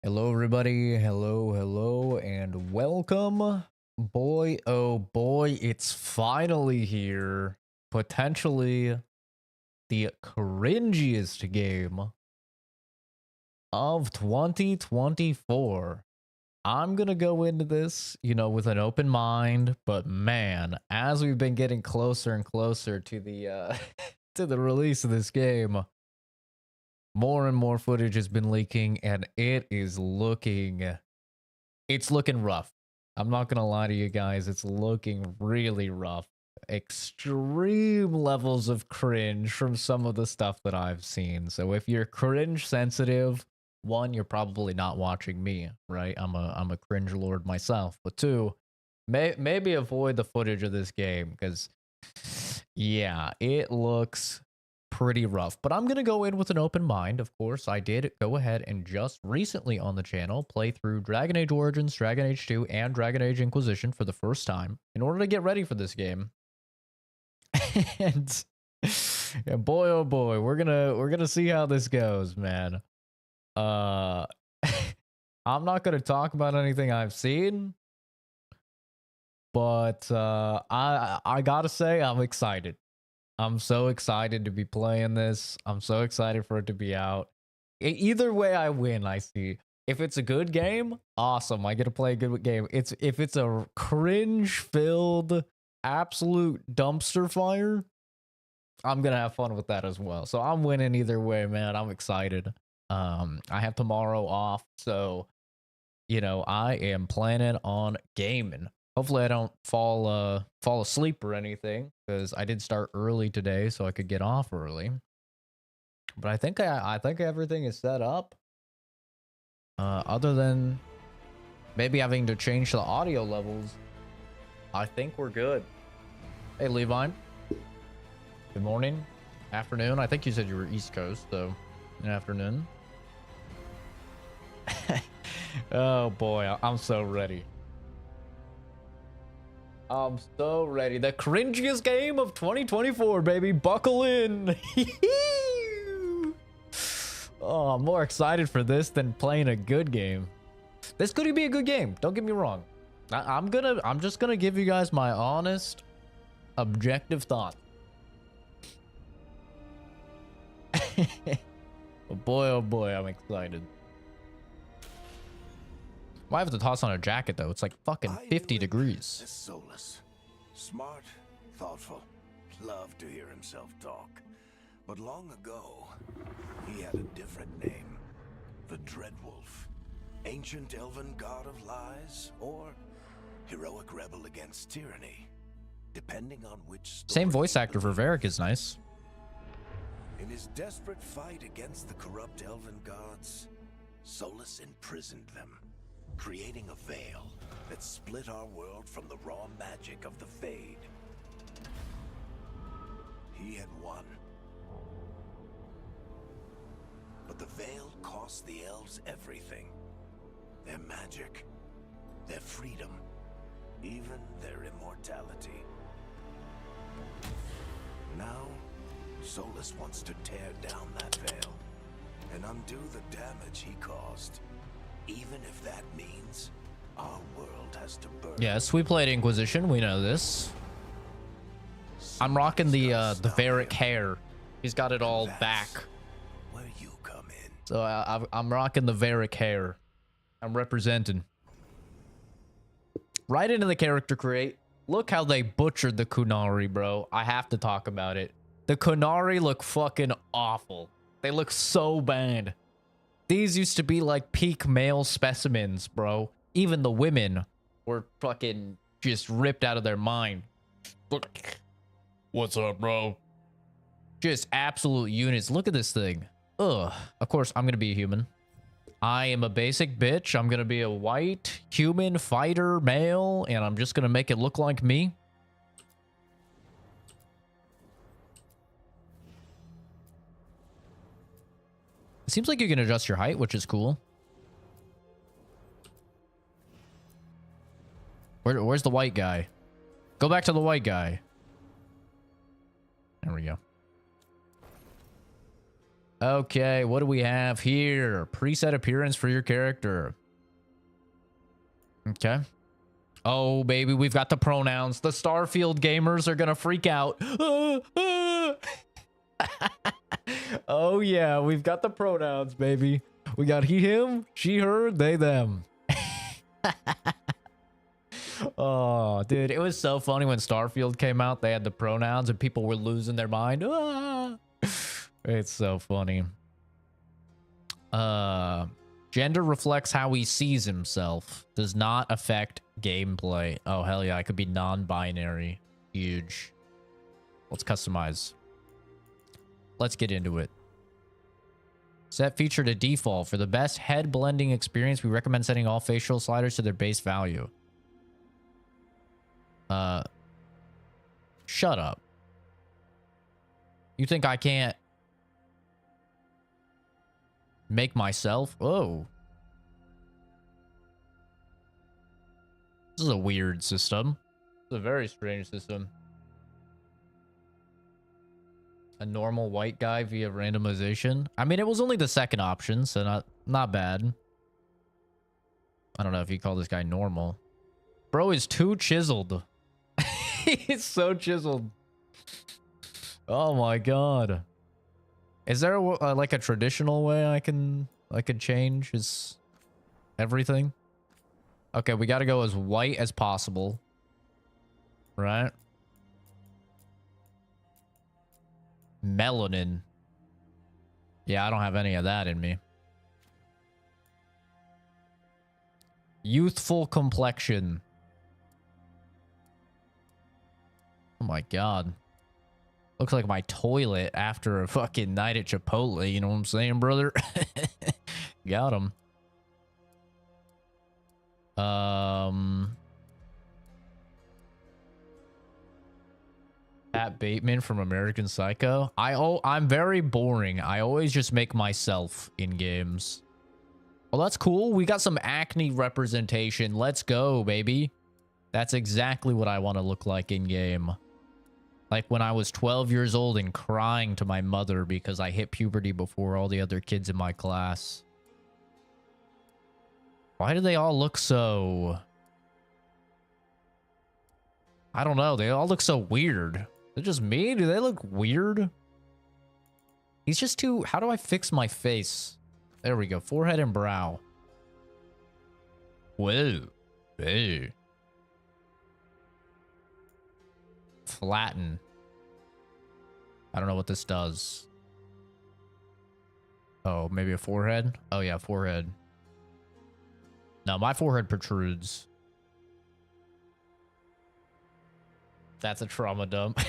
Hello, everybody. Hello, and welcome. Boy, oh boy, it's finally here. Potentially the cringiest game of 2024. I'm gonna go into this, with an open mind, but man, as we've been getting closer and closer to the to the release of this game, more and more footage has been leaking, and it's looking rough. I'm not gonna lie to you guys, it's looking really rough. Extreme levels of cringe from some of the stuff that I've seen. So if you're cringe sensitive, one, you're probably not watching me, right? I'm a cringe lord myself. But two, maybe avoid the footage of this game because yeah, it looks pretty rough. But I'm gonna go in with an open mind. Of course, I did go ahead and just recently on the channel play through Dragon Age Origins, Dragon Age 2, and Dragon Age Inquisition for the first time in order to get ready for this game. And yeah, boy oh boy, we're gonna see how this goes, man. Uh I'm not gonna talk about anything I've seen, but I gotta say I'm excited. I'm so excited to be playing this. I'm so excited for it to be out. Either way I win, I see. If it's a good game, awesome. I get to play a good game. If it's a cringe-filled absolute dumpster fire, I'm going to have fun with that as well. So I'm winning either way, man. I'm excited. I have tomorrow off, so I am planning on gaming. Hopefully I don't fall asleep or anything, because I did start early today so I could get off early. But I think everything is set up. Other than maybe having to change the audio levels, I think we're good. Hey Levine. Good morning. Afternoon. I think you said you were East Coast, so afternoon. Oh boy, I'm so ready. I'm so ready. The cringiest game of 2024, baby. Buckle in. Oh, I'm more excited for this than playing a good game. This could be a good game. Don't get me wrong. I'm just gonna give you guys my honest, objective thought. Oh boy, I'm excited. Might have to toss on a jacket though. It's like fucking 50 degrees. Solus. Smart, thoughtful, loved to hear himself talk. But long ago, he had a different name. The Dreadwolf. Ancient elven god of lies, or heroic rebel against tyranny, depending on which Same voice actor for Varric is nice. In his desperate fight against the corrupt elven gods, Solus imprisoned them, creating a veil that split our world from the raw magic of the Fade. He had won. But the veil cost the elves everything. Their magic, their freedom, even their immortality. Now, Solus wants to tear down that veil and undo the damage he caused. Even if that means our world has to burn. Yes, we played Inquisition. We know this. I'm rocking the Varric hair. He's got it all back. Where you come in. So I'm rocking the Varric hair. I'm representing. Right into the character create. Look how they butchered the Kunari, bro. I have to talk about it. The Kunari look fucking awful. They look so bad. These used to be like peak male specimens, bro. Even the women were fucking just ripped out of their mind. What's up, bro? Just absolute units. Look at this thing. Ugh. Of course, I'm gonna be a human. I am a basic bitch. I'm gonna be a white human fighter male, and I'm just gonna make it look like me. It seems like you can adjust your height, which is cool. Where's the white guy? Go back to the white guy. There we go. Okay, what do we have here? Preset appearance for your character. Okay. Oh, baby, we've got the pronouns. The Starfield gamers are gonna freak out. Oh, yeah, we've got the pronouns, baby. We got he, him, she, her, they, them. Oh, dude, it was so funny when Starfield came out. They had the pronouns and people were losing their mind. Ah! It's so funny. Gender reflects how he sees himself. Does not affect gameplay. Oh, hell yeah. I could be non-binary. Huge. Let's customize. Let's get into it. Set feature to default. For the best head blending experience, we recommend setting all facial sliders to their base value. Shut up. You think I can't make myself? Oh. This is a weird system. It's a very strange system. A normal white guy via randomization. I mean, it was only the second option, so not bad. I don't know if you call this guy normal. Bro is too chiseled. He's so chiseled. Oh my god. Is there like a traditional way I can change his everything? Okay, we got to go as white as possible. Right? Melanin. Yeah, I don't have any of that in me. Youthful complexion. Oh my god. Looks like my toilet after a fucking night at Chipotle. You know what I'm saying, brother? Got him. Pat Bateman from American Psycho. I'm very boring. I always just make myself in games. Well, that's cool. We got some acne representation. Let's go, baby. That's exactly what I want to look like in game. Like when I was 12 years old and crying to my mother because I hit puberty before all the other kids in my class. Why do they all look so... I don't know. They all look so weird. Is it just me? Do they look weird? He's just too... How do I fix my face? There we go. Forehead and brow. Whoa. Hey. Flatten. I don't know what this does. Oh, maybe a forehead? Oh, yeah, forehead. No, my forehead protrudes. That's a trauma dump.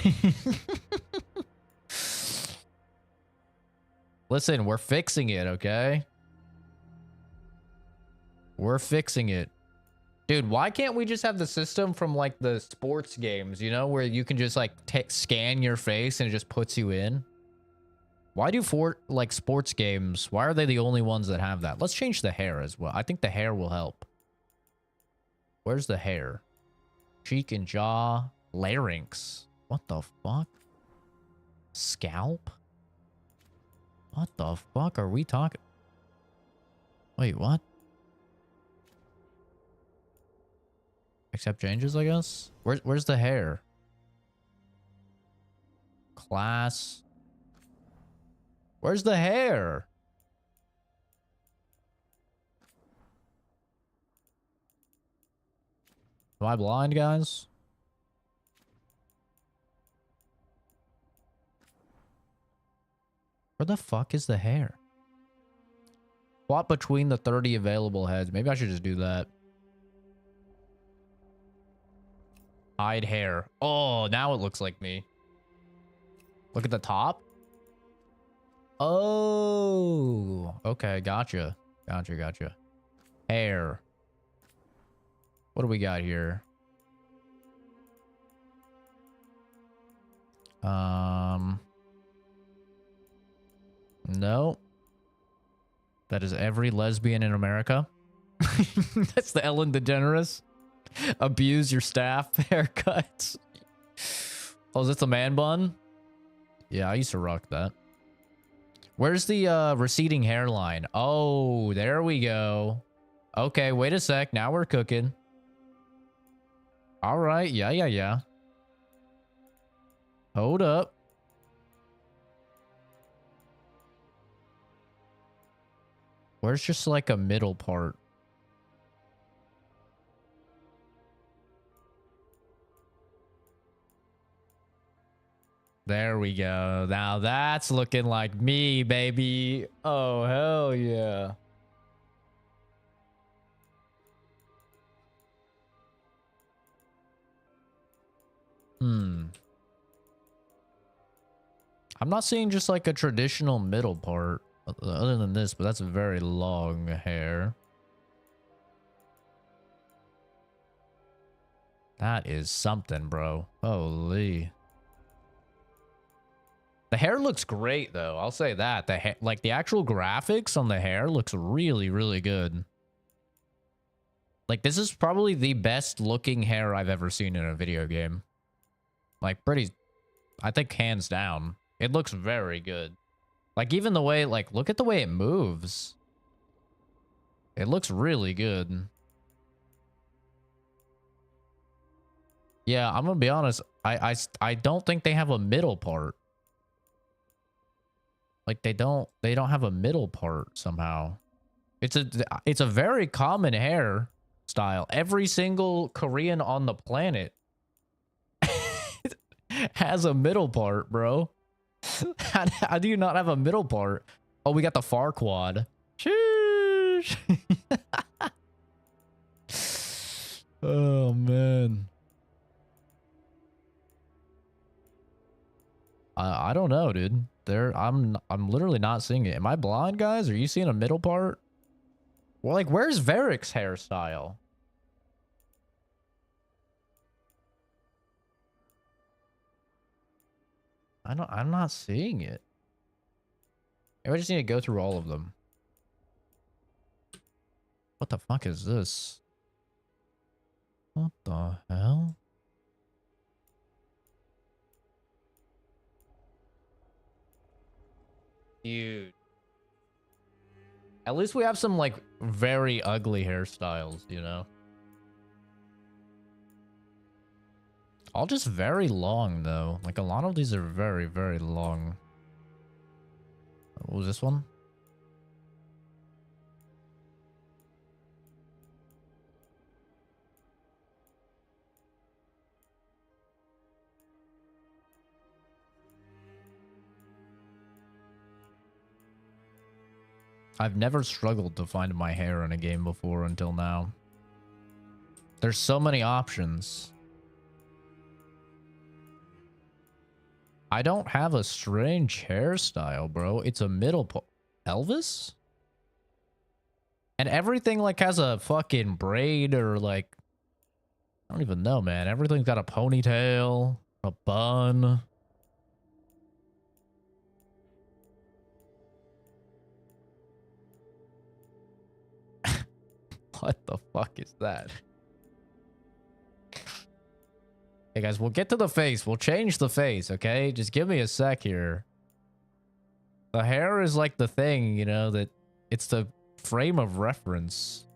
Listen, we're fixing it, okay? We're fixing it. Dude, why can't we just have the system from like the sports games, you know, where you can just like scan your face and it just puts you in? Why do sports games, why are they the only ones that have that? Let's change the hair as well. I think the hair will help. Where's the hair? Cheek and jaw, larynx. What the fuck? Scalp? What the fuck are we talking? Wait, what? Accept changes, I guess. Where's the hair? Class. Where's the hair? Am I blind, guys? Where the fuck is the hair? Swap between the 30 available heads. Maybe I should just do that. Hide hair. Oh, now it looks like me. Look at the top. Oh, okay. Gotcha. Gotcha. Hair. What do we got here? No. That is every lesbian in America. That's the Ellen DeGeneres. Abuse your staff haircuts. Oh, is this a man bun? Yeah, I used to rock that. Where's the receding hairline? Oh, there we go. Okay, wait a sec. Now we're cooking. All right. Yeah. Hold up. Where's just like a middle part? There we go. Now that's looking like me, baby. Oh, hell yeah. I'm not seeing just like a traditional middle part other than this, but that's a very long hair. That is something, bro. Holy. The hair looks great, though. I'll say that. Like the actual graphics on the hair looks really, really good. Like this is probably the best looking hair I've ever seen in a video game. Like I think hands down. It looks very good. Like even the way, like look at the way it moves. It looks really good. Yeah, I'm gonna be honest. I don't think they have a middle part. Like they don't have a middle part somehow. It's a very common hair style. Every single Korean on the planet has a middle part, bro. How do you not have a middle part? Oh, we got the far quad. Sheesh. Oh man. I don't know, dude. I'm literally not seeing it. Am I blind, guys? Are you seeing a middle part? Well, like, where's Varric's hairstyle? I'm not seeing it. Maybe I just need to go through all of them. What the fuck is this? What the hell? Dude. At least we have some, like, very ugly hairstyles, you know? All just very long, though. Like, a lot of these are very, very long. What was this one? I've never struggled to find my hair in a game before until now. There's so many options. I don't have a strange hairstyle, bro. It's a middle Elvis? And everything like has a fucking braid or like, I don't even know, man. Everything's got a ponytail, a bun. What the fuck is that? Hey guys, we'll get to the face. We'll change the face, okay? Just give me a sec here. The hair is like the thing, you know, that it's the frame of reference.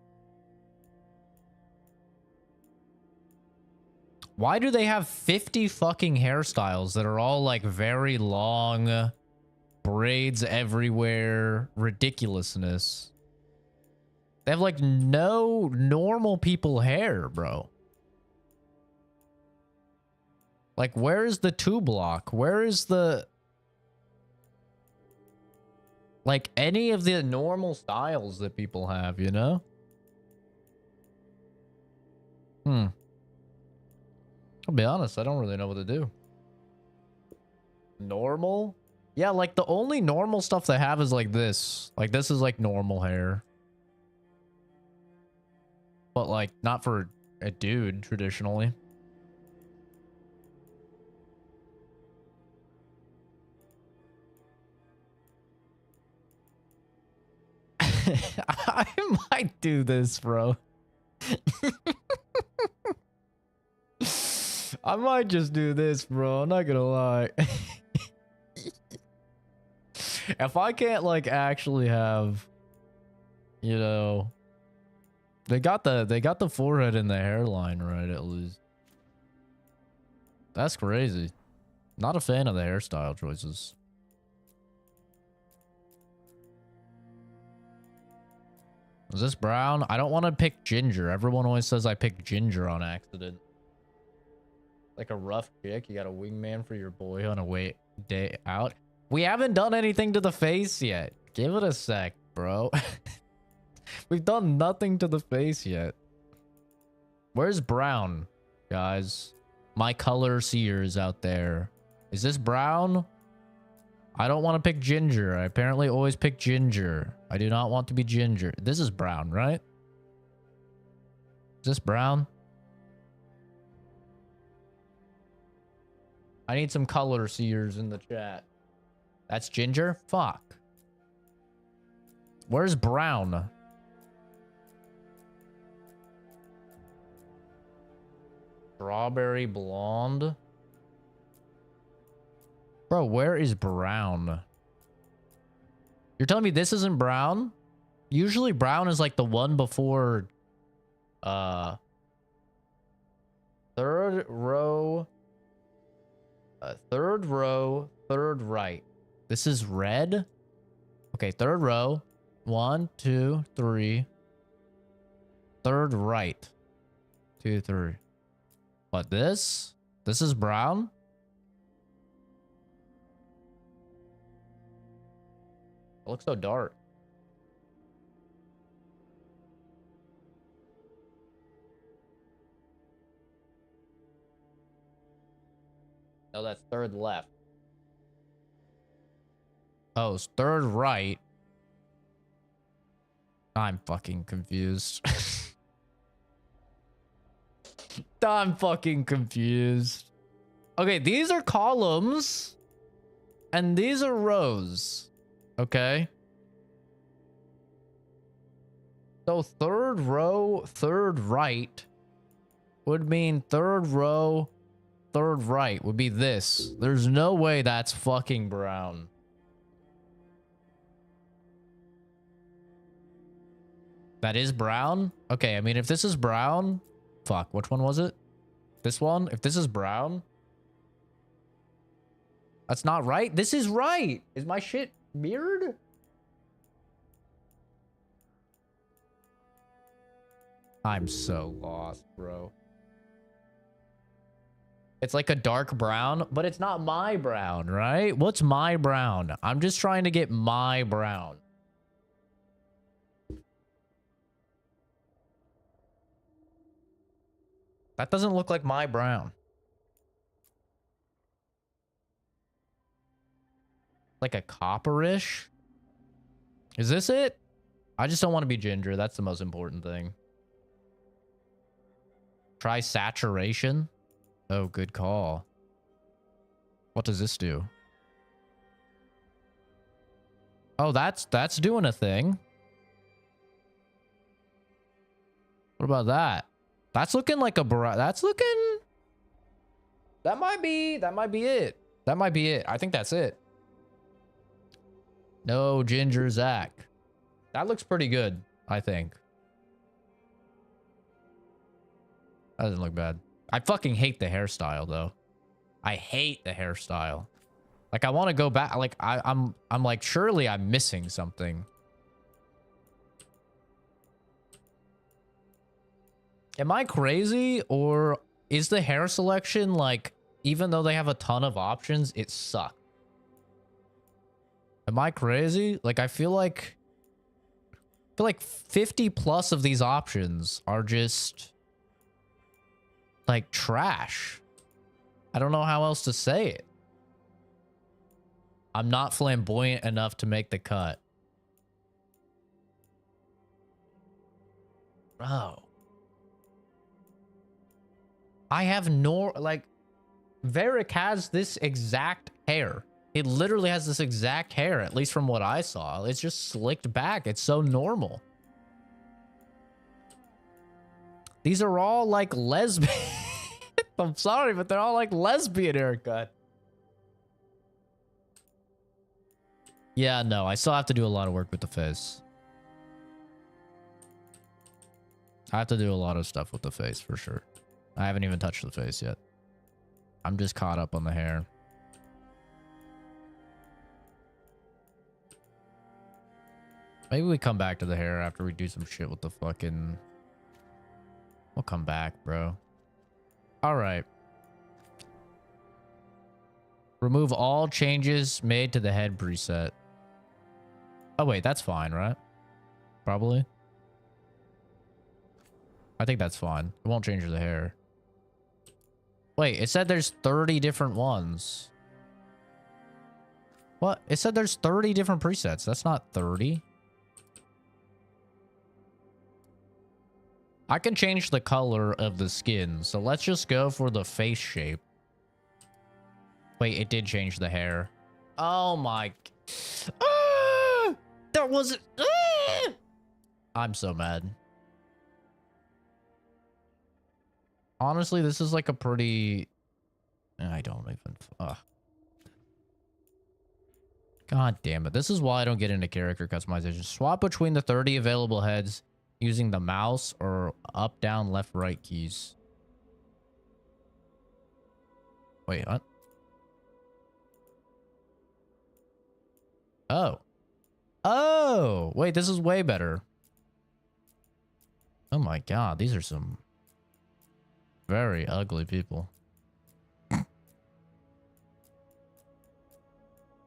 Why do they have 50 fucking hairstyles that are all like very long, braids everywhere, ridiculousness? They have like no normal people hair, bro. Like, where's the 2-block? Where is the... like, any of the normal styles that people have, you know? I'll be honest, I don't really know what to do. Normal? Yeah, like, the only normal stuff they have is like this. Like, this is like normal hair. But, like, not for a dude, traditionally. I might do this, bro. I might just do this, bro. I'm not gonna lie. If I can't like actually have, you know, they got the forehead and the hairline right at least. That's crazy. Not a fan of the hairstyle choices. Is this brown? I don't want to pick ginger. Everyone always says I pick ginger on accident. Like a rough chick, you got a wingman for your boy on a day out. We haven't done anything to the face yet. Give it a sec, bro. We've done nothing to the face yet. Where's brown, guys? My color seers out there. Is this brown? I don't want to pick ginger. I apparently always pick ginger. I do not want to be ginger. This is brown, right? Is this brown? I need some color seers in the chat. That's ginger? Fuck. Where's brown? Strawberry blonde? Bro, where is brown? You're telling me this isn't brown? Usually brown is like the one before third row, third right. This is red. Okay, third row. 1, 2, 3. Third right. 2, 3. But this is brown. It looks so dark. No, that's third left. Oh, it's third right. I'm fucking confused. I'm fucking confused. Okay, these are columns. And these are rows. Okay. So third row, third right would mean third row, third right would be this. There's no way that's fucking brown. That is brown? Okay, I mean, if this is brown... Fuck, which one was it? This one? If this is brown... That's not right? This is right! Is my shit mirrored? I'm so lost, bro. It's like a dark brown, but it's not my brown, right? What's my brown? I'm just trying to get my brown. That doesn't look like my brown. Like a copperish? Is this it? I just don't want to be ginger. That's the most important thing. Try saturation. Oh, good call. What does this do? Oh, that's doing a thing. What about that? That's looking like a that's looking... That might be it. That might be it. I think that's it. No ginger Zach. That looks pretty good, I think. That doesn't look bad. I fucking hate the hairstyle though. I hate the hairstyle. Like I want to go back. Like I'm like, surely I'm missing something. Am I crazy, or is the hair selection like, even though they have a ton of options, it sucks? Am I crazy? Like I feel like 50 plus of these options are just like trash. I don't know how else to say it. I'm not flamboyant enough to make the cut. Bro. I have no, like, Varric has this exact hair. It literally has this exact hair, at least from what I saw. It's just slicked back. It's so normal. These are all like lesbian. I'm sorry, but they're all like lesbian haircut. Yeah, no, I still have to do a lot of work with the face. I have to do a lot of stuff with the face for sure. I haven't even touched the face yet. I'm just caught up on the hair. Maybe we come back to the hair after we do some shit with the fucking... We'll come back, bro. All right. Remove all changes made to the head preset. Oh, wait, that's fine, right? Probably. I think that's fine. It won't change the hair. Wait, it said there's 30 different ones. What? It said there's 30 different presets. That's not 30. I can change the color of the skin, so let's just go for the face shape. Wait, it did change the hair. Oh my... Ah! That wasn't... Ah! I'm so mad. Honestly, this is like a pretty... I don't even... God damn it. This is why I don't get into character customization. Swap between the 30 available heads using the mouse or up, down, left, right keys. Wait, what? Oh. Oh! Wait, this is way better. Oh my god, these are some very ugly people.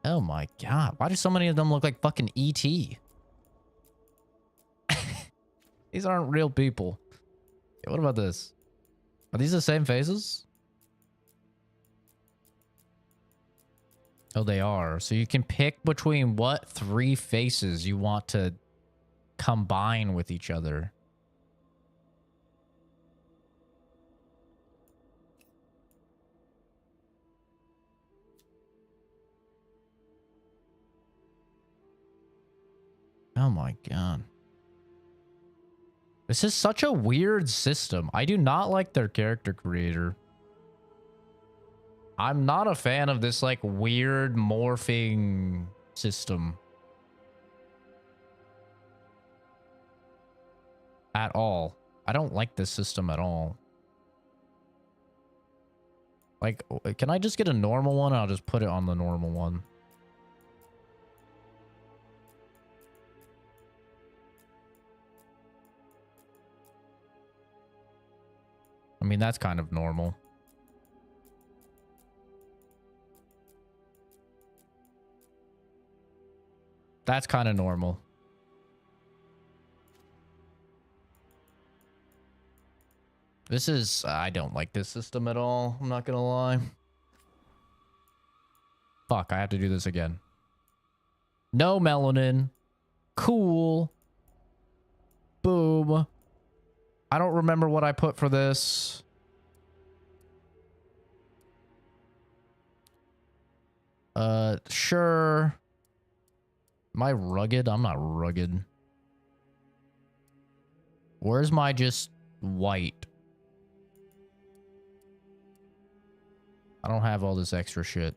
Oh my god, why do so many of them look like fucking E.T.? These aren't real people. Okay, what about this? Are these the same faces? Oh, they are. So you can pick between what 3 faces you want to combine with each other. Oh my god. This is such a weird system. I do not like their character creator. I'm not a fan of this like weird morphing system. At all. I don't like this system at all. Like, can I just get a normal one? I'll just put it on the normal one. I mean, that's kind of normal. That's kind of normal. This is... I don't like this system at all. I'm not gonna lie. Fuck, I have to do this again. No melanin. Cool. Boom. I don't remember what I put for this. Sure. Am I rugged? I'm not rugged. Where's my just white? I don't have all this extra shit.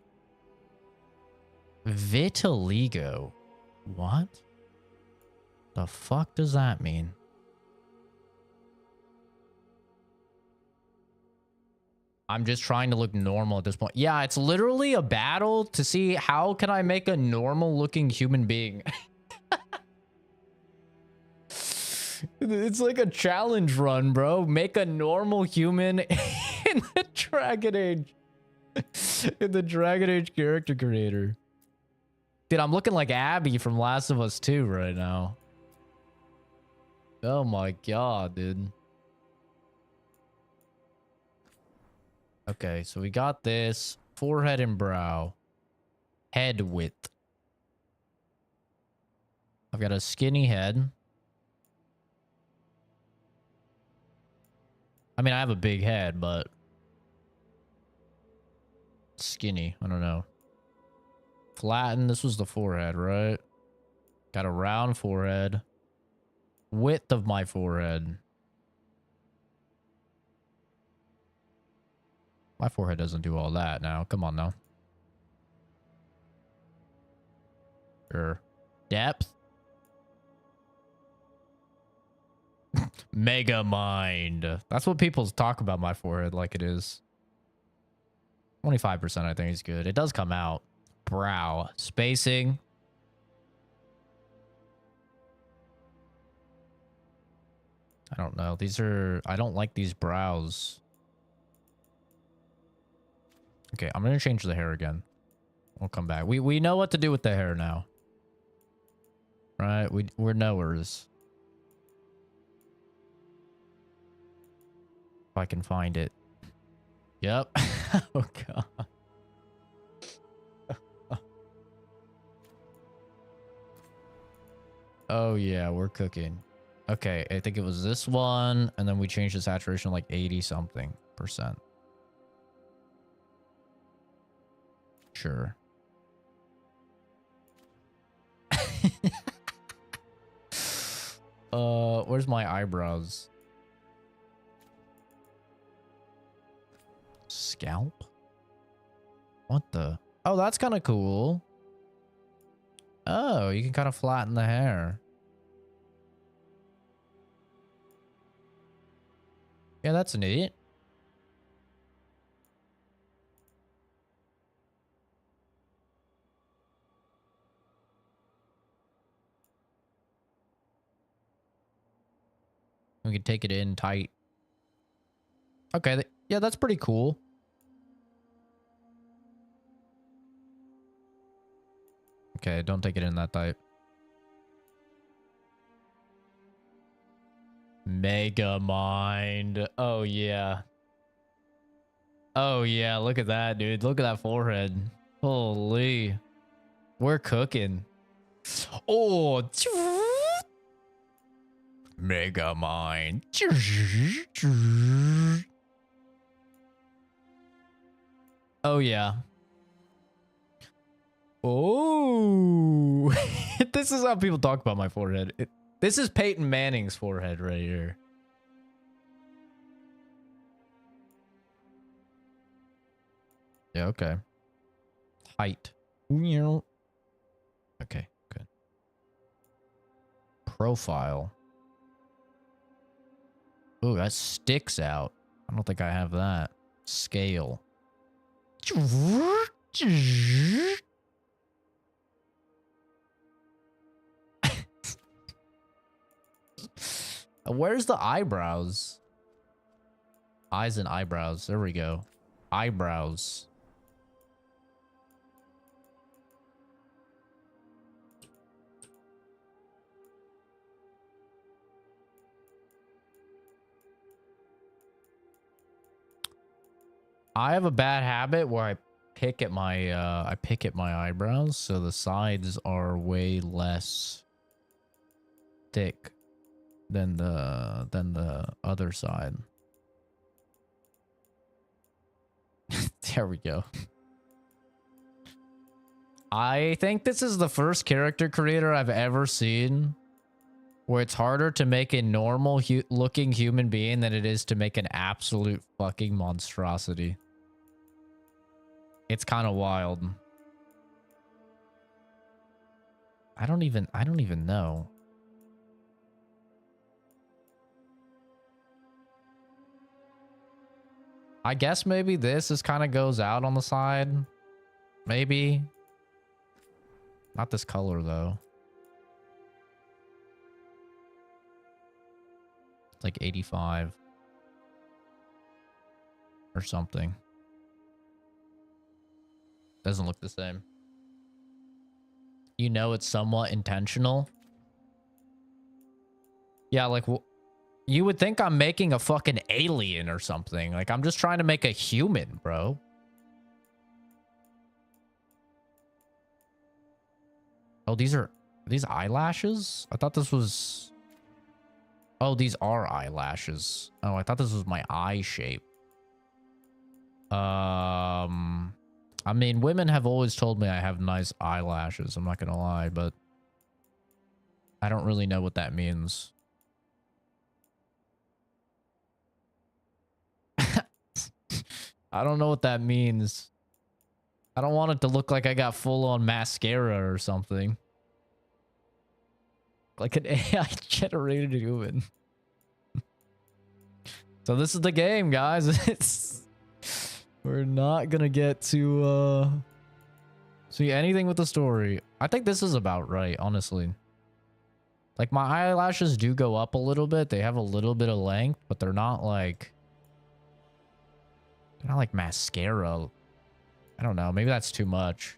Vitiligo. What? The fuck does that mean? I'm just trying to look normal at this point. Yeah, it's literally a battle to see how can I make a normal looking human being. It's like a challenge run, bro. Make a normal human in the Dragon Age. In the Dragon Age character creator. Dude, I'm looking like Abby from Last of Us 2 right now. Oh my god, dude. Okay, so we got this. Forehead and brow. Head width. I've got a skinny head. I mean, I have a big head, but... skinny. I don't know. Flatten. This was the forehead, right? Got a round forehead. Width of my forehead. My forehead doesn't do all that now. Come on now. Sure. Depth. Mega mind. That's what people talk about my forehead like it is. 25% I think is good. It does come out. Brow. Spacing. I don't know. These are... I don't like these brows. Okay, I'm going to change the hair again. We'll come back. We know what to do with the hair now. Right? We're knowers. If I can find it. Yep. Oh, God. Oh, yeah. We're cooking. Okay. I think it was this one. And then we changed the saturation to like 80-something%. Sure. Where's my eyebrows? Scalp? What the? Oh, that's kind of cool. Oh, you can kind of flatten the hair. Yeah, that's neat. We can take it in tight. Okay, yeah, that's pretty cool. Okay, don't take it in that tight. Mega mind. Oh, yeah. Oh, yeah, look at that, dude. Look at that forehead. Holy. We're cooking. Oh. Mega mind. Oh, yeah. Oh. This is how people talk about my forehead. This is Peyton Manning's forehead right here. Yeah, okay. Height. Okay, good. Profile. Ooh, that sticks out. I don't think I have that. Scale. Where's the eyebrows? Eyes and eyebrows. There we go. Eyebrows. I have a bad habit where I pick at my eyebrows, so the sides are way less thick than the other side. There we go. I think this is the first character creator I've ever seen where it's harder to make a normal looking human being than it is to make an absolute fucking monstrosity. It's kind of wild. I don't even know. I guess maybe this is kind of goes out on the side. Maybe. Not this color though. It's like 85 or something. Doesn't look the same. You know it's somewhat intentional. Yeah, like you would think I'm making a fucking alien or something. Like I'm just trying to make a human, bro. Oh, these eyelashes? I thought this was... Oh, these are eyelashes. Oh, I thought this was my eye shape. I mean, women have always told me I have nice eyelashes. I'm not gonna lie, but I don't really know what that means. I don't know what that means. I don't want it to look like I got full on mascara or something. Like an AI generated human. So this is the game, guys. We're not gonna get to see anything with the story. I think this is about right, honestly. Like, my eyelashes do go up a little bit. They have a little bit of length, but they're not like mascara. I don't know. Maybe that's too much.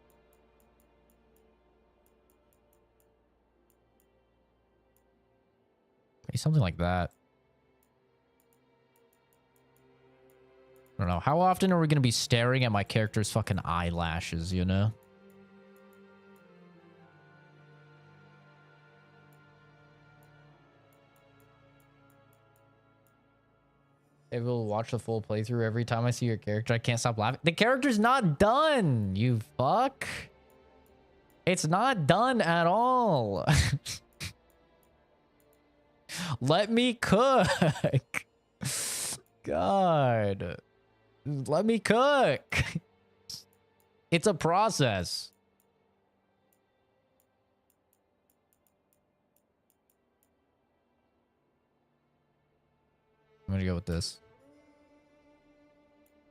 Maybe something like that. I don't know. How often are we going to be staring at my character's fucking eyelashes, you know? Maybe we'll watch the full playthrough every time I see your character. I can't stop laughing. The character's not done, you fuck. It's not done at all. Let me cook. God. Let me cook. It's a process. I'm gonna go with this.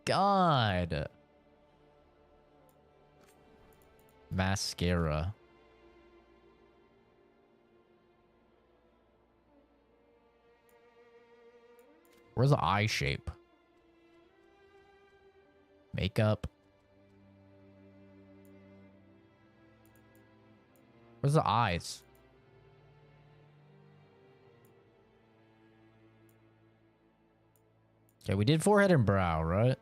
God. Mascara. Where's the eye shape? Makeup. Where's the eyes? Okay, we did forehead and brow, right?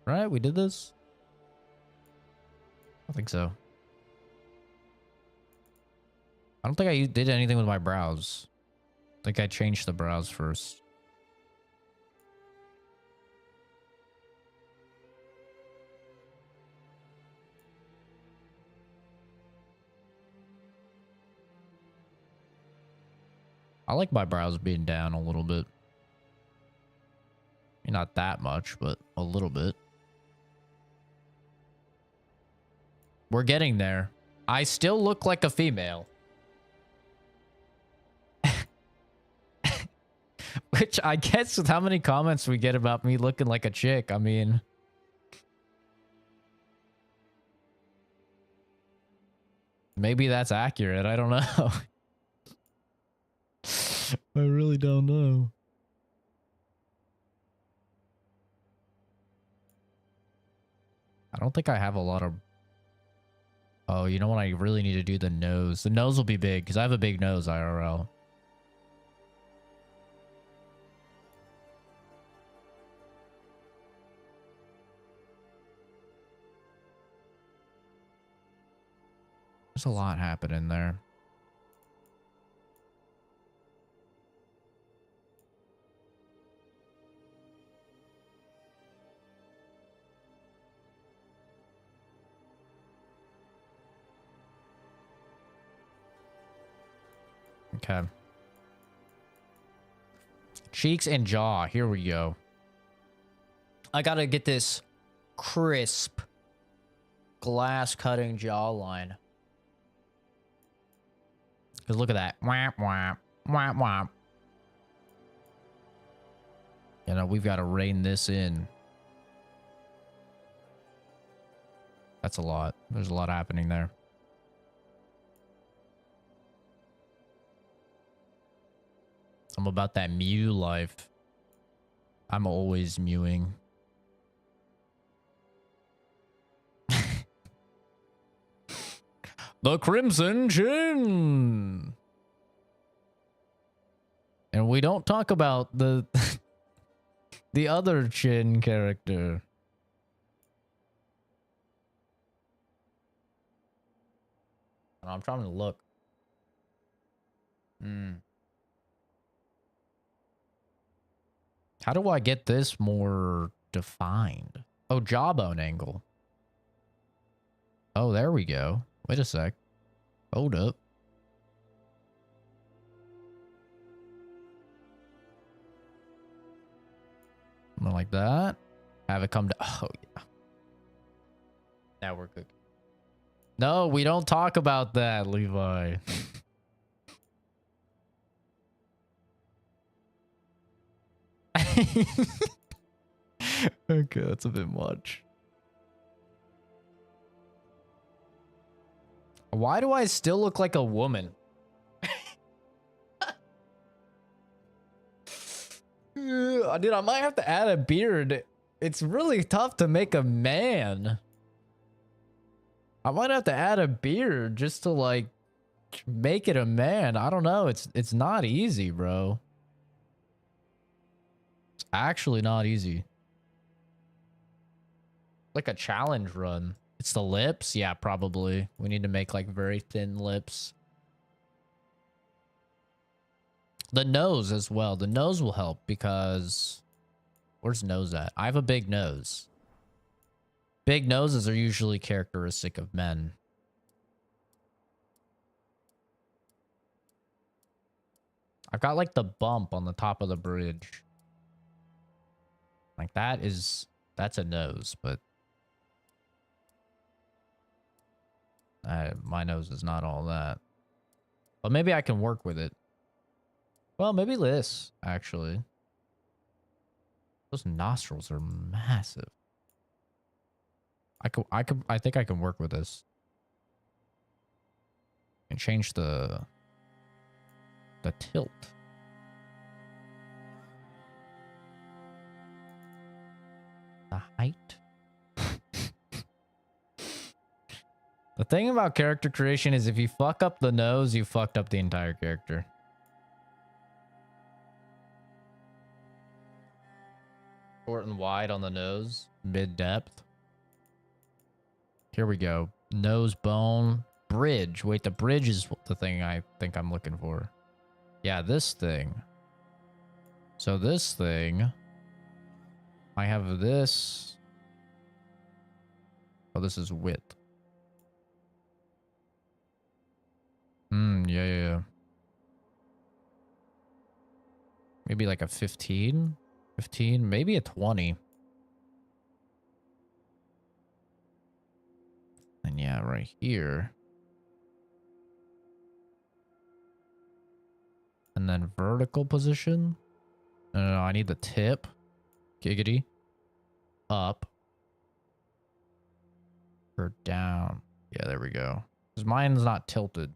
Right? We did this? I think so. I don't think I did anything with my brows. I think I changed the brows first. I like my brows being down a little bit. Not that much, but a little bit. We're getting there. I still look like a female. Which I guess with how many comments we get about me looking like a chick, I mean... maybe that's accurate. I don't know. I really don't know. I don't think I have a lot of... oh, you know what? I really need to do the nose. The nose will be big because I have a big nose, IRL. There's a lot happening there. Okay. Cheeks and jaw. Here we go. I gotta get this crisp glass cutting jawline. Because look at that. Whap, whap, whap, whap. You know, we've got to rein this in. That's a lot. There's a lot happening there. I'm about that Mew life. I'm always mewing. The Crimson Chin. And we don't talk about the the other Chin character. I'm trying to look. How do I get this more defined? Oh, jawbone angle. Oh, there we go. Wait a sec. Hold up. Something like that. Have it come to... oh, yeah. Now we're cooking. No, we don't talk about that, Levi. Okay, that's a bit much. Why do I still look like a woman? Dude, I might have to add a beard. It's really tough to make a man. I might have to add a beard just to like make it a man. I don't know. It's not easy, bro. It's actually not easy. Like a challenge run. It's the lips? Yeah, probably. We need to make like very thin lips. The nose as well. The nose will help because... Where's nose at? I have a big nose. Big noses are usually characteristic of men. I've got like the bump on the top of the bridge. Like that's a nose, but my nose is not all that. But maybe I can work with it. Well, maybe this, actually. Those nostrils are massive. I think I can work with this. And change the tilt. The height. The thing about character creation is if you fuck up the nose, you fucked up the entire character. Short and wide on the nose, mid depth. Here we go. Nose bone, bridge. Wait, the bridge is the thing I think I'm looking for. Yeah, this thing. So this thing, I have this. Oh, this is width. Yeah. Maybe like a 15? 15? Maybe a 20. And yeah, right here. And then vertical position. No, I need the tip. Giggity. Up. Or down. Yeah, there we go. Because mine's not tilted.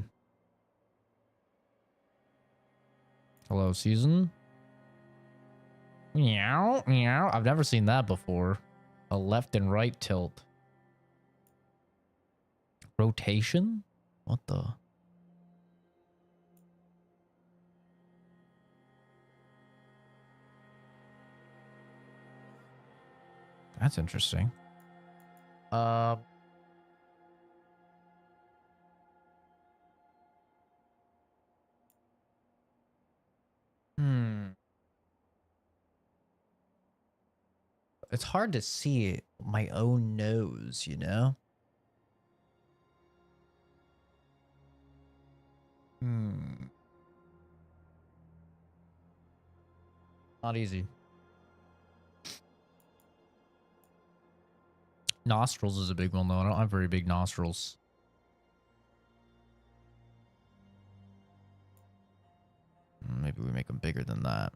Hello, season. Meow, meow. I've never seen that before. A left and right tilt. Rotation? What the? That's interesting. It's hard to see my own nose, you know? Not easy. Nostrils is a big one, though. I don't have very big nostrils. Maybe we make them bigger than that.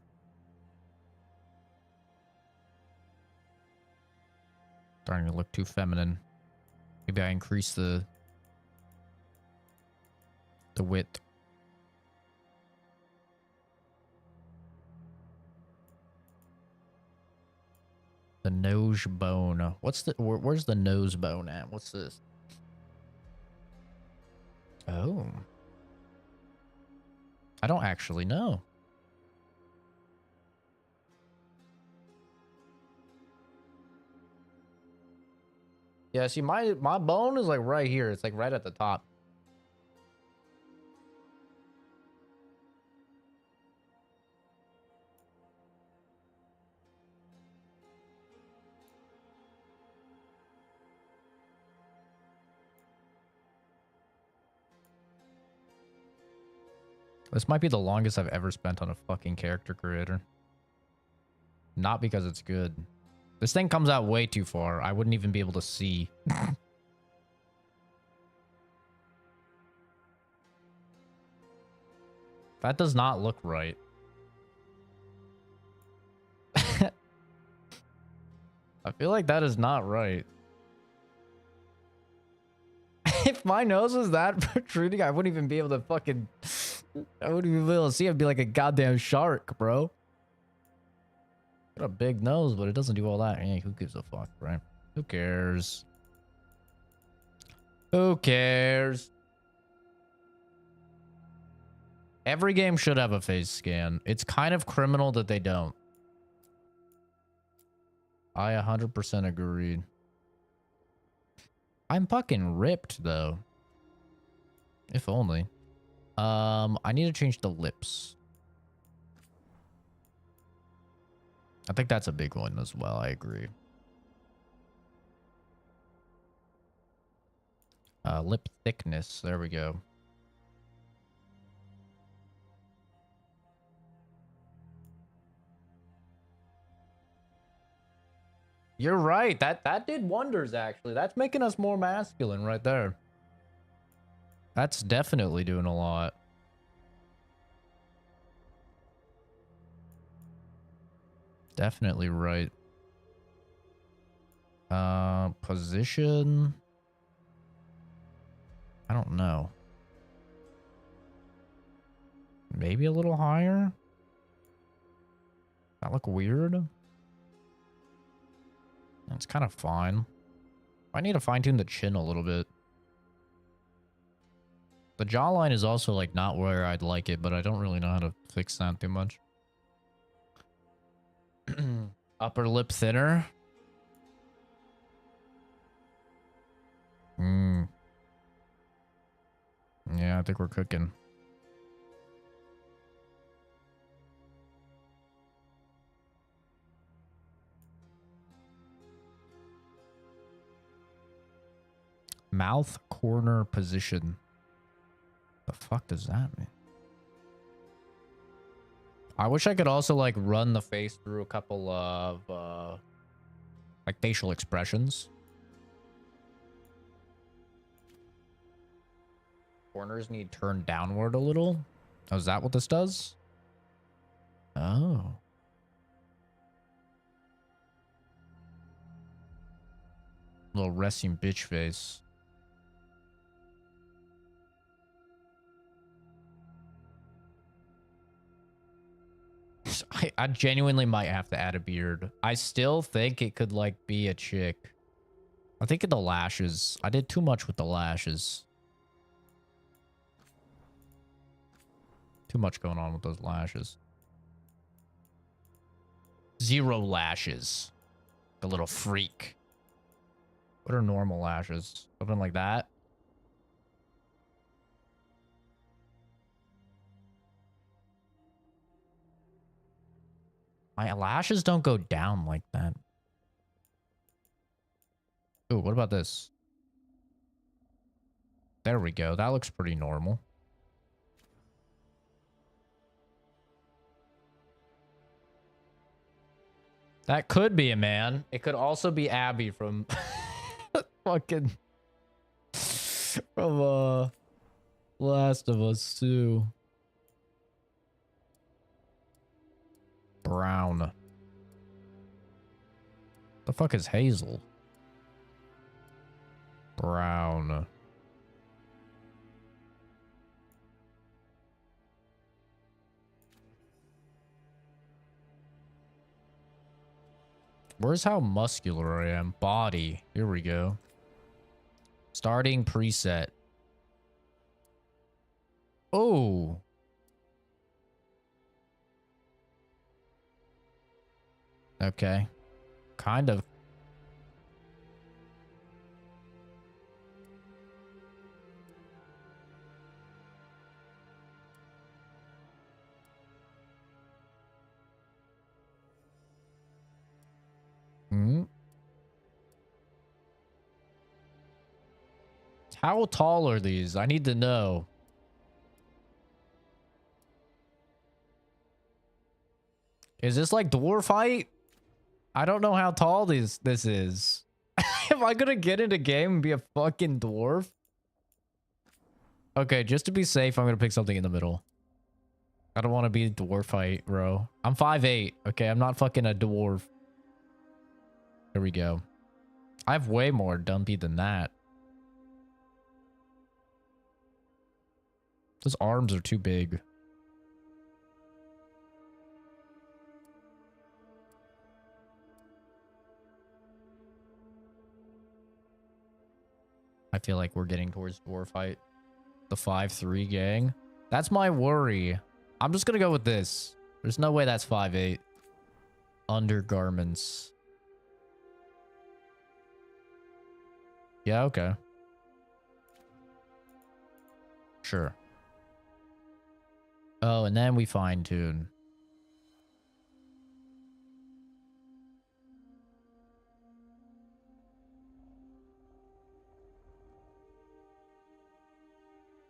Starting to look too feminine. Maybe I increase the width. The nose bone. What's the where's the nose bone at? What's this? Oh. I don't actually know. Yeah, see my bone is like right here. It's like right at the top. This might be the longest I've ever spent on a fucking character creator. Not because it's good. This thing comes out way too far. I wouldn't even be able to see. That does not look right. I feel like that is not right. If my nose was that protruding, I wouldn't even be able to fucking... I wouldn't even be able to see. I'd be like a goddamn shark, bro. Got a big nose, but it doesn't do all that. Hey, who gives a fuck, right? Who cares? Who cares? Every game should have a face scan. It's kind of criminal that they don't. I 100% agreed. I'm fucking ripped, though. If only. I need to change the lips. I think that's a big one as well. I agree. Lip thickness. There we go. You're right. That did wonders, actually. That's making us more masculine right there. That's definitely doing a lot. Definitely right. Position. I don't know. Maybe a little higher? That look weird? That's kind of fine. I need to fine-tune the chin a little bit. The jawline is also like not where I'd like it, but I don't really know how to fix that too much. Upper lip thinner. Yeah, I think we're cooking. Mouth corner position. The fuck does that mean? I wish I could also like run the face through a couple of like facial expressions. Corners need turned downward a little. Oh, is that what this does? Oh. Little resting bitch face. I genuinely might have to add a beard. I still think it could like be a chick. I think of the lashes. I did too much with the lashes. Too much going on with those lashes. Zero lashes. A little freak. What are normal lashes? Something like that? My lashes don't go down like that. Ooh, what about this? There we go. That looks pretty normal. That could be a man. It could also be Abby from fucking from Last of Us 2. Brown. The fuck is Hazel? Brown. Where's how muscular I am? Body. Here we go. Starting preset. Oh. Okay. Kind of. How tall are these? I need to know. Is this like dwarf height? I don't know how tall this is. Am I gonna get into game and be a fucking dwarf? Okay, just to be safe, I'm gonna pick something in the middle. I don't want to be a dwarf fight, bro. I'm 5'8". Okay, I'm not fucking a dwarf. Here we go. I have way more dumpy than that. Those arms are too big. I feel like we're getting towards dwarf fight. The 5'3" gang. That's my worry. I'm just gonna go with this. There's no way that's 5'8". Undergarments. Yeah, okay. Sure. Oh, and then we fine tune.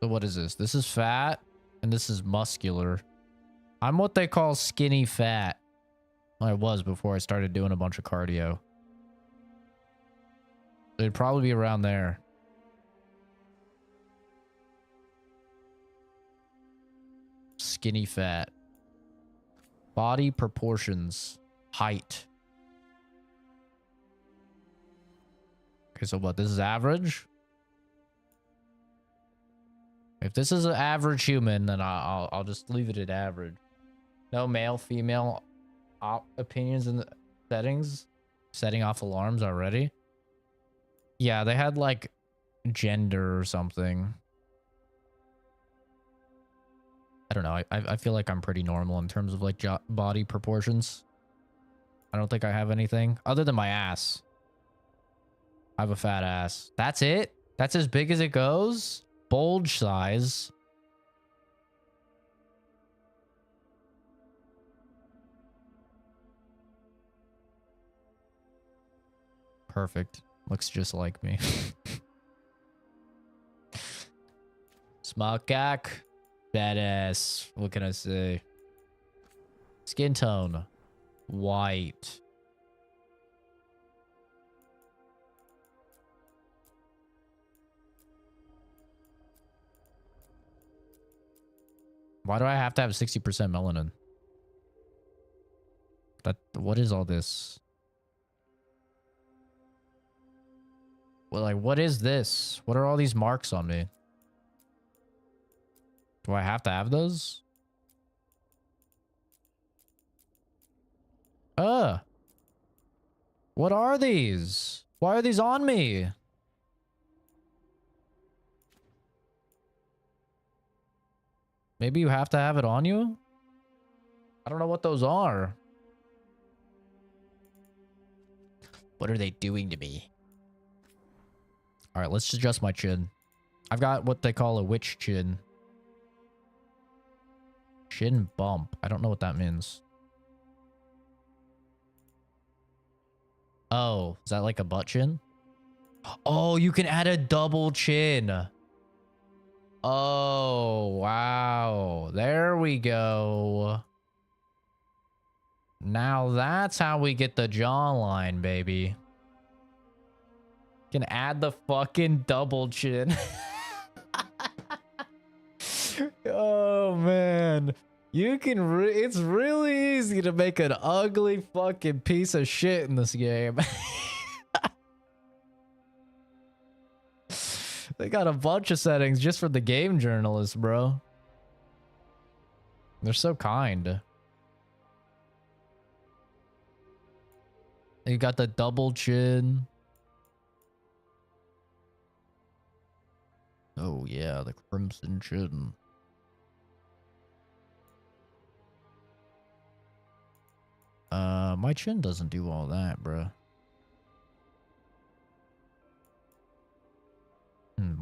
So what is this? This is fat and this is muscular. I'm what they call skinny fat. I was before I started doing a bunch of cardio. It'd probably be around there. Skinny fat. Body proportions. Height. Okay, so what? This is average? If this is an average human, then I'll just leave it at average. No male, female opinions in the settings. Setting off alarms already. Yeah, they had like gender or something. I don't know. I feel like I'm pretty normal in terms of like body proportions. I don't think I have anything other than my ass. I have a fat ass. That's it? That's as big as it goes? Bulge size. Perfect. Looks just like me. Small cock. Badass. What can I say? Skin tone. White. Why do I have to have 60% melanin? What is all this? Well, like, what is this? What are all these marks on me? Do I have to have those? What are these? Why are these on me? Maybe you have to have it on you? I don't know what those are. What are they doing to me? All right, let's adjust my chin. I've got what they call a witch chin. Chin bump. I don't know what that means. Oh, is that like a butt chin? Oh, you can add a double chin. Oh, wow. There we go. Now that's how we get the jawline, baby. Can add the fucking double chin. Oh, man. You can it's really easy to make an ugly fucking piece of shit in this game. They got a bunch of settings just for the game journalists, bro. They're so kind. You got the double chin. Oh yeah, the crimson chin. My chin doesn't do all that, bro.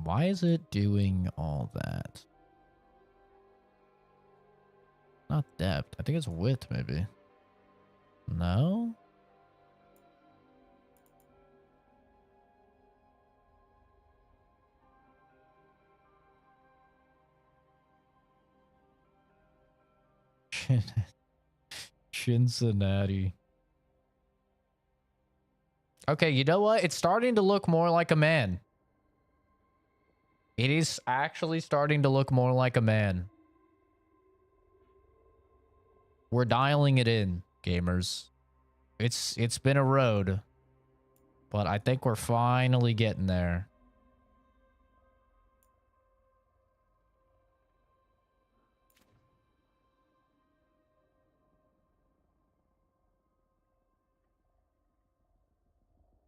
Why is it doing all that? Not depth. I think it's width, maybe. No? Cincinnati. Okay, you know what? It's starting to look more like a man. It is actually starting to look more like a man. We're dialing it in, gamers. It's been a road, but I think we're finally getting there.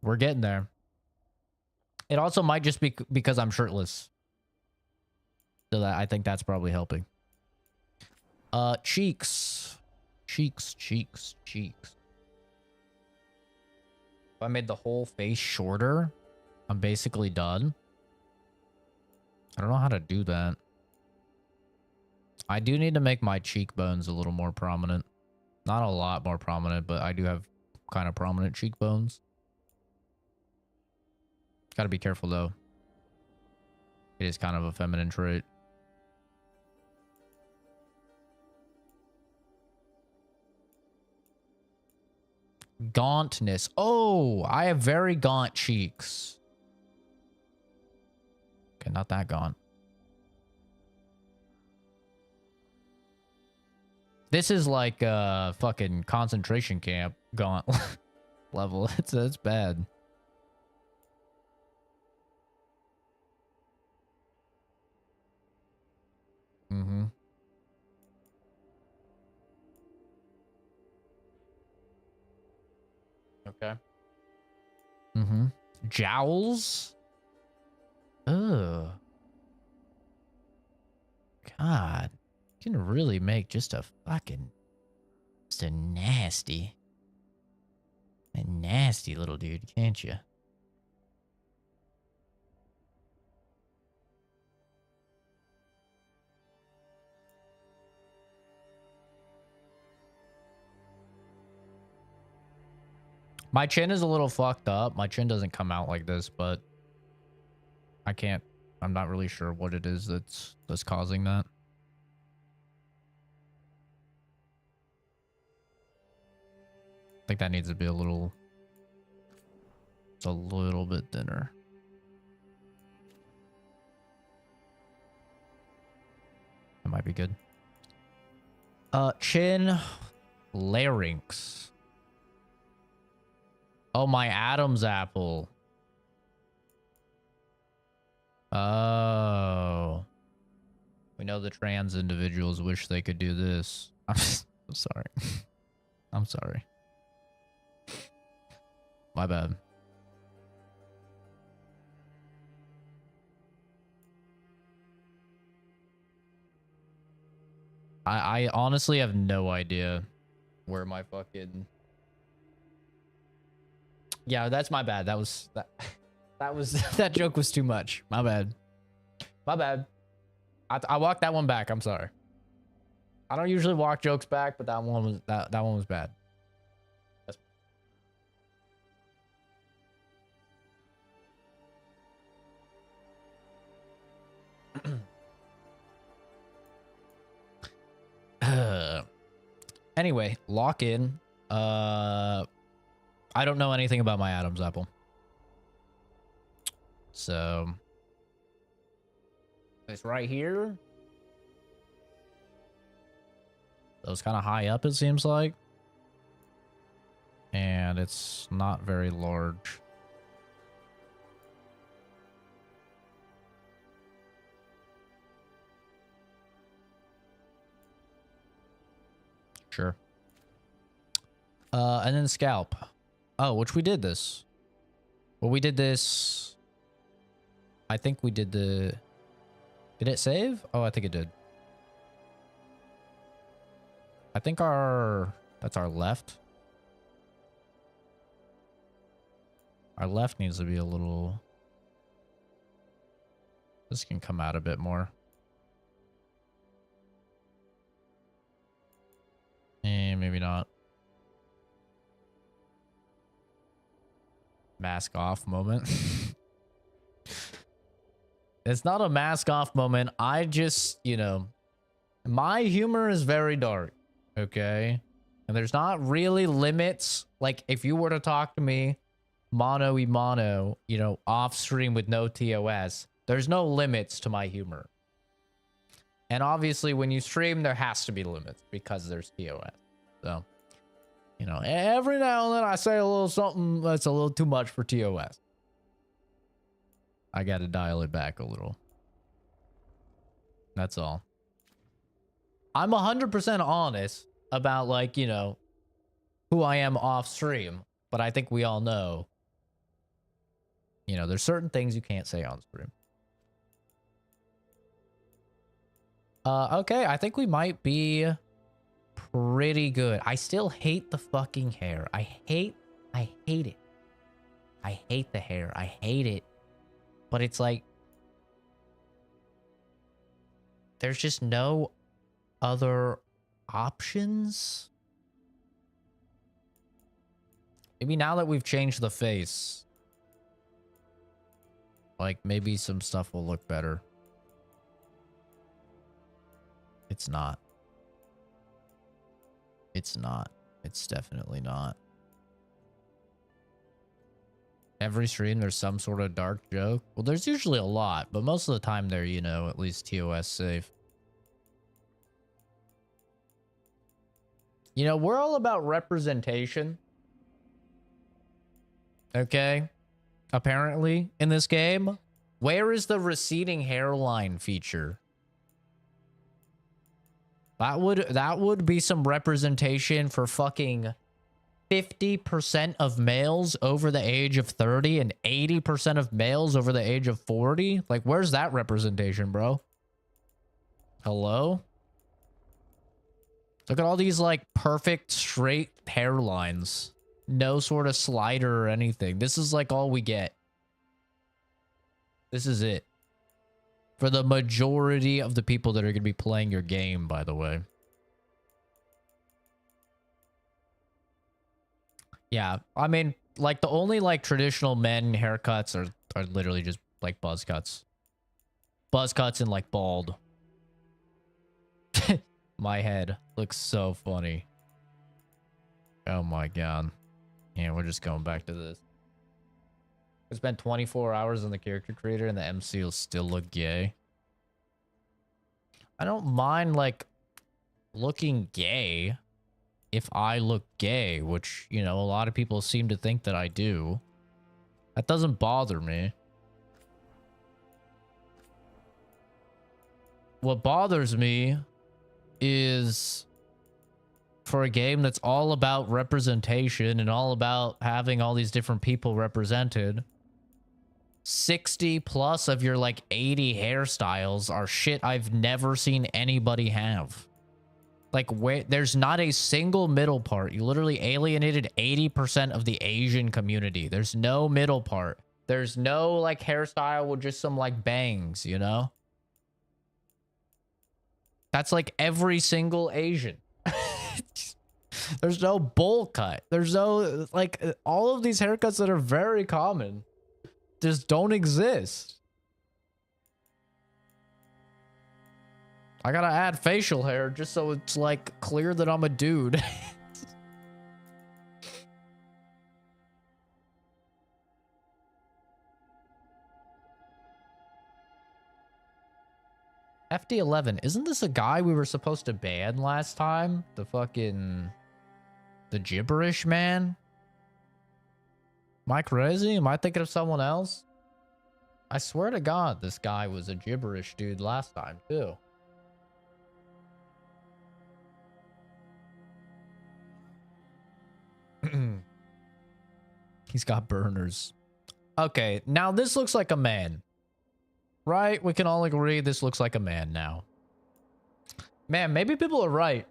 We're getting there. It also might just be because I'm shirtless. So that I think that's probably helping. Cheeks. Cheeks, cheeks, cheeks. If I made the whole face shorter, I'm basically done. I don't know how to do that. I do need to make my cheekbones a little more prominent. Not a lot more prominent, but I do have kind of prominent cheekbones. Gotta be careful though. It is kind of a feminine trait. Gauntness. Oh, I have very gaunt cheeks. Okay, not that gaunt. This is like a fucking concentration camp gaunt level. It's bad. Mm-hmm. Okay. Mm-hmm. Jowls? Ugh. God. You can really make just a nasty little dude, can't you? My chin is a little fucked up. My chin doesn't come out like this, but I'm not really sure what it is that's causing that. I think that needs to be a little bit thinner. That might be good. Chin, larynx. Oh, my Adam's apple. Oh. We know the trans individuals wish they could do this. I'm sorry. I'm sorry. My bad. I honestly have no idea where my fucking... Yeah, that's my bad. That was that joke was too much. My bad. My bad. I walked that one back. I'm sorry. I don't usually walk jokes back, but that one was that one was bad. Anyway, lock in. I don't know anything about my Adam's apple. So it's right here. So it's kind of high up, it seems like. And it's not very large. Sure. And then scalp. Oh, which we did this. Well, we did this. I think we did the... Did it save? Oh, I think it did. I think that's our left. Our left needs to be a little... This can come out a bit more. Maybe not. Mask off moment. It's not a mask off moment. I just, you know, my humor is very dark. Okay. And there's not really limits. Like if you were to talk to me mono y mono, you know, off stream with no TOS, there's no limits to my humor. And obviously when you stream, there has to be limits because there's TOS. So, you know, every now and then I say a little something that's a little too much for TOS. I got to dial it back a little. That's all. I'm 100% honest about, like, you know, who I am off stream, but I think we all know, you know, there's certain things you can't say on stream. Okay, I think we might be pretty good. I still hate the fucking hair. I hate it. I hate the hair. I hate it. But it's like, there's just no other options. Maybe now that we've changed the face, like, maybe some stuff will look better. It's not. It's not. It's definitely not. Every stream, there's some sort of dark joke. Well, there's usually a lot, but most of the time they're, you know, at least TOS safe. You know, we're all about representation. Okay? Apparently, in this game. Where is the receding hairline feature? That would be some representation for fucking 50% of males over the age of 30 and 80% of males over the age of 40. Like, where's that representation, bro? Hello? Look at all these, like, perfect straight hairlines. No sort of slider or anything. This is, like, all we get. This is it. For the majority of the people that are going to be playing your game, by the way. Yeah, I mean, like, the only, like, traditional men haircuts are literally just, like, buzz cuts. Buzz cuts and, like, bald. My head looks so funny. Oh my god. Yeah, we're just going back to this. I spent 24 hours on the character creator and the MC will still look gay. I don't mind, like, looking gay if I look gay, which, you know, a lot of people seem to think that I do. That doesn't bother me. What bothers me is for a game that's all about representation and all about having all these different people represented, 60 plus of your, like, 80 hairstyles are shit I've never seen anybody have. Like, where there's not a single middle part. You literally alienated 80% of the Asian community. There's no middle part. There's no, like, hairstyle with just some, like, bangs, you know? That's, like, every single Asian. There's no bowl cut. There's no, like, all of these haircuts that are very common just don't exist. I gotta add facial hair just so it's, like, clear that I'm a dude. FD11, isn't this a guy we were supposed to ban last time? The fucking... the gibberish man? Am I crazy? Am I thinking of someone else? I swear to God, this guy was a gibberish dude last time, too. He's got burners. Okay, now this looks like a man. Right? We can all agree this looks like a man now. Man, maybe people are right.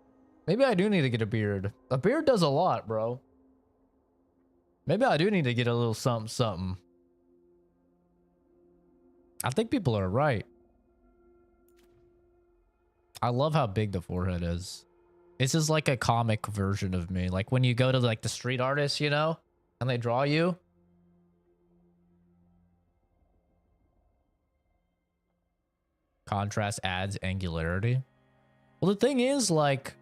Maybe I do need to get a beard. A beard does a lot, bro. Maybe I do need to get a little something, something. I think people are right. I love how big the forehead is. This is like a comic version of me. Like when you go to, like, the street artists, you know? And they draw you. Contrast adds angularity. Well, the thing is, like,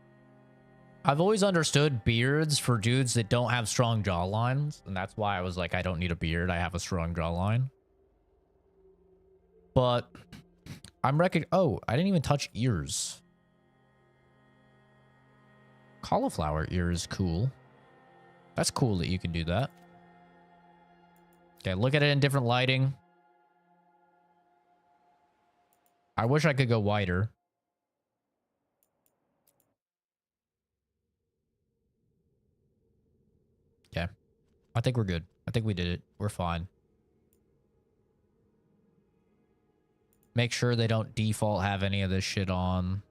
I've always understood beards for dudes that don't have strong jawlines. And that's why I was like, I don't need a beard. I have a strong jawline. But I'm oh, I didn't even touch ears. Cauliflower ear is cool. That's cool that you can do that. Okay, look at it in different lighting. I wish I could go wider. Okay. I think we're good. I think we did it. We're fine. Make sure they don't default have any of this shit on.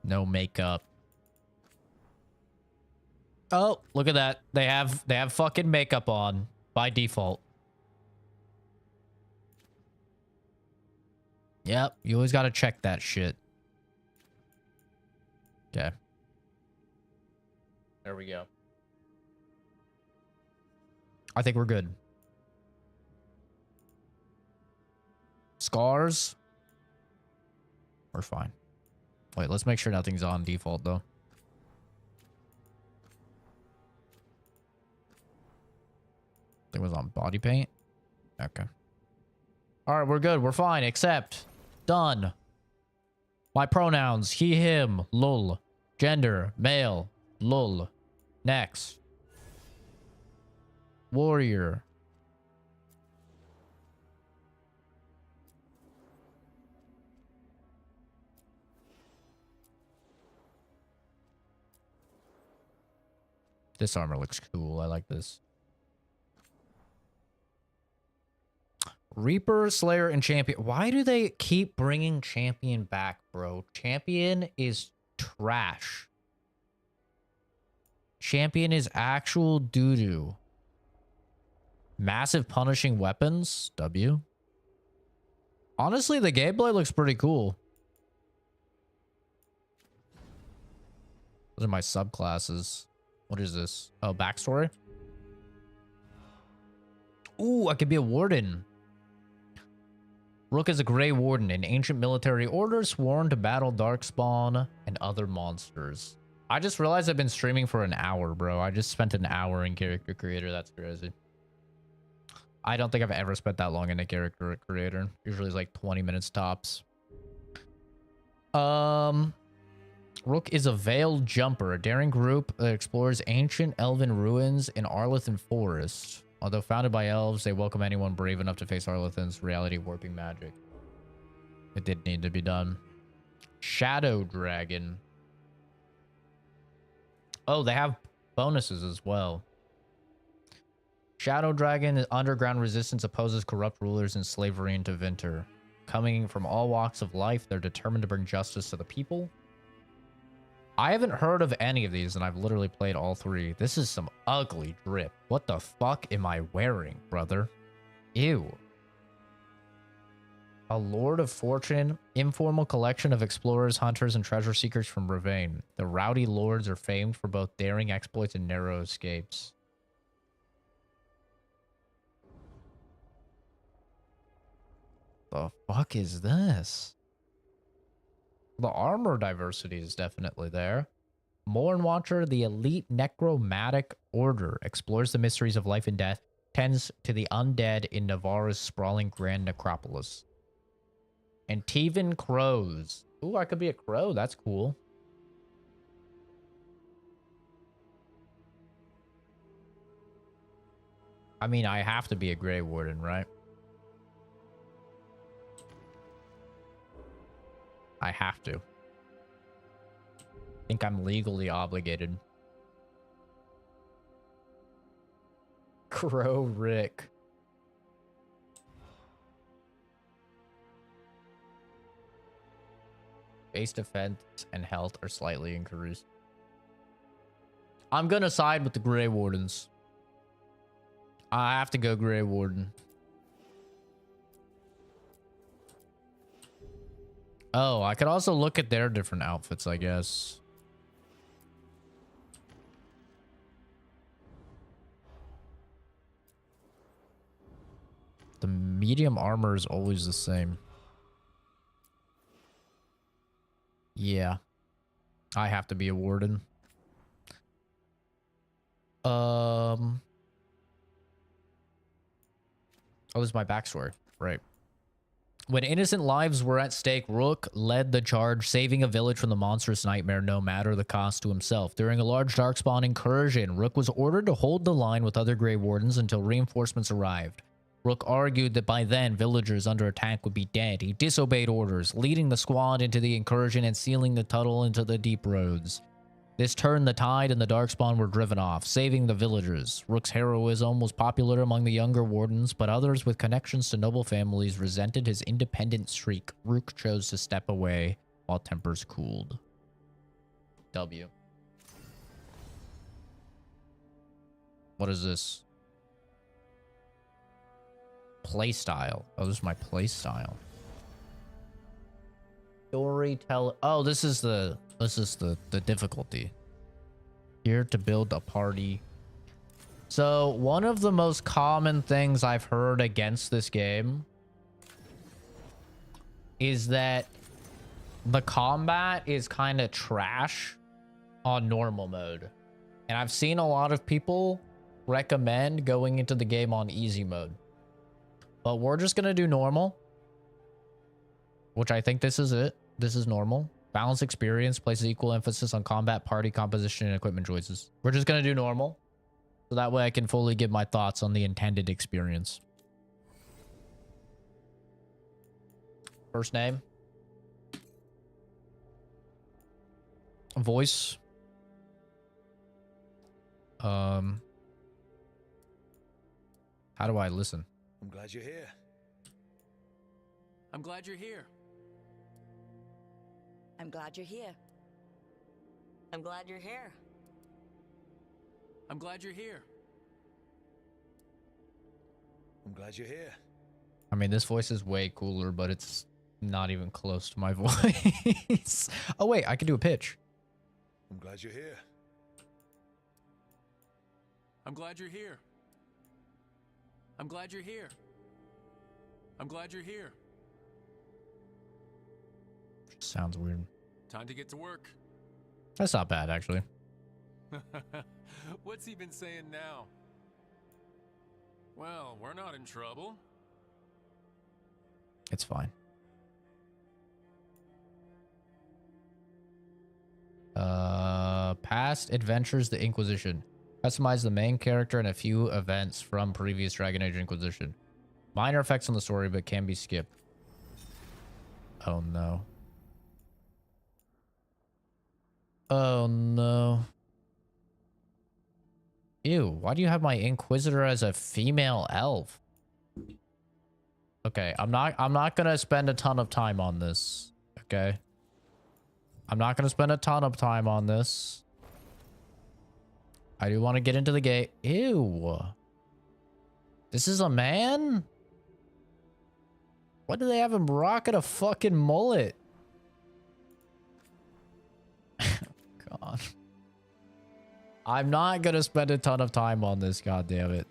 No makeup. Oh, look at that. They have fucking makeup on by default. Yep, you always got to check that shit. Okay. There we go. I think we're good. Scars? We're fine. Wait, let's make sure nothing's on default, though. I think it was on body paint. Okay. All right, we're good. We're fine. Accept. Done. My pronouns, he, him, lul. Gender, male, lul. Next. Warrior. This armor looks cool. I like this. Reaper, Slayer, and Champion. Why do they keep bringing Champion back, bro? Champion is trash. Champion is actual doo-doo. Massive punishing weapons. W. Honestly, the gameplay looks pretty cool. Those are my subclasses. What is this? Oh, backstory? Ooh, I could be a warden. Rook is a Grey Warden, an ancient military order sworn to battle Darkspawn and other monsters. I just realized I've been streaming for an hour, bro. I just spent an hour in Character Creator. That's crazy. I don't think I've ever spent that long in a Character Creator. Usually it's like 20 minutes tops. Rook is a Veiled Jumper, a daring group that explores ancient elven ruins in Arlethan Forest. Although founded by elves, they welcome anyone brave enough to face Arlethan's reality warping magic. It did need to be done. Shadow Dragon. Oh, they have bonuses as well. Shadow Dragon, underground resistance, opposes corrupt rulers and slavery into Vinter. Coming from all walks of life, they're determined to bring justice to the people. I haven't heard of any of these, and I've literally played all three. This is some ugly drip. What the fuck am I wearing, brother? Ew. A Lord of Fortune, informal collection of explorers, hunters, and treasure seekers from Ravane. The rowdy lords are famed for both daring exploits and narrow escapes. The fuck is this? The armor diversity is definitely there. Morn Watcher, the elite necromantic order, explores the mysteries of life and death, tends to the undead in Navarra's sprawling grand necropolis. And Tevan Crows. Ooh, I could be a crow. That's cool. I mean, I have to be a Grey Warden, right? I have to. I think I'm legally obligated. Crow Rick. Base defense and health are slightly increased. I'm gonna side with the Grey Wardens. I have to go Grey Warden. Oh, I could also look at their different outfits, I guess. The medium armor is always the same. Yeah. I have to be a warden. Oh, this is my backstory. Right. When innocent lives were at stake, Rook led the charge, saving a village from the monstrous nightmare no matter the cost to himself. During a large Darkspawn incursion, Rook was ordered to hold the line with other Grey Wardens until reinforcements arrived. Rook argued that by then, villagers under attack would be dead. He disobeyed orders, leading the squad into the incursion and sealing the tunnel into the deep roads. This turned the tide and the Darkspawn were driven off, saving the villagers. Rook's heroism was popular among the younger wardens, but others with connections to noble families resented his independent streak. Rook chose to step away while tempers cooled. W. What is this? Playstyle. Oh, this is my playstyle. Storyteller. Oh, this is the difficulty. Here to build a party. So one of the most common things I've heard against this game is that the combat is kind of trash on normal mode. And I've seen a lot of people recommend going into the game on easy mode. But we're just going to do normal, which I think this is it. This is normal. Balanced experience places equal emphasis on combat, party composition, and equipment choices. We're just going to do normal. So that way I can fully give my thoughts on the intended experience. First name. Voice. How do I listen? I'm glad you're here. I'm glad you're here. I'm glad you're here. I'm glad you're here. I'm glad you're here. I'm glad you're here. I mean, this voice is way cooler, but it's not even close to my voice. Oh, wait, I can do a pitch. I'm glad you're here. I'm glad you're here. I'm glad you're here. I'm glad you're here. Sounds weird. Time to get to work. That's not bad, actually. What's he been saying now? Well, we're not in trouble. It's fine. Past adventures, the Inquisition. Customize the main character and a few events from previous Dragon Age Inquisition. Minor effects on the story, but can be skipped. Oh no. Oh no. Ew, why do you have my Inquisitor as a female elf? Okay, I'm not gonna spend a ton of time on this. Okay. I'm not gonna spend a ton of time on this. I do want to get into the gate. Ew. This is a man? Why do they have him rocking a fucking mullet? God. I'm not gonna spend a ton of time on this, goddammit.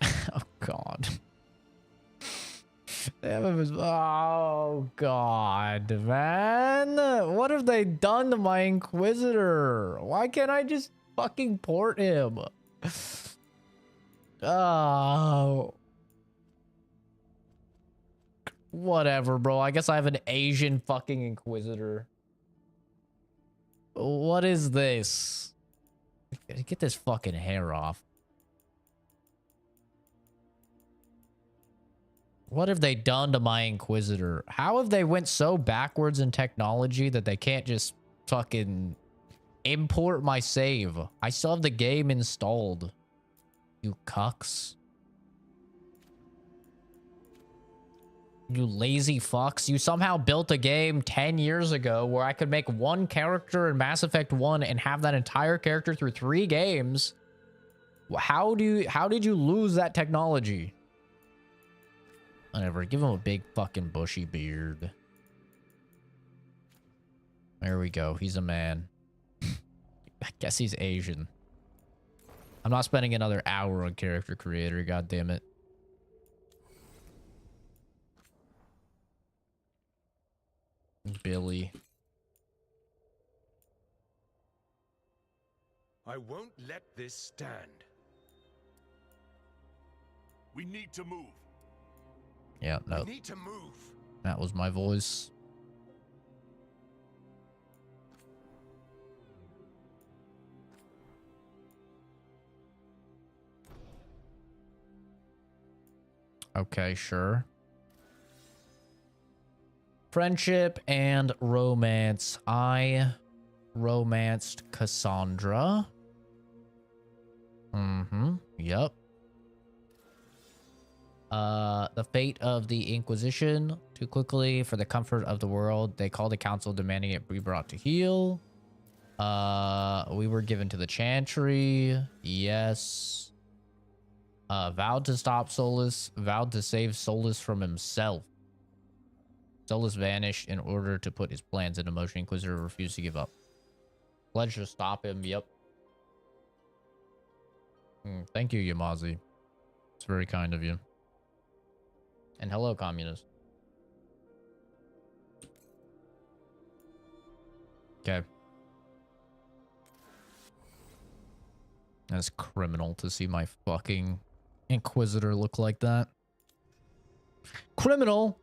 Oh god. They have him as, oh god, man. What have they done to my Inquisitor? Why can't I just fucking port him? Oh. Whatever, bro. I guess I have an Asian fucking Inquisitor. What is this? Get this fucking hair off. What have they done to my Inquisitor? How have they went so backwards in technology that they can't just fucking import my save? I still have the game installed. You cucks. You lazy fucks. You somehow built a game 10 years ago where I could make one character in Mass Effect 1 and have that entire character through 3 games. How did you lose that technology? Whatever, give him a big fucking bushy beard. There we go. He's a man. I guess he's Asian. I'm not spending another hour on character creator, god damn it. Billy. I won't let this stand. We need to move. Yeah, no, We need to move. that was my voice. Okay, sure. Friendship and romance. I romanced Cassandra. Yep. The fate of the Inquisition. Too quickly for the comfort of the world. They called the council demanding it be brought to heel. We were given to the Chantry. Yes. Vowed to stop Solus. Vowed to save Solus from himself. Solus vanished in order to put his plans into motion. Inquisitor refused to give up. Pledge to stop him. Yep. Thank you, Yamazi. It's very kind of you. And hello, communist. Okay. That's criminal to see my fucking Inquisitor look like that. Criminal.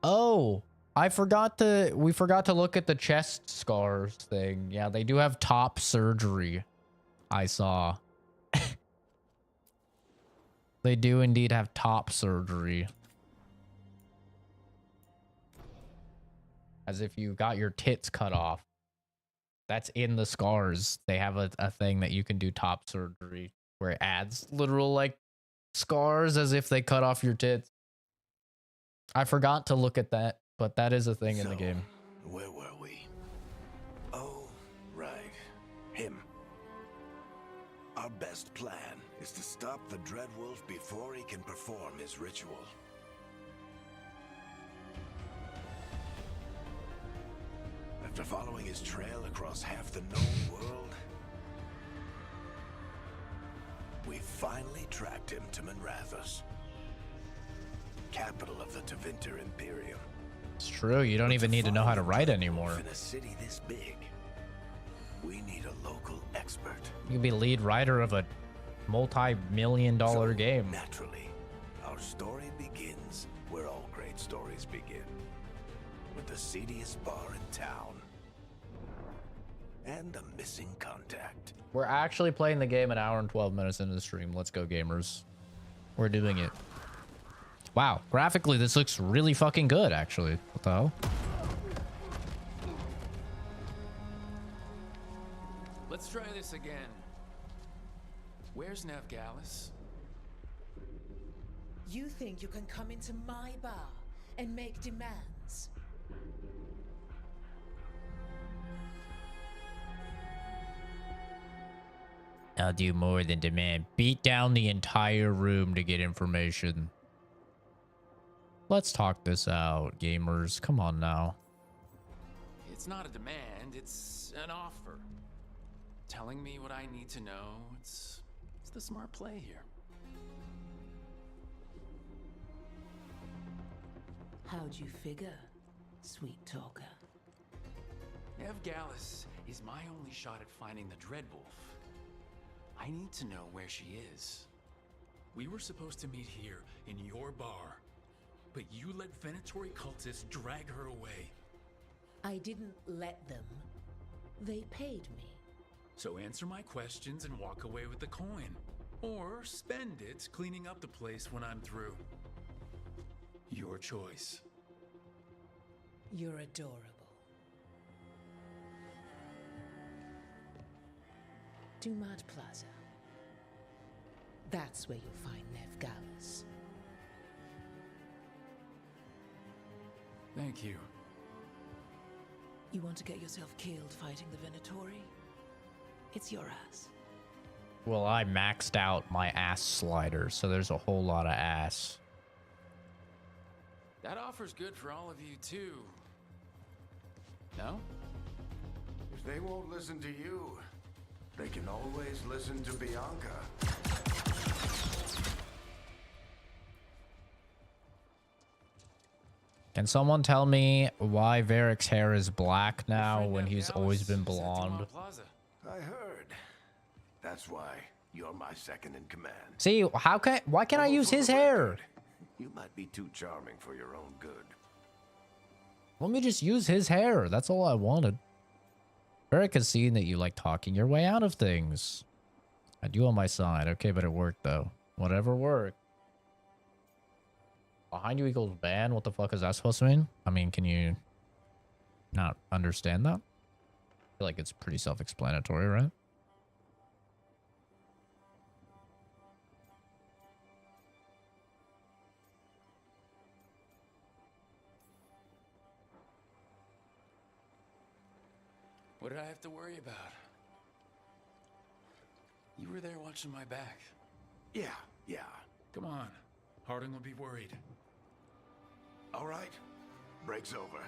Oh, we forgot to look at the chest scars thing. Yeah, they do have top surgery. I saw. They do indeed have top surgery. As if you got your tits cut off. That's in the scars. They have a thing that you can do top surgery where it adds literal like scars as if they cut off your tits. I forgot to look at that, but that is a thing in the game. Where were we? Oh, right. Him. Our best plan is to stop the Dreadwolf before he can perform his ritual. After following his trail across half the known world, we finally tracked him to Minrathous, capital of the Tevinter Imperium. It's true. You don't even need to know how to write anymore. In a city this big, we need a local expert. You can be lead writer of a multi-million-dollar game. Naturally, our story begins where all great stories begin, with the seediest bar in town and a missing contact. We're actually playing the game an hour and 12 minutes into the stream. Let's go, gamers. We're doing it. Wow, graphically, this looks really fucking good, actually. What the hell? Let's try this again. Where's Navgalis? You think you can come into my bar and make demands? I'll do more than demand. Beat down the entire room to get information. Let's talk this out, gamers. Come on now. It's not a demand, it's an offer. Telling me what I need to know, it's the smart play here. How'd you figure, sweet talker? Navgalis is my only shot at finding the Dreadwolf. I need to know where she is. We were supposed to meet here in your bar, but you let Venatori cultists drag her away. I didn't let them. They paid me. So answer my questions and walk away with the coin. Or spend it cleaning up the place when I'm through. Your choice. You're adorable. Dumat Plaza. That's where you'll find Navgalis. Thank you. You want to get yourself killed fighting the Venatori? It's your ass. Well, I maxed out my ass slider, so there's a whole lot of ass. That offer's good for all of you, too. No? If they won't listen to you, they can always listen to Bianca. Can someone tell me why Varric's hair is black now when he's always been blonde? I heard. That's why You're my second in command. See, why can't I Although use for his the hair? record, you might be too charming for your own good. Let me just use his hair. That's all I wanted. Erica's seen that you like talking your way out of things. I do on my side. Okay, but it worked though. Whatever worked. Behind you equals ban? What the fuck is that supposed to mean? I mean, can you not understand that? I feel like it's pretty self-explanatory, right? What did I have to worry about? You were there watching my back. Yeah. Come on. Harding will be worried. All right. Break's over.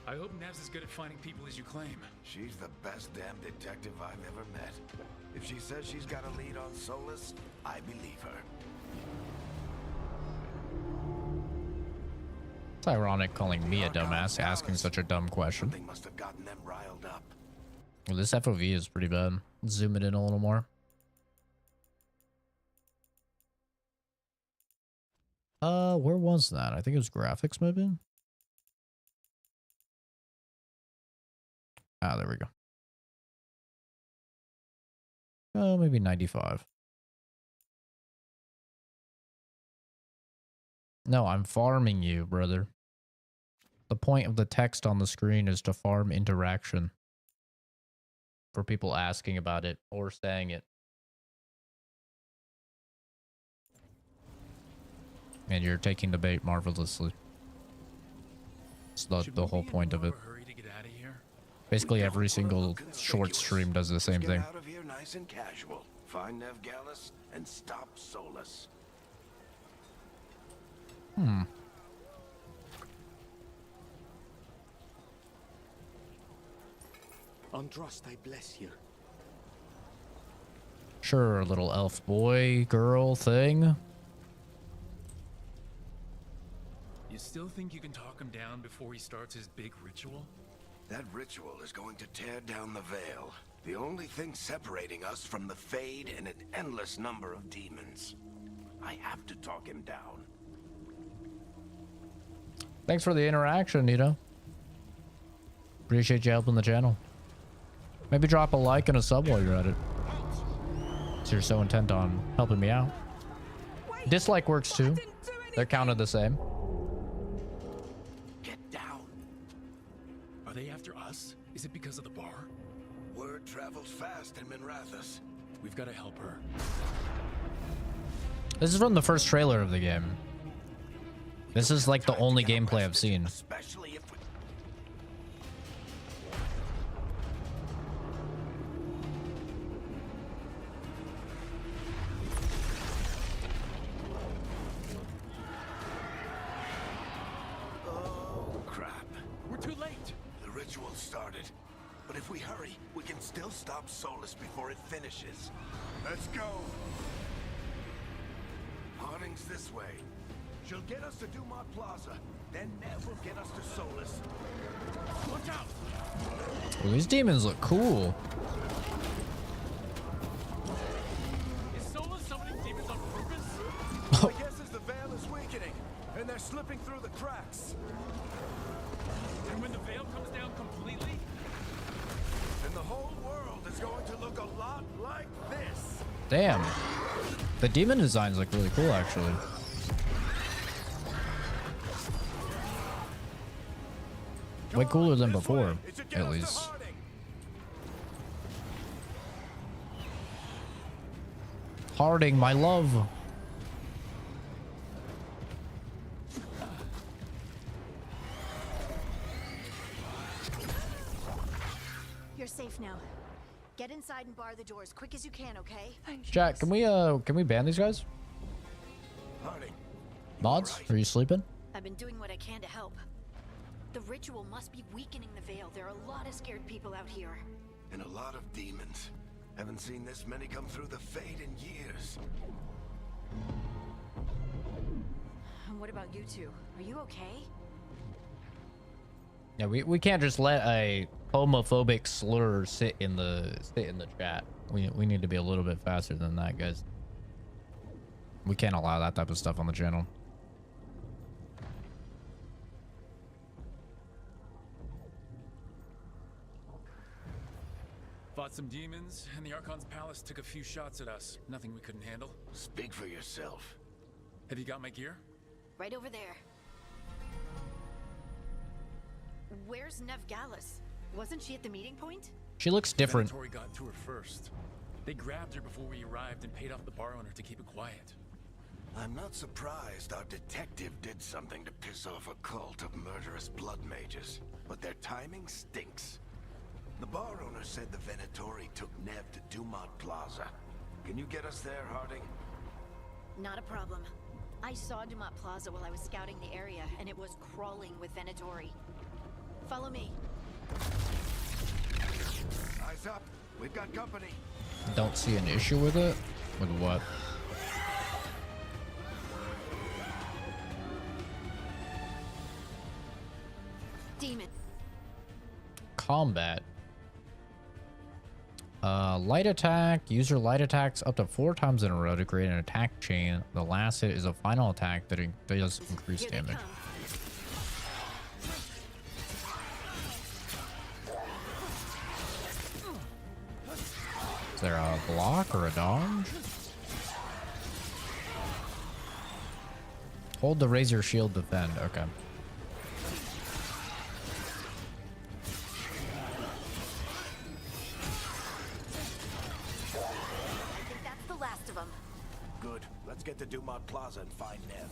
I hope Nev's as good at finding people as you claim. She's the best damn detective I've ever met. If she says she's got a lead on Solus, I believe her. It's ironic calling me a dumbass asking such a dumb question. Something must have gotten them riled up. Well, this FOV is pretty bad. Let's zoom it in a little more. Where was that? I think it was graphics, maybe? Ah, there we go. Oh, maybe 95. No, I'm farming you, brother. The point of the text on the screen is to farm interaction. For people asking about it or saying it. And you're taking the bait marvelously. It's the whole point of it. Basically every single short stream does the same thing. Get out of here nice and casual. Find Nev Gallus and stop Solus. Androst, I bless you. Sure, little elf boy, girl thing. You still think you can talk him down before he starts his big ritual? That ritual is going to tear down the veil. The only thing separating us from the Fade and an endless number of demons. I have to talk him down. Thanks for the interaction, Nito. Appreciate you helping the channel. Maybe drop a like and a sub while you're at it. So you're so intent on helping me out. Dislike works too. They're counted the same. Get down. Are they after us? Is it because of the bar? Word travels fast in Minrathous. We've got to help her. This is from the first trailer of the game. This is like the only gameplay I've seen. Especially if we... Oh, crap. We're too late. The ritual started. But if we hurry, we can still stop Solus before it finishes. Let's go. Harding's this way. She'll get us to Dumont Plaza. Then Nev will get us to Solus. Watch out! Well, these demons look cool. Is Solus summoning demons on purpose? My guess is the veil is weakening, and they're slipping through the cracks. And when the veil comes down completely? And the whole world is going to look a lot like this. Damn. The demon designs look really cool, actually. Way cooler than before, at least. Harding, my love. You're safe now. Get inside and bar the door as quick as you can, okay? Jack, can we ban these guys? Harding. Mods, are you sleeping? I've been doing what I can to help. The ritual must be weakening the veil. There are a lot of scared people out here. And a lot of demons. Haven't seen this many come through the Fade in years. And what about you two? Are you okay? Yeah, we can't just let a homophobic slur sit in the chat. We need to be a little bit faster than that, guys. We can't allow that type of stuff on the channel. Fought some demons, and the Archon's palace took a few shots at us. Nothing we couldn't handle. Speak for yourself. Have you got my gear? Right over there. Where's Nev Gallus? Wasn't she at the meeting point? She looks different. Venatori got to her first. They grabbed her before we arrived and paid off the bar owner to keep it quiet. I'm not surprised our detective did something to piss off a cult of murderous blood mages, but their timing stinks. The bar owner said the Venatori took Nev to Dumont Plaza. Can you get us there, Harding? Not a problem. I saw Dumont Plaza while I was scouting the area, and it was crawling with Venatori. Follow me. Eyes up. We've got company. Don't see an issue with it. With what? Demon. Combat. Light attack. User light attacks up to 4 times in a row to create an attack chain. The last hit is a final attack that does increase Here they damage. come. Is there a block or a dodge? Hold the razor shield defend. Okay. I think that's the last of them. Good. Let's get to Dumont Plaza and find Nev.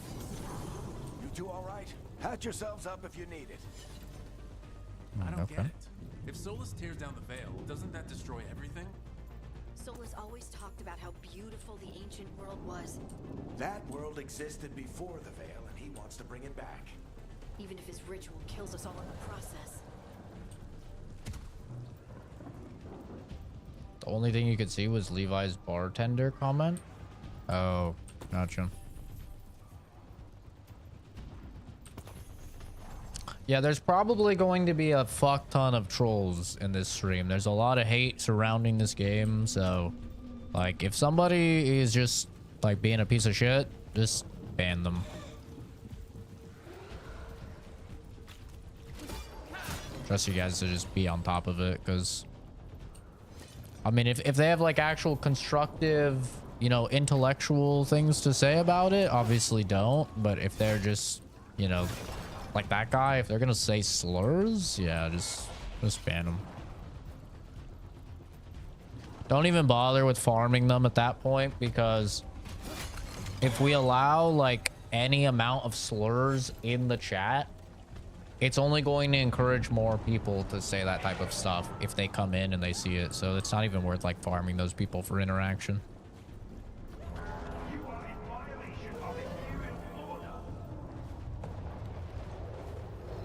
You two all right? Patch yourselves up if you need it. I don't get Okay. it. If Solus tears down the veil, doesn't that destroy everything? Solus always talked about how beautiful the ancient world was, That world existed before the Veil, and he wants to bring it back. even if his ritual kills us all in the process. The only thing you could see was Levi's bartender comment. Oh, gotcha. Yeah, there's probably going to be a fuck ton of trolls in this stream. There's a lot of hate surrounding this game, so like if somebody is just like being a piece of shit, just ban them. Trust you guys to just be on top of it, because I mean if they have like actual constructive, you know, intellectual things to say about it, obviously don't. But if they're just, you know, like that guy, if they're gonna say slurs, yeah, just ban them. Don't even bother with farming them at that point, because if we allow like any amount of slurs in the chat, it's only going to encourage more people to say that type of stuff if they come in and they see it. So it's not even worth like farming those people for interaction.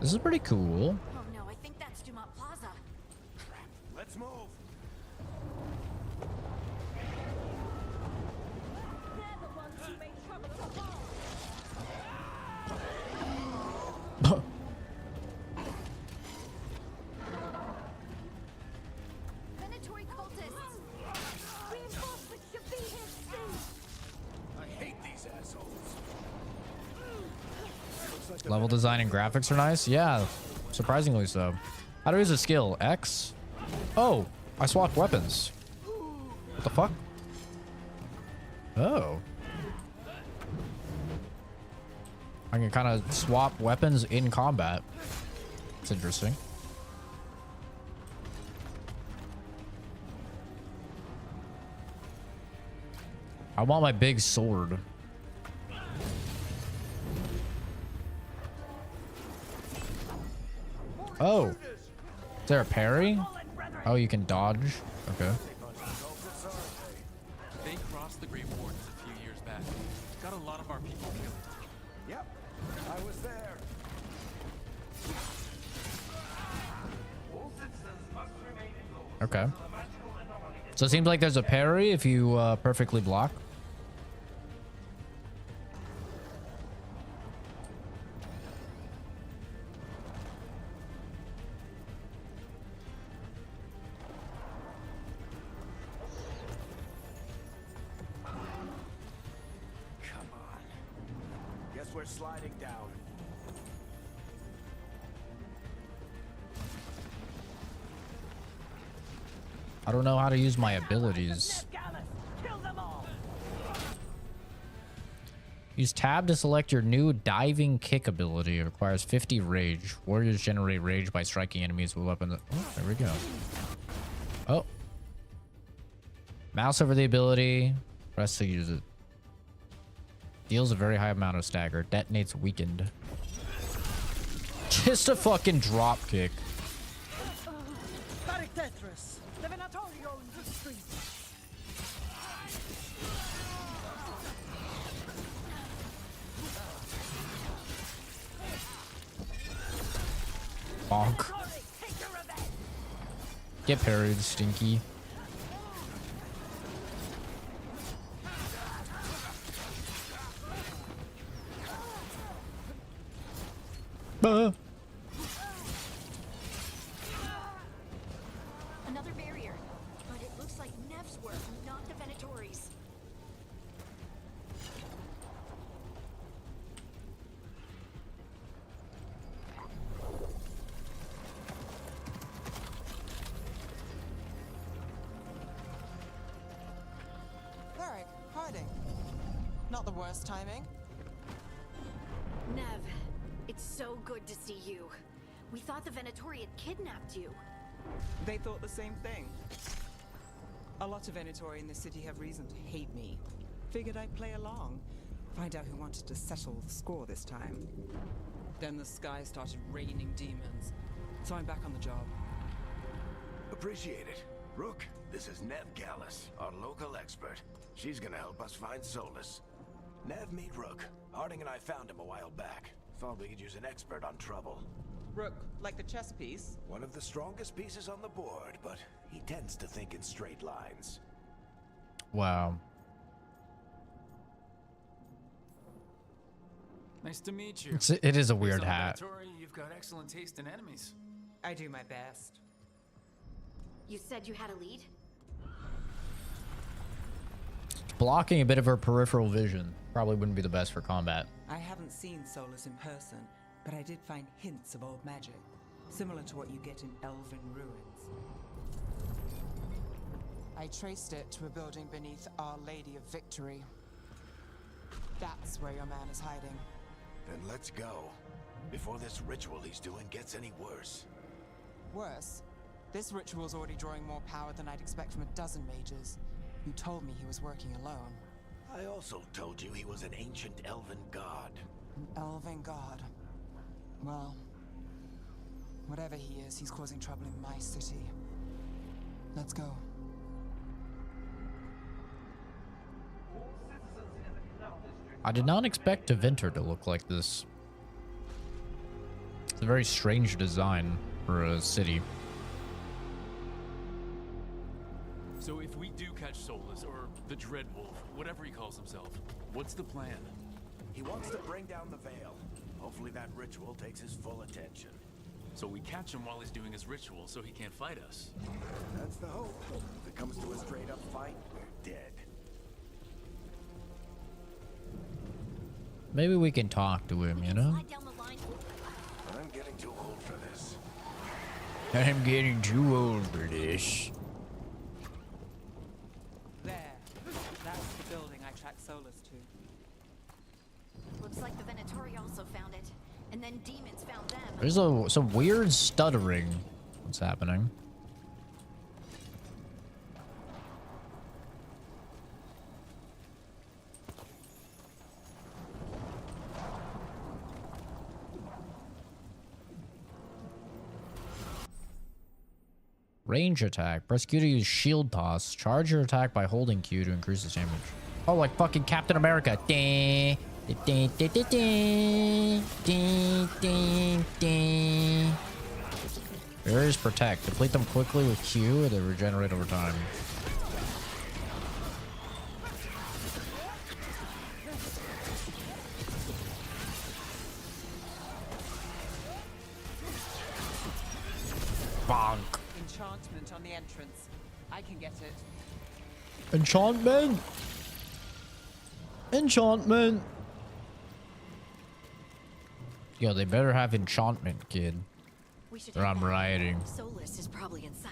This is pretty cool. Oh no, I think that's Dumont Plaza. Let's move. Venatori cultists! Reinforcements should be here soon! I hate these assholes. Level design and graphics are nice. Yeah, surprisingly so. How do I use a skill? X? Oh, I swapped weapons. What the fuck? Oh. I can kind of swap weapons in combat. It's interesting. I want my big sword. Oh. Is there a parry? Oh, you can dodge. Okay. They crossed the Great Wardens a few years back. Got a lot of our people killed. Yep, I was there. Okay. So it seems like there's a parry if you perfectly block. we're sliding down. I don't know how to use my abilities. Use tab to select your new diving kick ability. It requires 50 rage. Warriors generate rage by striking enemies with weapons. Oh, there we go. Oh. Mouse over the ability. Press to use it. Deals a very high amount of stagger. Detonates weakened. Just a fucking drop kick. Bonk. Get parried, Stinky. Another barrier, but it looks like Nev's work, not the Venatori's. Varric, hiding. Not the worst timing. Nev, it's so good to see you. We thought the Venatori had kidnapped you. They thought the same thing. A lot of Venatori in the city have reason to hate me. Figured I'd play along. Find out who wanted to settle the score this time. Then the sky started raining demons. So I'm back on the job. Appreciate it. Rook, this is Nev Gallus, our local expert. She's gonna help us find Solus. Nev, meet Rook. Harding and I found him a while back. Thought we could use an expert on trouble. Rook, like the chess piece? One of the strongest pieces on the board, but he tends to think in straight lines. Wow. Nice to meet you. It is a weird Based on hat. Venatori, you've got excellent taste in enemies. I do my best. You said you had a lead? Blocking a bit of her peripheral vision. Probably wouldn't be the best for combat. I haven't seen Solus in person, but I did find hints of old magic, similar to what you get in elven ruins. I traced it to a building beneath Our Lady of Victory. That's where your man is hiding. Then let's go. Before this ritual he's doing gets any worse. Worse, this ritual's already drawing more power than I'd expect from a dozen mages. You told me he was working alone. I also told you he was an ancient elven god. An elven god. Well, whatever he is, he's causing trouble in my city. Let's go. I did not expect Deventer to look like this. It's a very strange design for a city. So if we do catch Solus, or the Dreadwolf, whatever he calls himself, what's the plan? He wants to bring down the veil. Hopefully that ritual takes his full attention. So we catch him while he's doing his ritual so he can't fight us. That's the hope. If it comes to a straight-up fight, we're dead. Maybe we can talk to him, you know? Slide down the line. I'm getting too old for this. I'm getting too old for this. There. That's the building I tracked Solus to. Looks like the Venatori also found it. And then demons found them. There's some weird stuttering. What's happening? Range attack. Press Q to use shield toss. Charge your attack by holding Q to increase its damage. Oh, like fucking Captain America. Ding, ding, ding, ding, ding, ding, ding, ding. There is protect. Deplete them quickly with Q, they regenerate over time. Bonk. Enchantment on the entrance. I can get it. Enchantment. Enchantment. Yo, they better have enchantment, kid. We should Or head I'm back. rioting. Solus is probably inside.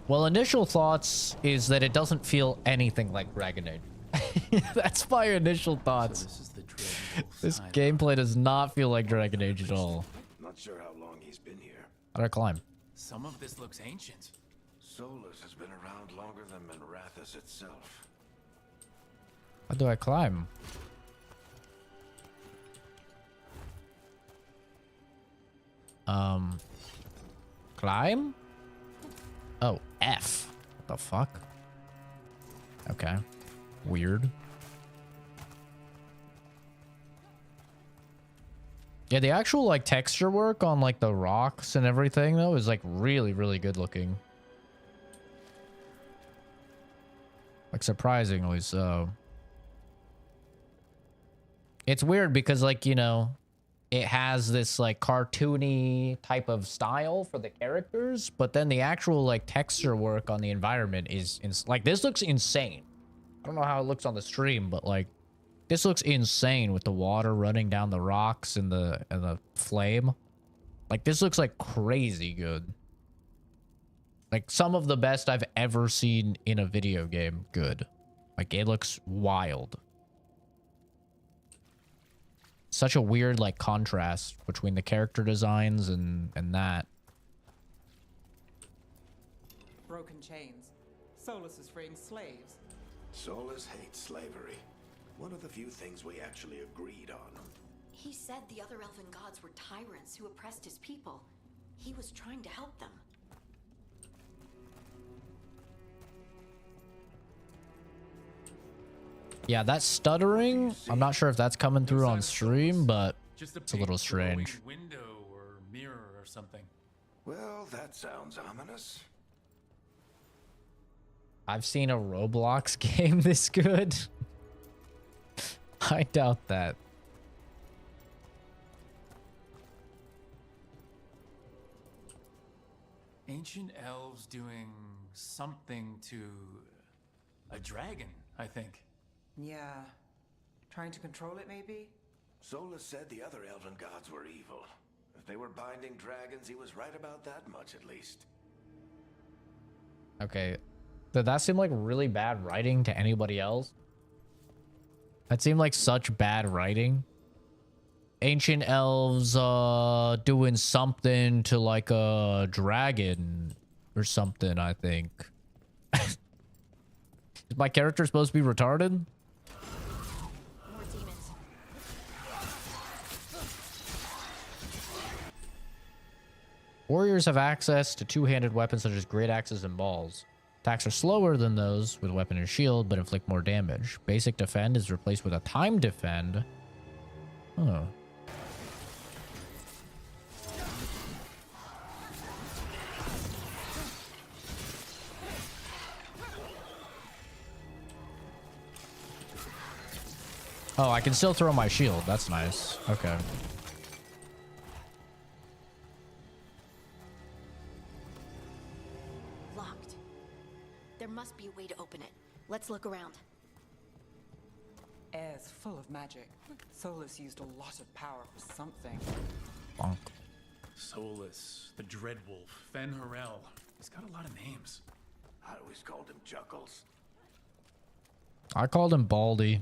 Well, initial thoughts is that it doesn't feel anything like Dragon Age. That's my initial thoughts. So this is the Dreadwolf's This hideout. gameplay does not feel like Dragon Age at all. Not sure how long he's been here. How do I climb? Some of this looks ancient. Solus has been around longer than Manrathus itself. How do I climb? Climb? Oh, F. What the fuck? Okay. Weird. Yeah, the actual like texture work on like the rocks and everything though is like really, really good looking. Like surprisingly so. It's weird because like, you know, it has this like cartoony type of style for the characters, but then the actual like texture work on the environment is like this looks insane. I don't know how it looks on the stream, but like this looks insane with the water running down the rocks and the flame. Like this looks like crazy good. Like some of the best I've ever seen in a video game good. Like it looks wild. Such a weird like contrast between the character designs and that. Broken chains. Solus is freeing slaves. Solus hates slavery. One of the few things we actually agreed on. He said the other elven gods were tyrants who oppressed his people. He was trying to help them. Yeah, that stuttering, I'm not sure if that's coming through on stream, but Just it's a little big glowing strange. window or mirror or something. Well, that sounds ominous. I've seen a Roblox game this good. I doubt that. Ancient elves doing something to a dragon, I think. Yeah. Trying to control it, maybe? Solus said the other elven gods were evil. If they were binding dragons, he was right about that much at least. Okay. Did that seem like really bad writing to anybody else? That seemed like such bad writing. Ancient elves doing something to like a dragon or something, I think. Is my character supposed to be retarded? More demons. Warriors have access to two-handed weapons such as great axes and balls. Attacks are slower than those with weapon and shield, but inflict more damage. Basic defend is replaced with a time defend. Oh. Oh, I can still throw my shield. That's nice. Okay. Locked. There must be a way to open it. Let's look around. Air's full of magic. Solus used a lot of power for something. Bonk. Solus, the Dreadwolf, Fen Harel. He's got a lot of names. I always called him Chuckles. I called him Baldy.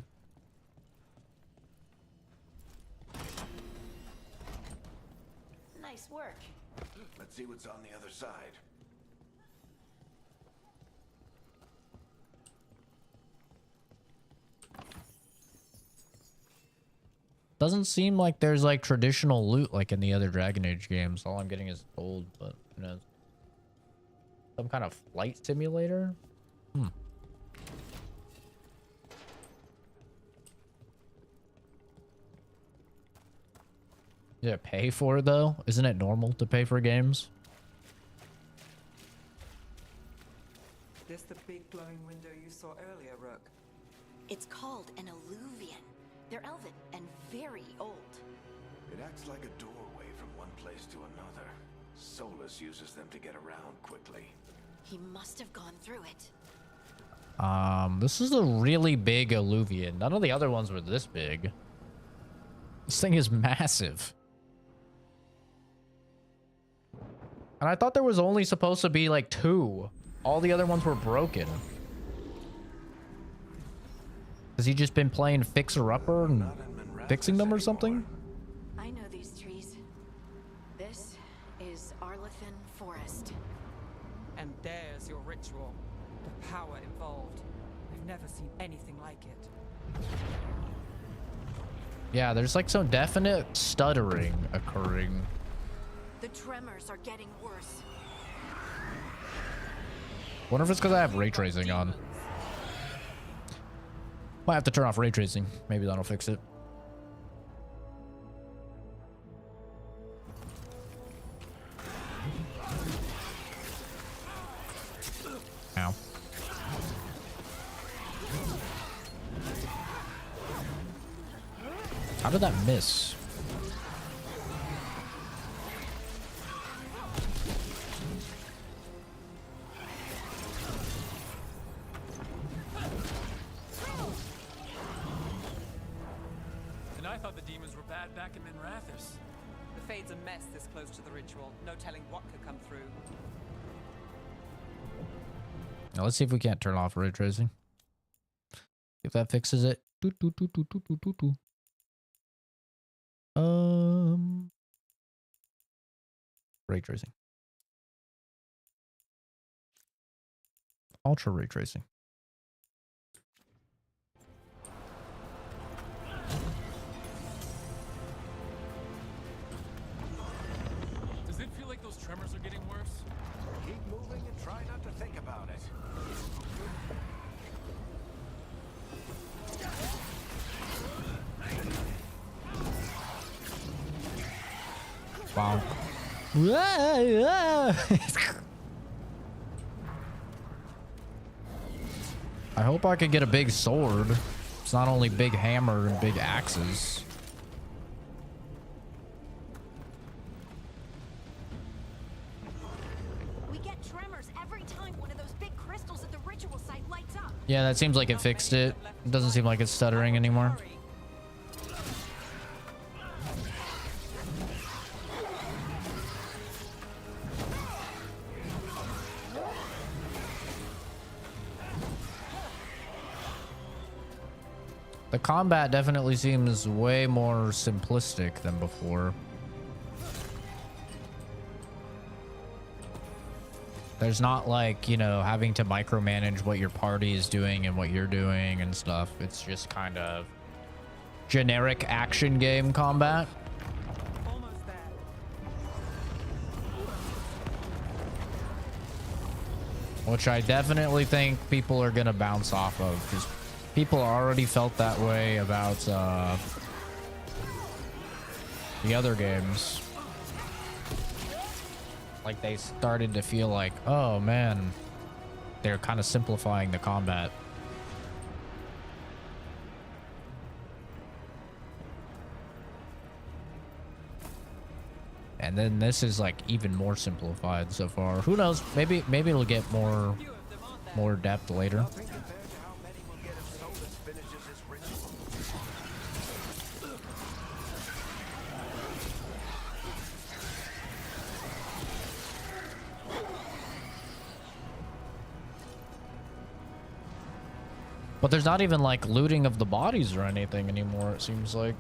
Nice work. Let's see what's on the other side. Doesn't seem like there's like traditional loot like in the other Dragon Age games. All I'm getting is gold, but who knows? Some kind of flight simulator? Hmm. Did it pay for it though? Isn't it normal to pay for games? This the big glowing window you saw earlier, Rook? It's called an alluvian. They're elven and very old. It acts like a doorway from one place to another. Solus uses them to get around quickly. He must have gone through it. This is a really big Illuvian. None of the other ones were this big. This thing is massive. And I thought there was only supposed to be like 2. All the other ones were broken. Has he just been playing fixer-upper and fixing them or something? I know these trees. This is Arlethan Forest. And there's your ritual. The power involved. I've never seen anything like it. Yeah, there's like some definite stuttering occurring. The tremors are getting worse. Wonder if it's because I have ray tracing on. Might have to turn off ray tracing. Maybe that'll fix it. Ow. How did that miss? And I thought the demons were bad back in Minrathous. The Fade's a mess this close to the ritual. No telling what could come through. Now let's see if we can't turn off ray tracing. If that fixes it. Ray tracing. Ultra ray tracing. Does it feel like those tremors are getting worse? Keep moving and try not to think about it. Wow. I hope I can get a big sword. It's not only big hammer and big axes. We get tremors every time one of those big crystals at the ritual site lights up. Yeah, that seems like it fixed it. It doesn't seem like it's stuttering anymore. The combat definitely seems way more simplistic than before. There's not like, you know, having to micromanage what your party is doing and what you're doing and stuff. It's just kind of generic action game combat. Almost there. Which I definitely think people are gonna bounce off of, because people already felt that way about the other games. Like they started to feel like, oh man, they're kind of simplifying the combat. And then this is like even more simplified so far. Who knows? Maybe it'll get more depth later. Nothing compared to how many will get if Solus finishes his ritual. But there's not even like looting of the bodies or anything anymore, it seems like.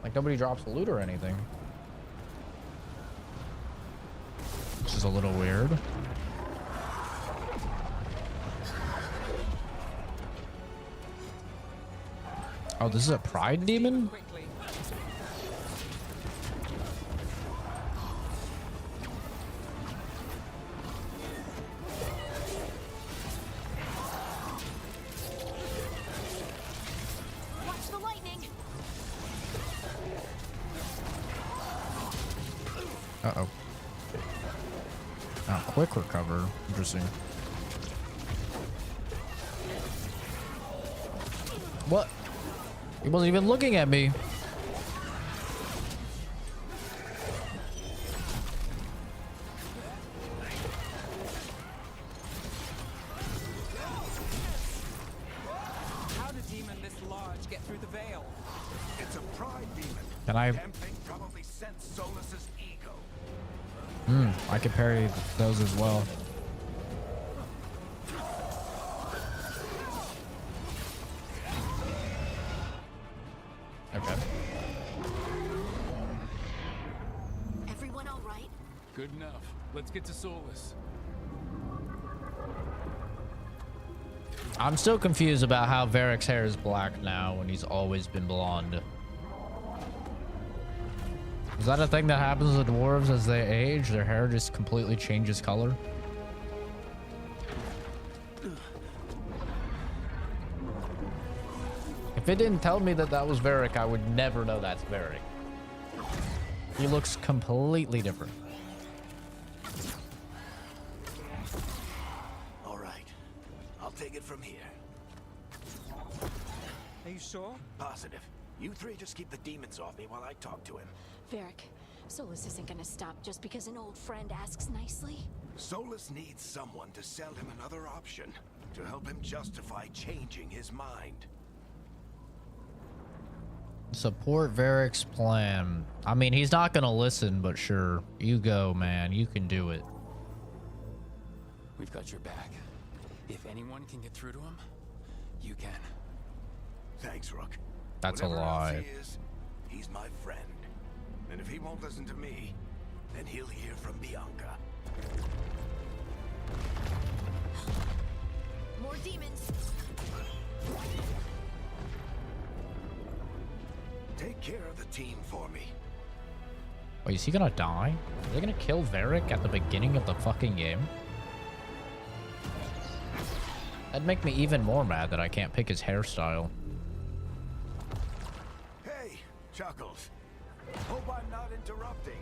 Like nobody drops loot or anything. Which is a little weird. Oh, this is a pride demon? Quickly. Watch the lightning. Uh-oh. Oh, quick recover. Interesting. What? He wasn't even looking at me. through the veil. It's a pride demon. Can I? Tempting probably sent Solus's ego. I can parry those as well. Okay. Everyone all right? Good enough. Let's get to Solus. I'm still confused about how Varric's hair is black now when he's always been blonde. Is that a thing that happens with dwarves as they age? Their hair just completely changes color? If it didn't tell me that that was Varric, I would never know that's Varric. He looks completely different. All right. I'll take it from here. Are you sure? Positive. You three just keep the demons off me while I talk to him. Varric, Solus isn't gonna stop just because an old friend asks nicely. Solus needs someone to sell him another option, to help him justify changing his mind. Support Varric's plan. I mean, he's not gonna listen, but sure. You go, man. You can do it. We've got your back. If anyone can get through to him, you can. Thanks, Rook. That's a Whatever else lie. he is, he's my friend. And if he won't listen to me, then he'll hear from Bianca. More demons. Take care of the team for me. Wait, is he gonna die? Are they gonna kill Varric at the beginning of the fucking game? That'd make me even more mad that I can't pick his hairstyle. Hey, Chuckles. Hope I'm not interrupting.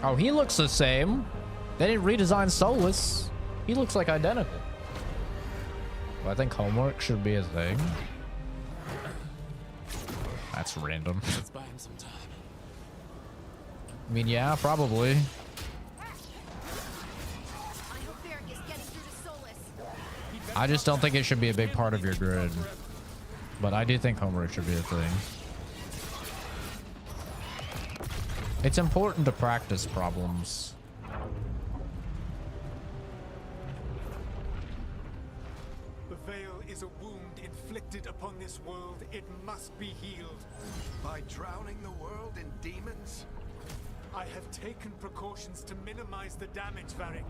Oh, he looks the same. They didn't redesign Solus. He looks like identical. Well, I think homework should be a thing. That's random. Let's buy him some time. I mean, yeah, probably. I hope Varric is getting through to Solus. I just don't think it should be a big part of your grid. But I do think homework should be a thing. It's important to practice problems. The veil is a wound inflicted upon this world. It must be healed. By drowning the world in demons? I have taken precautions to minimize the damage, Varric.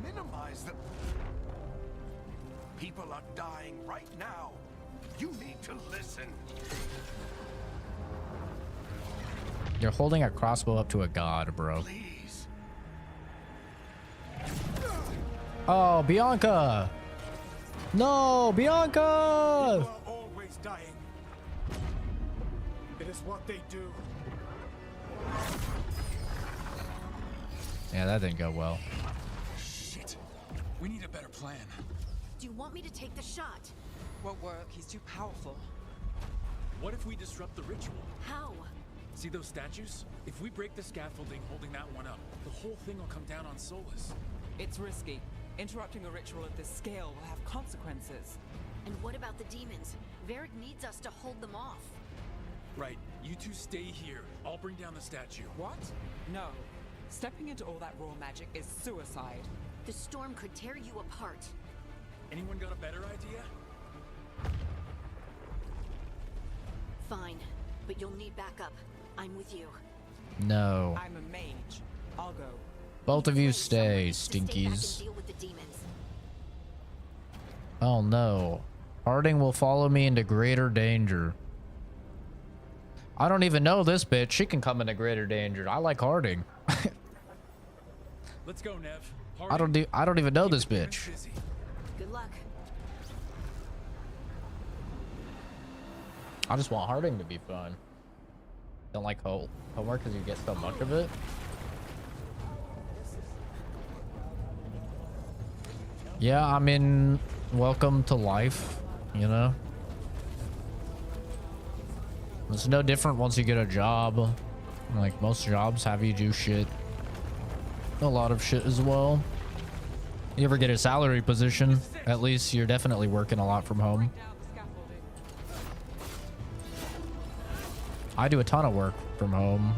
Minimize the... People are dying right now. You need to listen. You're holding a crossbow up to a god, bro. Please. Oh, Bianca! No, Bianca! You are always dying. It is what they do. Yeah, that didn't go well. Shit. We need a better plan. Do you want me to take the shot? Won't work. He's too powerful. What if we disrupt the ritual? How? See those statues? If we break the scaffolding holding that one up, the whole thing will come down on Solus. It's risky. Interrupting a ritual of this scale will have consequences. And what about the demons? Varric needs us to hold them off. Right, you two stay here. I'll bring down the statue. What? No. Stepping into all that raw magic is suicide. The storm could tear you apart. Anyone got a better idea? Fine, but you'll need backup. I'm with you. No. I'm a mage. I'll go. Both of you stay, Stay back and stinkies. deal with the demons. Oh no. Harding will follow me into greater danger. I don't even know this bitch. She can come into greater danger. I like Harding. Let's go, Nev. I don't even know Keep this the demons bitch. busy. Good luck. I just want Harding to be fun. Don't like homework because you get so much of it. Yeah, I mean, welcome to life, you know? It's no different once you get a job. Like, most jobs have you do shit. A lot of shit as well. You ever get a salary position, at least you're definitely working a lot from home. I do a ton of work from home,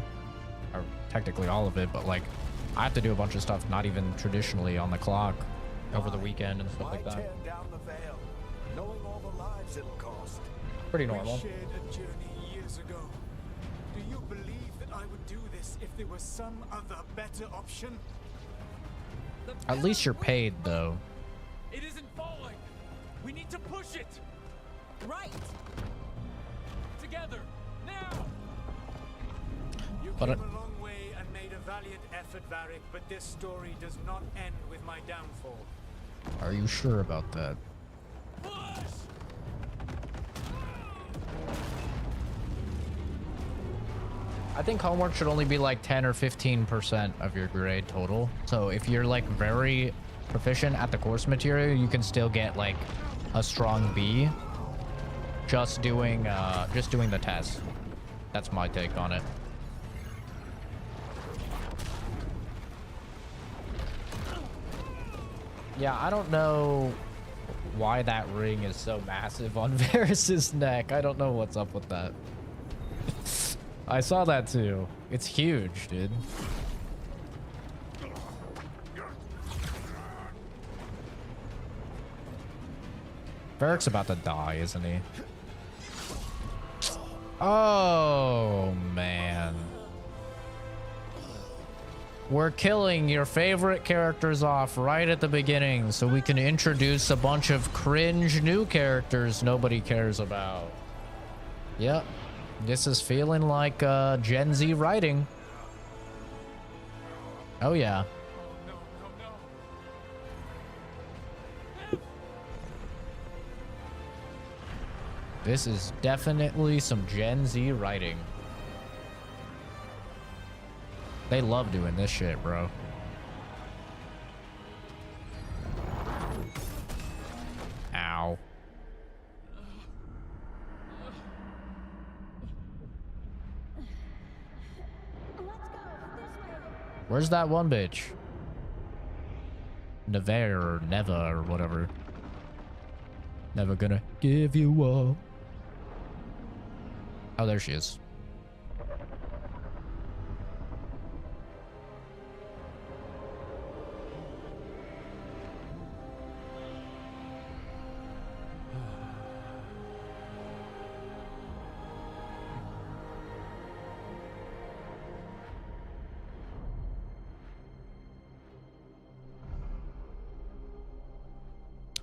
or technically all of it, but like I have to do a bunch of stuff not even traditionally on the clock over the weekend and stuff like that. Tear down the veil, knowing all the lives it'll cost. Pretty normal. We shared a journey years ago. Do you believe that I would do this if there was some other better option? At least you're paid though. It isn't falling. We need to push it. Right. Together. Now. You But came a long way and made a valiant effort, Varric, but this story does not end with my downfall. Are you sure about that? Push. I think homework should only be like 10 or 15% of your grade total. So if you're like very proficient at the course material, you can still get like a strong B just doing the test. That's my take on it. Yeah, I don't know why that ring is so massive on Varys's neck. I don't know what's up with that. I saw that too. It's huge, dude. Varric's about to die, isn't he? Oh, man. We're killing your favorite characters off right at the beginning so we can introduce a bunch of cringe new characters nobody cares about. Yep. This is feeling like Gen Z writing. Oh, yeah. This is definitely some Gen Z writing. They love doing this shit, bro. Ow. Where's that one bitch? Never or never or whatever. Never gonna give you up. Oh, there she is.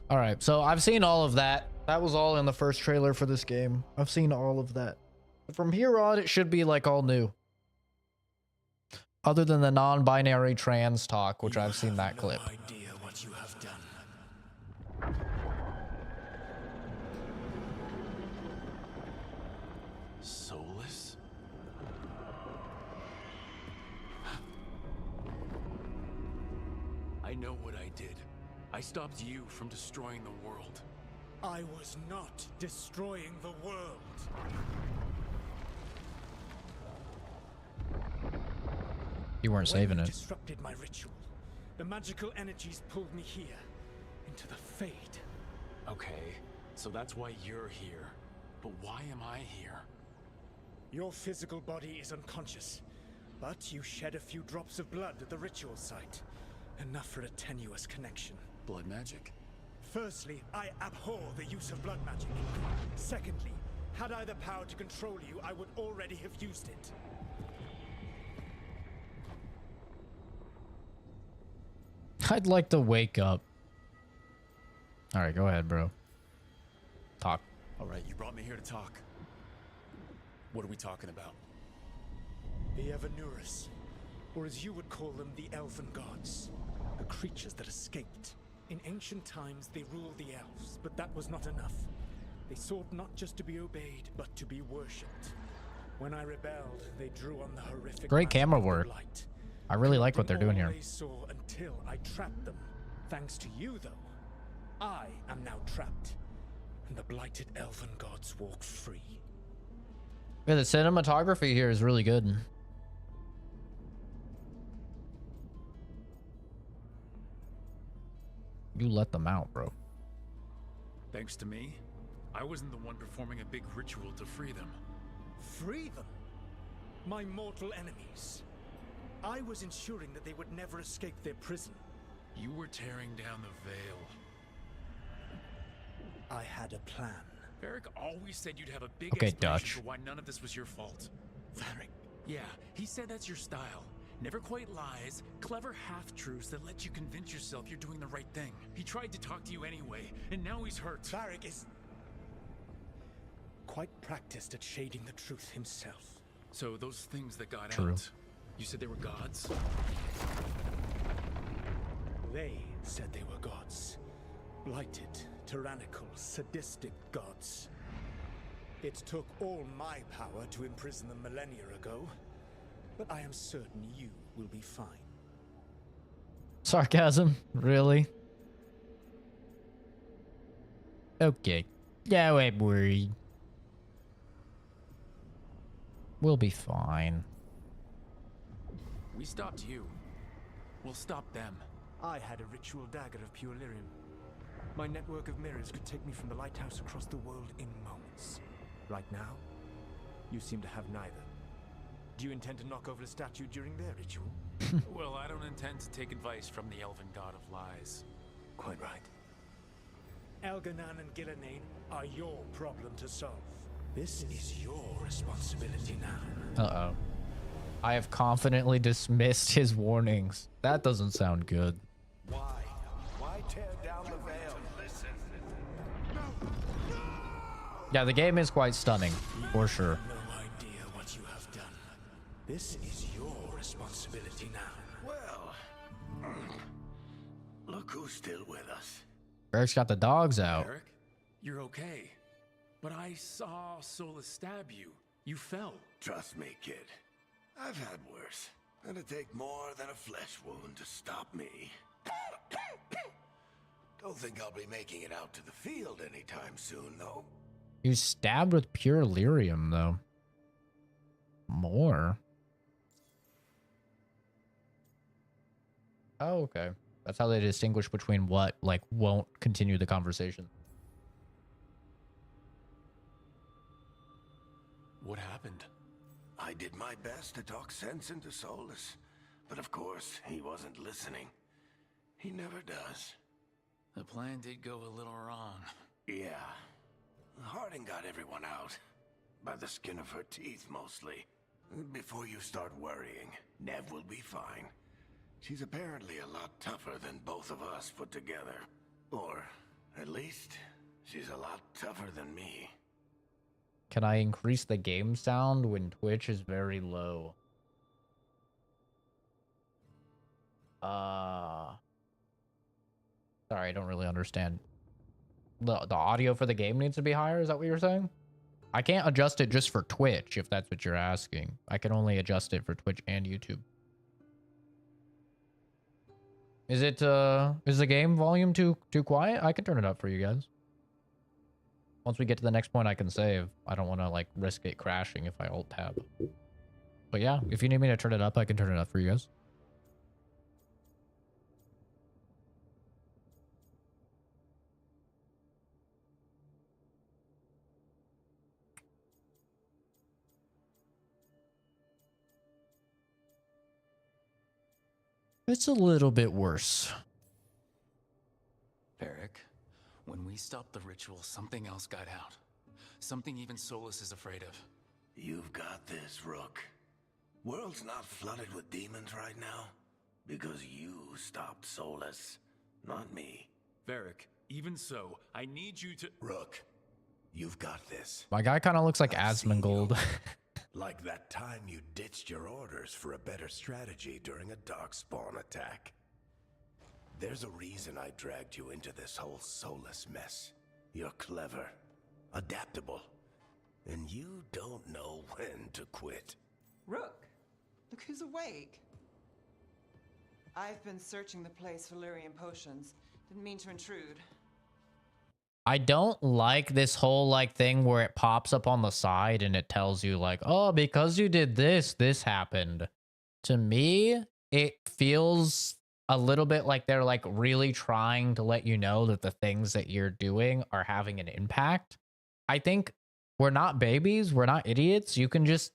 All right, so I've seen all of that. That was all in the first trailer for this game. I've seen all of that. From here on, it should be like all new. Other than the non-binary trans talk, which I've seen that clip. Idea what you have done. Soulless? I know what I did. I stopped you from destroying the world. I was not destroying the world. You weren't saving When you it. disrupted my ritual, the magical energies pulled me here, into the Fade. Okay, so that's why you're here. But why am I here? Your physical body is unconscious, but you shed a few drops of blood at the ritual site. Enough for a tenuous connection. Blood magic? Firstly, I abhor the use of blood magic. Secondly, had I the power to control you, I would already have used it. I'd like to wake up. All right, go ahead, bro. Talk. All right, you brought me here to talk. What are we talking about? The Evanurus, or as you would call them, the Elven Gods. The creatures that escaped. In ancient times, they ruled the elves, but that was not enough. They sought not just to be obeyed, but to be worshipped. When I rebelled, they drew on the horrific Great magic camera of the work. light. I really like what they're doing All here. they saw until I trapped them. Thanks to you, though, I am now trapped, and the blighted Elven Gods walk free. Yeah, the cinematography here is really good. You let them out, bro. Thanks to me, I wasn't the one performing a big ritual to free them. Free them? My mortal enemies. I was ensuring that they would never escape their prison. You were tearing down the veil. I had a plan. Varric always said you'd have a big Okay, explanation Dutch. for why none of this was your fault. Varric. Yeah, he said that's your style. Never quite lies, clever half-truths that let you convince yourself you're doing the right thing. He tried to talk to you anyway, and now he's hurt. Varric is quite practiced at shading the truth himself. So those things that got True. out, you said they were gods? They said they were gods. Blighted, tyrannical, sadistic gods. It took all my power to imprison them millennia ago, but I am certain you will be fine. Sarcasm? Really? Okay. Yeah, I'm worried. We'll be fine. We stopped you. We'll stop them. I had a ritual dagger of pure lyrium. My network of mirrors could take me from the lighthouse across the world in moments. Right now, you seem to have neither. Do you intend to knock over a statue during their ritual? Well, I don't intend to take advice from the elven god of lies. Quite right. Elganan and Gillenane are your problem to solve. This is your responsibility now. Uh-oh. I have confidently dismissed his warnings. That doesn't sound good. Why? Why tear down the veil? Listen. Yeah, the game is quite stunning, for sure. No idea what you have done. This is your responsibility now. Well, look who's still with us. Eric's got the dogs out. Eric, you're okay. But I saw Solus stab you. You fell. Trust me, kid. I've had worse. It'd take more than a flesh wound to stop me. Don't think I'll be making it out to the field anytime soon, though. He was stabbed with pure lyrium, though. More? Oh, okay. That's how they distinguish between what, like, won't continue the conversation. What happened? I did my best to talk sense into Solus, but of course, he wasn't listening. He never does. The plan did go a little wrong. Yeah. Harding got everyone out. By the skin of her teeth, mostly. Before you start worrying, Nev will be fine. She's apparently a lot tougher than both of us put together. Or, at least, she's a lot tougher than me. Can I increase the game sound when Twitch is very low? Sorry, I don't really understand. The audio for the game needs to be higher? Is that what you're saying? I can't adjust it just for Twitch, if that's what you're asking. I can only adjust it for Twitch and YouTube. Is the game volume too quiet? I can turn it up for you guys. Once we get to the next point, I can save. I don't want to, like, risk it crashing if I alt tab. But yeah, if you need me to turn it up, I can turn it up for you guys. It's a little bit worse. Varric, when we stopped the ritual, something else got out. Something even Solus is afraid of. You've got this, Rook. World's not flooded with demons right now. Because you stopped Solus, not me. Varric, even so, I need you to— Rook, you've got this. My guy kind of looks like I've seen Asmongold. you. Like that time you ditched your orders for a better strategy during a darkspawn attack. There's a reason I dragged you into this whole Solus mess. You're clever, adaptable, and you don't know when to quit. Rook, look who's awake. I've been searching the place for lyrium potions. Didn't mean to intrude. I don't like this whole, like, thing where it pops up on the side and it tells you, like, oh, because you did this, this happened. To me, it feels a little bit like they're like really trying to let you know that the things that you're doing are having an impact. I think we're not babies, we're not idiots. You can just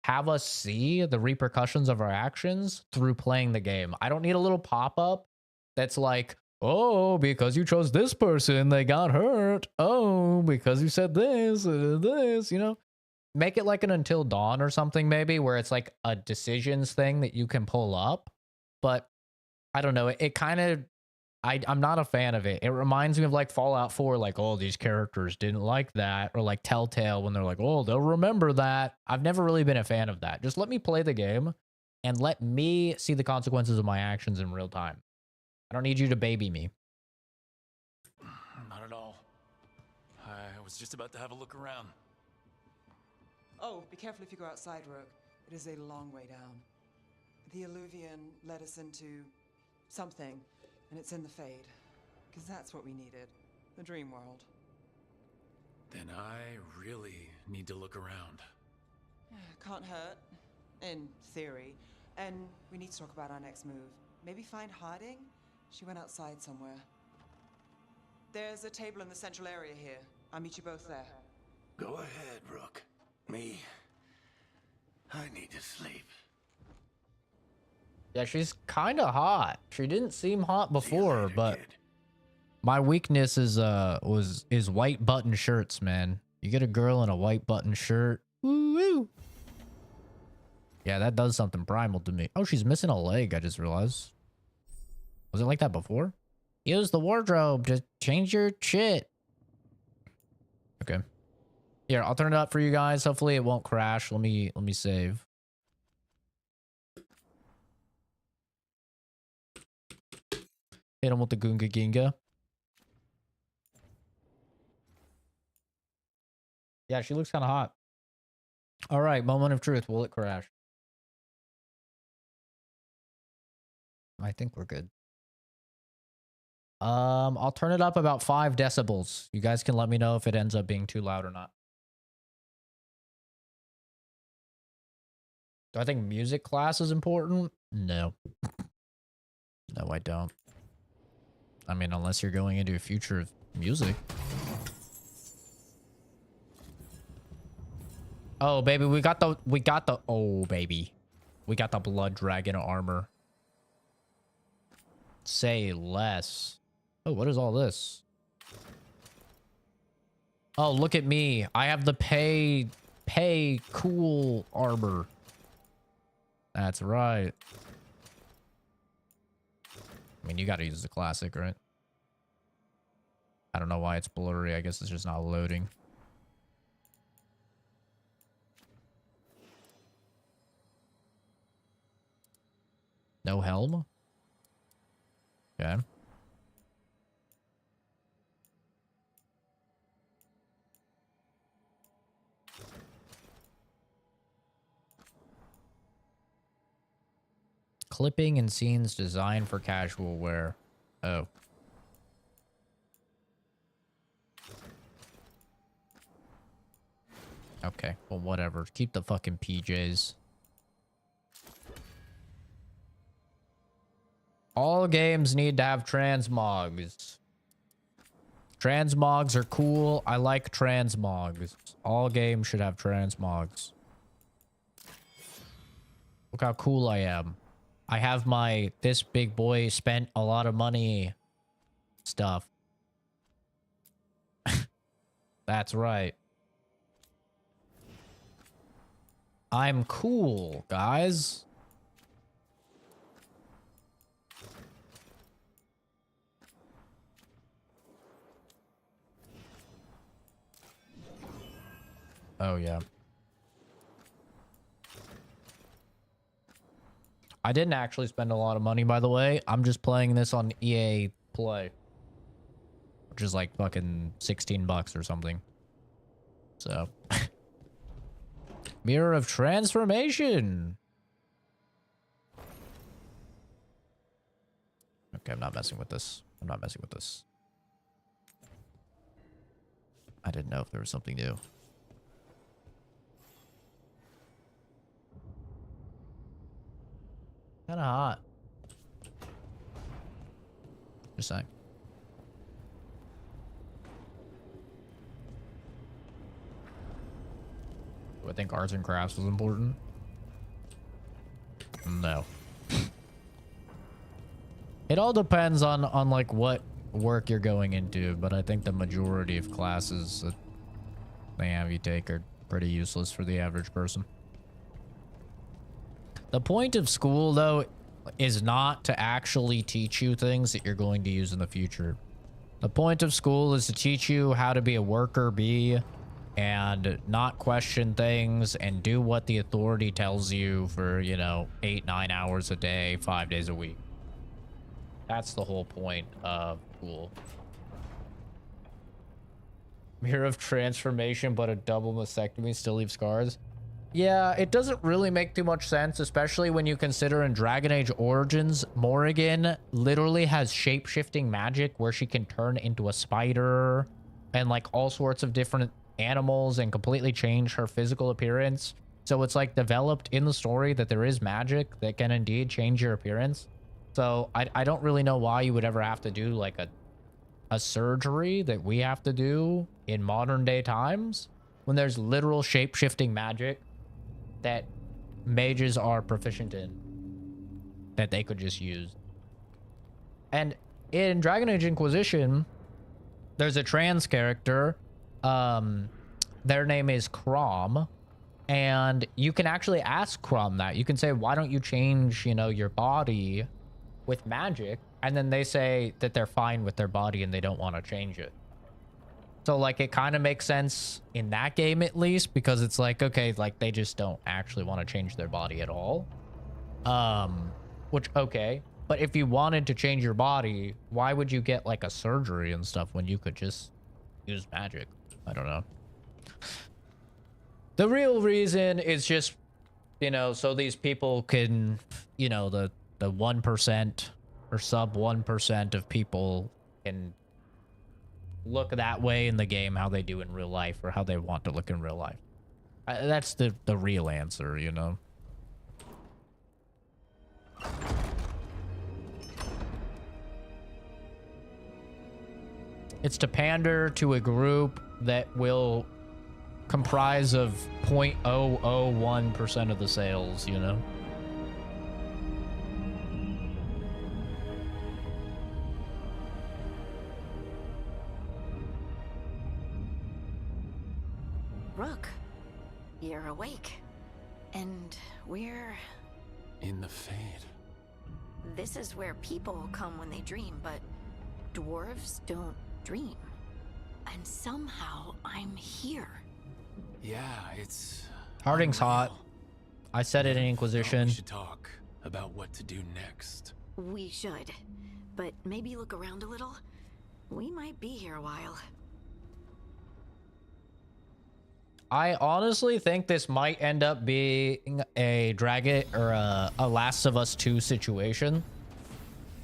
have us see the repercussions of our actions through playing the game. I don't need a little pop-up that's like, oh, because you chose this person, they got hurt. Oh, because you said this, you know? Make it like an Until Dawn or something, maybe, where it's like a decisions thing that you can pull up. But I don't know. It kind of, I'm not a fan of it. It reminds me of like Fallout 4, like, oh, these characters didn't like that. Or like Telltale when they're like, oh, they'll remember that. I've never really been a fan of that. Just let me play the game and let me see the consequences of my actions in real time. I don't need you to baby me. Not at all. I was just about to have a look around. Oh, be careful if you go outside, Rook. It is a long way down. The Illuvian led us into something, and it's in the Fade. Because that's what we needed. The dream world. Then I really need to look around. Can't hurt, in theory. And we need to talk about our next move. Maybe find Harding? She went outside somewhere. There's a table in the central area here. I'll meet you both there. Go ahead, Rook. Me, I need to sleep. Yeah, she's kind of hot. She didn't seem hot before, later, but kid. my weakness is white button shirts, man. You get a girl in a white button shirt. Woo woo. Yeah, that does something primal to me. Oh, she's missing a leg, I just realized. Was it like that before? Use the wardrobe to change your shit. Okay. Here, I'll turn it up for you guys. Hopefully it won't crash. Let me save. Hit him with the Gunga Ginga. Yeah, she looks kind of hot. All right, moment of truth. Will it crash? I think we're good. I'll turn it up about 5 decibels. You guys can let me know if it ends up being too loud or not. Do I think music class is important? No. No, I don't. I mean, unless you're going into a future of music. Oh, baby, we got the, oh, baby. We got the blood dragon armor. Say less. Oh, what is all this? Oh, look at me. I have the pay cool armor. That's right. I mean, you gotta use the classic, right? I don't know why it's blurry. I guess it's just not loading. No helm? Okay. Clipping and scenes designed for casual wear. Oh. Okay, well, whatever. Keep the fucking PJs. All games need to have transmogs. Transmogs are cool. I like transmogs. All games should have transmogs. Look how cool I am. I have my this big boy spent a lot of money stuff. That's right. I'm cool, guys. Oh, yeah. I didn't actually spend a lot of money, by the way. I'm just playing this on EA Play. Which is like fucking 16 bucks or something. So. Mirror of Transformation. Okay, I'm not messing with this. I'm not messing with this. I didn't know if there was something new. Kinda hot. Just saying. Do I think arts and crafts was important? No. It all depends on like what work you're going into, but I think the majority of classes that they have you take are pretty useless for the average person. The point of school, though, is not to actually teach you things that you're going to use in the future. The point of school is to teach you how to be a worker bee and not question things and do what the authority tells you for, you know, 8-9 hours a day, 5 days a week. That's the whole point of school. Mirror of transformation, but a double mastectomy still leaves scars. Yeah, it doesn't really make too much sense, especially when you consider in Dragon Age Origins, Morrigan literally has shape-shifting magic where she can turn into a spider and like all sorts of different animals and completely change her physical appearance. So it's like developed in the story that there is magic that can indeed change your appearance. So I don't really know why you would ever have to do like a surgery that we have to do in modern day times when there's literal shape-shifting magic that mages are proficient in that they could just use. And in Dragon Age Inquisition, there's a trans character. Their name is Crom, and you can actually ask Crom that. You can say, why don't you change, you know, your body with magic? And then they say that they're fine with their body and they don't want to change it. So like it kind of makes sense in that game at least, because it's like, okay, like they just don't actually want to change their body at all. Which, okay. But if you wanted to change your body, why would you get like a surgery and stuff when you could just use magic? I don't know. The real reason is just, you know, so these people can, you know, the 1% or sub 1% of people can look that way in the game how they do in real life, or how they want to look in real life. That's the real answer, you know. It's to pander to a group that will comprise of 0.001% of the sales, you know. Rook, you're awake. And we're... In the Fade. This is where people come when they dream, but dwarves don't dream. And somehow I'm here. Yeah, it's... Harding's hot. unreal. I said it in We Inquisition. should talk about what to do next. We should. But maybe look around a little. We might be here a while. I honestly think this might end up being a Dragon or a Last of Us 2 situation,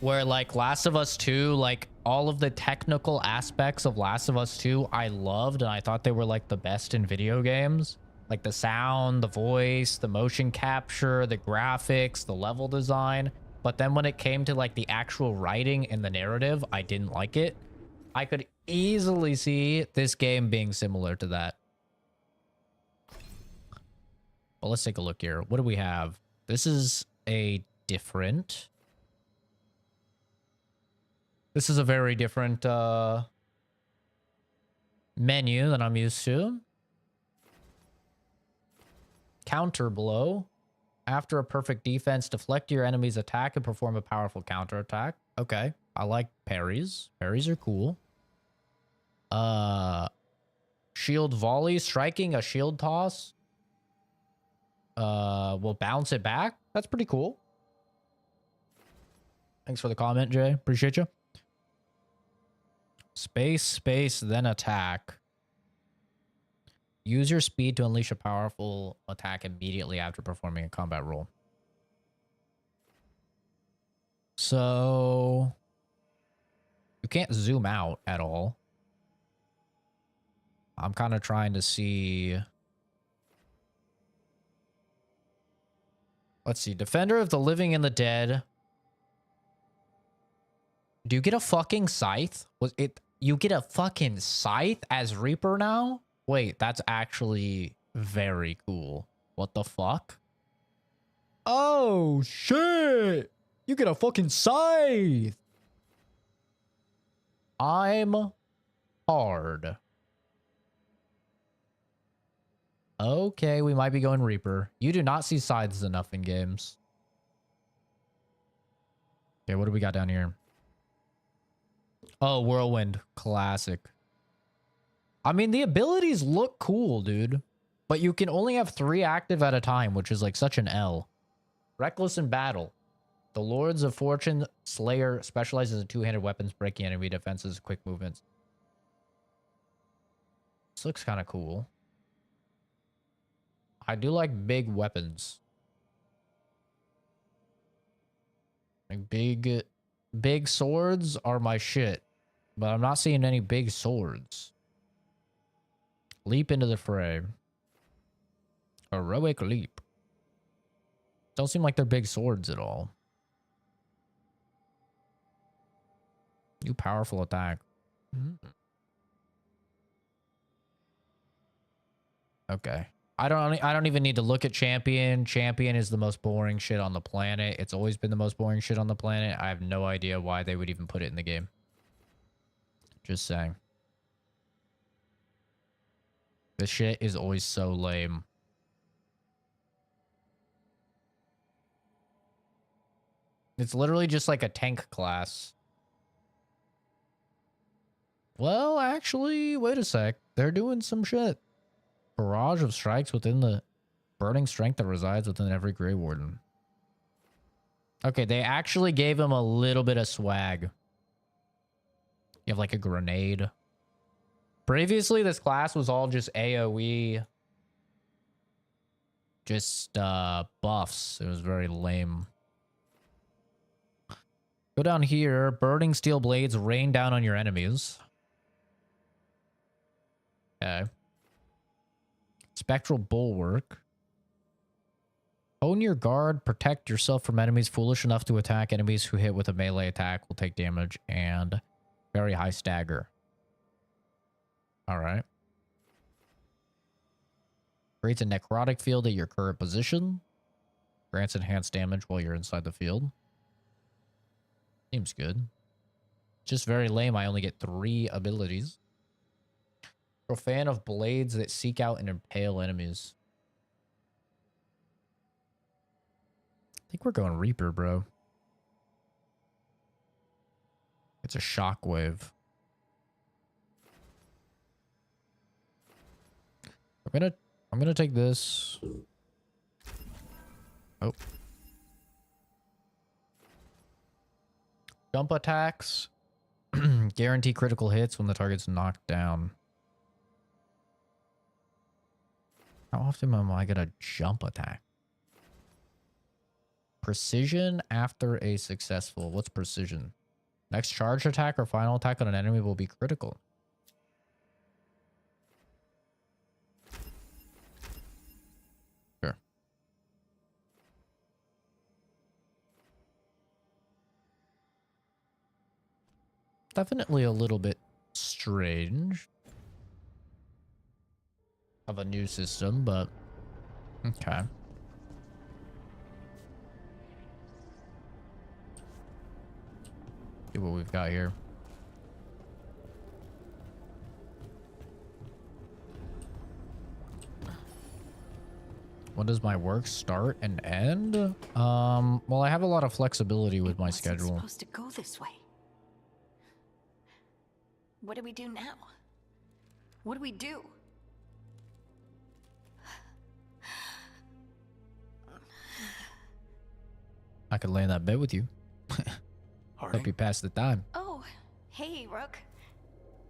where like Last of Us 2, like all of the technical aspects of Last of Us 2 I loved, and I thought they were like the best in video games. Like the sound, the voice, the motion capture, the graphics, the level design. But then when it came to like the actual writing and the narrative, I didn't like it. I could easily see this game being similar to that. Well, let's take a look here. What do we have? This is a different... This is a very different menu than I'm used to. Counter blow. After a perfect defense, deflect your enemy's attack and perform a powerful counterattack. Okay, I like parries. Parries are cool. Shield volley. Striking a shield toss. We'll bounce it back. That's pretty cool. Thanks for the comment, Jay. Appreciate you. Space, space, then attack. Use your speed to unleash a powerful attack immediately after performing a combat roll. So you can't zoom out at all. I'm kind of trying to see. Let's see. Defender of the living and the dead. Do you get a fucking scythe? Was it you get a fucking scythe as Reaper now? Wait, that's actually very cool. What the fuck? Oh shit! You get a fucking scythe. I'm hard. Okay, we might be going Reaper. You do not see scythes enough in games. Okay, what do we got down here? Oh, Whirlwind. Classic. I mean, the abilities look cool, dude. But you can only have 3 active at a time, which is like such an L. Reckless in battle. The Lords of Fortune Slayer specializes in two-handed weapons, breaking enemy defenses, quick movements. This looks kind of cool. I do like big weapons. Like big swords are my shit. But I'm not seeing any big swords. Leap into the fray. Heroic leap. Don't seem like they're big swords at all. New powerful attack. Okay. I don't even need to look at champion. Champion is the most boring shit on the planet. It's always been the most boring shit on the planet. I have no idea why they would even put it in the game. Just saying. This shit is always so lame. It's literally just like a tank class. Well, actually, wait a sec. They're doing some shit. Barrage of strikes within the burning strength that resides within every Grey Warden. Okay, they actually gave him a little bit of swag. You have like a grenade. Previously, this class was all just AoE. Just buffs. It was very lame. Go down here. Burning steel blades rain down on your enemies. Okay. Spectral bulwark. Own your guard. Protect yourself from enemies foolish enough to attack. Enemies who hit with a melee attack will take damage and very high stagger. All right. Creates a necrotic field at your current position. Grants enhanced damage while you're inside the field. Seems good. Just very lame. I only get 3 abilities. A fan of blades that seek out and impale enemies. I think we're going Reaper, bro. It's a shockwave. I'm gonna take this. Oh. Jump attacks. Guarantee critical hits when the target's knocked down. How often am I gonna jump attack? Precision after a successful. What's precision? Next charge attack or final attack on an enemy will be critical. Sure. Definitely a little bit strange of a new system, but okay. See what we've got here. When does my work start and end? Well, I have a lot of flexibility with my schedule. It's supposed to go this way. What do we do now? What do we do? I could lay in that bed with you. Hope you pass the time. Oh, hey, Rook.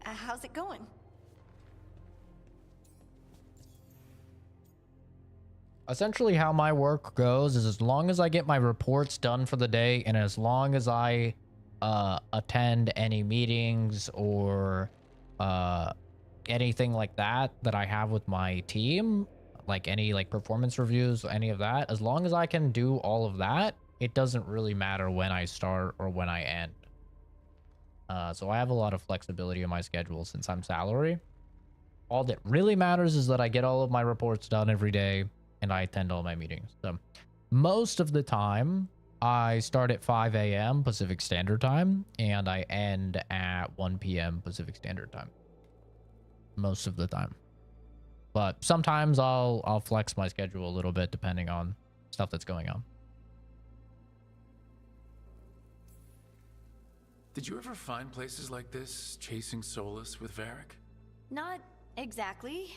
How's it going? Essentially how my work goes is as long as I get my reports done for the day and as long as I attend any meetings or anything like that I have with my team, like any like performance reviews, any of that, as long as I can do all of that, it doesn't really matter when I start or when I end. So I have a lot of flexibility in my schedule since I'm salary. All that really matters is that I get all of my reports done every day and I attend all my meetings. So most of the time I start at 5 a.m. Pacific Standard Time and I end at 1 p.m. Pacific Standard Time. Most of the time. But sometimes I'll flex my schedule a little bit depending on stuff that's going on. Did you ever find places like this chasing Solus with Varric? Not exactly.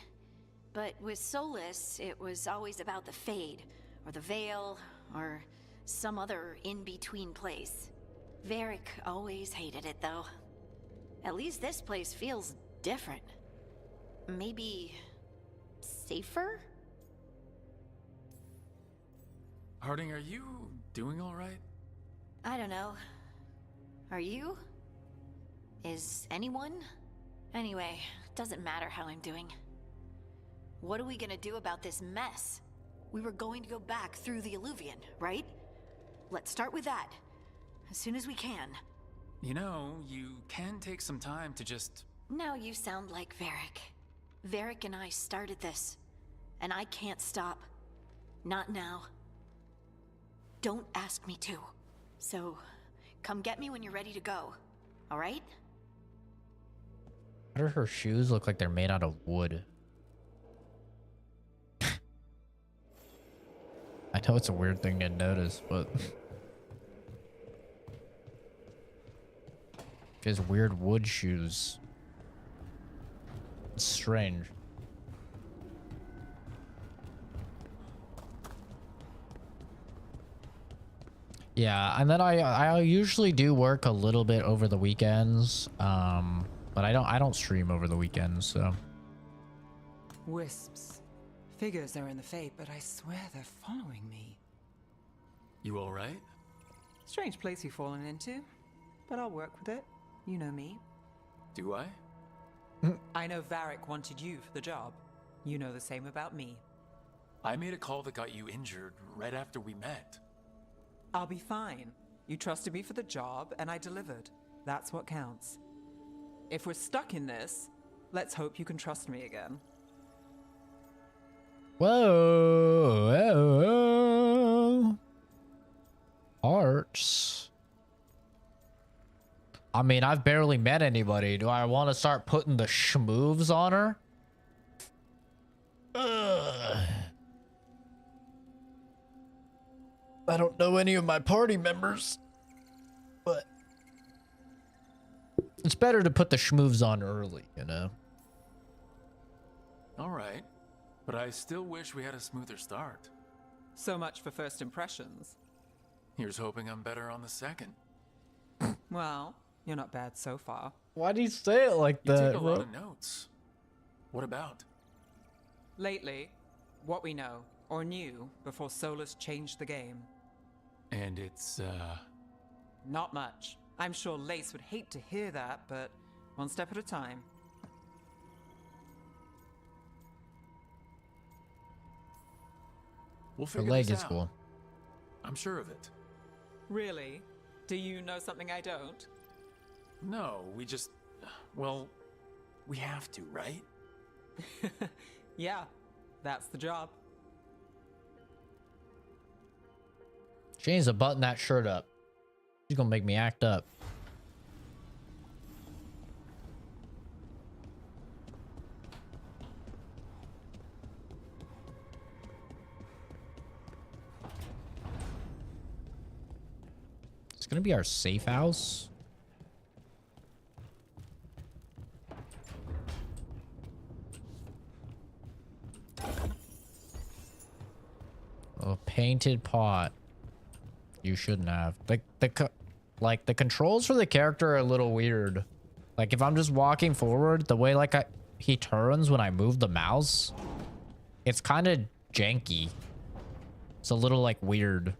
But with Solus, it was always about the Fade, or the Veil, or some other in-between place. Varric always hated it, though. At least this place feels different. Maybe safer? Harding, are you doing all right? I don't know. Are you? Is anyone? Anyway, doesn't matter how I'm doing. What are we gonna do about this mess? We were going to go back through the Illuvian, right? Let's start with that. As soon as we can. You know, you can take some time to just... Now you sound like Varric. Varric and I started this. And I can't stop. Not now. Don't ask me to. So, come get me when you're ready to go. Alright? Why do her shoes look like they're made out of wood? I know it's a weird thing to notice, but... She has weird wood shoes. It's strange. Yeah, and then I usually do work a little bit over the weekends, but I don't stream over the weekends, so. Wisps. Figures are in the Fate, but I swear they're following me. You all right? Strange place you've fallen into, but I'll work with it. You know me. Do I? I know Varric wanted you for the job. You know the same about me. I made a call that got you injured right after we met. I'll be fine. You trusted me for the job, and I delivered. That's what counts. If we're stuck in this, let's hope you can trust me again. Whoa, whoa, whoa. Arts. I mean, I've barely met anybody. Do I want to start putting the schmoves on her? Ugh. I don't know any of my party members, but it's better to put the schmoves on early, you know? All right. But I still wish we had a smoother start. So much for first impressions. Here's hoping I'm better on the second. Well, you're not bad so far. Why do you say it like You that? take a lot of notes. What about? Lately, what we know, or knew, before Solus changed the game. And it's, Not much. I'm sure Lace would hate to hear that, but one step at a time. We'll Her figure leg this is out. cool. I'm sure of it. Really? Do you know something I don't? No, we just... Well, we have to, right? Yeah, that's the job. She needs to button that shirt up. She's gonna make me act up. It's gonna be our safe house. A painted pot. You shouldn't have. Like the controls for the character are a little weird. Like if I'm just walking forward, the way like he turns when I move the mouse, it's kind of janky. It's a little like weird.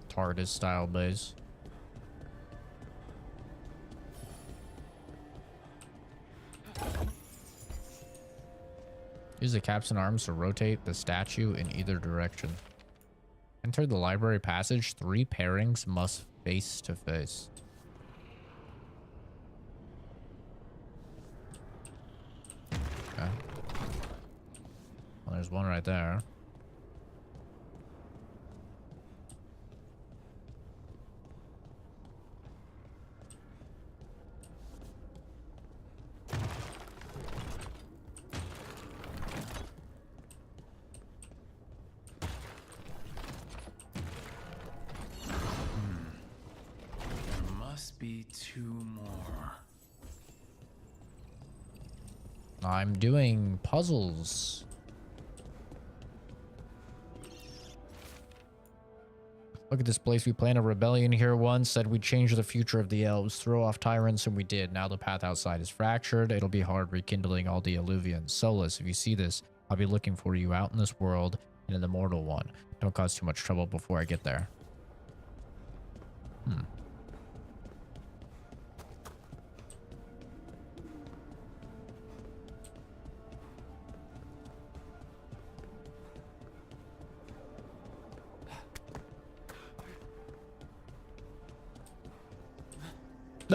TARDIS style base. Use the capstan arms to rotate the statue in either direction. Enter the library passage. 3 pairings must face to face. Okay. Well, there's one right there. There must be 2 more. I'm doing puzzles. Look at this place. We planned a rebellion here once, said we'd change the future of the elves, throw off tyrants, and we did. Now the path outside is fractured. It'll be hard rekindling all the Illuvians. Solus, if you see this, I'll be looking for you out in this world and in the mortal one. Don't cause too much trouble before I get there.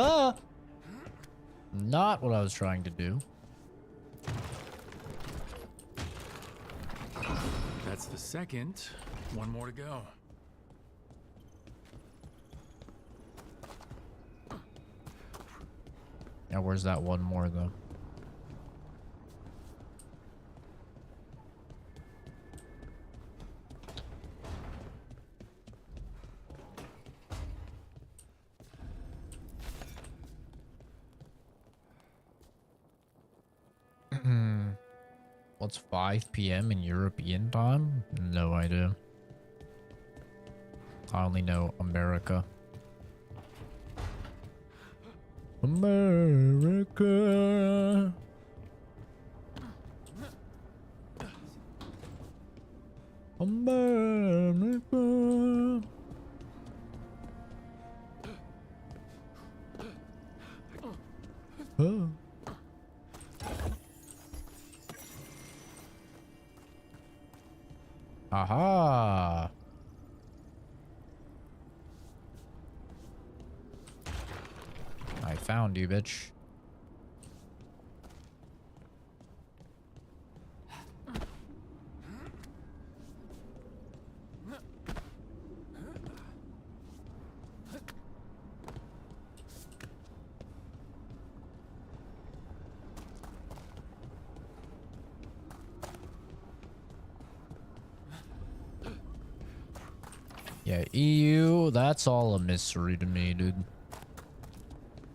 Ah! Not what I was trying to do. That's the second. 1 more to go. Now, where's that one more, though? What's 5 p.m. in European time? No idea. I only know America. America. America. Oh. Aha. I found you, bitch. Yeah, EU, that's all a mystery to me, dude.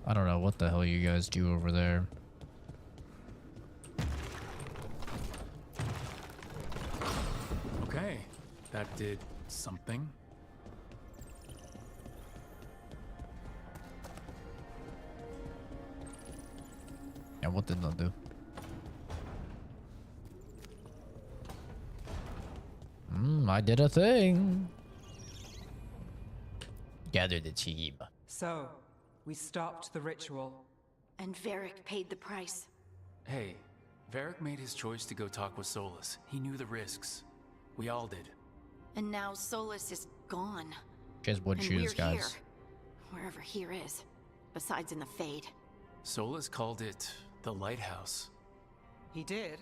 I don't know what the hell you guys do over there. Okay, that did something. Yeah, what did that do? I did a thing. Gather the team. So, we stopped the ritual. And Varric paid the price. Hey, Varric made his choice to go talk with Solus. He knew the risks. We all did. And now Solus is gone. She has wood And shoes, we're guys. here. Wherever here is. Besides in the Fade. Solus called it the Lighthouse. He did?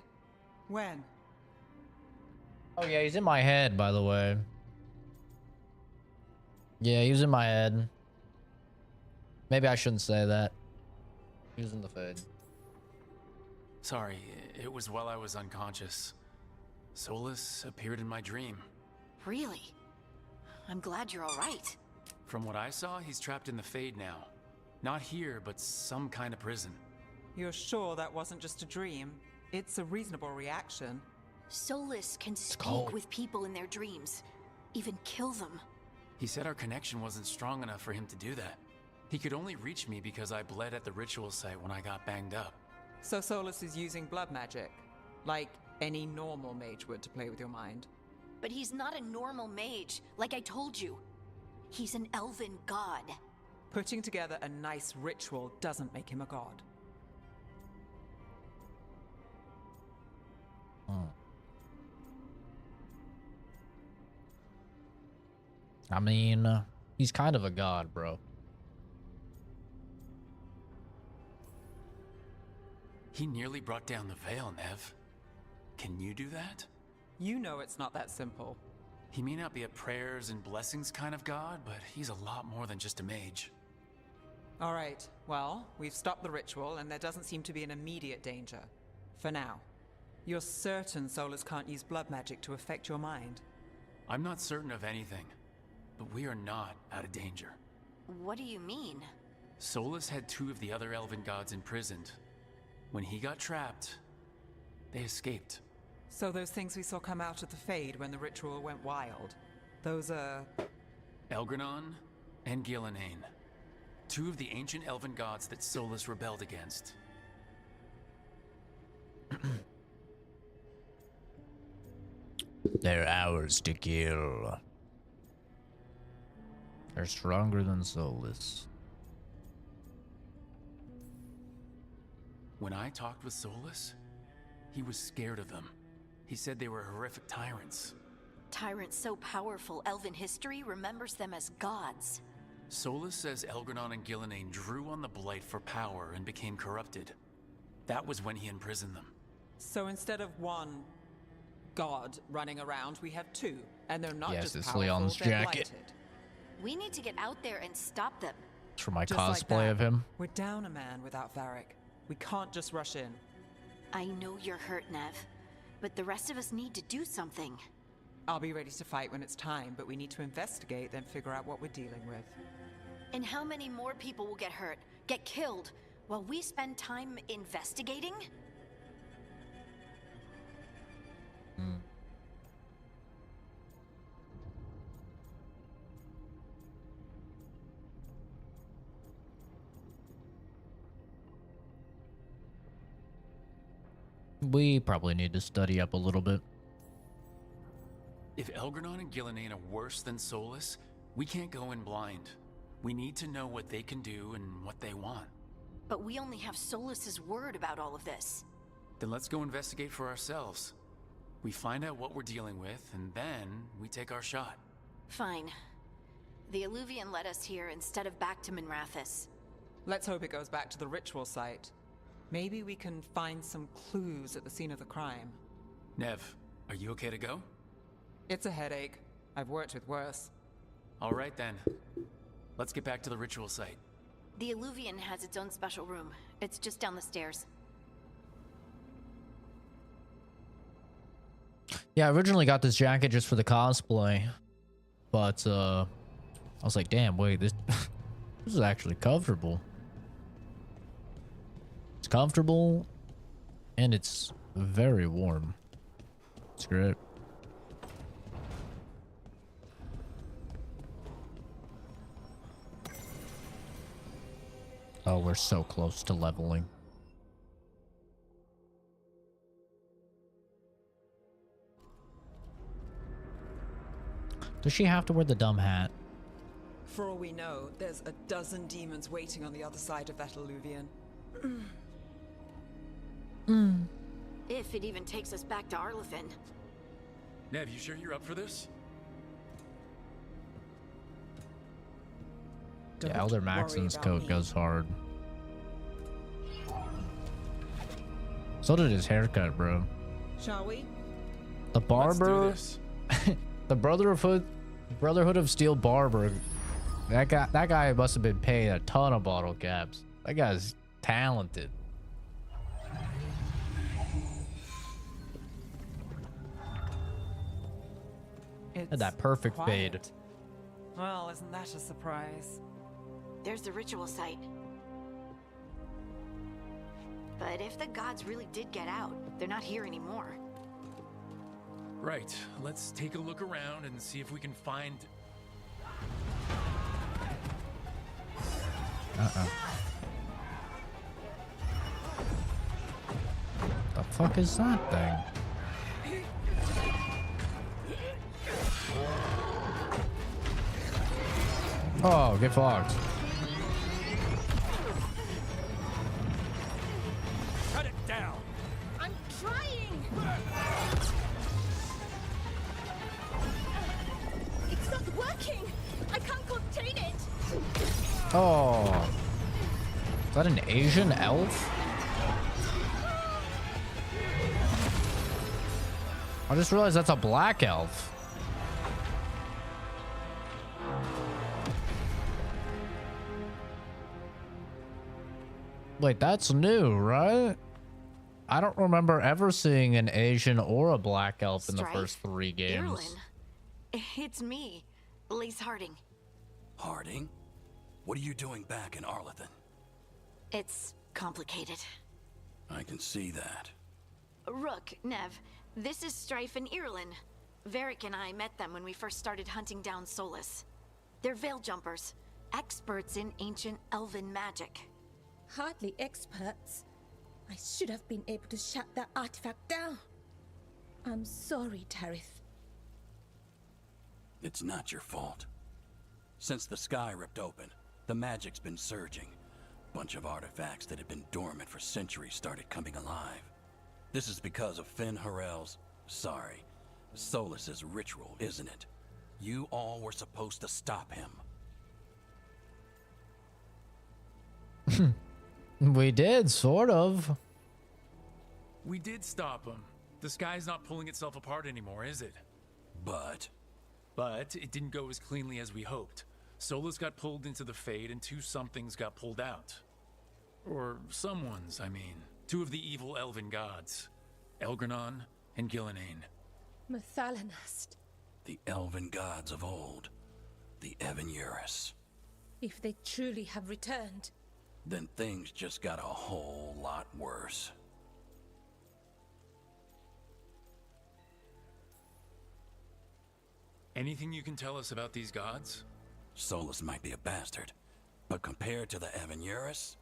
When? Oh yeah, he's in my head, by the way. Yeah, he was in my head. Maybe I shouldn't say that. He was in the Fade. Sorry, it was while I was unconscious. Solus appeared in my dream. Really? I'm glad you're all right. From what I saw, he's trapped in the Fade now. Not here, but some kind of prison. You're sure that wasn't just a dream? It's a reasonable reaction. Solus can speak cold. with people in their dreams. Even kill them. He said our connection wasn't strong enough for him to do that. He could only reach me because I bled at the ritual site when I got banged up. So Solus is using blood magic, like any normal mage would to play with your mind. But he's not a normal mage, like I told you. He's an elven god. Putting together a nice ritual doesn't make him a god. I mean, he's kind of a god, bro. He nearly brought down the Veil, Nev. Can you do that? You know it's not that simple. He may not be a prayers and blessings kind of god, but he's a lot more than just a mage. All right, well, we've stopped the ritual and there doesn't seem to be an immediate danger. For now. You're certain Solus can't use blood magic to affect your mind? I'm not certain of anything, but we are not out of danger. What do you mean? Solus had 2 of the other elven gods imprisoned. When he got trapped, they escaped. So those things we saw come out of the Fade when the ritual went wild, those are... Elgranon and Gillenane. 2 of the ancient elven gods that Solus rebelled against. They're ours to kill. They're stronger than Solus. When I talked with Solus, he was scared of them. He said they were horrific tyrants. Tyrants so powerful, elven history remembers them as gods. Solus says Elgranon and Gillenane drew on the Blight for power and became corrupted. That was when he imprisoned them. So instead of 1 god running around, we have 2, and they're not Yes, just it's powerful, Leon's they're jacket. blighted. We need to get out there and stop them. It's for my Just like cosplay that. of him. We're down a man without Varric. We can't just rush in. I know you're hurt, Nev, but the rest of us need to do something. I'll be ready to fight when it's time, but we need to investigate, then figure out what we're dealing with. And how many more people will get hurt, get killed, while we spend time investigating? We probably need to study up a little bit. If Elgranon and Gillenane are worse than Solus, we can't go in blind. We need to know what they can do and what they want. But we only have Solus's word about all of this. Then let's go investigate for ourselves. We find out what we're dealing with, and then we take our shot. Fine. The Alluvian led us here instead of back to Minrathous. Let's hope it goes back to the ritual site. Maybe we can find some clues at the scene of the crime. Nev, are you okay to go? It's a headache. I've worked with worse. All right then. Let's get back to the ritual site. The Alluvian has its own special room. It's just down the stairs. Yeah, I originally got this jacket just for the cosplay, but I was like, damn, wait, this is actually comfortable. It's comfortable, and it's very warm. It's great. Oh, we're so close to leveling. Does she have to wear the dumb hat? For all we know, there's a dozen demons waiting on the other side of that Alluvian. If it even takes us back to Arlithin. Nev, you sure you're up for this? Yeah, Elder Maxon's coat goes hard. So did his haircut, bro. Shall we? The barber, Let's do this. the Brotherhood of Steel barber. That guy must have been paid a ton of bottle caps. That guy's talented. Had that perfect fade. quiet. Well, isn't that a surprise? There's the ritual site. But if the gods really did get out, they're not here anymore. Right, let's take a look around and see if we can find... The fuck is that thing? Oh, get fucked. Cut it down! I'm trying! working! I can't contain it! Oh. Is that an Asian elf? I just realized that's a black elf. Wait, that's new, right? I don't remember ever seeing an Asian or a black elf in the first 3 games. Irlin. It's me, Lise Harding. Harding? What are you doing back in Arlington? It's complicated. I can see that. Rook, Nev, this is Strife and Irlin. Varric and I met them when we first started hunting down Solus. They're veil jumpers, experts in ancient elven magic. Hardly experts. I should have been able to shut that artifact down. I'm sorry, Tarith. It's not your fault. Since the sky ripped open, the magic's been surging. Bunch of artifacts that had been dormant for centuries started coming alive. This is because of Finn Harel's, Solus's ritual, isn't it? You all were supposed to stop him. We did, sort of. We did stop him. The sky's not pulling itself apart anymore, is it? But it didn't go as cleanly as we hoped. Solus got pulled into the Fade and 2 somethings got pulled out. Or someone's, I mean. 2 of the evil elven gods. Elgranon and Gillenane. Mathalanast. The elven gods of old. The Evan-Eurus. If they truly have returned. Then things just got a whole lot worse. Anything you can tell us about these gods? Solus might be a bastard, but compared to the Evan-Eurus,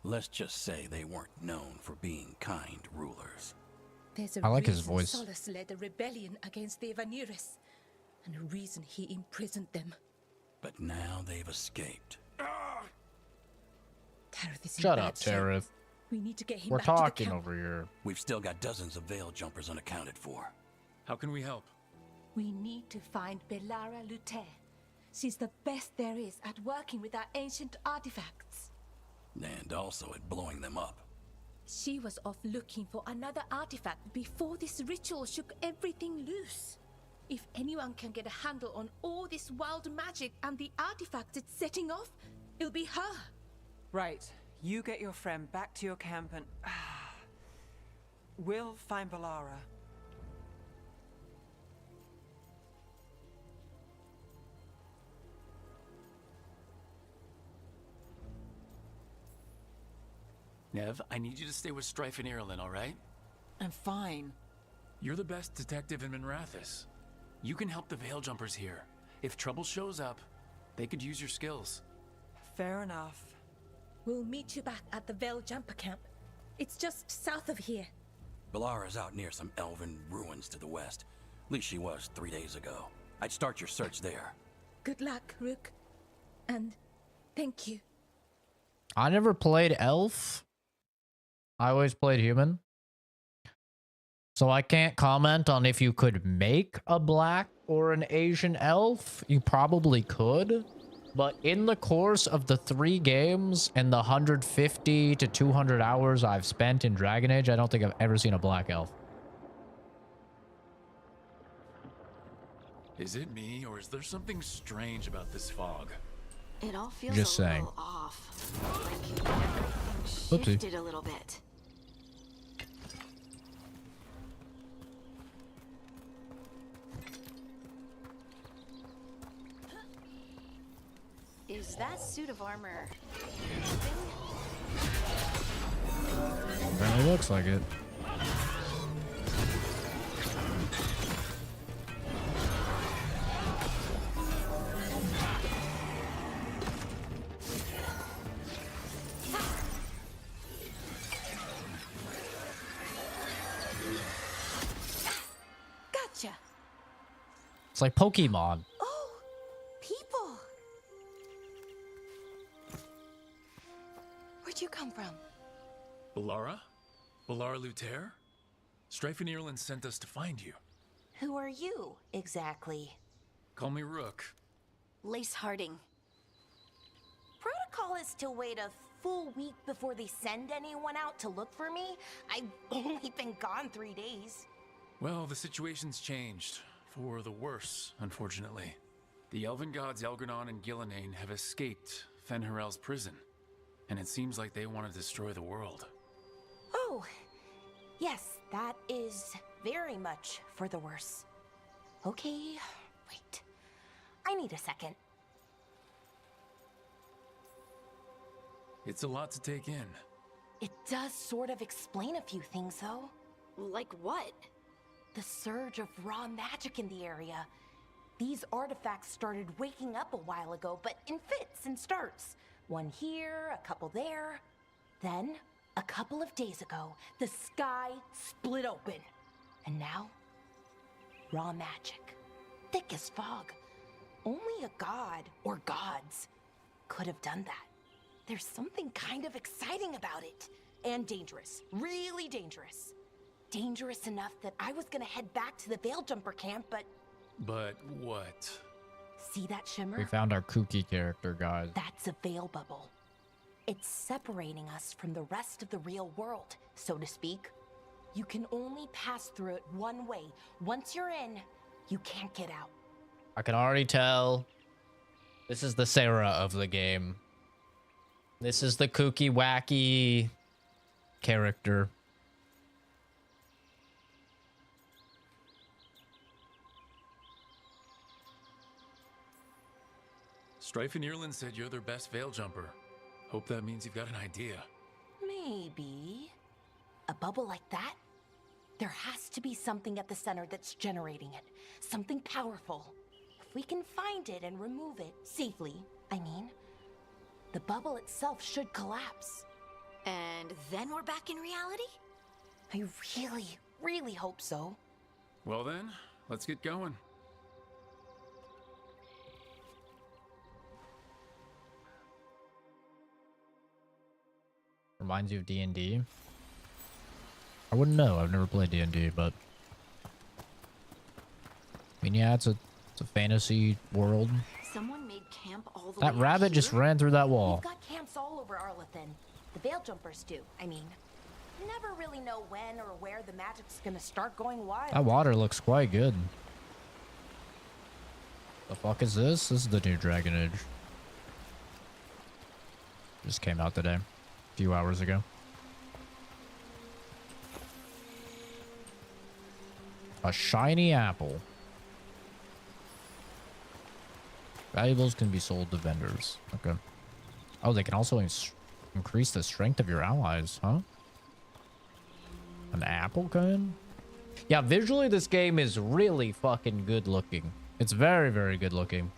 let's just say they weren't known for being kind rulers. There's a I like his reason voice. Solus led a rebellion against the Evan-Eurus, and a reason he imprisoned them. But now they've escaped. Tarith is in Shut bad up, shape. Tarith. We need to get him We're back to the talking camp. over here. We've still got dozens of veil jumpers unaccounted for. How can we help? We need to find Belara Luther. She's the best there is at working with our ancient artifacts. And also at blowing them up. She was off looking for another artifact before this ritual shook everything loose. If anyone can get a handle on all this wild magic and the artifacts it's setting off, it'll be her. Right. You get your friend back to your camp and... we'll find Belara. Nev, I need you to stay with Strife and Irlin, all right? I'm fine. You're the best detective in Minrathis. You can help the Veil Jumpers here. If trouble shows up, they could use your skills. Fair enough. We'll meet you back at the Veil Jumper camp. It's just south of here. Belara's out near some elven ruins to the west. At least she was 3 days ago. I'd start your search there. Good luck, Rook. And thank you. I never played elf. I always played human. So I can't comment on if you could make a black or an Asian elf. You probably could. But in the course of the 3 games and the 150 to 200 hours I've spent in Dragon Age, I don't think I've ever seen a black elf. Is it me, or is there something strange about this fog? It all feels Just a saying. little off. Like everything Oopsie. shifted a little bit. Is that suit of armor moving? Apparently looks like it. Gotcha. It's like Pokemon. Oh, people. Where'd you come from? Belara? Belara Luther? Strife and Irlin sent us to find you. Who are you, exactly? Call me Rook. Lace Harding. Protocol is to wait a full week before they send anyone out to look for me. I've only been gone 3 days. Well, the situation's changed. For the worse, unfortunately. The elven gods Elgranon and Gillenane have escaped Fen'Harel's prison. And it seems like they want to destroy the world. Oh, yes, that is very much for the worse. Okay, wait. I need a second. It's a lot to take in. It does sort of explain a few things, though. Like what? The surge of raw magic in the area. These artifacts started waking up a while ago, but in fits and starts. One here, a couple there. Then, a couple of days ago, the sky split open. And now, raw magic. Thick as fog. Only a god, or gods, could have done that. There's something kind of exciting about it. And dangerous. Really dangerous. Dangerous enough that I was gonna head back to the Veilgjumper camp, but... But what? See that shimmer? We found our kooky character, guys. That's a veil bubble. It's separating us from the rest of the real world, so to speak. You can only pass through it one way. Once you're in, you can't get out. I can already tell this is the Sarah of the game. This is the kooky, wacky character. Strife and Irland said you're their best veil jumper. Hope that means you've got an idea. Maybe. A bubble like that? There has to be something at the center that's generating it. Something powerful. If we can find it and remove it safely, I mean, the bubble itself should collapse. And then we're back in reality? I really, really hope so. Well then, let's get going. Reminds you of D&D? I wouldn't know. I've never played D&D, but... I mean, yeah, it's a fantasy world. Someone made camp all the That way rabbit just ran through that wall. We've got camps all over Arlethan. The Veiljumpers do, I mean. Never really know when or where the magic's gonna start going wild. That water looks quite good. The fuck is this? This is the new Dragon Age. Just came out today. A few hours ago. A shiny apple. Valuables can be sold to vendors. Okay. Oh, they can also increase the strength of your allies, huh? An apple can? Yeah, visually this game is really fucking good looking. It's very, very good looking.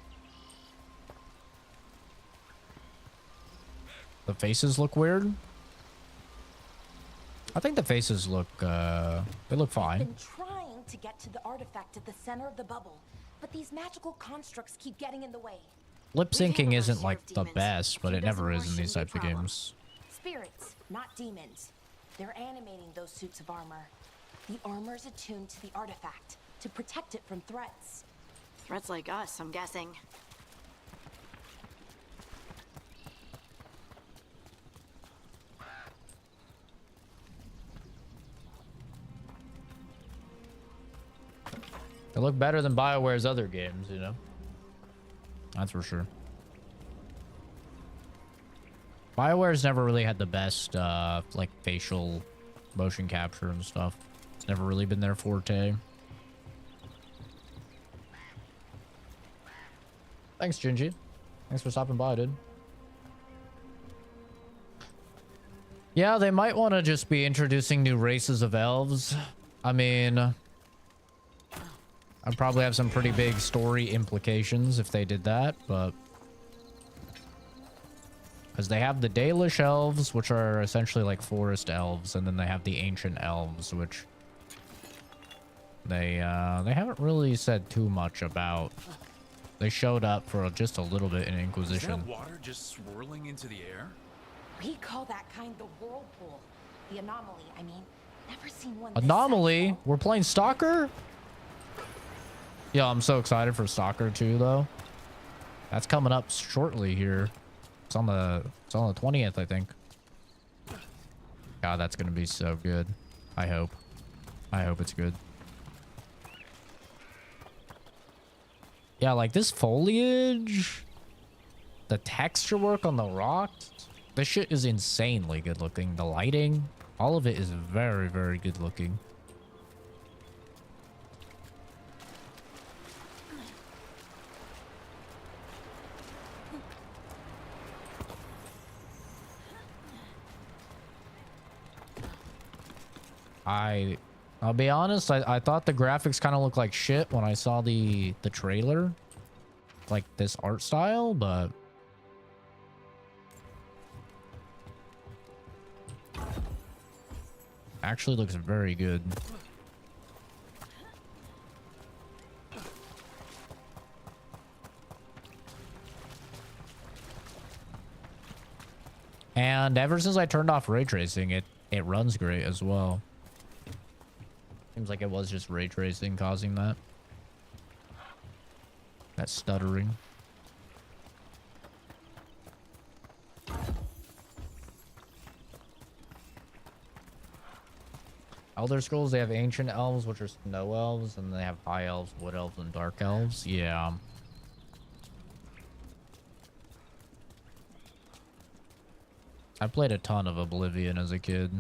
The faces look weird. I think the faces look, they look fine. I've been trying to get to the artifact at the center of the bubble, but these magical constructs keep getting in the way. Lip syncing isn't like the best, but it never is in these types of games. Spirits, not demons. They're animating those suits of armor. The armor's attuned to the artifact to protect it from threats. Threats like us, I'm guessing. They look better than BioWare's other games, you know? That's for sure. BioWare's never really had the best, like, facial motion capture and stuff. It's never really been their forte. Thanks, Gingy. Thanks for stopping by, dude. Yeah, they might want to just be introducing new races of elves. I mean... I'd probably have some pretty big story implications if they did that, but... Because they have the Dalish elves, which are essentially like forest elves, and then they have the ancient elves, which... They haven't really said too much about. They showed up for just a little bit in Inquisition. Is that water just swirling into the air? We call that kind the whirlpool. The anomaly, I mean. Never seen one this Anomaly? size. We're playing Stalker? Yeah, I'm so excited for Stalker 2, though. That's coming up shortly here. It's on the 20th, I think. God, that's gonna be so good. I hope it's good. Yeah, like this foliage, the texture work on the rocks, this shit is insanely good looking. The lighting, all of it is very, very good looking. I'll be honest, I thought the graphics kind of looked like shit when I saw the trailer. Like this art style, but actually looks very good. And ever since I turned off ray tracing, it runs great as well. Seems like it was just ray tracing causing that. That stuttering. Elder Scrolls, they have ancient elves, which are snow elves, and they have high elves, wood elves, and dark elves. Yeah. I played a ton of Oblivion as a kid.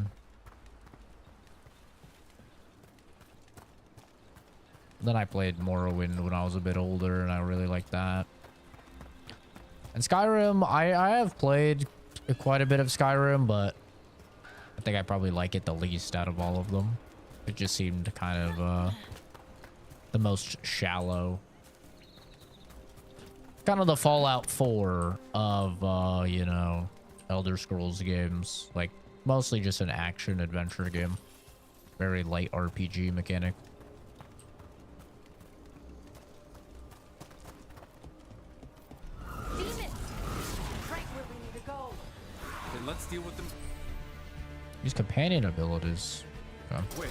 Then I played Morrowind when I was a bit older, and I really liked that. And Skyrim, I have played quite a bit of Skyrim, but I think I probably like it the least out of all of them. It just seemed kind of the most shallow. Kind of the Fallout 4 of, you know, Elder Scrolls games. Like, mostly just an action-adventure game. Very light RPG mechanic. Let's deal with them. Use companion abilities. Okay. Wait.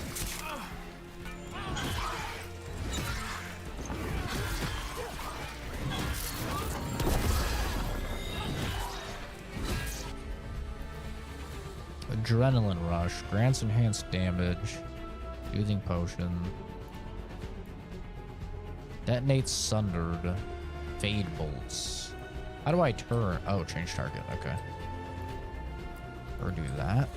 Adrenaline rush grants enhanced damage. Soothing potion. Detonates sundered. Fade bolts. How do I turn? Oh, change target. Okay. Or do that.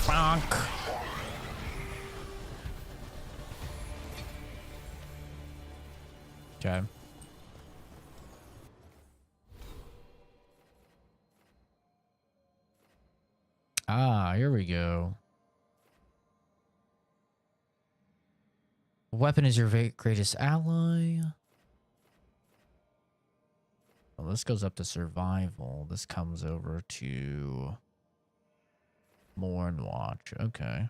Bonk. Okay. Ah, here we go. Weapon is your greatest ally. Well, this goes up to survival. This comes over to Mourn Watch. Okay.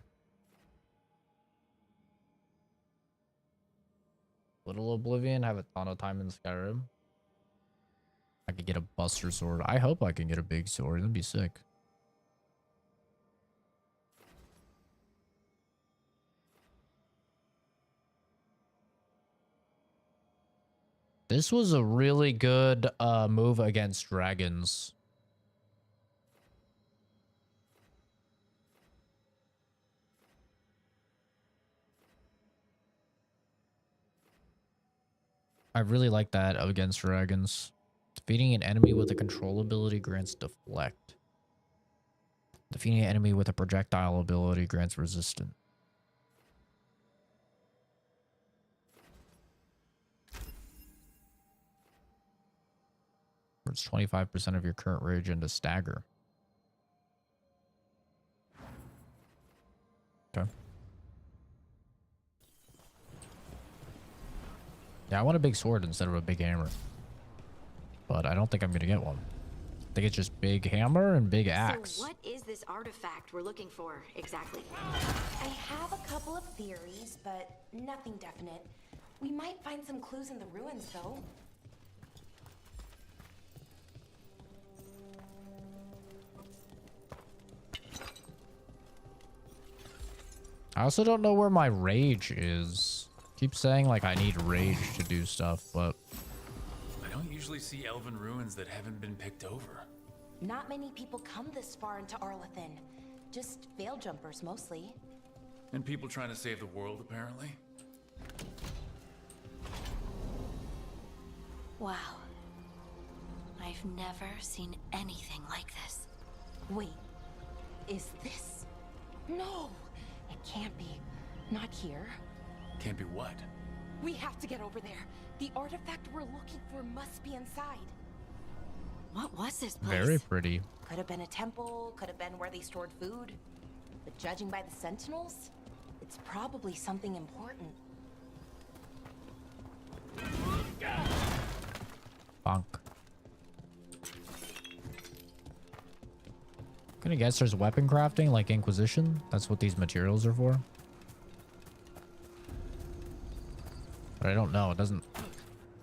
Little Oblivion, have a ton of time in Skyrim. I could get a Buster Sword. I hope I can get a big sword. That'd be sick. This was a really good move against dragons. I really like that against dragons. Defeating an enemy with a control ability grants deflect. Defeating an enemy with a projectile ability grants resistant. It's 25% of your current rage into stagger. Okay. Yeah, I want a big sword instead of a big hammer. But I don't think I'm going to get one. think it's just big hammer and big axe. So what is this artifact we're looking for exactly? I have a couple of theories, but nothing definite. We might find some clues in the ruins, though. I also don't know where my rage is. Keep saying like I need rage to do stuff, but I don't usually see elven ruins that haven't been picked over. Not many people come this far into Arlathan. Just veil jumpers, mostly. And people trying to save the world, apparently. Wow. I've never seen anything like this. Wait, is this? No, it can't be. Not here. Can't be what? We have to get over there. The artifact we're looking for must be inside. What was this place? very pretty. Could have been a temple, could have been where they stored food. But judging by the sentinels, it's probably something important. Bonk. Gonna guess there's weapon crafting like Inquisition. That's what these materials are for. But I don't know. It doesn't.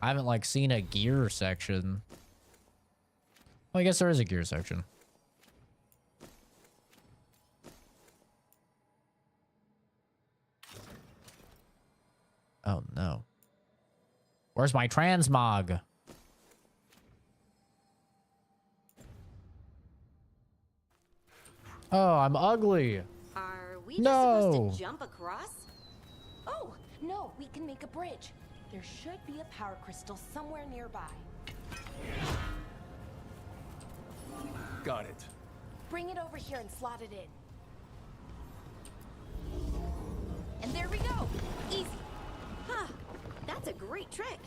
I haven't like seen a gear section. Well, I guess there is a gear section. Oh no. Where's my transmog? Oh, I'm ugly. Are we just supposed to jump across? Oh, no, we can make a bridge. There should be a power crystal somewhere nearby. Got it. Bring it over here and slot it in. And there we go. Easy. Huh. That's a great trick.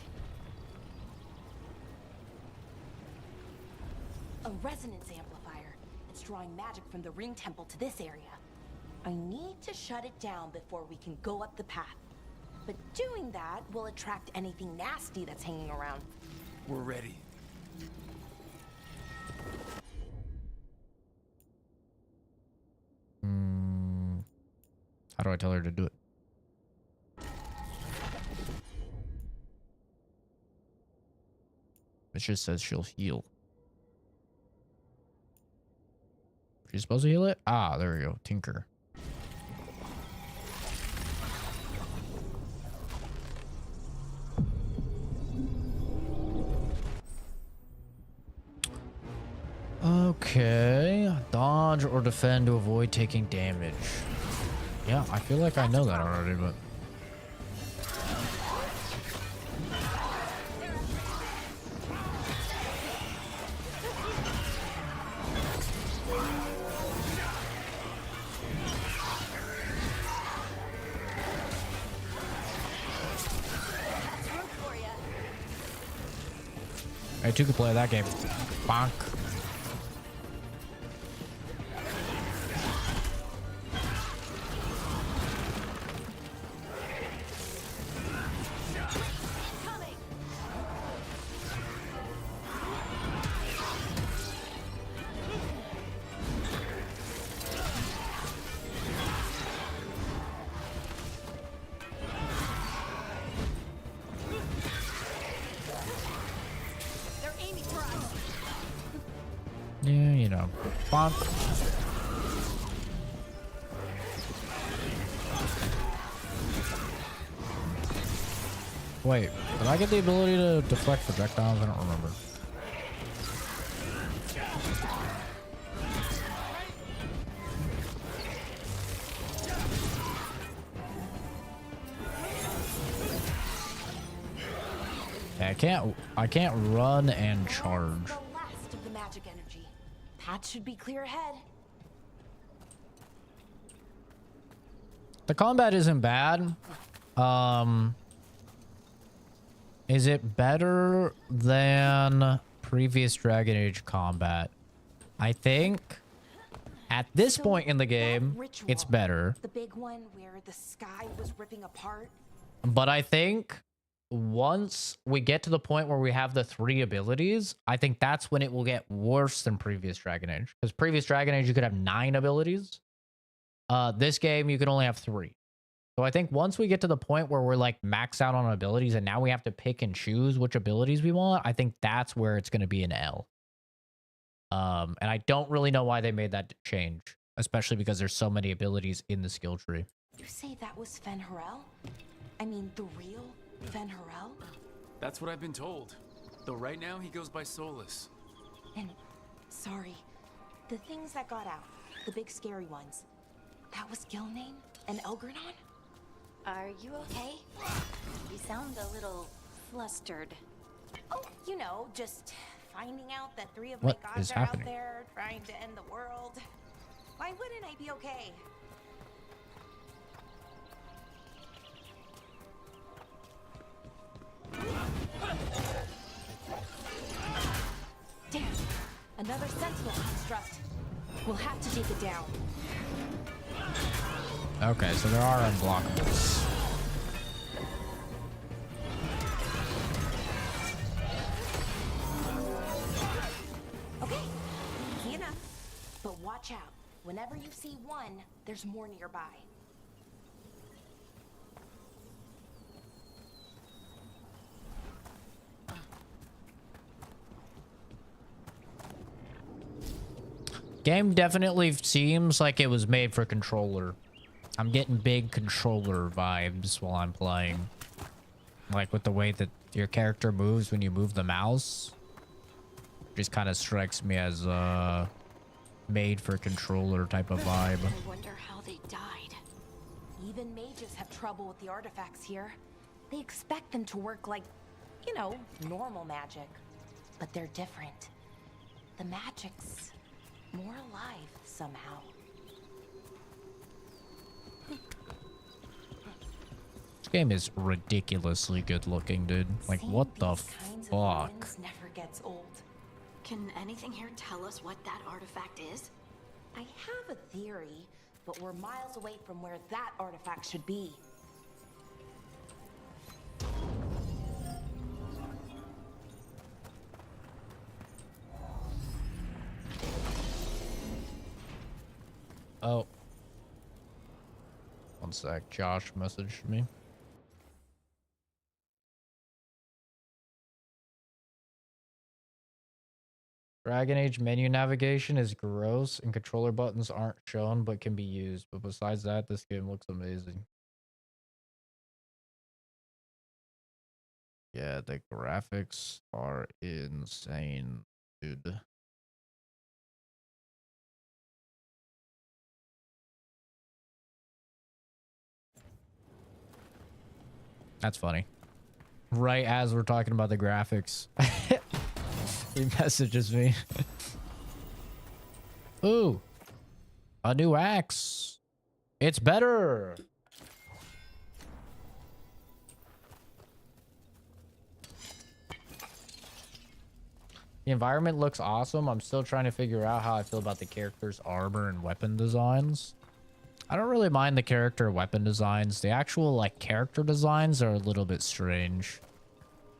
A resonance amplifier. It's drawing magic from the ring temple to this area. I need to shut it down before we can go up the path. But doing that will attract anything nasty that's hanging around. We're ready. How do I tell her to do it? It just says she'll heal. She's supposed to heal it? Ah, there we go. Tinker. Okay. Dodge or defend to avoid taking damage. Yeah, I feel like I know that already, but... I too could play that game. Bonk. Yeah, you know. Bonk. Wait, did I get the ability to deflect projectiles? I don't remember. Yeah, I can't run and charge. The last of the magic energy. Path should be clear ahead. The combat isn't bad. Is it better than previous Dragon Age combat? I think at this point in the game, ritual, it's better. The big one where the sky was ripping apart. But I think once we get to the point where we have the 3 abilities, I think that's when it will get worse than previous Dragon Age. Because previous Dragon Age, you could have 9 abilities. This game, you can only have 3. So I think once we get to the point where we're like max out on abilities and now we have to pick and choose which abilities we want, I think that's where it's going to be an L. And I don't really know why they made that change, especially because there's so many abilities in the skill tree. You say that was Fen Harel? I mean, the real Fen Harel? That's what I've been told. Though right now he goes by Solus. And, sorry, the things that got out, the big scary ones, that was Gilnane and Elgernon? Are you okay? You sound a little flustered. Oh, you know, just finding out that 3 of What my gods is are happening? out there trying to end the world. Why wouldn't I be okay? Damn, another sentinel construct. We'll have to take it down. Okay, so there are unblockables. Okay, easy enough. But watch out. Whenever you see one, there's more nearby. Game definitely seems like it was made for controller. I'm getting big controller vibes while I'm playing. Like with the way that your character moves when you move the mouse. Just kind of strikes me as made for controller type of vibe. I wonder how they died. Even mages have trouble with the artifacts here. They expect them to work like, you know, normal magic. But they're different. The magic's more alive somehow. This game is ridiculously good looking, dude. Like, Seeing what the these kinds of fuck? ruins never gets old. Can anything here tell us what that artifact is? I have a theory, but we're miles away from where that artifact should be. Oh. One sec. Josh messaged me. Dragon Age menu navigation is gross and controller buttons aren't shown but can be used. But besides that, this game looks amazing. Yeah, the graphics are insane, dude. That's funny. Right as we're talking about the graphics, he messages me. Ooh, a new axe. It's better. The environment looks awesome. I'm still trying to figure out how I feel about the characters' armor and weapon designs. I don't really mind the character weapon designs. The actual like character designs are a little bit strange.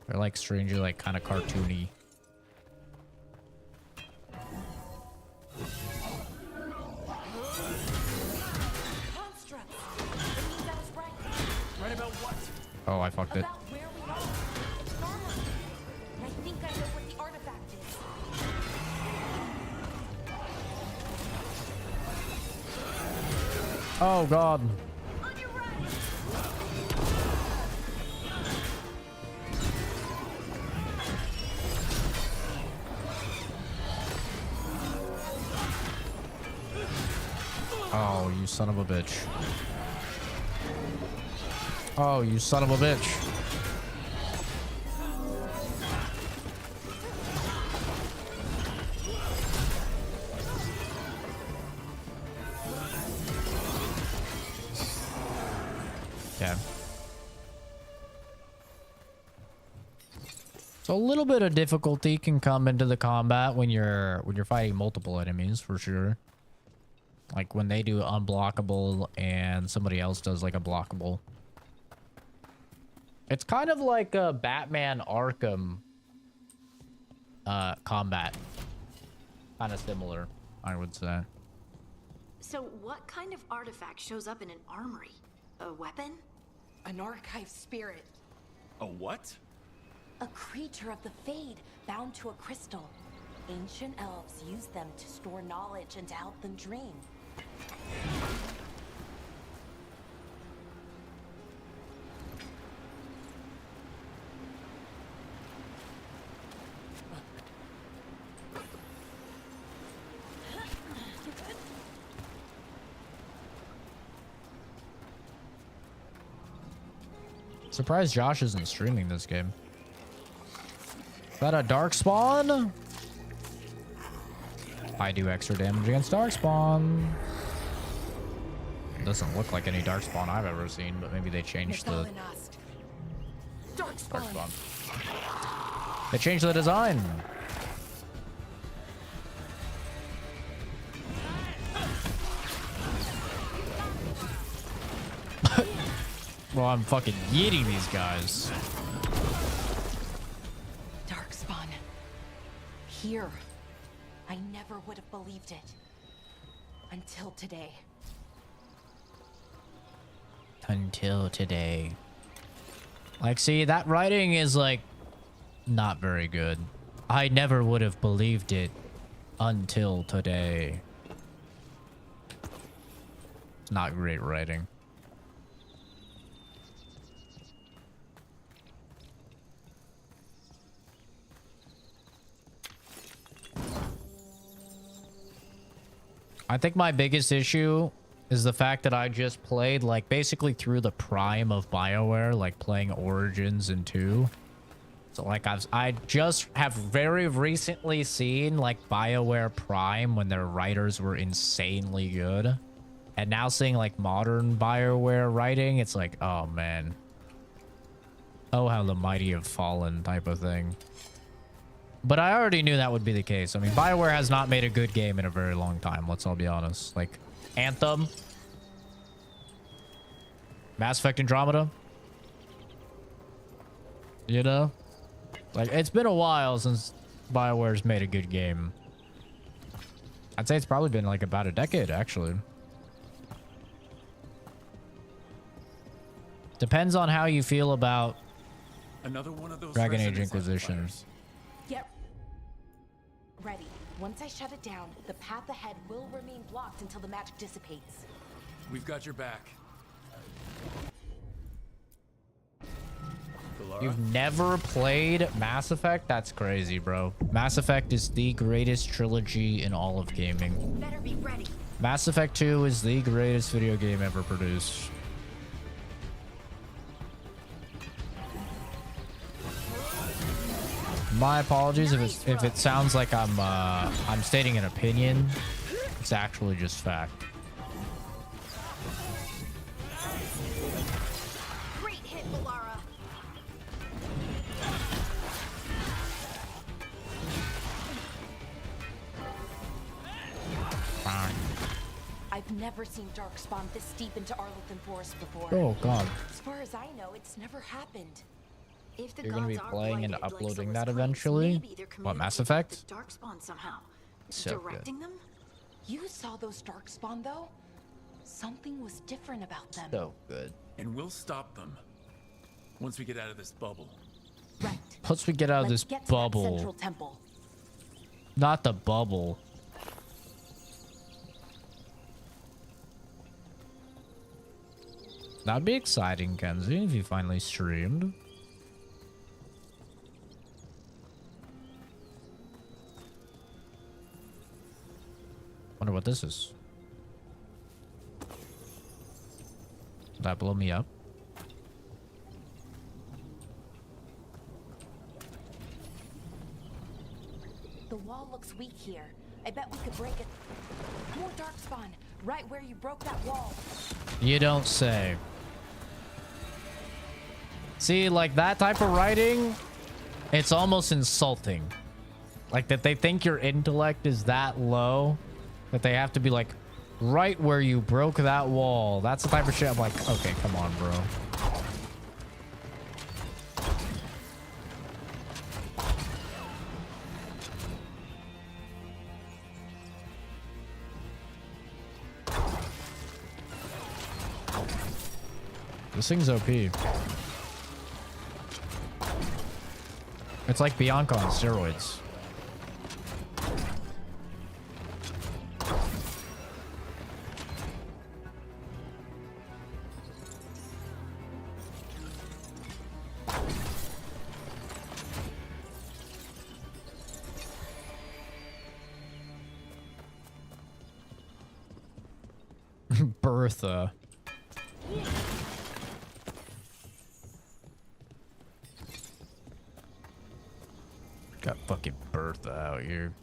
They're like strangely like kind of cartoony. Constructs! It means I was right. Right about what? Oh, I fucked it. About where we are. It's normal. And I think I know what the artifact is. Oh god. On your right! Oh, you son of a bitch. Oh, you son of a bitch. Yeah. So a little bit of difficulty can come into the combat when you're fighting multiple enemies, for sure. Like when they do unblockable and somebody else does like a blockable. It's kind of like a Batman Arkham combat. Kind of similar, I would say. So what kind of artifact shows up in an armory? A weapon? An archive spirit. A what? A creature of the Fade, bound to a crystal. Ancient elves use them to store knowledge and to help them dream. Surprised Josh isn't streaming this game. Is that a dark spawn? I do extra damage against dark spawn. Doesn't look like any dark spawn I've ever seen, but maybe they changed the Dark spawn. They changed the design. Well, I'm fucking yeeting these guys. Darkspawn. Here. I never would have believed it. Until today. Until today. Like, see, that writing is, like, not very good. I never would have believed it until today. It's not great writing. I think my biggest issue is the fact that I just played, like, basically through the prime of BioWare, like playing Origins and 2. So, like, I just have very recently seen, like, BioWare Prime when their writers were insanely good. And now seeing, like, modern BioWare writing, it's like, oh, man. Oh, how the mighty have fallen type of thing. But I already knew that would be the case. I mean, BioWare has not made a good game in a very long time. Let's all be honest. Like, Anthem. Mass Effect Andromeda. You know? Like, it's been a while since BioWare's made a good game. I'd say it's probably been, like, about a decade, actually. Depends on how you feel about Another one of those Dragon Age resonance Inquisition. amplifiers. Get ready. Once I shut it down, the path ahead will remain blocked until the magic dissipates. We've got your back. You've never played Mass Effect? That's crazy, bro. Mass Effect is the greatest trilogy in all of gaming. Better be ready. Mass Effect 2 is the greatest video game ever produced. My apologies if it sounds like I'm stating an opinion. It's actually just fact. Great hit, Valara. I've never seen Darkspawn this deep into Arlington Forest before. Oh god. As far as I know, it's never happened. If the You're gonna be gods are playing and blinded, like uploading Solus that claims, eventually? maybe they're What, Mass communicating Effect? with the Darkspawn somehow. So good. Directing them? You saw those Darkspawn, though? Something was different about them. So good. And we'll stop them once we get out of this bubble. Right. Once we get out of Let's this get to that bubble. central temple. Not the bubble. That'd be exciting, Kenzie, if you finally streamed. Wonder what this is. Did that blow me up? The wall looks weak here. I bet we could break it. More Darkspawn, right where you broke that wall. You don't say. See, like that type of writing, it's almost insulting. Like that they think your intellect is that low that they have to be like right where you broke that wall. That's the type of shit I'm like, okay, come on, bro. This thing's OP. It's like Bianca on steroids. Bertha. Got fucking Bertha out here.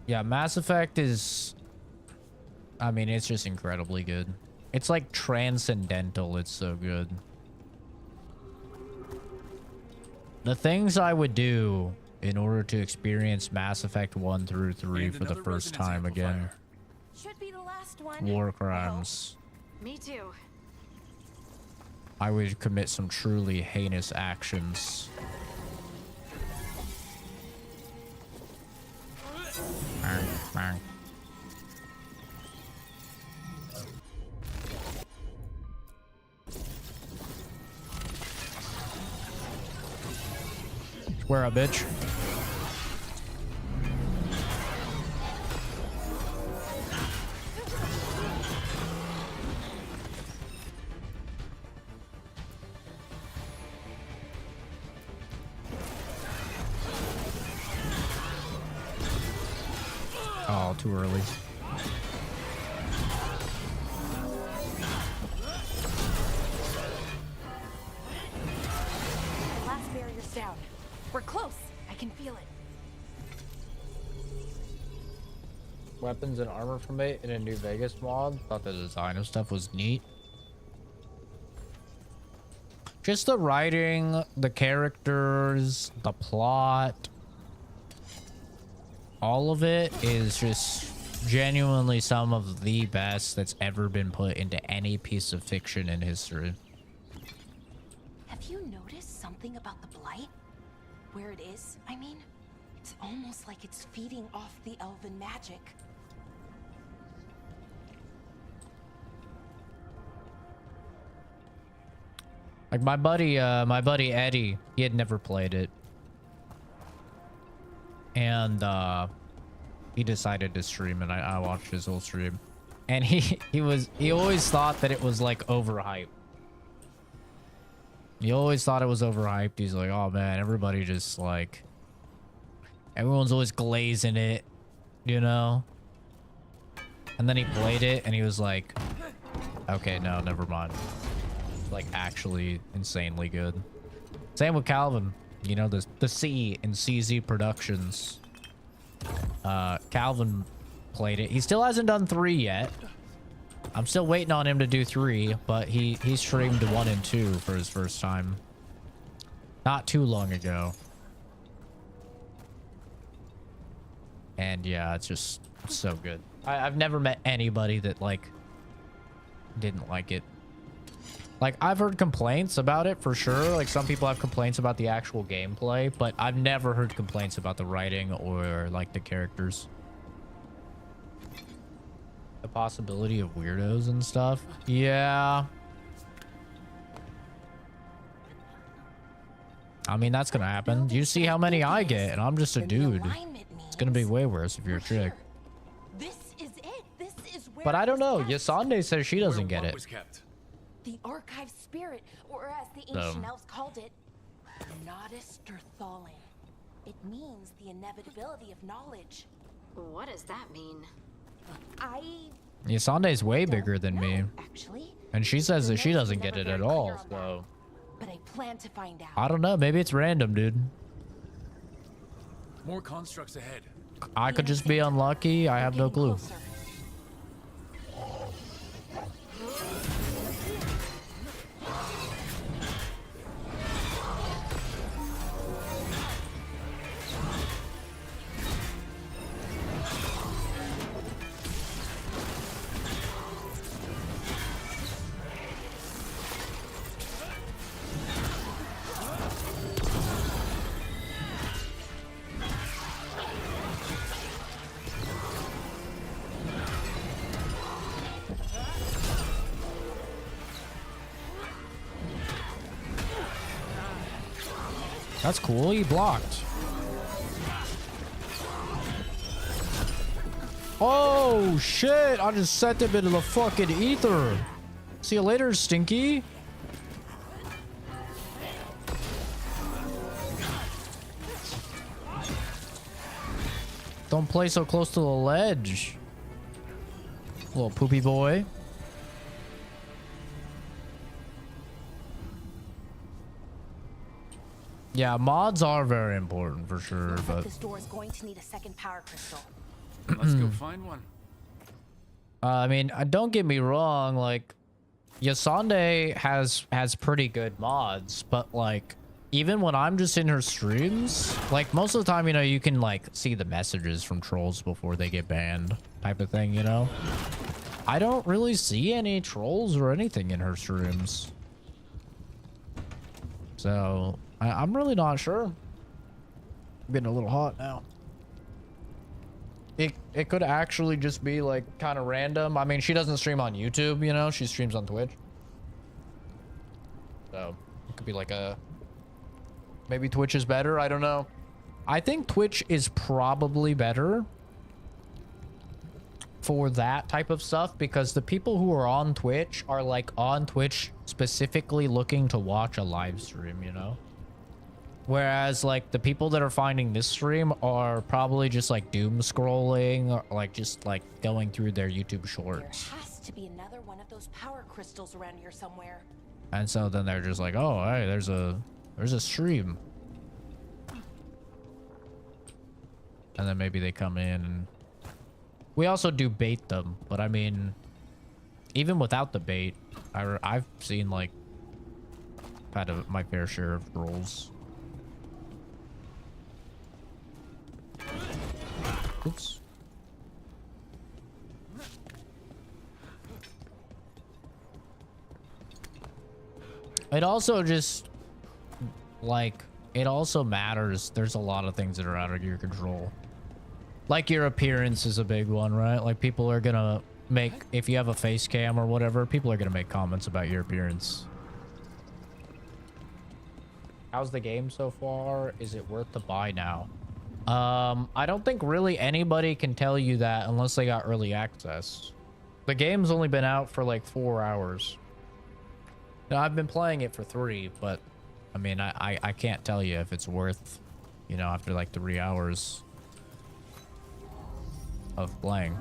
Yeah, Mass Effect is... I mean, it's just incredibly good. It's like transcendental. It's so good. The things I would do in order to experience Mass Effect 1 through 3 for the first time again. Should be the last one. War crimes. Me too. I would commit some truly heinous actions. Swear up, bitch. Oh, too early. Last barrier's down. We're close. I can feel it. Weapons and armor from it in a new Vegas mod. Thought the design of stuff was neat. Just the writing, the characters, the plot. All of it is just genuinely some of the best that's ever been put into any piece of fiction in history. Have you noticed something about the Blight? Where it is, I mean? It's almost like it's feeding off the elven magic. Like my buddy Eddie, he had never played it. And he decided to stream, and I watched his whole stream. And he always thought that it was like overhyped. He always thought it was overhyped. He's like, oh man, everybody just like, everyone's always glazing it, you know? And then he played it and he was like, okay, no, never mind. It's like actually insanely good. Same with Calvin. You know, the C in CZ Productions. Calvin played it. He still hasn't done 3 yet. I'm still waiting on him to do 3, but he streamed 1 and 2 for his first time. Not too long ago. And yeah, it's so good. I've never met anybody that like didn't like it. Like, I've heard complaints about it for sure. Like, some people have complaints about the actual gameplay, but I've never heard complaints about the writing or like the characters. The possibility of weirdos and stuff. Yeah. I mean, that's gonna happen. You see how many I get, and I'm just a dude. It's gonna be way worse if you're a chick. This is it. This is where. But I don't know. Yasande says she doesn't get it. The archive spirit, or as the ancient elves called it, Nodus Thalin. It means the inevitability of knowledge. What does that mean? Yasande's way bigger than me. Actually, and she says that she doesn't get it at all, so. But I plan to find out. I don't know. Maybe it's random, dude. More constructs ahead. I could just be unlucky. I have no clue. That's cool. He blocked. Oh, shit. I just sent him into the fucking ether. See you later, Stinky. Don't play so close to the ledge. Little poopy boy. Yeah, mods are very important for sure, Looks like but this door is going to need a second power crystal. Let's go find one. I mean, don't get me wrong, like Yasande has pretty good mods, but like even when I'm just in her streams, like most of the time, you know, you can like see the messages from trolls before they get banned type of thing, you know? I don't really see any trolls or anything in her streams. So I'm really not sure. Getting a little hot now. It could actually just be like kind of random. I mean, she doesn't stream on YouTube, you know, she streams on Twitch. So it could be like a, maybe Twitch is better. I don't know. I think Twitch is probably better for that type of stuff because the people who are on Twitch are like on Twitch specifically looking to watch a live stream, you know? Whereas like the people that are finding this stream are probably just like doom scrolling or like just like going through their YouTube shorts. There has to be another one of those power crystals around here somewhere. And so then they're just like, oh, hey, there's a stream. And then maybe they come in and we also do bait them. But I mean, even without the bait, I've seen like had my fair share of trolls. Oops. It also just like it also matters. There's a lot of things that are out of your control. Like your appearance is a big one, right? Like people are gonna make, if you have a face cam or whatever, people are gonna make comments about your appearance. How's the game so far? Is it worth the buy now? I don't think really anybody can tell you that unless they got early access. The game's only been out for like 4 hours. Now, I've been playing it for 3, but I mean, I can't tell you if it's worth, you know, after like 3 hours of playing.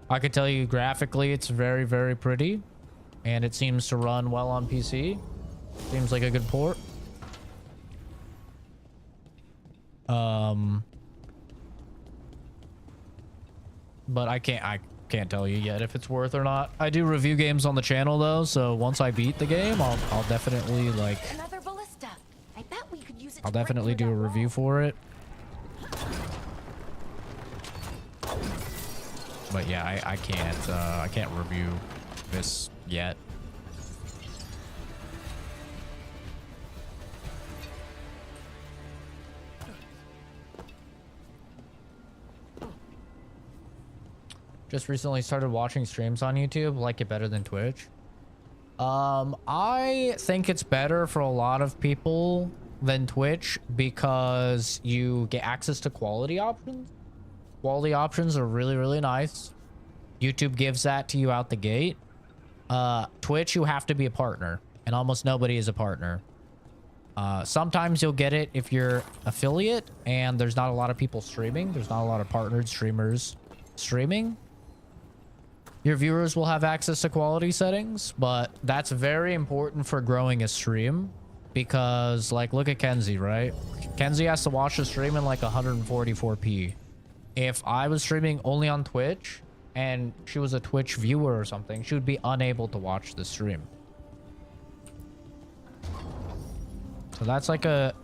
I could tell you graphically it's very, very pretty and it seems to run well on PC. Seems like a good port. But I can't tell you yet if it's worth or not. I do review games on the channel though, so once I beat the game, I'll definitely like Another ballista. I bet we could use it. I'll definitely do a review for it. But yeah, I can't review this yet. Just recently started watching streams on YouTube. Like it better than Twitch? I think it's better for a lot of people than Twitch because you get access to quality options. Quality options are really, really nice. YouTube gives that to you out the gate. Twitch, you have to be a partner, and almost nobody is a partner. Sometimes you'll get it if you're affiliate and there's not a lot of people streaming. There's not a lot of partnered streamers streaming. Your viewers will have access to quality settings, but that's very important for growing a stream because, like, look at Kenzie, right? Kenzie has to watch the stream in like 144p. If I was streaming only on Twitch and she was a Twitch viewer or something, she would be unable to watch the stream. So that's like a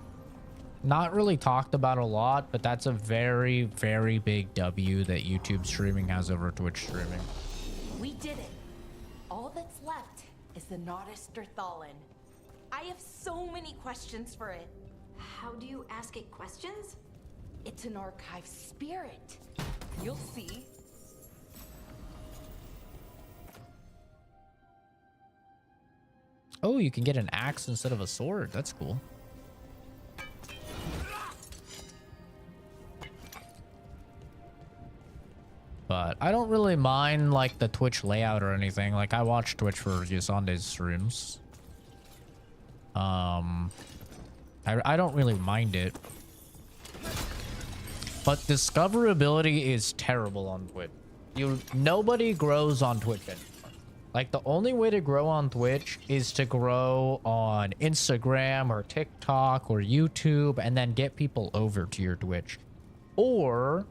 not really talked about a lot, but that's a very, very big W that YouTube streaming has over Twitch streaming. We did it. All that's left is the Nodus Thalin. I have so many questions for it. How do you ask it questions? It's an archive spirit. You'll see. Oh, you can get an axe instead of a sword. That's cool. But I don't really mind like the Twitch layout or anything. Like I watch Twitch for Yusande's streams. I don't really mind it. But discoverability is terrible on Twitch. Nobody grows on Twitch anymore. Like the only way to grow on Twitch is to grow on Instagram or TikTok or YouTube and then get people over to your Twitch. Or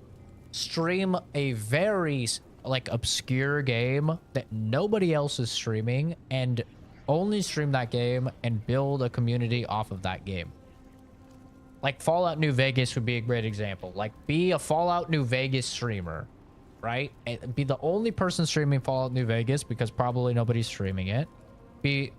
stream a very like obscure game that nobody else is streaming and only stream that game and build a community off of that game. Like Fallout New Vegas would be a great example. Like be a Fallout New Vegas streamer, right? And be the only person streaming Fallout New Vegas because probably nobody's streaming it. Be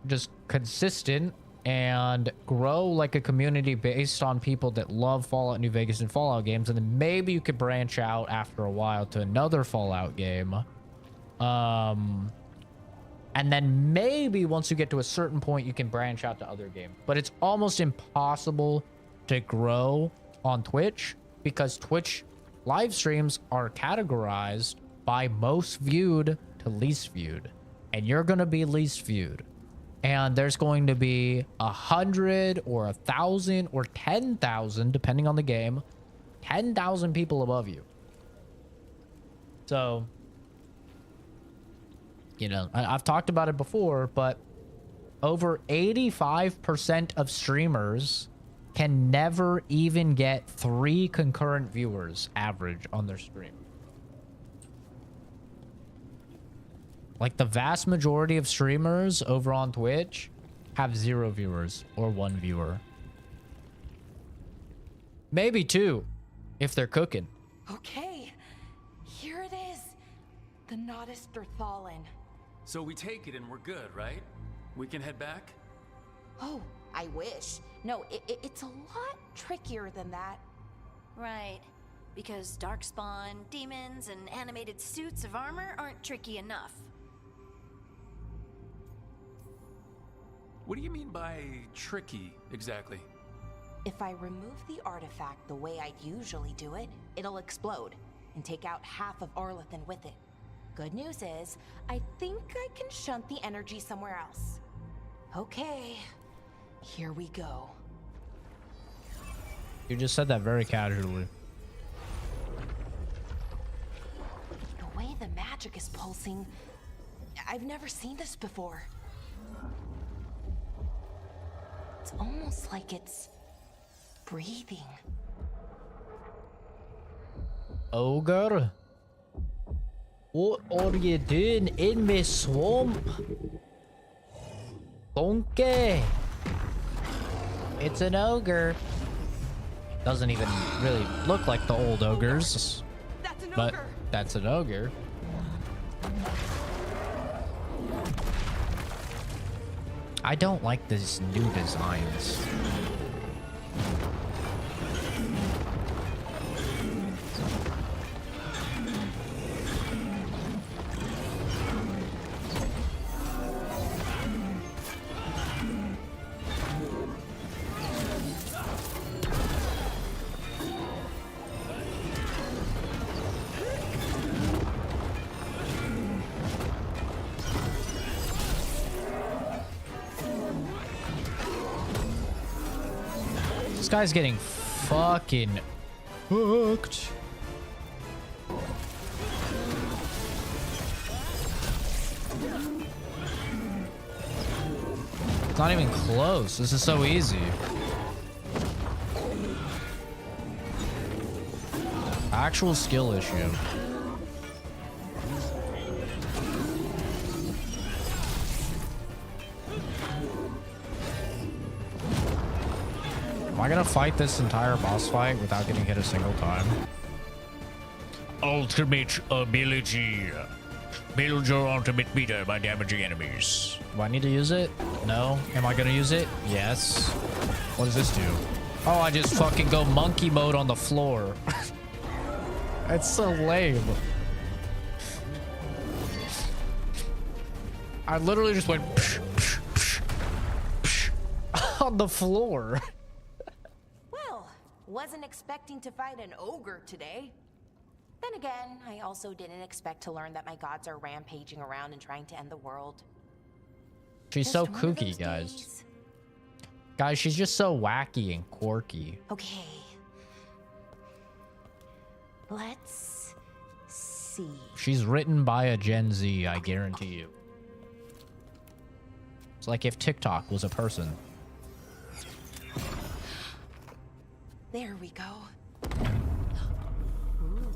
just consistent and grow like a community based on people that love Fallout New Vegas and Fallout games, and then maybe you could branch out after a while to another Fallout game. And then maybe once you get to a certain point, you can branch out to other games. But it's almost impossible to grow on Twitch because Twitch live streams are categorized by most viewed to least viewed. And you're going to be least viewed. And there's going to be 100 or 1,000 or 10,000, depending on the game, 10,000 people above you. So, you know, I've talked about it before, but over 85% of streamers can never even get 3 concurrent viewers average on their stream. Like the vast majority of streamers over on Twitch have 0 viewers or 1 viewer. Maybe 2 if they're cooking. Okay, here it is. The Nodus Thalin. So we take it and we're good, right? We can head back? Oh, I wish. No, it's a lot trickier than that. Right. Because darkspawn, demons, and animated suits of armor aren't tricky enough. What do you mean by tricky, exactly? If I remove the artifact the way I'd usually do it, it'll explode and take out half of Arlathan with it. Good news is, I think I can shunt the energy somewhere else. Okay, here we go. You just said that very casually. The way the magic is pulsing, I've never seen this before. It's almost like it's breathing. Ogre? What are you doing in my swamp? Donkey! It's an ogre. Doesn't even really look like the old ogres. That's an but ogre. That's an ogre. I don't like these new designs. This guy's getting fucking hooked. It's not even close. This is so easy. Actual skill issue. Am I gonna fight this entire boss fight without getting hit a single time? Ultimate ability. Build your ultimate meter by damaging enemies. Do I need to use it? No. Am I gonna use it? Yes. What does this do? Oh, I just fucking go monkey mode on the floor. It's so lame. I literally just went psh, psh, psh, psh, on the floor. Well, wasn't expecting to fight an ogre today. Then again, I also didn't expect to learn that my gods are rampaging around and trying to end the world. She's Just so one of kooky, those guys. days. Guys, she's just so wacky and quirky. Okay. Let's see. She's written by a Gen Z, I guarantee you. It's like if TikTok was a person. There we go. Ooh.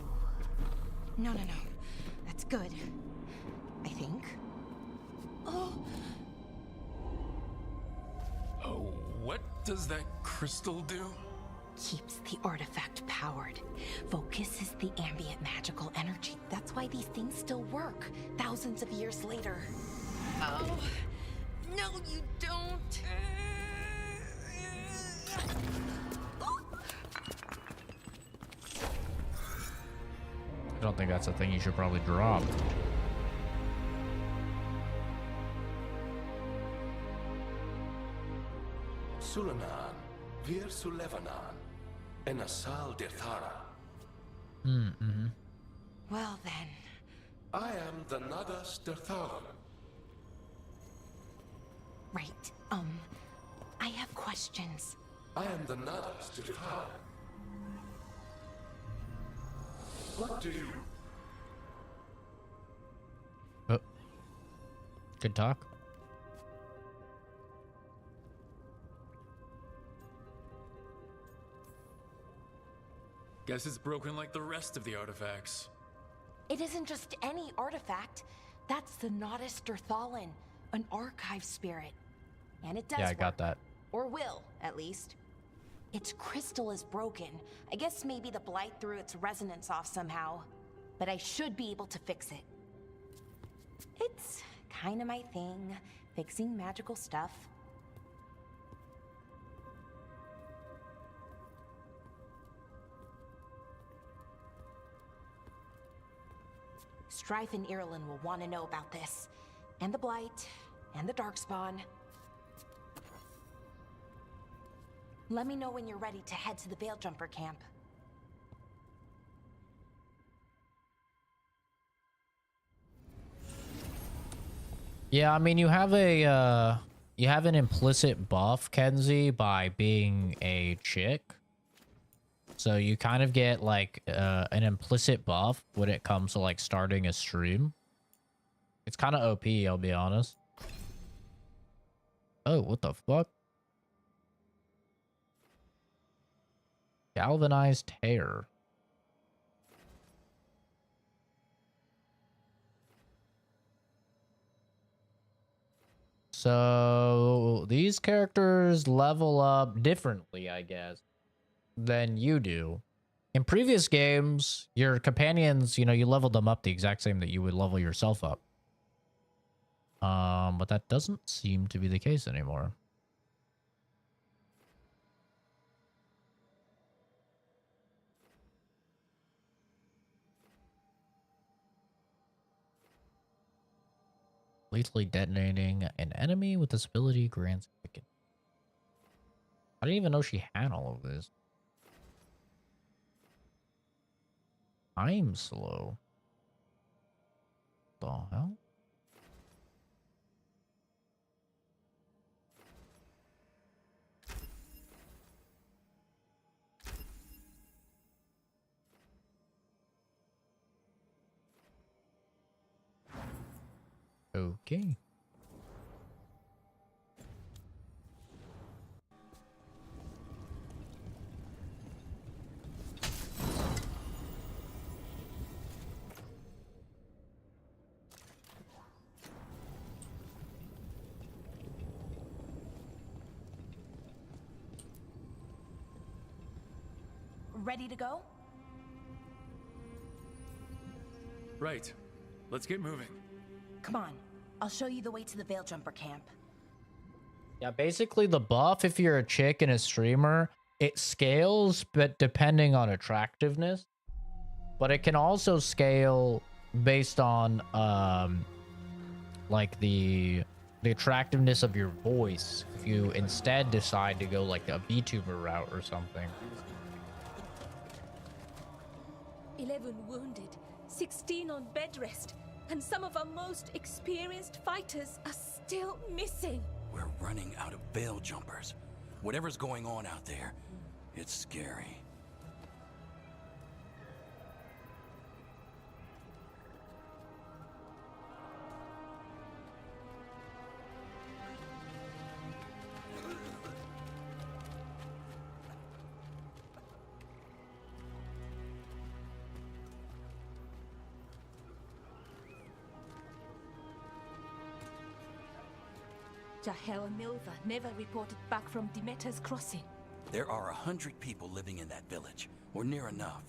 No. That's good. I think. Oh. Oh, what does that crystal do? Keeps the artifact powered. Focuses the ambient magical energy. That's why these things still work, thousands of years later. Oh. No, you don't. I don't think that's a thing you should probably drop. Sulanan, Vir Sulevanan, and Asal Dirthara. Well then. I am the Nadas Dirtharan. Right. I have questions. I am the Nadas Dirtharan. What do you... Oh. Good talk. Guess it's broken like the rest of the artifacts. It isn't just any artifact. That's the Nadas Dirthalan, an archive spirit. And it does Yeah, I got work. that. Or will, at least. Its crystal is broken. I guess maybe the blight threw its resonance off somehow. But I should be able to fix it. It's kind of my thing, fixing magical stuff. Strife and Irulan will want to know about this. And the blight, and the darkspawn. Let me know when you're ready to head to the Veilgjumper camp. Yeah, I mean, you have an implicit buff, Kenzie, by being a chick. So you kind of get like an implicit buff when it comes to like starting a stream. It's kind of OP, I'll be honest. Oh, what the fuck? Galvanized hair. So these characters level up differently, I guess, than you do. In previous games, your companions, you know, you leveled them up the exact same that you would level yourself up. But that doesn't seem to be the case anymore. Lethally detonating an enemy with this ability grants quicken. I didn't even know she had all of this. I'm slow. The hell? Okay. Ready to go? Right. Let's get moving. Come on. I'll show you the way to the Veilgjumper camp. Yeah, basically the buff, if you're a chick and a streamer, it scales, but depending on attractiveness. But it can also scale based on like the attractiveness of your voice. If you instead decide to go like a VTuber route or something. 11 wounded, 16 on bed rest, and some of our most experienced fighters are still missing. We're running out of veil jumpers. Whatever's going on out there, it's scary. Jahel and Milva never reported back from Demeter's crossing. There are 100 people living in that village, or near enough.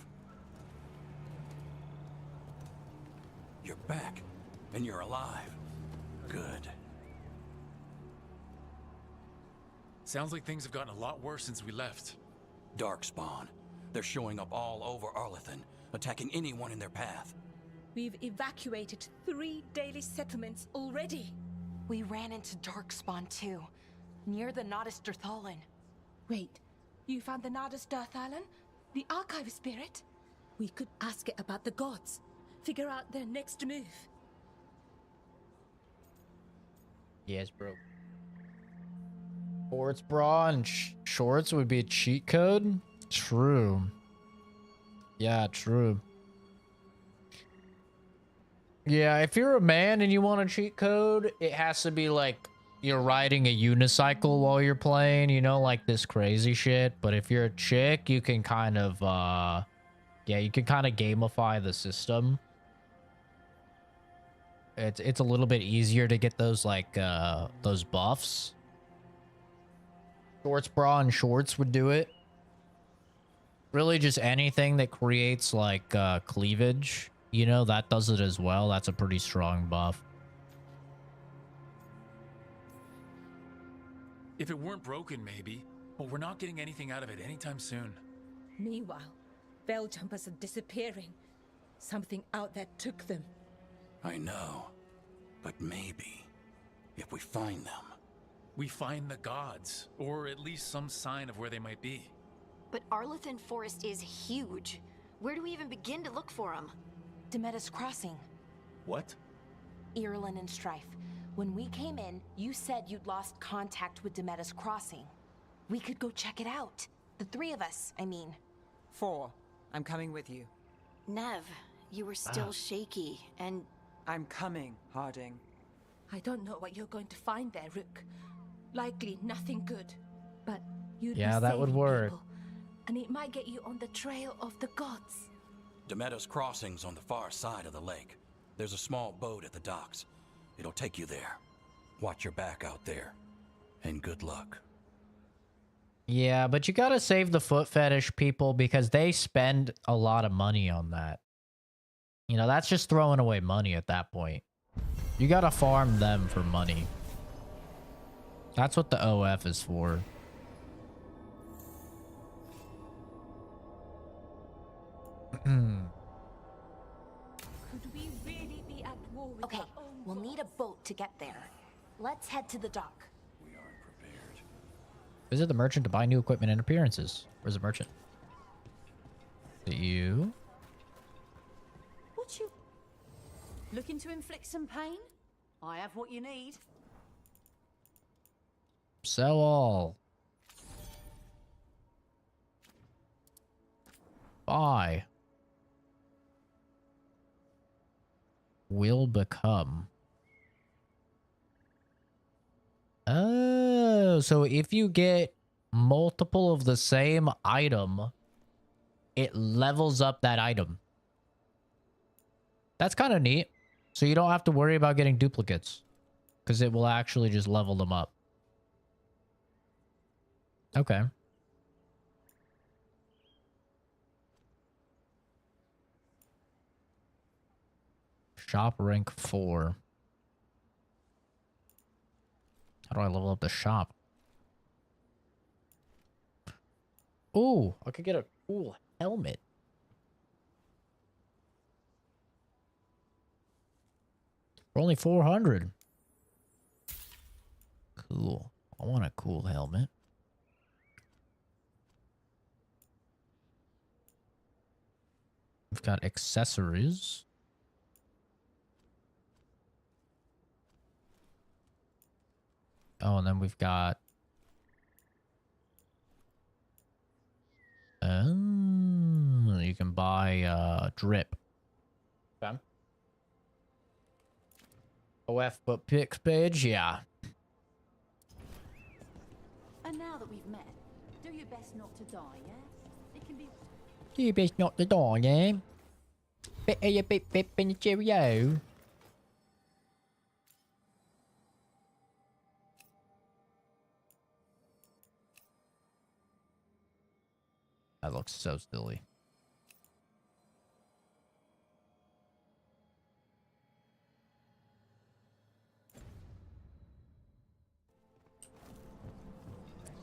You're back, and you're alive. Good. Sounds like things have gotten a lot worse since we left. Darkspawn. They're showing up all over Arlethan, attacking anyone in their path. We've evacuated 3 daily settlements already. We ran into Darkspawn too, near the Nodus Dirthalan. Wait, you found the Nodus Dirthalan? The archive spirit? We could ask it about the gods. Figure out their next move. Yes, bro. Sports bra and shorts would be a cheat code? True. Yeah, true. Yeah, if you're a man and you want a cheat code, it has to be like you're riding a unicycle while you're playing, you know, like this crazy shit. But if you're a chick, you can kind of, yeah, you can kind of gamify the system. It's a little bit easier to get those, like, those buffs. Shorts bra and shorts would do it. Really just anything that creates, like, cleavage. You know, that does it as well. That's a pretty strong buff. If it weren't broken, maybe. But we're not getting anything out of it anytime soon. Meanwhile, veil jumpers are disappearing. Something out there took them. I know. But maybe, if we find them... We find the gods, or at least some sign of where they might be. But Arlethan Forest is huge. Where do we even begin to look for them? Demeter's crossing. What? Irulan and Strife. When we came in, you said you'd lost contact with Demeter's crossing. We could go check it out. The 3 of us, I mean. 4. I'm coming with you. Nev, you were still shaky, and... I'm coming, Harding. I don't know what you're going to find there, Rook. Likely nothing good. But you'd Yeah, be that would saving work. people, and it might get you on the trail of the gods. Demeter's crossing's on the far side of the lake. There's a small boat at the docks. It'll take you there. Watch your back out there. And good luck. Yeah, but you gotta save the foot fetish people because they spend a lot of money on that. You know, that's just throwing away money at that point. You gotta farm them for money. That's what the OF is for. Could we really be at war with Okay, our own we'll need a gods? boat to get there. Let's head to the dock. We aren't prepared. Visit the merchant to buy new equipment and appearances. Where's the merchant? Is it you? What you... Looking to inflict some pain? I have what you need. Sell all. Buy. Will become. Oh, so if you get multiple of the same item, it levels up that item. That's kind of neat. So you don't have to worry about getting duplicates, because it will actually just level them up. Okay. Shop rank 4. How do I level up the shop? Ooh, I could get a cool helmet. For only 400. Cool. I want a cool helmet. We've got accessories. Oh, and then we've got... you can buy drip. Okay. OF but picks page, yeah. And now that we've met, do your best not to die, yeah? It can be... Do your best not to die, yeah? Bit of your bip bip and your cheerio. That looks so silly.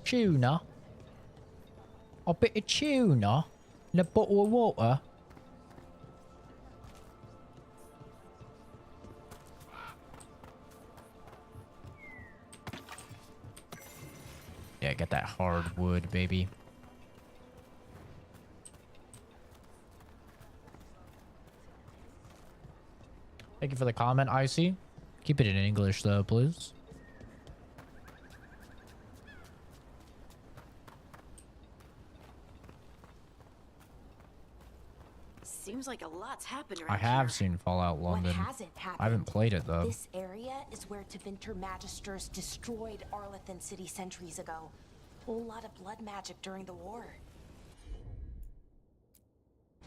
Tuna. A bit of tuna and a bottle of water. Yeah, get that hard wood, baby. Thank you for the comment, Icy. Keep it in English, though, please. Seems like a lot's happened around I have here. seen Fallout London. What hasn't happened? I haven't played it, though. This area is where Tevinter Magisters destroyed Arlethan City centuries ago. Whole lot of blood magic during the war.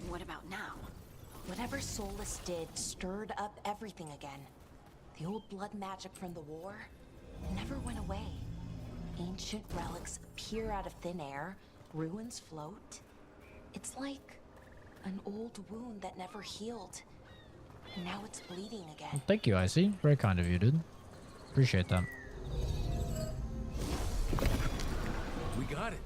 What about now? Whatever Solus did stirred up everything again. The old blood magic from the war never went away. Ancient relics appear out of thin air, ruins float. It's like an old wound that never healed. And now it's bleeding again. Well, thank you, Icy. Very kind of you, dude. Appreciate that. We got it.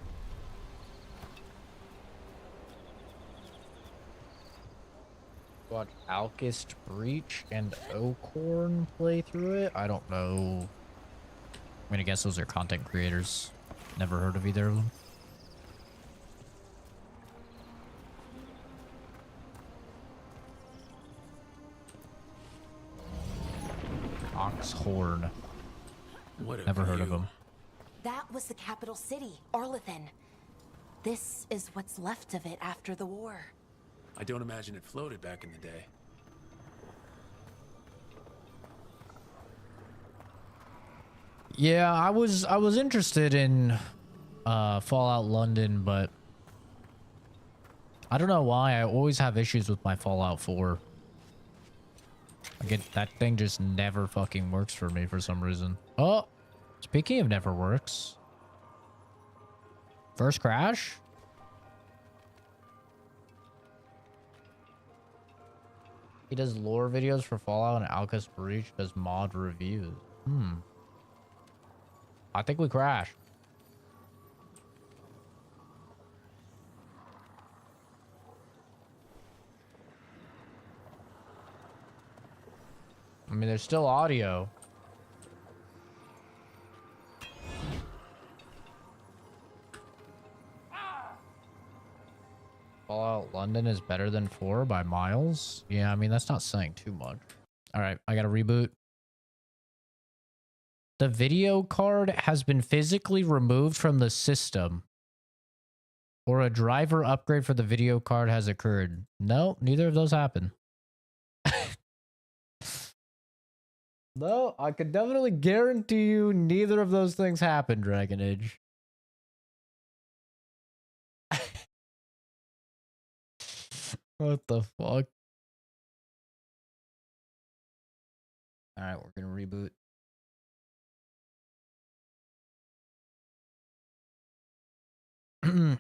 What, Alchist Breach and Oakhorn play through it? I don't know. I'm gonna guess those are content creators. Never heard of either of them. Oxhorn. Never heard of them. That was the capital city, Arlethan. This is what's left of it after the war. I don't imagine it floated back in the day. Yeah, I was interested in Fallout London, but I don't know why. I always have issues with my Fallout 4. Again, that thing just never fucking works for me for some reason. Oh, speaking of never works. First crash? He does lore videos for Fallout, and Alchist Breach does mod reviews. I think we crashed. I mean, there's still audio. Fallout London is better than 4 by miles. Yeah, I mean, that's not saying too much. All right, I got to reboot. The video card has been physically removed from the system. Or a driver upgrade for the video card has occurred. No, neither of those happened. No, I can definitely guarantee you neither of those things happened, Dragon Age. What the fuck? Alright, we're gonna reboot.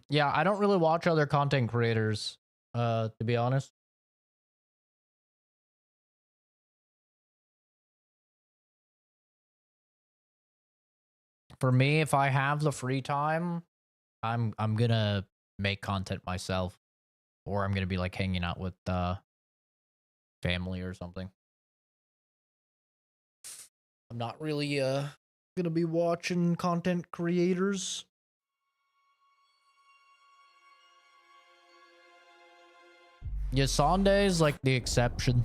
Yeah, I don't really watch other content creators, to be honest. For me, if I have the free time, I'm gonna make content myself. Or I'm gonna be like hanging out with family or something. I'm not really gonna be watching content creators. Yeah, Sunday is like the exception.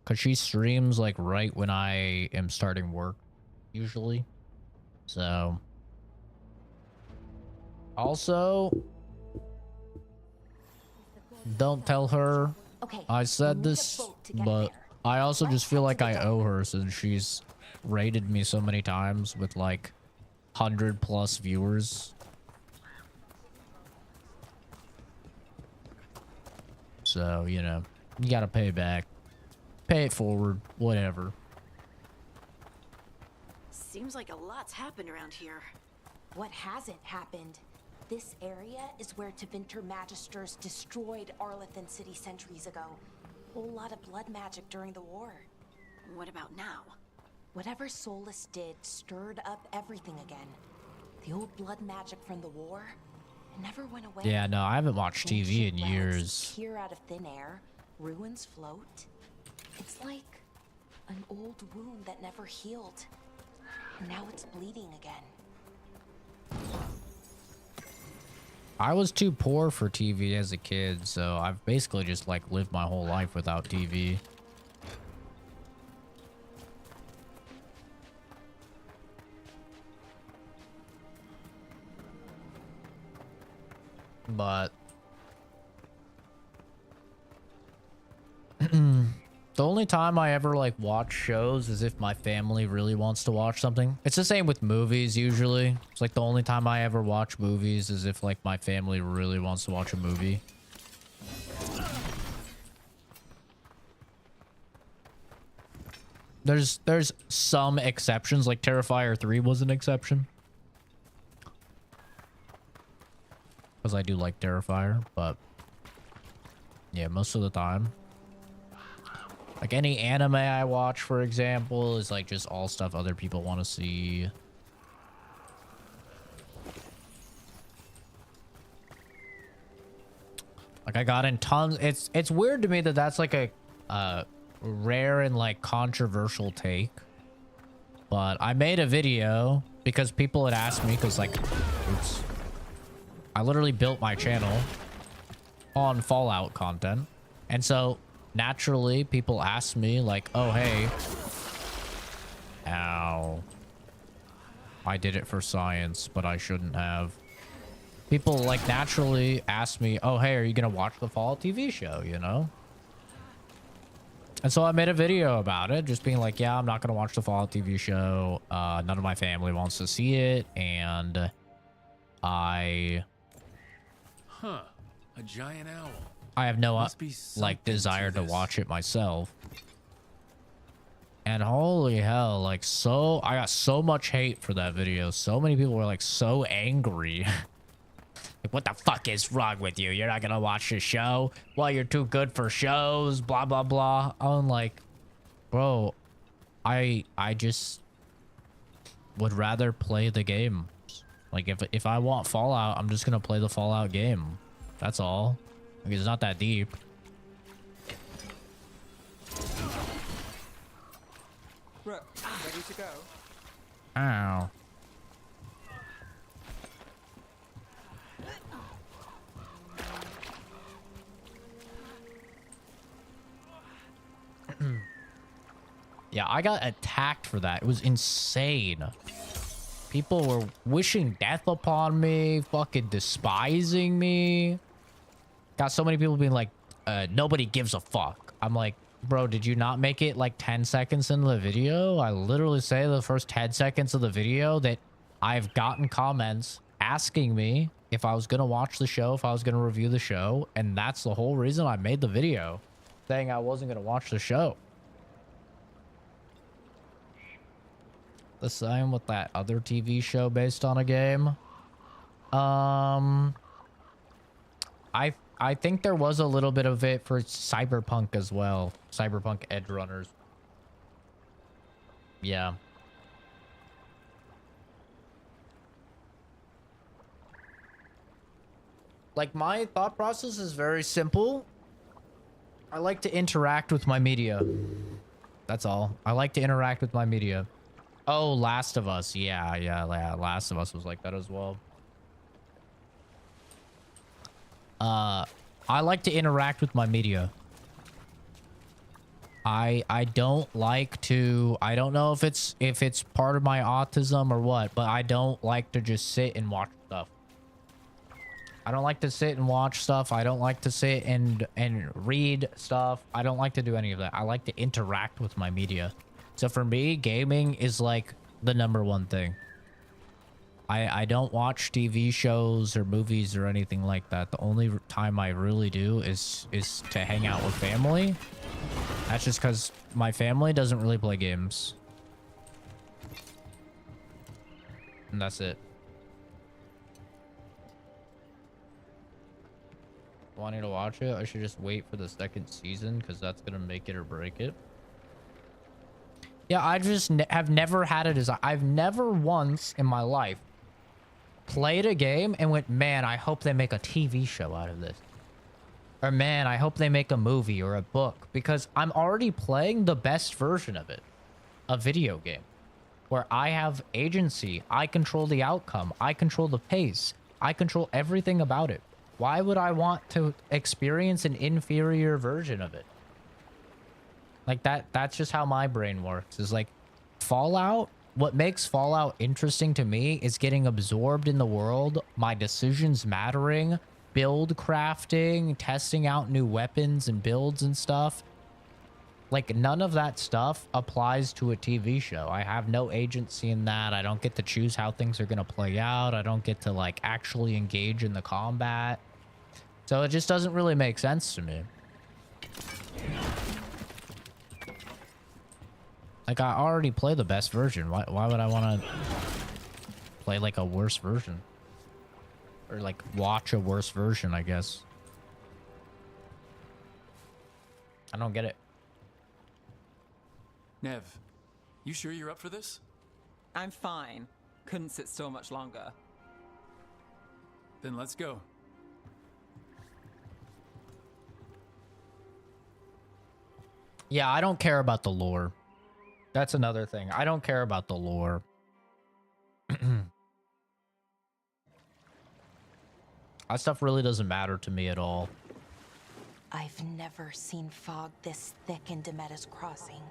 Cause she streams like right when I am starting work, usually. So. Also, don't tell her I said this, but I also just feel like I owe her since she's rated me so many times with like 100+ viewers. So, you know, you gotta pay back. Pay it forward, whatever. Seems like a lot's happened around here. What hasn't happened? This area is where Tevinter Magisters destroyed Arlethan City centuries ago. Whole lot of blood magic during the war. What about now? Whatever Solus did stirred up everything again. The old blood magic from the war, it never went away. Yeah, no, I haven't watched TV in years. Appear out of thin air, ruins float. It's like an old wound that never healed. And now it's bleeding again. I was too poor for TV as a kid, so I've basically just like lived my whole life without TV. But the only time I ever like watch shows is if my family really wants to watch something. It's the same with movies usually. It's like the only time I ever watch movies is if like my family really wants to watch a movie. There's some exceptions, like Terrifier 3 was an exception. Because I do like Terrifier, but yeah, most of the time. Like any anime I watch, for example, is like just all stuff other people want to see. Like I got in tons. It's weird to me that that's like a rare and like controversial take. But I made a video because people had asked me, because like, oops. I literally built my channel on Fallout content. And so naturally people ask me like, oh, hey, ow, I did it for science, but I shouldn't have. People like naturally ask me, oh, hey, are you going to watch the Fallout TV show, you know? And so I made a video about it, just being like, yeah, I'm not going to watch the Fallout TV show. None of my family wants to see it. And Huh. A giant owl. I have no like to desire to this. watch it myself. And holy hell, like I got so much hate for that video. So many people were like so angry. Like, what the fuck is wrong with you? You're not gonna watch the show? Well, you're too good for shows, blah blah blah. I'm like, bro, I just would rather play the game. Like if I want Fallout, I'm just gonna play the Fallout game. That's all. Like, it's not that deep. Ready to go? Ow. Yeah, I got attacked for that. It was insane. People were wishing death upon me, fucking despising me. Got so many people being like, nobody gives a fuck. I'm like, bro, did you not make it like 10 seconds into the video? I literally say the first 10 seconds of the video that I've gotten comments asking me if I was going to watch the show, if I was going to review the show. And that's the whole reason I made the video, saying I wasn't going to watch the show. The same with that other TV show based on a game. I think there was a little bit of it for Cyberpunk as well. Cyberpunk Edge Runners. Yeah. Like, my thought process is very simple. I like to interact with my media. That's all. I like to interact with my media. Oh, Last of Us. Yeah. Last of Us was like that as well. I like to interact with my media. I don't like to, I don't know if it's part of my autism or what, but I don't like to just sit and watch stuff. I don't like to sit and watch stuff. I don't like to sit and read stuff. I don't like to do any of that. I like to interact with my media. So for me, gaming is like the #1 thing. I don't watch TV shows or movies or anything like that. The only time I really do is to hang out with family. That's just because my family doesn't really play games. And that's it. Wanting to watch it, I should just wait for the 2nd season because that's going to make it or break it. Yeah, I just have never had a desire. I've never once in my life played a game and went, man, I hope they make a TV show out of this. Or man, I hope they make a movie or a book, because I'm already playing the best version of it. A video game where I have agency. I control the outcome. I control the pace. I control everything about it. Why would I want to experience an inferior version of it? Like that's just how my brain works. Is like Fallout. What makes Fallout interesting to me is getting absorbed in the world, my decisions mattering, build crafting, testing out new weapons and builds and stuff. Like none of that stuff applies to a TV show. I have no agency in that. I don't get to choose how things are going to play out. I don't get to like actually engage in the combat. So it just doesn't really make sense to me. Like, I already play the best version. Why would I want to play, like, a worse version? Or, like, watch a worse version, I guess. I don't get it. Nev, you sure you're up for this? I'm fine. Couldn't sit still much longer. Then let's go. Yeah, I don't care about the lore. That's another thing. I don't care about the lore. That stuff really doesn't matter to me at all. I've never seen fog this thick in Demetta's Crossing.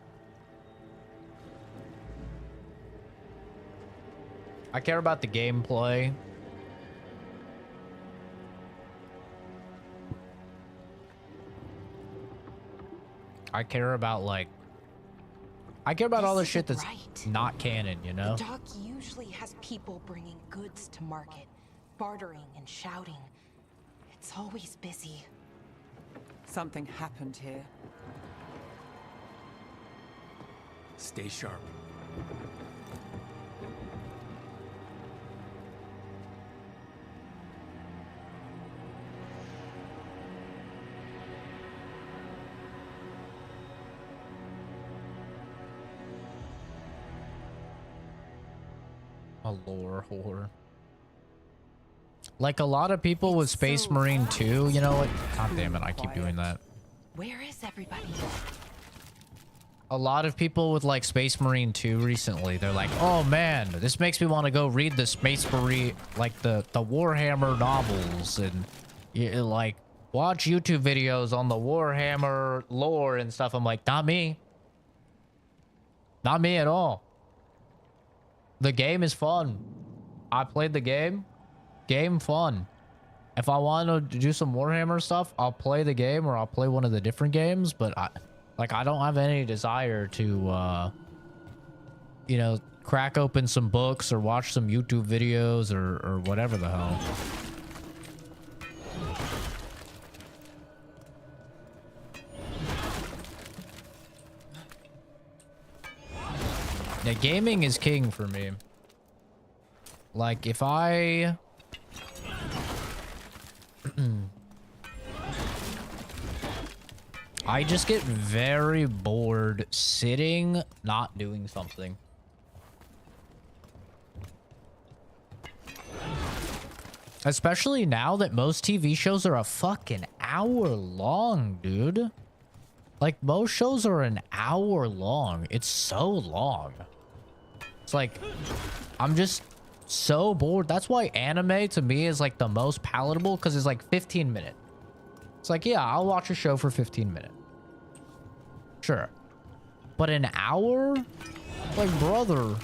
I care about the gameplay. I care about, like... I care about all the shit that's not canon, you know? The dock usually has people bringing goods to market, bartering and shouting. It's always busy. Something happened here. Stay sharp. A lore whore. Like a lot of people with Space Marine 2, you know what? God damn it, I keep doing that. Where is everybody? A lot of people with like Space Marine 2 recently, they're like, oh man, this makes me want to go read the Space Marine, like the Warhammer novels, and like watch YouTube videos on the Warhammer lore and stuff. I'm like, not me. Not me at all. The game is fun. I played the game. Game fun. If I want to do some Warhammer stuff, I'll play the game or I'll play one of the different games. But I don't have any desire to, you know, crack open some books or watch some YouTube videos or whatever the hell. Yeah, gaming is king for me. Like, if I... I just get very bored sitting, not doing something. Especially now that most TV shows are a fucking hour long, dude. Like, most shows are an hour long. It's so long. It's like, I'm just so bored. That's why anime to me is like the most palatable, because it's like 15 minutes. It's like, yeah, I'll watch a show for 15 minutes. Sure. But an hour? Like, brother.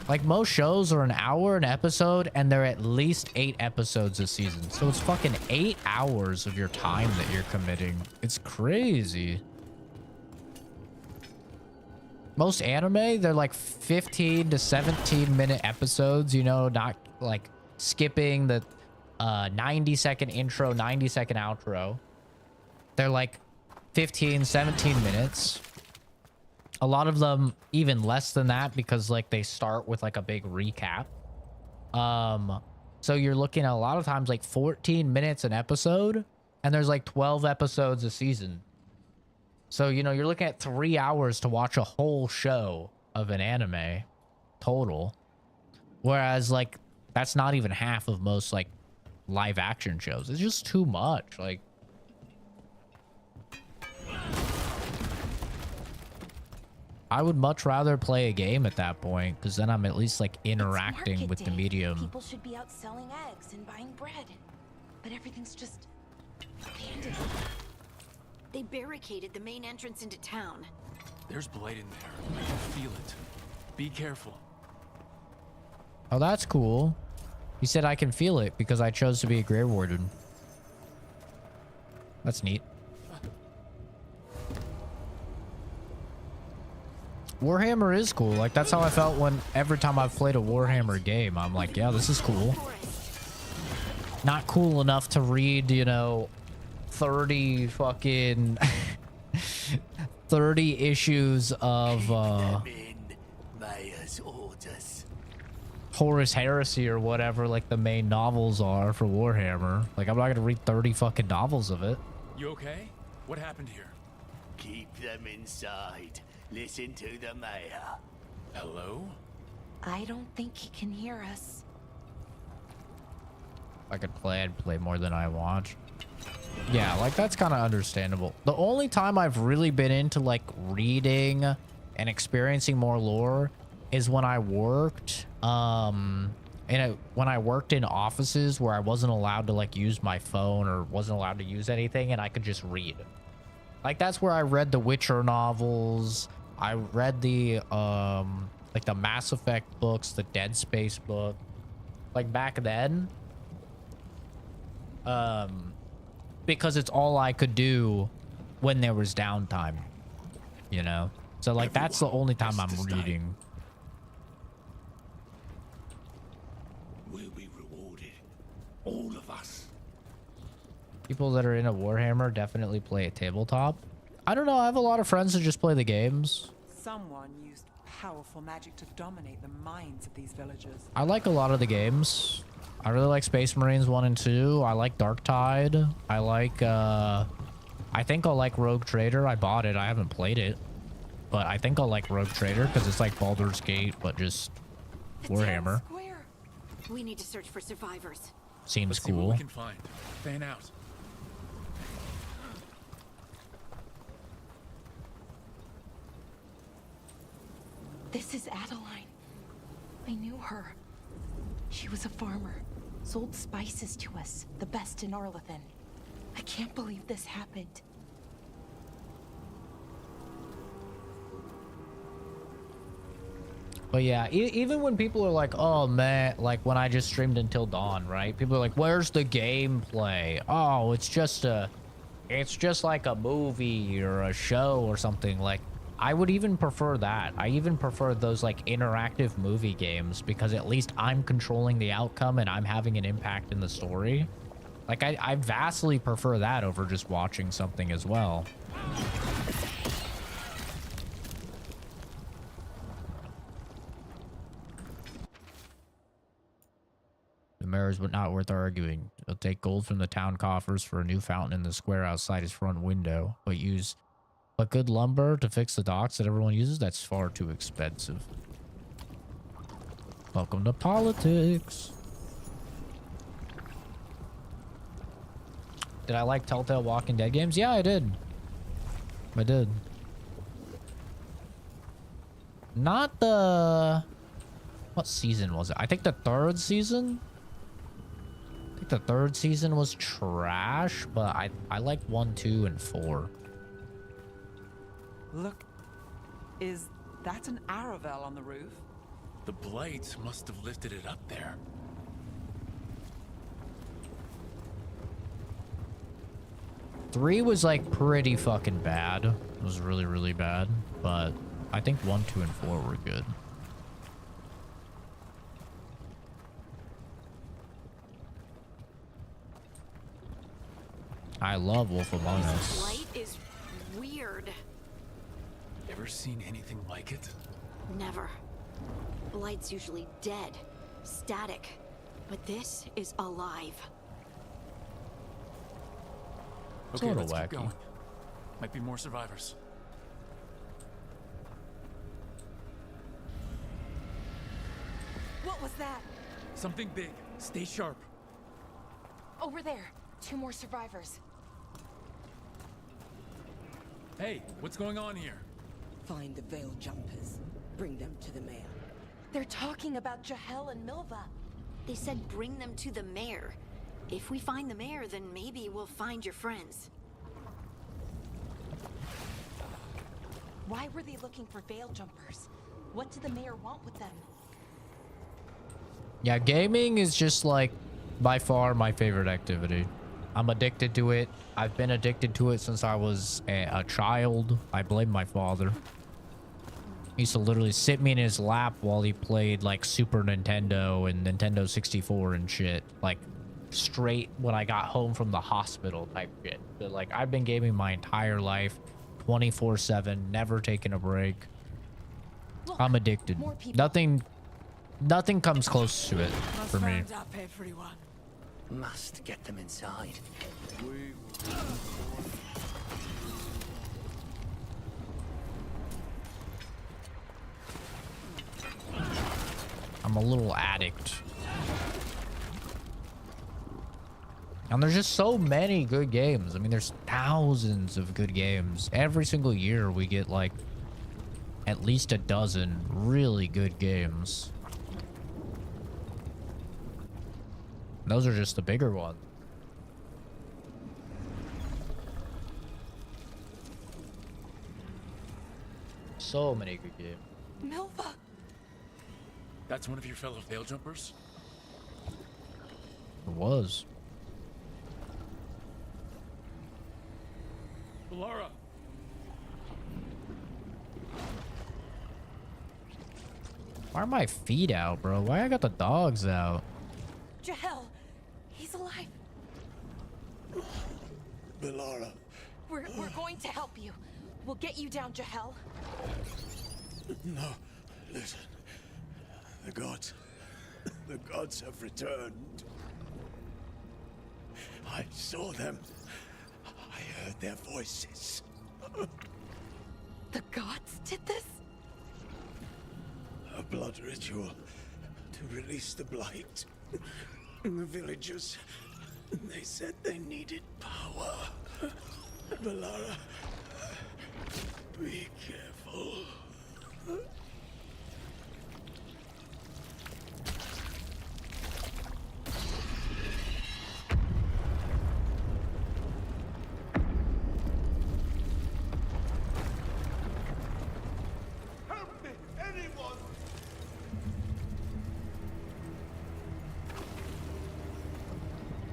Like, most shows are an hour an episode, and they're at least 8 episodes a season. So it's fucking 8 hours of your time that you're committing. It's crazy. Most anime, they're like 15 to 17 minute episodes, you know, not like skipping the 90-second intro, 90-second outro. They're like 15, 17 minutes. A lot of them even less than that because like they start with like a big recap. So you're looking at a lot of times like 14 minutes an episode, and there's like 12 episodes a season. So, you know, you're looking at 3 hours to watch a whole show of an anime total. Whereas like that's not even half of most like live action shows. It's just too much. Like, I would much rather play a game at that point, because then I'm at least like interacting with the medium. People should be out selling eggs and buying bread, but everything's just abandoned. They barricaded the main entrance into town. There's blight in there. I can feel it. Be careful. Oh, that's cool. He said I can feel it because I chose to be a Grey Warden. That's neat. Warhammer is cool. Like, that's how I felt when every time I've played a Warhammer game. I'm like, yeah, this is cool. Not cool enough to read, you know, 30 fucking 30 issues of Horus Heresy or whatever like the main novels are for Warhammer. Like, I'm not gonna read 30 fucking novels of it. You okay? What happened here? Keep them inside. Listen to the mayor. Hello? I don't think he can hear us. If I could play, I'd play more than I watch. Yeah, like, that's kind of understandable. The only time I've really been into like reading and experiencing more lore is when I worked when I worked in offices where I wasn't allowed to like use my phone or wasn't allowed to use anything, and I could just read. Like, that's where I read the Witcher novels. I read the like the Mass Effect books, the Dead Space book, like back then. Because it's all I could do when there was downtime, you know? So like, that's the only time I'm reading. We'll be rewarded. All of us. People that are into Warhammer definitely play a tabletop. I don't know. I have a lot of friends that just play the games. Someone used powerful magic to dominate the minds of these villagers. I like a lot of the games. I really like Space Marines 1 and 2. I like Dark Tide. I like, I think I'll like Rogue Trader. I bought it. I haven't played it. But I think I'll like Rogue Trader because it's like Baldur's Gate, but just Warhammer. We need to search for survivors. Seems Let's see cool. what we can find. Fan out. This is Adeline. I knew her. She was a farmer, sold spices to us, the best in Arlathan. I can't believe this happened. But yeah, even when people are like, oh man, like when I just streamed Until Dawn, right? People are like, where's the gameplay? Oh, it's just like a movie or a show or something. Like, I would even prefer that. I even prefer those like interactive movie games because at least I'm controlling the outcome and I'm having an impact in the story. Like, I vastly prefer that over just watching something as well. The mayor is not worth arguing. He'll take gold from the town coffers for a new fountain in the square outside his front window, but good lumber to fix the docks that everyone uses, that's far too expensive. Welcome to politics. Did I like Telltale Walking Dead games? Yeah, I did. I did. Not the... What season was it? I think the 3rd season? I think the third season was trash, but I like 1, 2, and 4. Look, is that an Aravel on the roof? The blights must have lifted it up there. Three was like pretty fucking bad. It was really, really bad. But I think 1, 2, and 4 were good. I love Wolf Among Us. This light is weird. Ever seen anything like it? Never. Light's usually dead, static, but this is alive. Okay, Sorta let's wacky. keep going. Might be more survivors. What was that? Something big. Stay sharp. Over there. 2 more survivors. Hey, what's going on here? Find the veil jumpers. Bring them to the mayor. They're talking about Jahel and Milva. They said bring them to the mayor. If we find the mayor, then maybe we'll find your friends. Why were they looking for veil jumpers? What did the mayor want with them? Yeah, gaming is just like by far my favorite activity. I'm addicted to it. I've been addicted to it since I was a child. I blame my father. He used to literally sit me in his lap while he played like Super Nintendo and Nintendo 64 and shit. Like straight when I got home from the hospital type shit. But like I've been gaming my entire life, 24/7, never taking a break. Look, I'm addicted. more people. Nothing comes close to it for me. Stand up, everyone. Must get them inside. I'm a little addict. And there's just so many good games. I mean, there's thousands of good games. Every single year we get like at least a dozen really good games. Those are just the bigger ones. So many good games. Milva! That's one of your fellow veil jumpers? It was. Laura! Why are my feet out, bro? Why I got the dogs out? Jahel! He's alive! Belara. We're going to help you. We'll get you down, Jahel. No, listen. The gods have returned. I saw them. I heard their voices. The gods did this? A blood ritual to release the blight. The villagers, they said they needed power. Belara, be careful. Help me, anyone!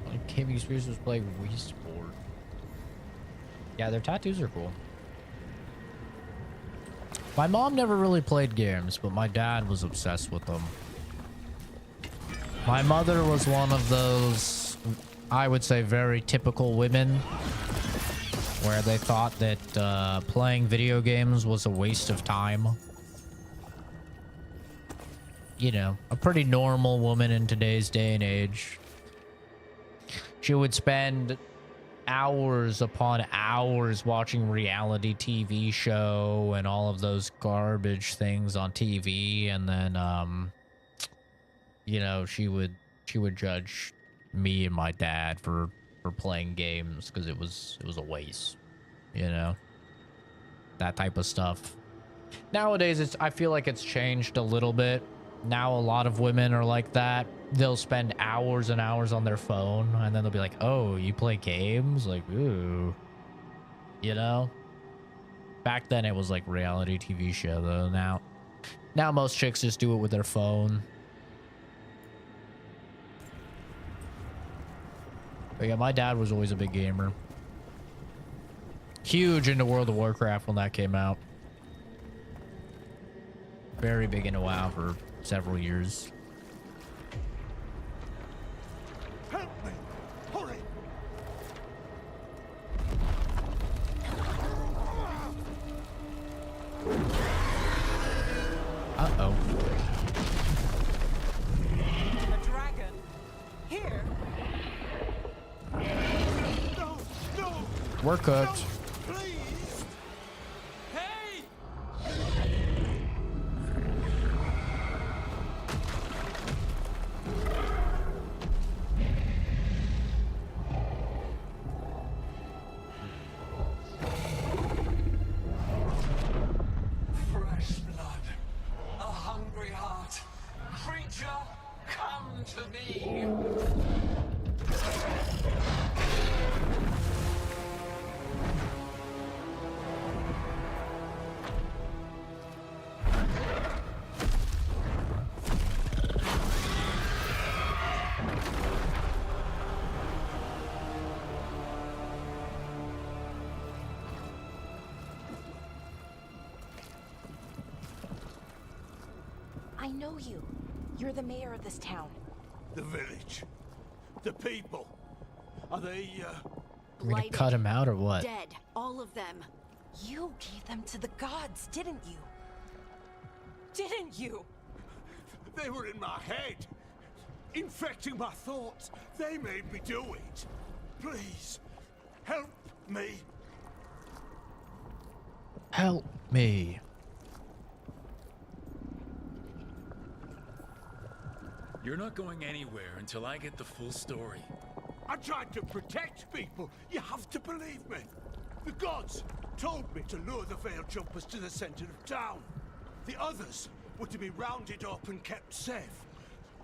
Like Kimmy Spears was playing Wii Sport. Yeah, their tattoos are cool. My mom never really played games, but my dad was obsessed with them. My mother was one of those, I would say, very typical women where they thought that playing video games was a waste of time. You know, a pretty normal woman in today's day and age. She would spend hours upon hours watching reality TV show and all of those garbage things on TV, and then you know, she would judge me and my dad for playing games because it was a waste, you know, that type of stuff. Nowadays I feel like it's changed a little bit. Now a lot of women are like that. they'll spend hours and hours on their phone, and then they'll be like, oh, you play games? Like, ooh. You know? Back then it was like reality TV show though. Now most chicks just do it with their phone. But yeah, my dad was always a big gamer. Huge into World of Warcraft when that came out. Very big into WoW for several years. Help me! Hurry! Uh-oh. A dragon? Here? No! No! We're cooked. Please! Hey! Fresh blood, a hungry heart. Creature, come to me. I know you. You're the mayor of this town. The village. The people. Are they, We're gonna cut him out or what? Dead. All of them. You gave them to the gods, didn't you? Didn't you? They were in my head. Infecting my thoughts. They made me do it. Please, help me. Help me. You're not going anywhere until I get the full story. I tried to protect people. You have to believe me. The gods told me to lure the Veil Jumpers to the center of town. The others were to be rounded up and kept safe.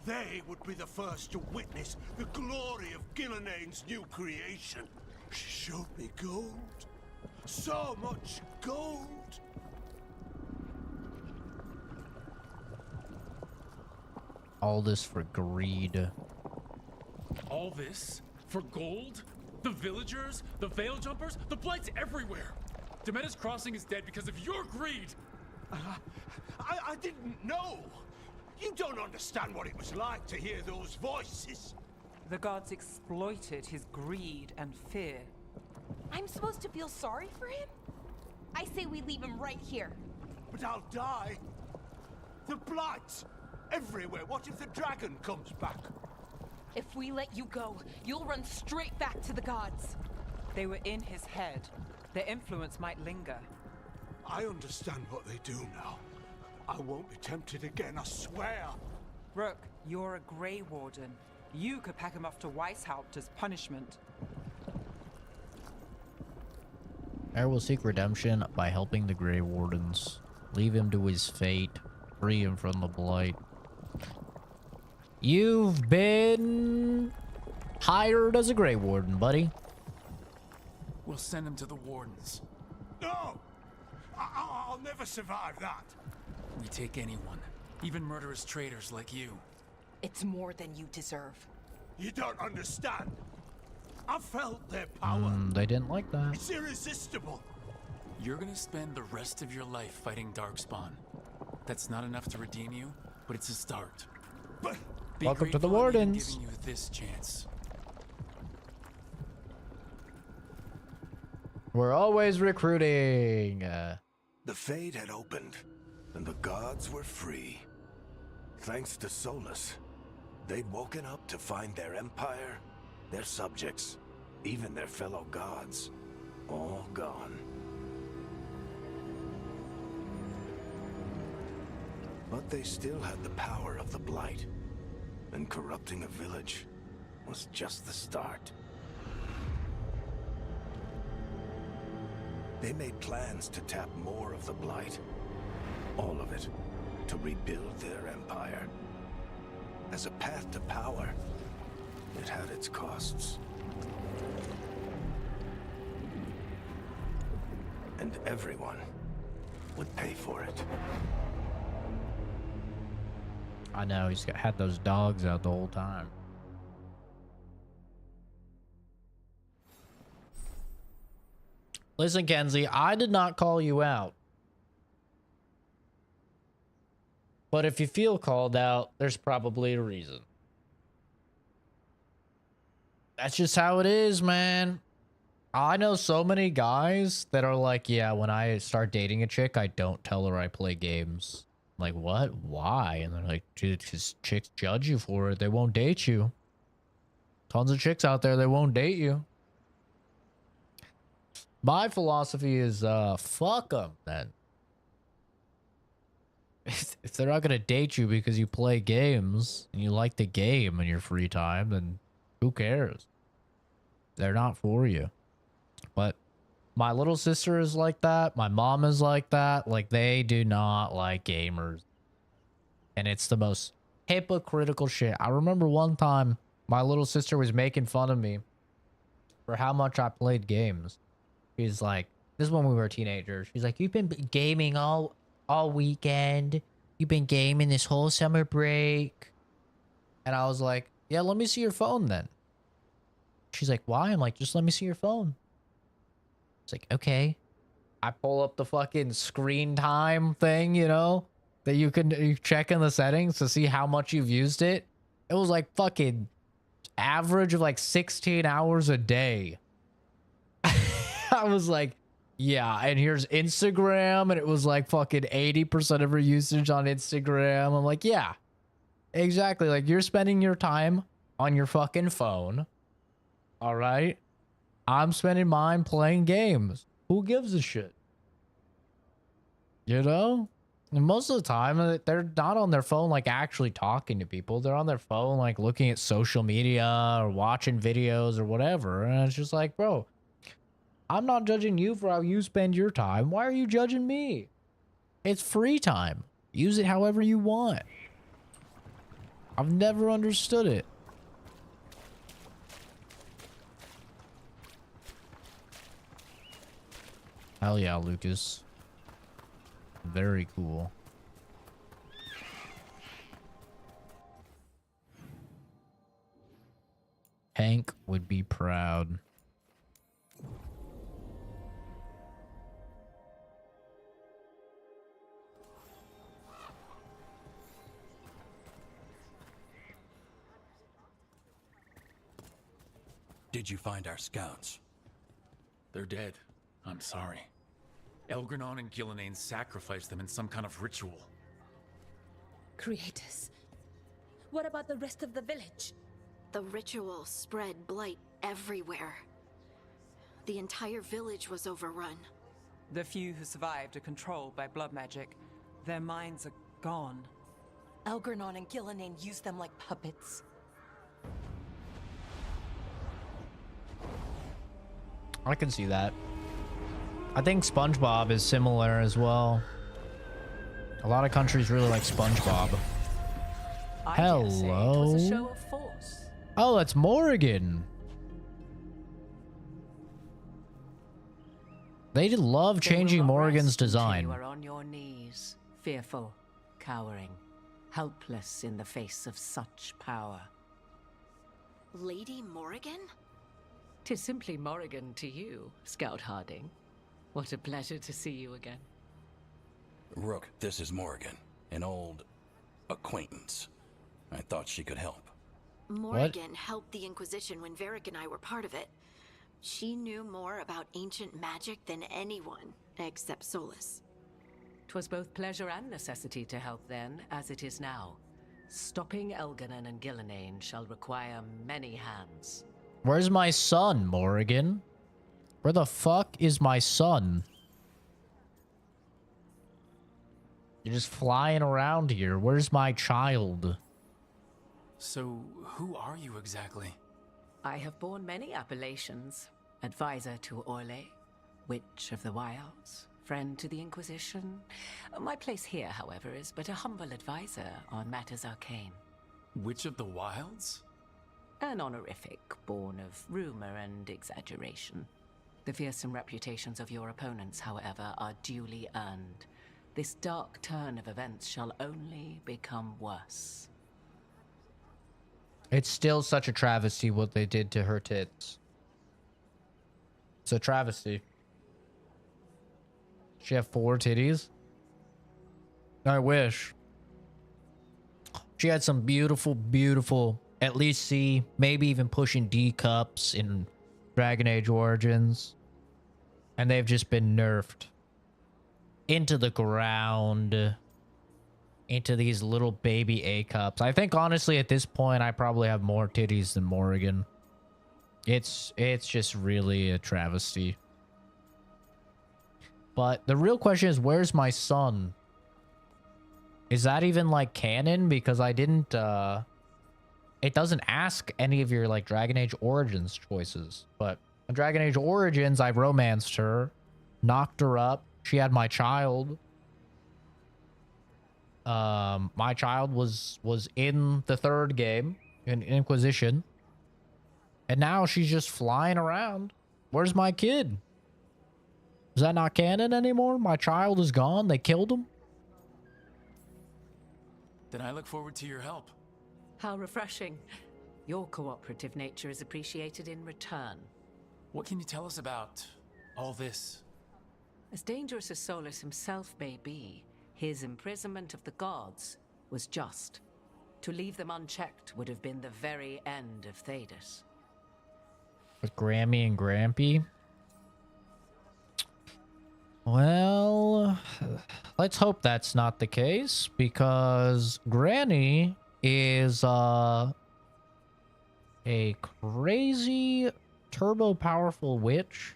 They would be the first to witness the glory of Gilnenane's new creation. She showed me gold. So much gold. All this for greed. All this for gold? The villagers? The Veil Jumpers? The Blight's everywhere! Demeter's Crossing is dead because of your greed! I didn't know. You don't understand what it was like to hear those voices. The gods exploited his greed and fear. I'm supposed to feel sorry for him? I say we leave him right here. But I'll die. The Blight! Everywhere. What if the dragon comes back? If we let you go, you'll run straight back to the gods. They were in his head. Their influence might linger. I understand what they do now. I won't be tempted again, I swear. Rook, you're a Grey Warden. You could pack him off to Weishaupt as punishment. Air will seek redemption by helping the Grey Wardens. Leave him to his fate. Free him from the Blight. You've been hired as a Grey Warden, buddy. We'll send him to the Wardens. No! I'll never survive that. We take anyone, even murderous traitors like you. It's more than you deserve. You don't understand. I felt their power. They didn't like that. It's irresistible. You're gonna spend the rest of your life fighting Darkspawn. That's not enough to redeem you, but it's a start. But Be welcome to the grateful I'm even Wardens. giving you this chance. We're always recruiting. the Fade had opened, and the gods were free. Thanks to Solus, they'd woken up to find their empire, their subjects, even their fellow gods, all gone. But they still had the power of the Blight, and corrupting a village was just the start. They made plans to tap more of the Blight, all of it, to rebuild their empire. As a path to power, it had its costs. And everyone would pay for it. I know, had those dogs out the whole time. Listen, Kenzie, I did not call you out. But if you feel called out, there's probably a reason. That's just how it is, man. I know so many guys that are like, yeah, when I start dating a chick, I don't tell her I play games. I'm like, what? Why? And they're like, dude, because chicks judge you for it. They won't date you. Tons of chicks out there, they won't date you. My philosophy is, fuck them, then. If they're not gonna date you because you play games and you like the game in your free time, then who cares? They're not for you. But my little sister is like that. My mom is like that. Like, they do not like gamers. And it's the most hypocritical shit. I remember one time my little sister was making fun of me for how much I played games. She's like, this is when we were teenagers. She's like, you've been gaming all weekend. You've been gaming this whole summer break. And I was like, yeah, let me see your phone then. She's like, why? I'm like, just let me see your phone. It's like, okay. I pull up the fucking screen time thing, you know, that you check in the settings to see how much you've used it. It was like fucking average of like 16 hours a day. I was like, yeah, and here's Instagram, and it was like fucking 80% of her usage on Instagram. I'm like, yeah, exactly. Like, you're spending your time on your fucking phone. All right. I'm spending mine playing games. Who gives a shit? You know? And most of the time, they're not on their phone, like, actually talking to people. They're on their phone, like, looking at social media or watching videos or whatever. And it's just like, bro, I'm not judging you for how you spend your time. Why are you judging me? It's free time. Use it however you want. I've never understood it. Hell yeah, Lucas. Very cool. Hank would be proud. Did you find our scouts? They're dead. I'm sorry. Elgranon and Gillenane sacrificed them in some kind of ritual. Creators. What about the rest of the village? The ritual spread blight everywhere. The entire village was overrun. The few who survived are controlled by blood magic. Their minds are gone. Elgranon and Gillenane used them like puppets. I can see that. I think SpongeBob is similar as well. A lot of countries really like SpongeBob. Hello. It was a show of force. Oh, that's Morrigan. They did love changing Morrigan's design. You are on your knees, fearful, cowering, helpless in the face of such power. Lady Morrigan? 'Tis simply Morrigan to you, Scout Harding. What a pleasure to see you again. Rook, this is Morrigan, an old acquaintance. I thought she could help. Morrigan helped the Inquisition when Varric and I were part of it. She knew more about ancient magic than anyone, except Solus. 'Twas both pleasure and necessity to help then, as it is now. Stopping Elganon and Gillenane shall require many hands. Where's my son, Morrigan? Where the fuck is my son? You're just flying around here. Where's my child? So, who are you exactly? I have borne many appellations. Advisor to Orlais, Witch of the Wilds, friend to the Inquisition. My place here, however, is but a humble advisor on matters arcane. Witch of the Wilds? An honorific born of rumor and exaggeration. The fearsome reputations of your opponents, however, are duly earned. This dark turn of events shall only become worse. It's still such a travesty what they did to her tits. It's a travesty. She have 4 titties? I wish. She had some beautiful, beautiful, at least C, maybe even pushing D cups in Dragon Age Origins. And they've just been nerfed into the ground, into these little baby A cups. I think honestly at this point I probably have more titties than Morrigan. It's just really a travesty. But the real question is, where's my son? Is that even like canon? Because I didn't it doesn't ask any of your like Dragon Age Origins choices. But in Dragon Age Origins, I romanced her, knocked her up. She had my child. My child was in the 3rd game in Inquisition. And now she's just flying around. Where's my kid? Is that not canon anymore? My child is gone. They killed him. Then I look forward to your help. How refreshing. Your cooperative nature is appreciated in return. What can you tell us about all this? As dangerous as Solus himself may be, his imprisonment of the gods was just. To leave them unchecked would have been the very end of Thedas. With Grammy and Grampy? Well, let's hope that's not the case, because Granny is a crazy turbo powerful witch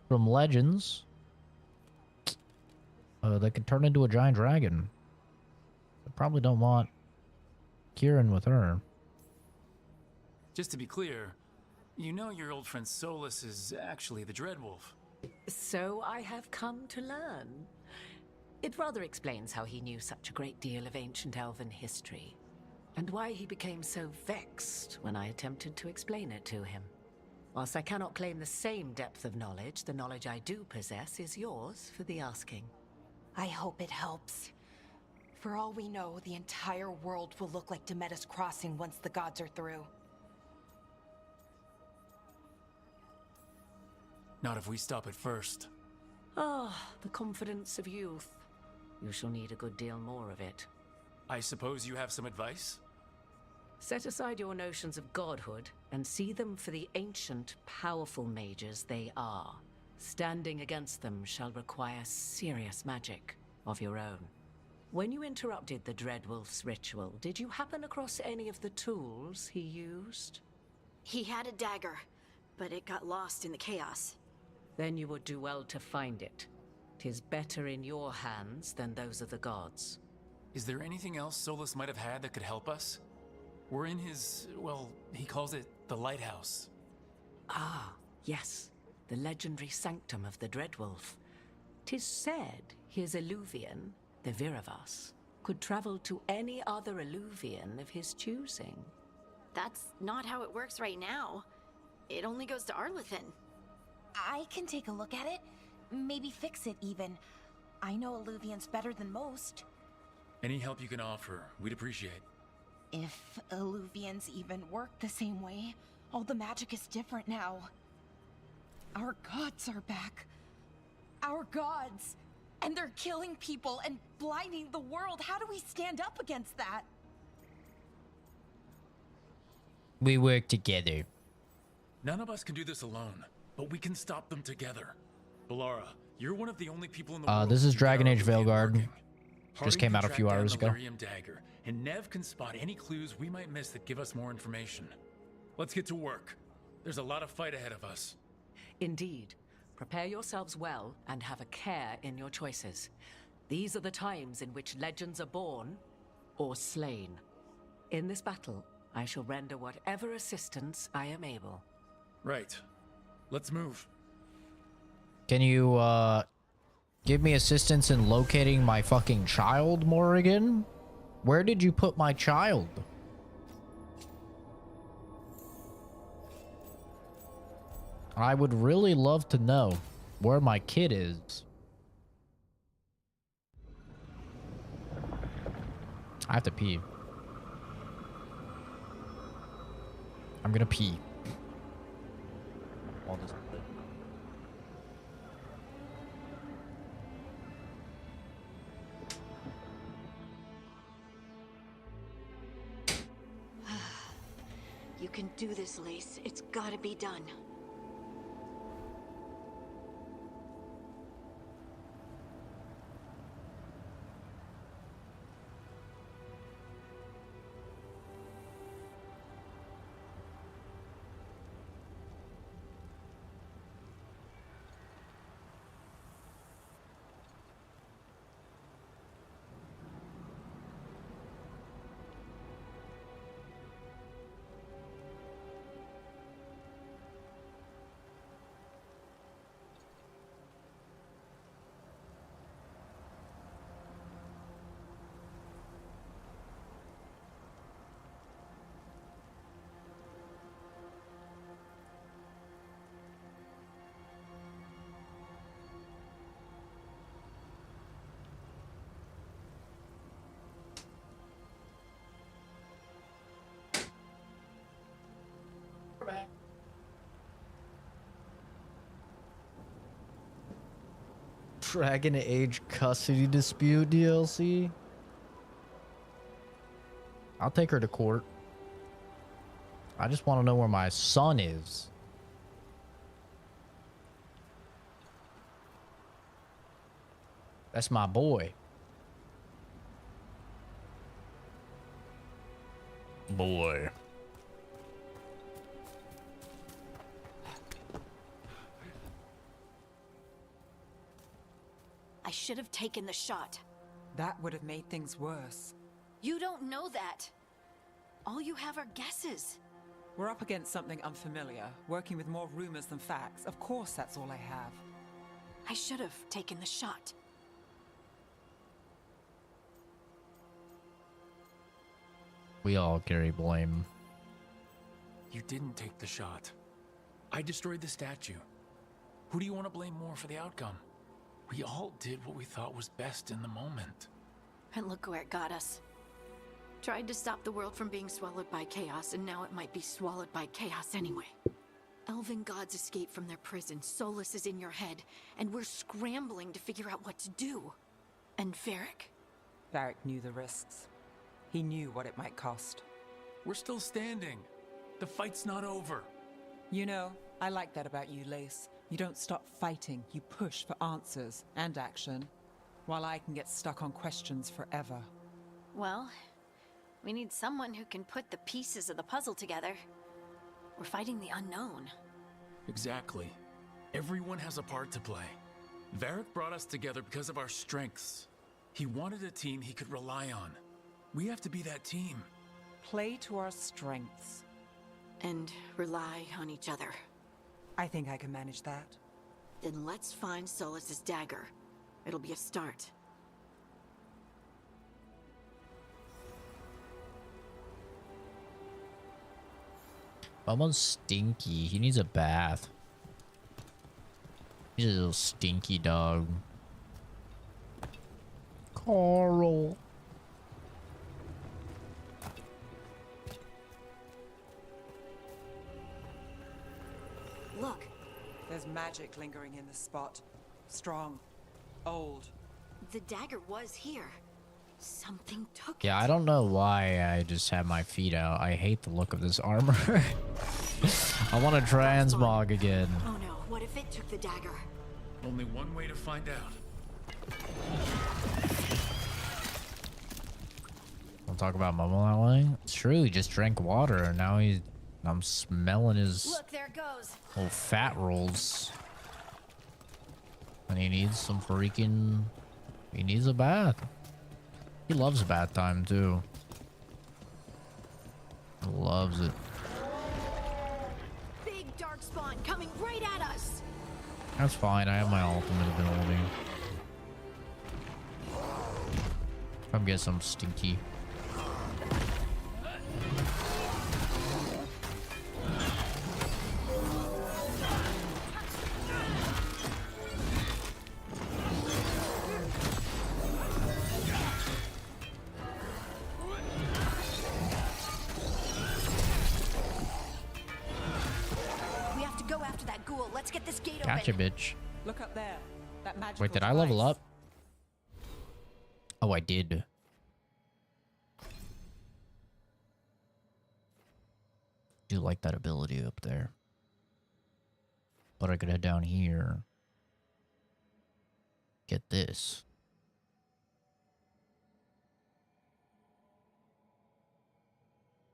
from Legends that could turn into a giant dragon. I probably don't want Kieran with her. Just to be clear, you know your old friend Solus is actually the Dreadwolf. So I have come to learn. It rather explains how he knew such a great deal of ancient elven history, and why he became so vexed when I attempted to explain it to him. Whilst I cannot claim the same depth of knowledge, the knowledge I do possess is yours for the asking. I hope it helps. For all we know, the entire world will look like Demetis Crossing once the gods are through. Not if we stop it first. Ah, the confidence of youth. You shall need a good deal more of it. I suppose you have some advice? Set aside your notions of godhood and see them for the ancient, powerful mages they are. Standing against them shall require serious magic of your own. When you interrupted the Dreadwolf's ritual, did you happen across any of the tools he used? He had a dagger, but it got lost in the chaos. Then you would do well to find it. 'Tis better in your hands than those of the gods. Is there anything else Solus might have had that could help us? We're in his, well, he calls it the lighthouse. Ah, yes. The legendary sanctum of the Dreadwolf. 'Tis said his Illuvian, the Viravas, could travel to any other Illuvian of his choosing. That's not how it works right now. It only goes to Arlethan. I can take a look at it. Maybe fix it, even. I know Illuvians better than most. Any help you can offer, we'd appreciate. If Illuvians even work the same way, all the magic is different now. Our gods are back. Our gods! And they're killing people and blinding the world. How do we stand up against that? We work together. None of us can do this alone, but we can stop them together. Balara, you're one of the only people in the world. This is Dragon Age Veilguard. Just Harding came can out a few track down hours the ago. Lyrium dagger, and Nev can spot any clues we might miss that give us more information. Let's get to work. There's a lot of fight ahead of us. Indeed. Prepare yourselves well and have a care in your choices. These are the times in which legends are born or slain. In this battle, I shall render whatever assistance I am able. Right. Let's move. Can you, give me assistance in locating my fucking child, Morrigan? Where did you put my child? I would really love to know where my kid is. I have to pee. I'm gonna pee. I'll just... You can do this, Lace. It's gotta be done. Dragon Age custody dispute DLC. I'll take her to court. I just want to know where my son is. That's my boy. Boy. I should have taken the shot. That would have made things worse. You don't know that. All you have are guesses. We're up against something unfamiliar, working with more rumors than facts. Of course, that's all I have. I should have taken the shot. We all carry blame. You didn't take the shot. I destroyed the statue. Who do you want to blame more for the outcome? We all did what we thought was best in the moment. And look where it got us. Tried to stop the world from being swallowed by chaos, and now it might be swallowed by chaos anyway. Elven gods escaped from their prison, Solus is in your head, and we're scrambling to figure out what to do. And Varric? Varric knew the risks. He knew what it might cost. We're still standing. The fight's not over. You know, I like that about you, Lace. You don't stop fighting, you push for answers and action, while I can get stuck on questions forever. Well, we need someone who can put the pieces of the puzzle together. We're fighting the unknown. Exactly. Everyone has a part to play. Varric brought us together because of our strengths. He wanted a team he could rely on. We have to be that team. Play to our strengths. And rely on each other. I think I can manage that. Then let's find Solus's dagger. It'll be a start. Someone's stinky. He needs a bath. He's a little stinky dog. Carl. Look. There's magic lingering in the spot. Strong. Old. The dagger was here. Something took it. Yeah, I don't know why I just have my feet out. I hate the look of this armor. I want to transmog again. Oh no, what if it took the dagger? Only one way to find out. Don't talk about Momo that way. It's true, he just drank water and now I'm smelling his Look, there it goes. little fat rolls. And he needs some freaking... He needs a bath. He loves bath time too. Loves it. Big dark spawn coming right at us. That's fine, I have my ultimate ability. Come get some stinky. that ghoul. Let's get this gate Gotcha, open. bitch. Look up there. That magical Wait, did I level device. up? Oh, I did. Do like that ability up there. But I could head down here. Get this.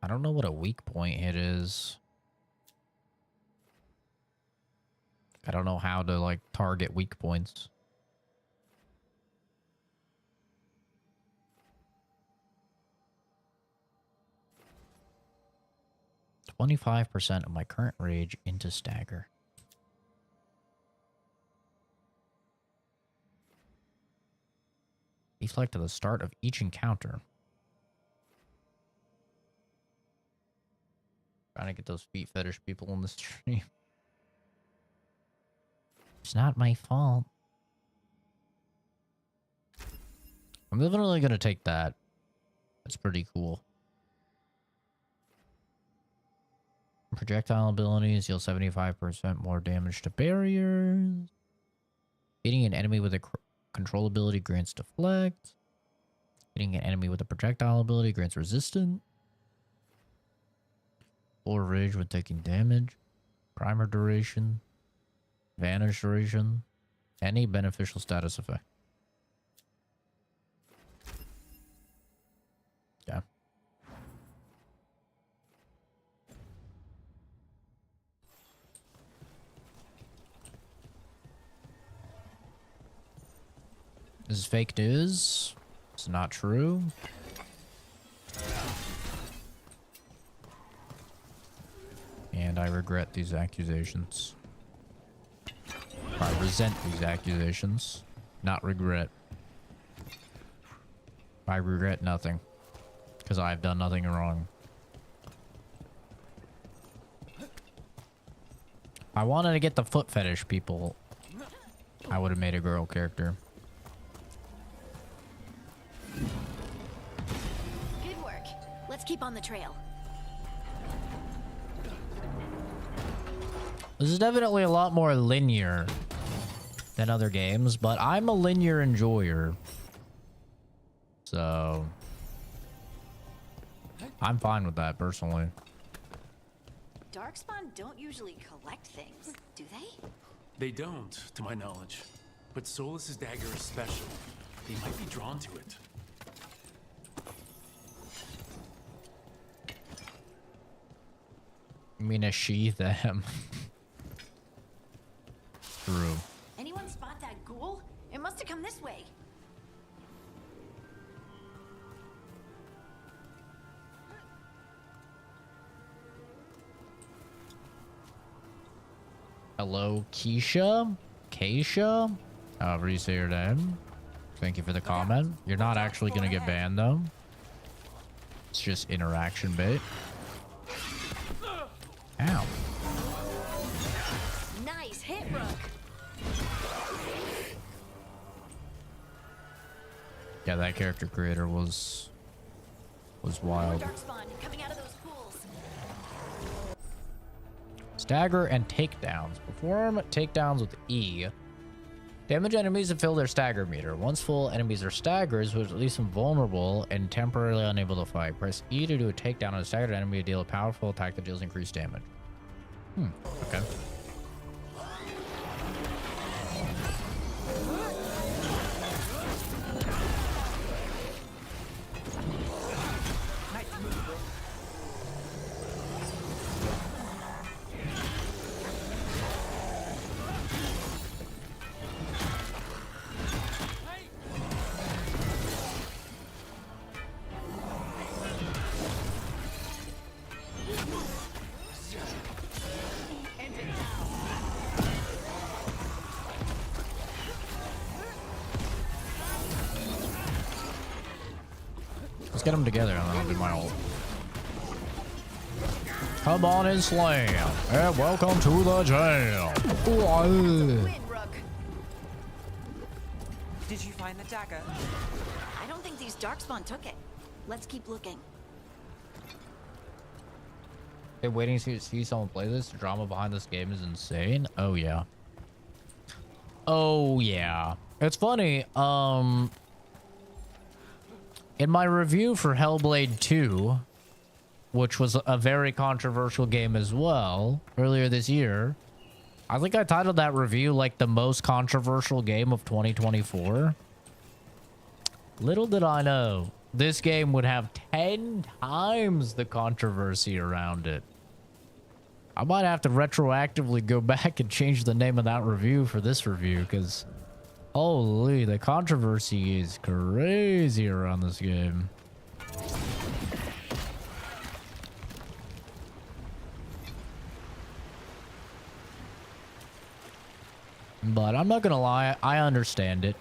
I don't know what a weak point hit is. I don't know how to, like, target weak points. %25% of my current rage into stagger. Deflect to the start of each encounter. Trying to get those feet fetish people on the stream. It's not my fault. I'm definitely gonna take that. That's pretty cool. Projectile abilities deal 75% more damage to barriers. Hitting an enemy with a control ability grants deflect. Hitting an enemy with a projectile ability grants resistance. Full rage when taking damage. Primer duration. Vanish duration. Any beneficial status effect. Yeah. This is fake news. It's not true. And I regret these accusations. I resent these accusations. Not regret. I regret nothing. Because I've done nothing wrong. I wanted to get the foot fetish people. I would have made a girl character. Good work. Let's keep on the trail. This is definitely a lot more linear than other games, but I'm a linear enjoyer. So I'm fine with that personally. Darkspawn don't usually collect things, do they? They don't, to my knowledge. But Solus's dagger is special. They might be drawn to it. I mean, a sheath them. True. Anyone spot that ghoul? It must have come this way. Hello, Keisha? Keisha? However you say your name. Thank you for the comment. You're not actually going to get banned, though. It's just interaction bait. Ow. Nice hit, Rook. Yeah, that character creator was wild. Darkspawn coming out of those pools. Stagger and takedowns. Perform takedowns with E. Damage enemies and fill their stagger meter. Once full, enemies are staggered, which release them vulnerable and temporarily unable to fight. Press E to do a takedown on a staggered enemy to deal a powerful attack that deals increased damage. Okay. Let's get them together and then I'll do my ult. Come on and slam. And welcome to the jail. Did you find the dagger? I don't think these Darkspawn took it. Let's keep looking. Been waiting to see someone play this. The drama behind this game is insane. Oh yeah. Oh yeah. It's funny. In my review for Hellblade 2, which was a very controversial game as well, earlier this year, I think I titled that review like the most controversial game of 2024. Little did I know, this game would have 10 times the controversy around it. I might have to retroactively go back and change the name of that review for this review, because holy, the controversy is crazy around this game. But I'm not gonna lie, I understand it.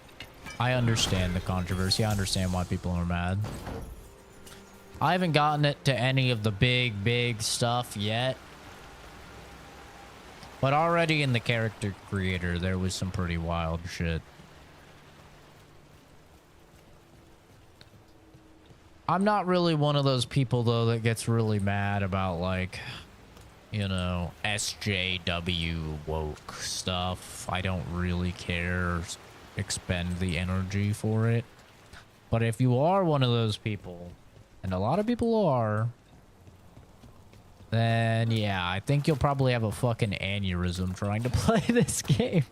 I understand the controversy. I understand why people are mad. I haven't gotten it to any of the big stuff yet. But already in the character creator, there was some pretty wild shit. I'm not really one of those people, though, that gets really mad about, like, you know, SJW woke stuff. I don't really care or expend the energy for it. But if you are one of those people, and a lot of people are, then yeah, I think you'll probably have a fucking aneurysm trying to play this game.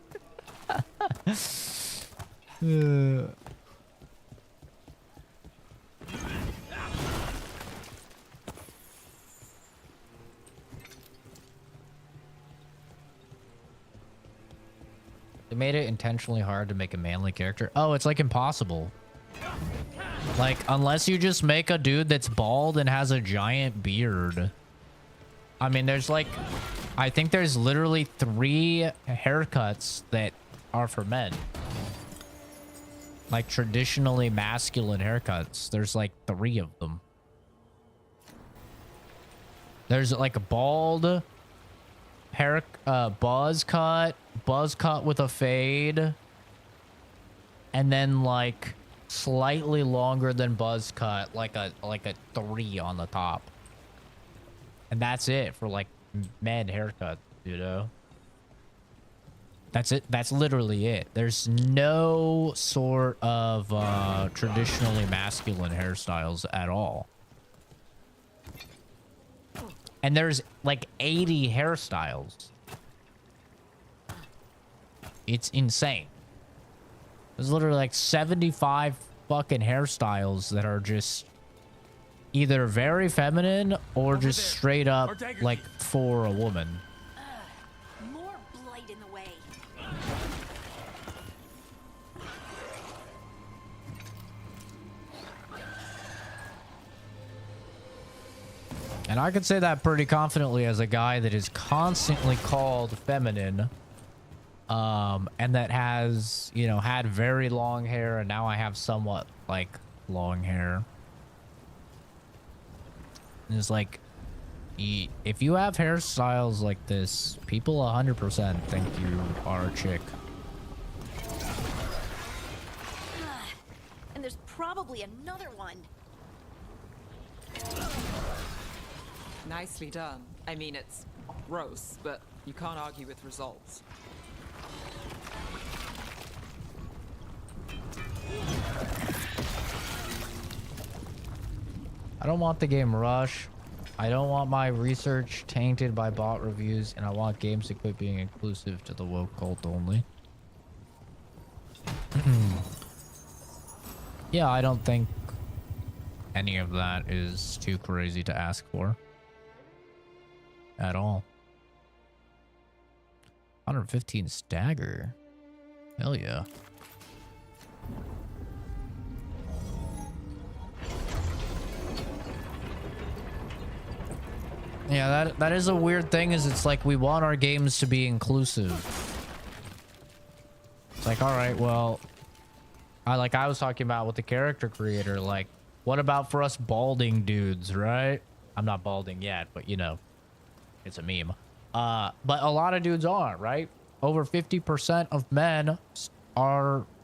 They made it intentionally hard to make a manly character. Oh, it's like impossible. Like, unless you just make a dude that's bald and has a giant beard. I mean, there's like, I think there's literally 3 haircuts that are for men. Like traditionally masculine haircuts. There's like 3 of them. There's like a bald hair, buzz cut with a fade, and then like slightly longer than buzz cut, like a 3 on the top. And that's it for like men haircut, you know? That's it. That's literally it. There's no sort of traditionally masculine hairstyles at all. And there's like 80 hairstyles. It's insane. There's literally like 75 fucking hairstyles that are just either very feminine or just straight up like for a woman. More blight in the way. And I could say that pretty confidently as a guy that is constantly called feminine. And that has, you know, had very long hair, and now I have somewhat like long hair. And it's like, if you have hairstyles like this, people 100% think you are a chick. And there's probably another one. Nicely done. I mean, it's gross, but you can't argue with results. I don't want the game rush. I don't want my research tainted by bot reviews, and I want games to quit being inclusive to the woke cult only. Yeah, I don't think any of that is too crazy to ask for. At all. 115 stagger. Hell yeah. Yeah, that is a weird thing, is it's like we want our games to be inclusive. It's like, all right, well, I was talking about with the character creator, like, what about for us balding dudes, right? I'm not balding yet, but you know, it's a meme. But a lot of dudes are, right? Over 50% of men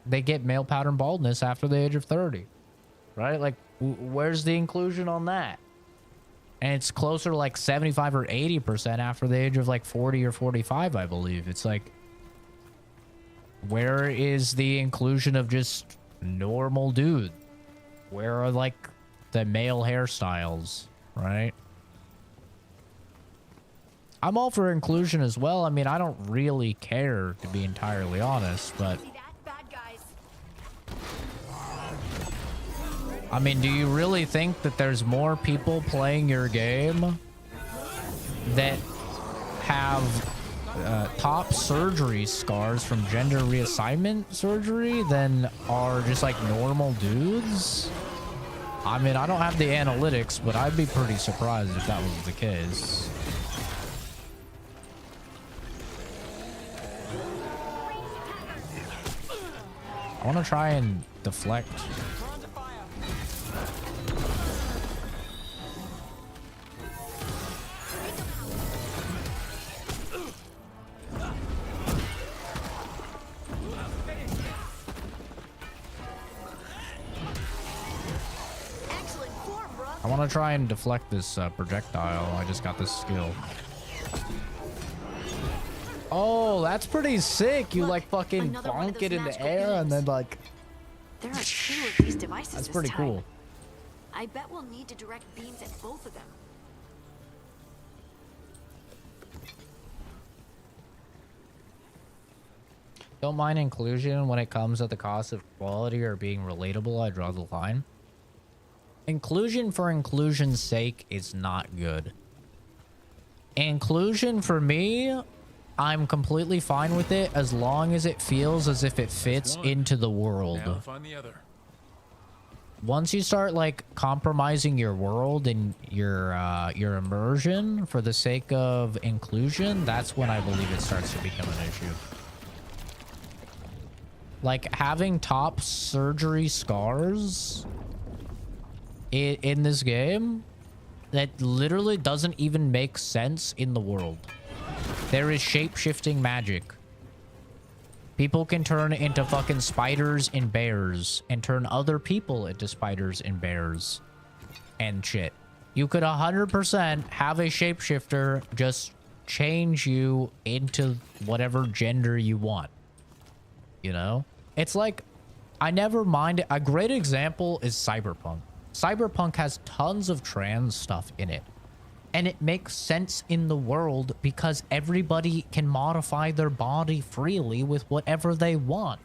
they get male pattern baldness after the age of 30, right? Like, where's the inclusion on that? And it's closer to like 75 or 80% after the age of like 40 or 45, I believe. It's like, where is the inclusion of just normal dude? Where are like the male hairstyles, right? I'm all for inclusion as well. I mean, I don't really care, to be entirely honest, but I mean, do you really think that there's more people playing your game that have top surgery scars from gender reassignment surgery than are just like normal dudes? I mean, I don't have the analytics, but I'd be pretty surprised if that was the case. I want to try and deflect. I want to try and deflect this projectile. I just got this skill. Oh, that's pretty sick. You like fucking bonk it in the air and then like... There are 2 of these devices. That's pretty cool. I bet we'll need to direct beams at both of them. Don't mind inclusion when it comes at the cost of quality or being relatable. I draw the line. Inclusion for inclusion's sake is not good. Inclusion for me, I'm completely fine with it as long as it feels as if it fits into the world. Now find the other. Once you start like compromising your world and your immersion for the sake of inclusion, that's when I believe it starts to become an issue. Like having top surgery scars in this game that literally doesn't even make sense in the world. There is shape-shifting magic. People can turn into fucking spiders and bears and turn other people into spiders and bears and shit. You could 100% have a shapeshifter just change you into whatever gender you want. You know? It's like, I never mind. A great example is Cyberpunk. Cyberpunk has tons of trans stuff in it. And it makes sense in the world because everybody can modify their body freely with whatever they want.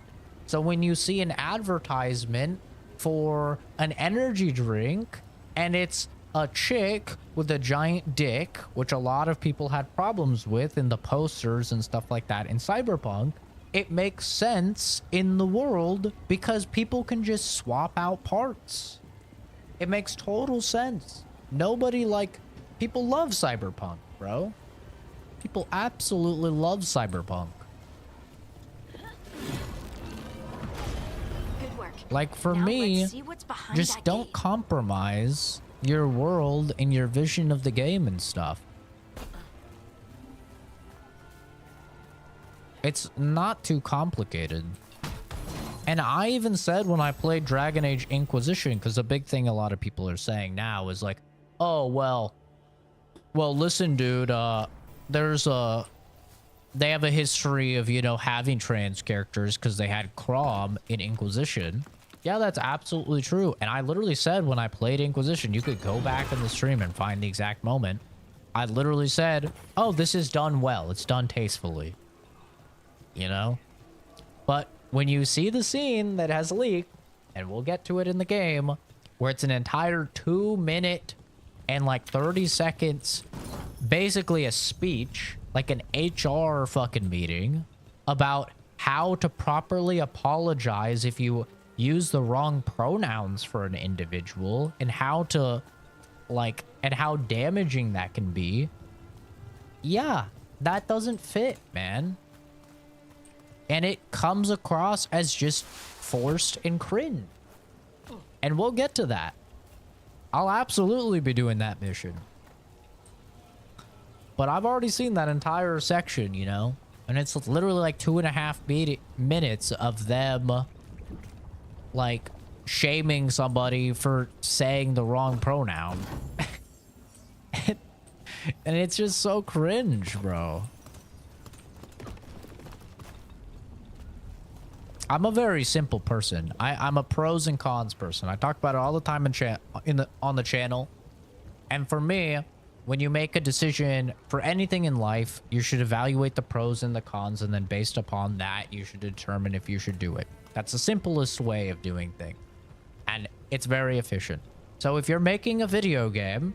So when you see an advertisement for an energy drink and it's a chick with a giant dick, which a lot of people had problems with in the posters and stuff like that in Cyberpunk, it makes sense in the world because people can just swap out parts. It makes total sense. Nobody like... People love Cyberpunk, bro. People absolutely love Cyberpunk. Good work. Like for Now me, let's see what's behind just that don't gate. compromise your world and your vision of the game and stuff. It's not too complicated. And I even said when I played Dragon Age Inquisition, because a big thing a lot of people are saying now is like, oh, well, listen, dude, they have a history of, you know, having trans characters because they had Crom in Inquisition. Yeah, that's absolutely true. And I literally said when I played Inquisition, you could go back in the stream and find the exact moment. I literally said, oh, this is done well. It's done tastefully. You know? But when you see the scene that has leaked, and we'll get to it in the game, where it's an entire 2-minute and like 30 seconds, basically a speech, like an HR fucking meeting, about how to properly apologize if you use the wrong pronouns for an individual, and how to, like, and how damaging that can be. Yeah, that doesn't fit, man. And it comes across as just forced and cringe. And we'll get to that. I'll absolutely be doing that mission. But I've already seen that entire section, you know? And it's literally like 2.5 minutes of them, like, shaming somebody for saying the wrong pronoun. And it's just so cringe, bro. I'm a very simple person. I'm a pros and cons person. I talk about it all the time on the channel. And for me, when you make a decision for anything in life, you should evaluate the pros and the cons, and then based upon that, you should determine if you should do it. That's the simplest way of doing things. And it's very efficient. So if you're making a video game,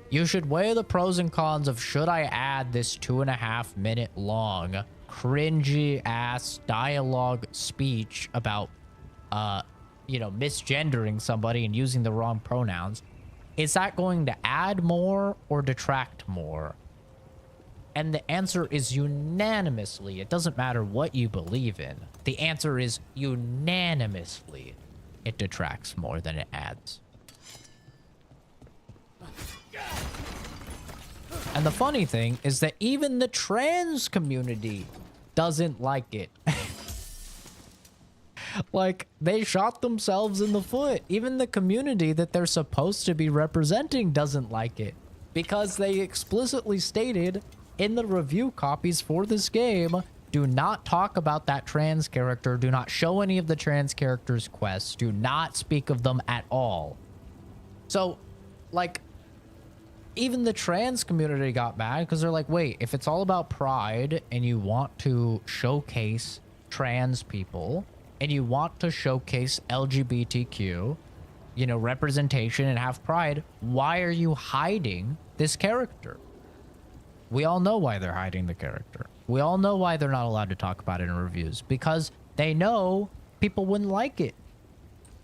you should weigh the pros and cons of, should I add this 2.5 minute long cringy ass dialogue speech about you know, misgendering somebody and using the wrong pronouns? Is that going to add more or detract more? And the answer is unanimously, it doesn't matter what you believe in, the answer is unanimously, it detracts more than it adds. And the funny thing is that even the trans community doesn't like it. Like, they shot themselves in the foot. Even the community that they're supposed to be representing doesn't like it, because they explicitly stated in the review copies for this game, do not talk about that trans character, do not show any of the trans characters' quests, do not speak of them at all. So, like, even the trans community got mad because they're like, wait, if it's all about pride and you want to showcase trans people and you want to showcase LGBTQ, you know, representation and have pride, why are you hiding this character? We all know why they're hiding the character. We all know why they're not allowed to talk about it in reviews, because they know people wouldn't like it.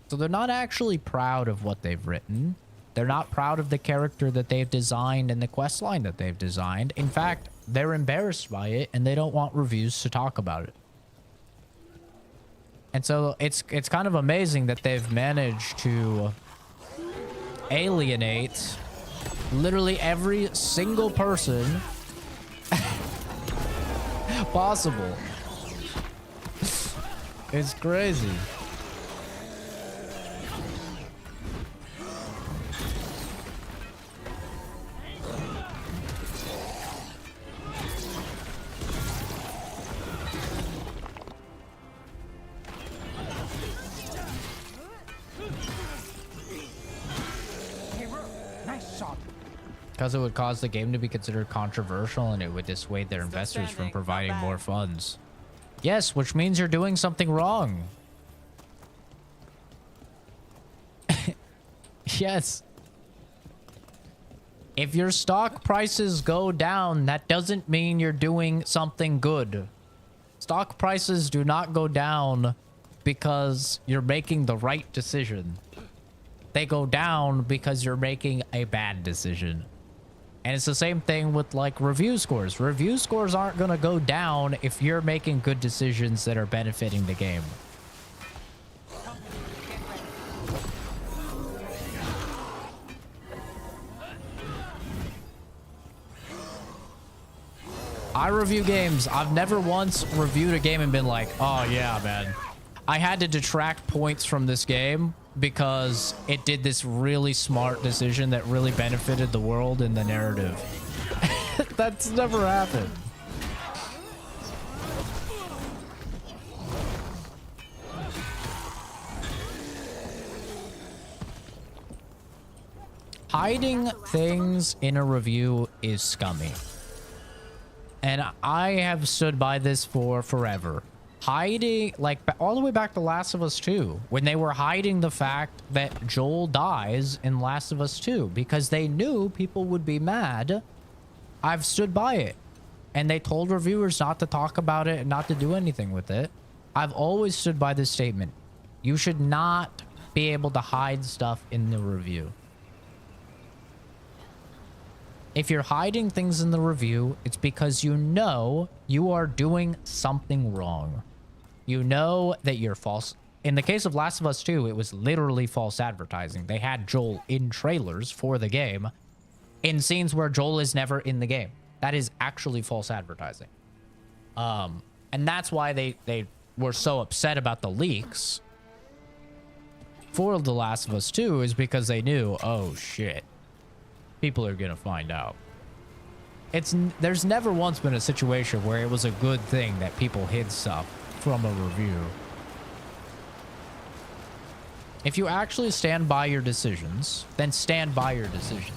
So they're not actually proud of what they've written. They're not proud of the character that they've designed and the quest line that they've designed. In fact, they're embarrassed by it and they don't want reviews to talk about it. And so it's kind of amazing that they've managed to alienate literally every single person possible. It's crazy. Because it would cause the game to be considered controversial and it would dissuade their investors from providing more funds. Yes, which means you're doing something wrong. Yes. If your stock prices go down, that doesn't mean you're doing something good. Stock prices do not go down because you're making the right decision. They go down because you're making a bad decision. And it's the same thing with, like, review scores. Review scores aren't going to go down if you're making good decisions that are benefiting the game. I review games. I've never once reviewed a game and been like, oh yeah, man, I had to detract points from this game because it did this really smart decision that really benefited the world and the narrative. That's never happened. Hiding things in a review is scummy. And I have stood by this for forever. Hiding, like, all the way back to Last of Us 2, when they were hiding the fact that Joel dies in Last of Us 2 because they knew people would be mad. I've stood by it. And they told reviewers not to talk about it and not to do anything with it. I've always stood by this statement. You should not be able to hide stuff in the review. If you're hiding things in the review, it's because you know you are doing something wrong. You know that you're false. In the case of Last of Us 2, it was literally false advertising. They had Joel in trailers for the game in scenes where Joel is never in the game. That is actually false advertising. And that's why they were so upset about the leaks for The Last of Us 2, is because they knew, oh shit, people are gonna find out. there's never once been a situation where it was a good thing that people hid stuff from a review. If you actually stand by your decisions, then stand by your decision.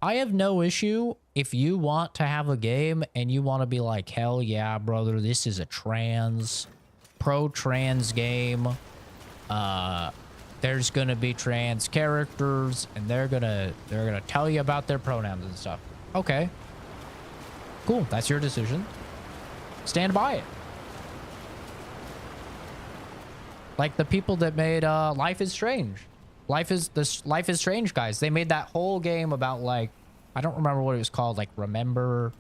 I have no issue if you want to have a game and you want to be like, hell yeah, brother, this is a pro-trans game. There's gonna be trans characters and they're gonna tell you about their pronouns and stuff. Okay. Cool, that's your decision. Stand by it. Like the people that made Life is Strange. Life is Strange guys. They made that whole game about, like, I don't remember what it was called, like Remember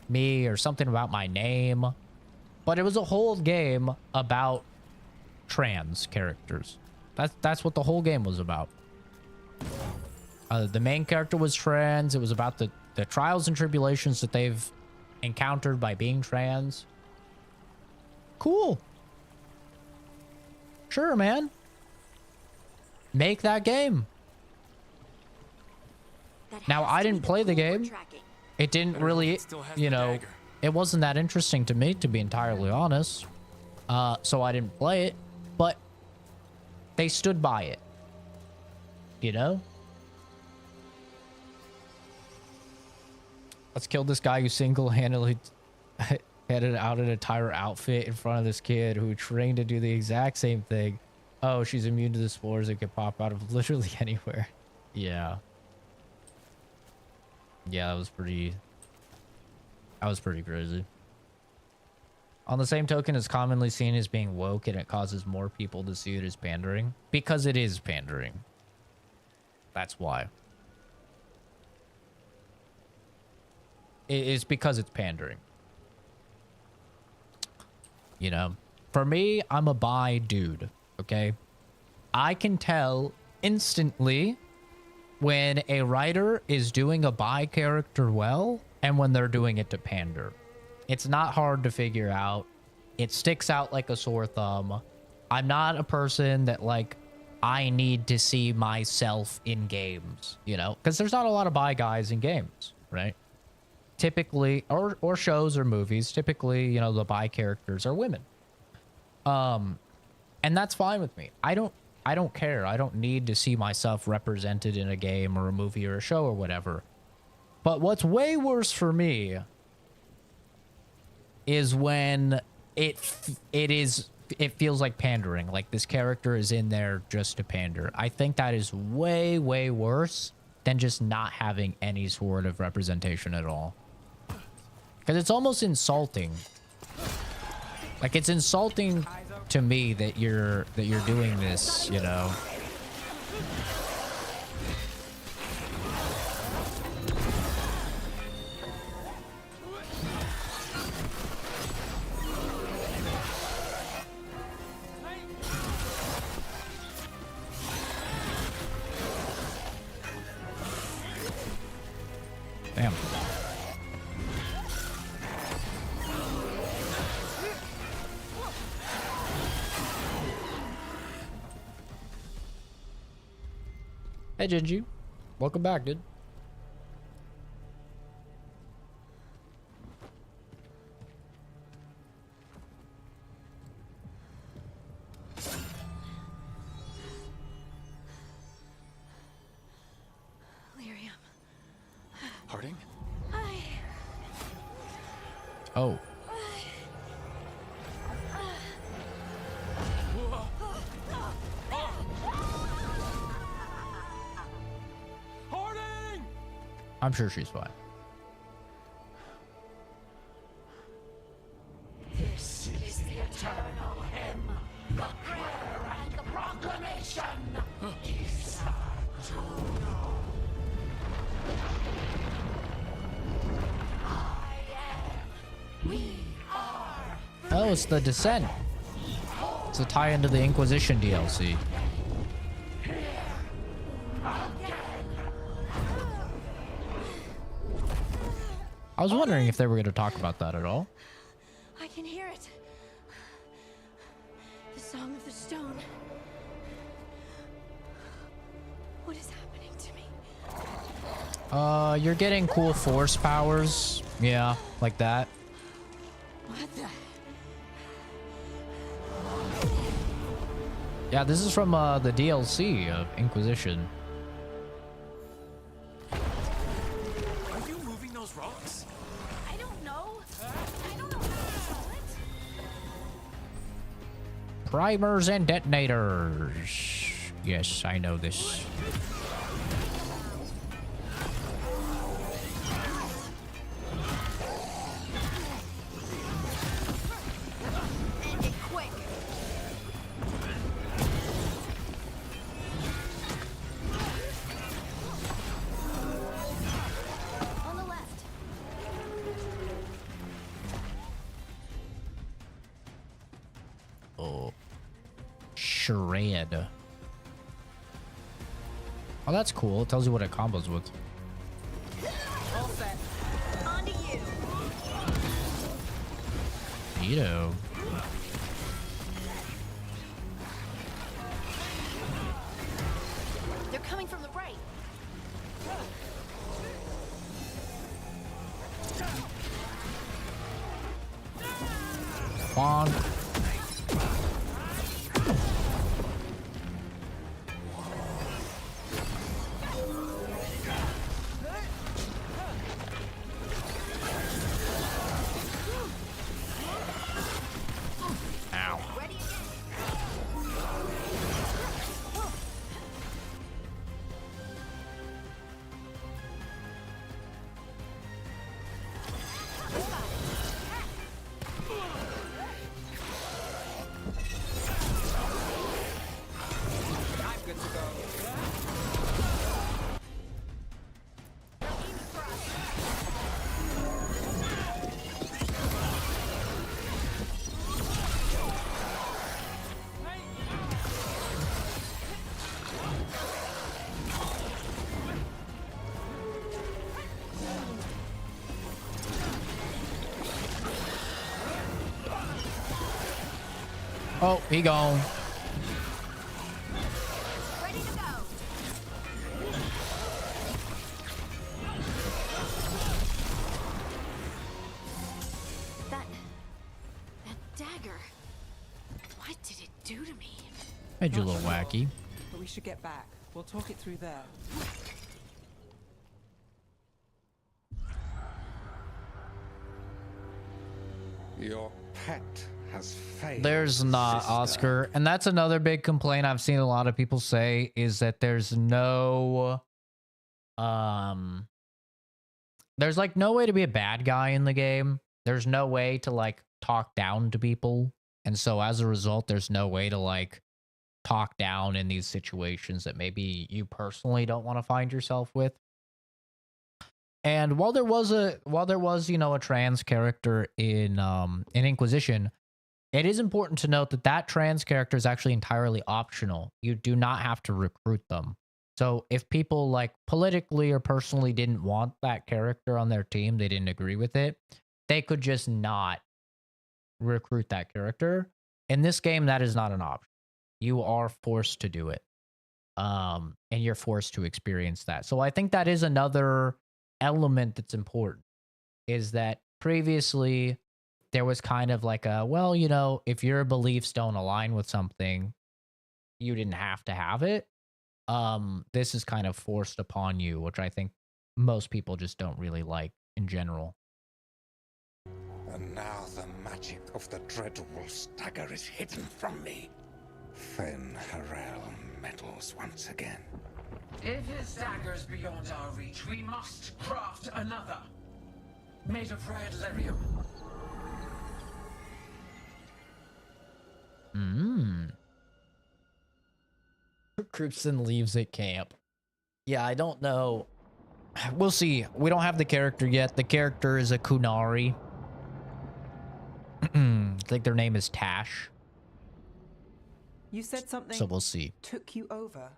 Me or something about my name. But it was a whole game about trans characters. That's what the whole game was about. The main character was trans. It was about the trials and tribulations that they've encountered by being trans. Cool. Sure, man. Make that game. Now, I didn't play the game. It didn't really, you know, it wasn't that interesting to me, to be entirely honest. So I didn't play it, but they stood by it. You know? Let's kill this guy who single-handedly headed out an entire outfit in front of this kid who trained to do the exact same thing. Oh, she's immune to the spores that could pop out of literally anywhere. Yeah. Yeah, that was pretty crazy. On the same token, it's commonly seen as being woke and it causes more people to see it as pandering. Because it is pandering. That's why. It's because it's pandering. You know? For me, I'm a bi dude, okay? I can tell instantly when a writer is doing a bi character well and when they're doing it to pander. It's not hard to figure out. It sticks out like a sore thumb. I'm not a person that, like, I need to see myself in games, you know? Because there's not a lot of bi guys in games, right? Typically, or shows or movies, typically, you know, the bi characters are women. And that's fine with me. I don't care. I don't need to see myself represented in a game or a movie or a show or whatever. But what's way worse for me is when it feels like pandering, like this character is in there just to pander. I think that is way, way worse than just not having any sort of representation at all. Because it's almost insulting. Like, it's insulting to me that you're doing this, you know. Damn. Hey, Ginju. Welcome back, dude. Lyrium. Harding? Oh. I'm sure she's fine. This is the eternal hymn, the prayer and the proclamation. Oh, it's the Descent. It's a tie into the Inquisition DLC. I was wondering if they were going to talk about that at all. I can hear it. The Song of the Stone. What is happening to me? You're getting cool force powers. Yeah, like that. What the? Yeah, this is from the DLC of Inquisition. Are you moving those rocks? I don't know. I don't know how to do it. Primers and detonators. Yes, I know this. End it quick. On the left. Oh. Shred. Oh, that's cool. It tells you what it combos with. All set. On to you. Neato. They're coming from the right. Come on. Ow. Ready again. I'm good to go. Oh, he gone. Ready to go. That dagger. What did it do to me? Made you a little wacky. But we should get back. We'll talk it through there. Your pet has failed. There's not, sister. Oscar. And that's another big complaint I've seen a lot of people say is that there's no there's like no way to be a bad guy in the game. There's no way to like talk down to people. And so as a result, there's no way to like talk down in these situations that maybe you personally don't want to find yourself with. And while there was, you know, a trans character in Inquisition, it is important to note that that trans character is actually entirely optional. You do not have to recruit them. So if people like politically or personally didn't want that character on their team, they didn't agree with it, they could just not recruit that character. In this game, that is not an option. You are forced to do it. And you're forced to experience that. So I think that is another element that's important, is that previously there was kind of like a, well, you know, if your beliefs don't align with something, you didn't have to have it. This is kind of forced upon you, which I think most people just don't really like in general. And now the magic of the Dreadwolf's dagger is hidden from me. Fen Harel meddles once again. If his dagger's beyond our reach, we must craft another. Made of red lyrium. Crimson leaves at camp. Yeah, I don't know. We'll see. We don't have the character yet. The character is a Kunari. I think their name is Tash. You said something. So we'll see. Took you over.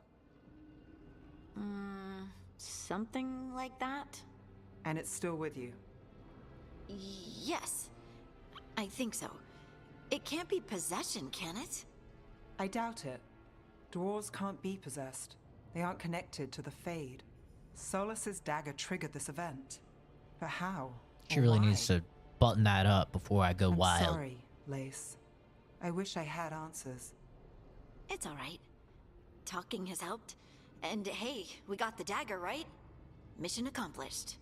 Something like that? And it's still with you? Yes. I think so. It can't be possession, can it? I doubt it. Dwarves can't be possessed. They aren't connected to the Fade. Solus's dagger triggered this event. But how? She Or really why? needs to button that up before I go I'm wild. sorry, Lace. I wish I had answers. It's all right. Talking has helped. And hey, we got the dagger, right? Mission accomplished.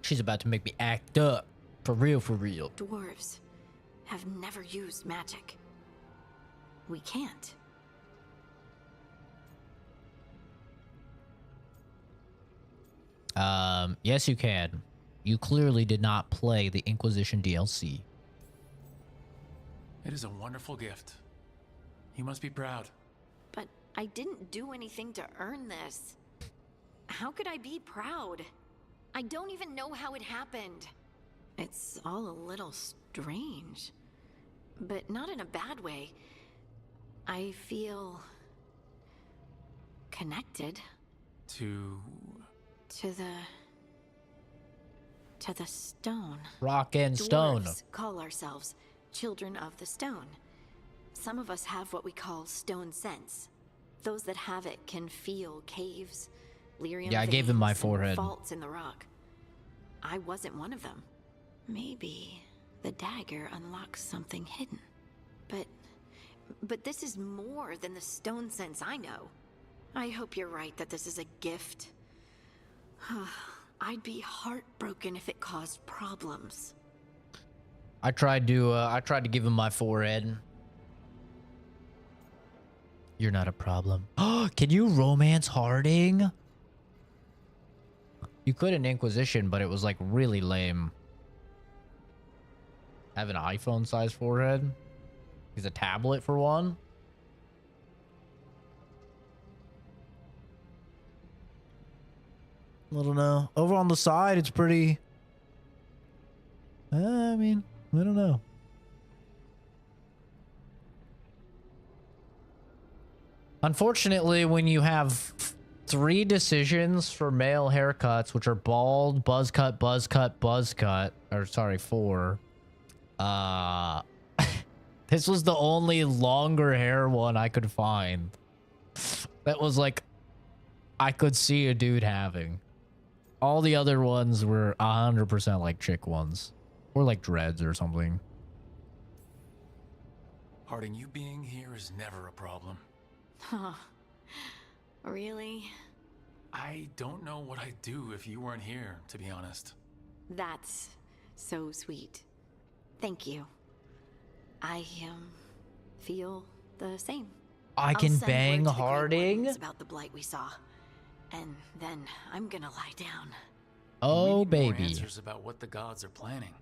She's about to make me act up. For real, for real. Dwarves have never used magic. We can't. Yes, you can. You clearly did not play the Inquisition DLC. It is a wonderful gift. You must be proud. But I didn't do anything to earn this. How could I be proud? I don't even know how it happened. It's all a little strange. But not in a bad way. I feel... connected. To the stone. Rock and stone. Dwarves call ourselves children of the stone. Some of us have what we call stone sense. Those that have it can feel caves, lyrium Yeah, I gave them veins, my and forehead. faults in the rock. I wasn't one of them. Maybe the dagger unlocks something hidden. But this is more than the stone sense I know. I hope you're right that this is a gift. I'd be heartbroken if it caused problems. I tried to give him my forehead. You're not a problem. Can you romance Harding? You could in Inquisition, but it was like really lame. Have an iPhone size forehead. He's a tablet for one. I don't know. Over on the side, it's pretty... I mean, I don't know. Unfortunately, when you have 3 decisions for male haircuts, which are bald, buzz cut, or sorry, 4. This was the only longer hair one I could find. That was like, I could see a dude having. All the other ones were 100% like chick ones. Or like dreads or something. Harding, you being here is never a problem. Huh. Really? I don't know what I'd do if you weren't here, to be honest. That's so sweet. Thank you. I feel the same. I can I'll send bang word to the Great Harding? Warnings about the blight we saw. And then I'm gonna lie down. Oh, We need more baby. answers about what the gods are planning.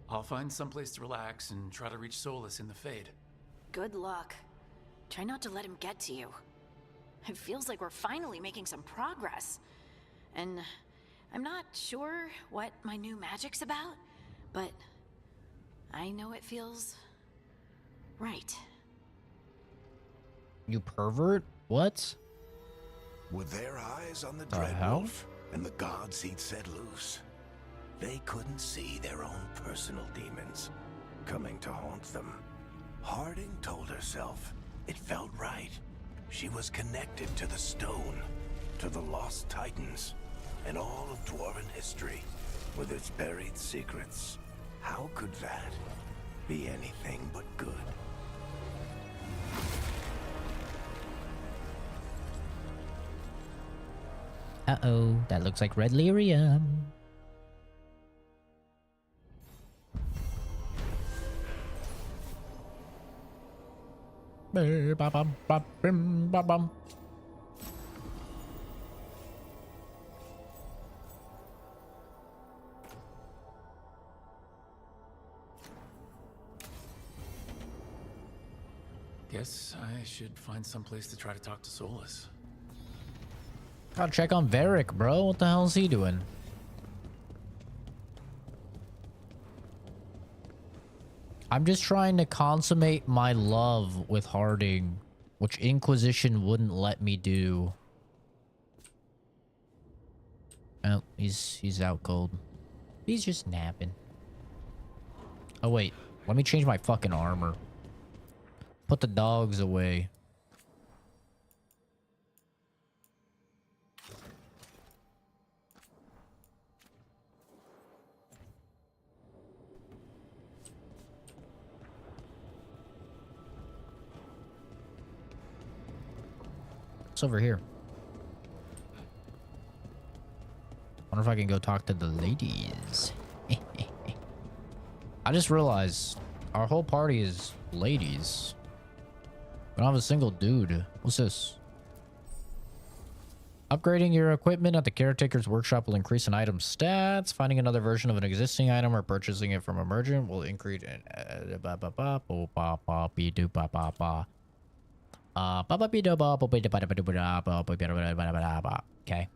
I'll find someplace to relax and try to reach Solus in the Fade. Good luck. Try not to let him get to you. It feels like we're finally making some progress. And I'm not sure what my new magic's about, but I know it feels right. You pervert? What? With their eyes on the The hell? Dreadwolf and the gods he'd set loose, they couldn't see their own personal demons coming to haunt them. Harding told herself it felt right. She was connected to the stone, to the lost titans, and all of dwarven history with its buried secrets. How could that be anything but good? Uh-oh, that looks like red lyrium. Ba-bum-ba-bim-ba-bum. Guess I should find someplace to try to talk to Solus. Gotta check on Varric, bro. What the hell is he doing? I'm just trying to consummate my love with Harding, which Inquisition wouldn't let me do. Oh, he's out cold. He's just napping. Oh wait, let me change my fucking armor. Put the dogs away. What's over here? Wonder if I can go talk to the ladies. I just realized our whole party is ladies. We don't have a single dude. What's this? Upgrading your equipment at the caretaker's workshop will increase an item's stats. Finding another version of an existing item or purchasing it from a merchant will increase. Okay.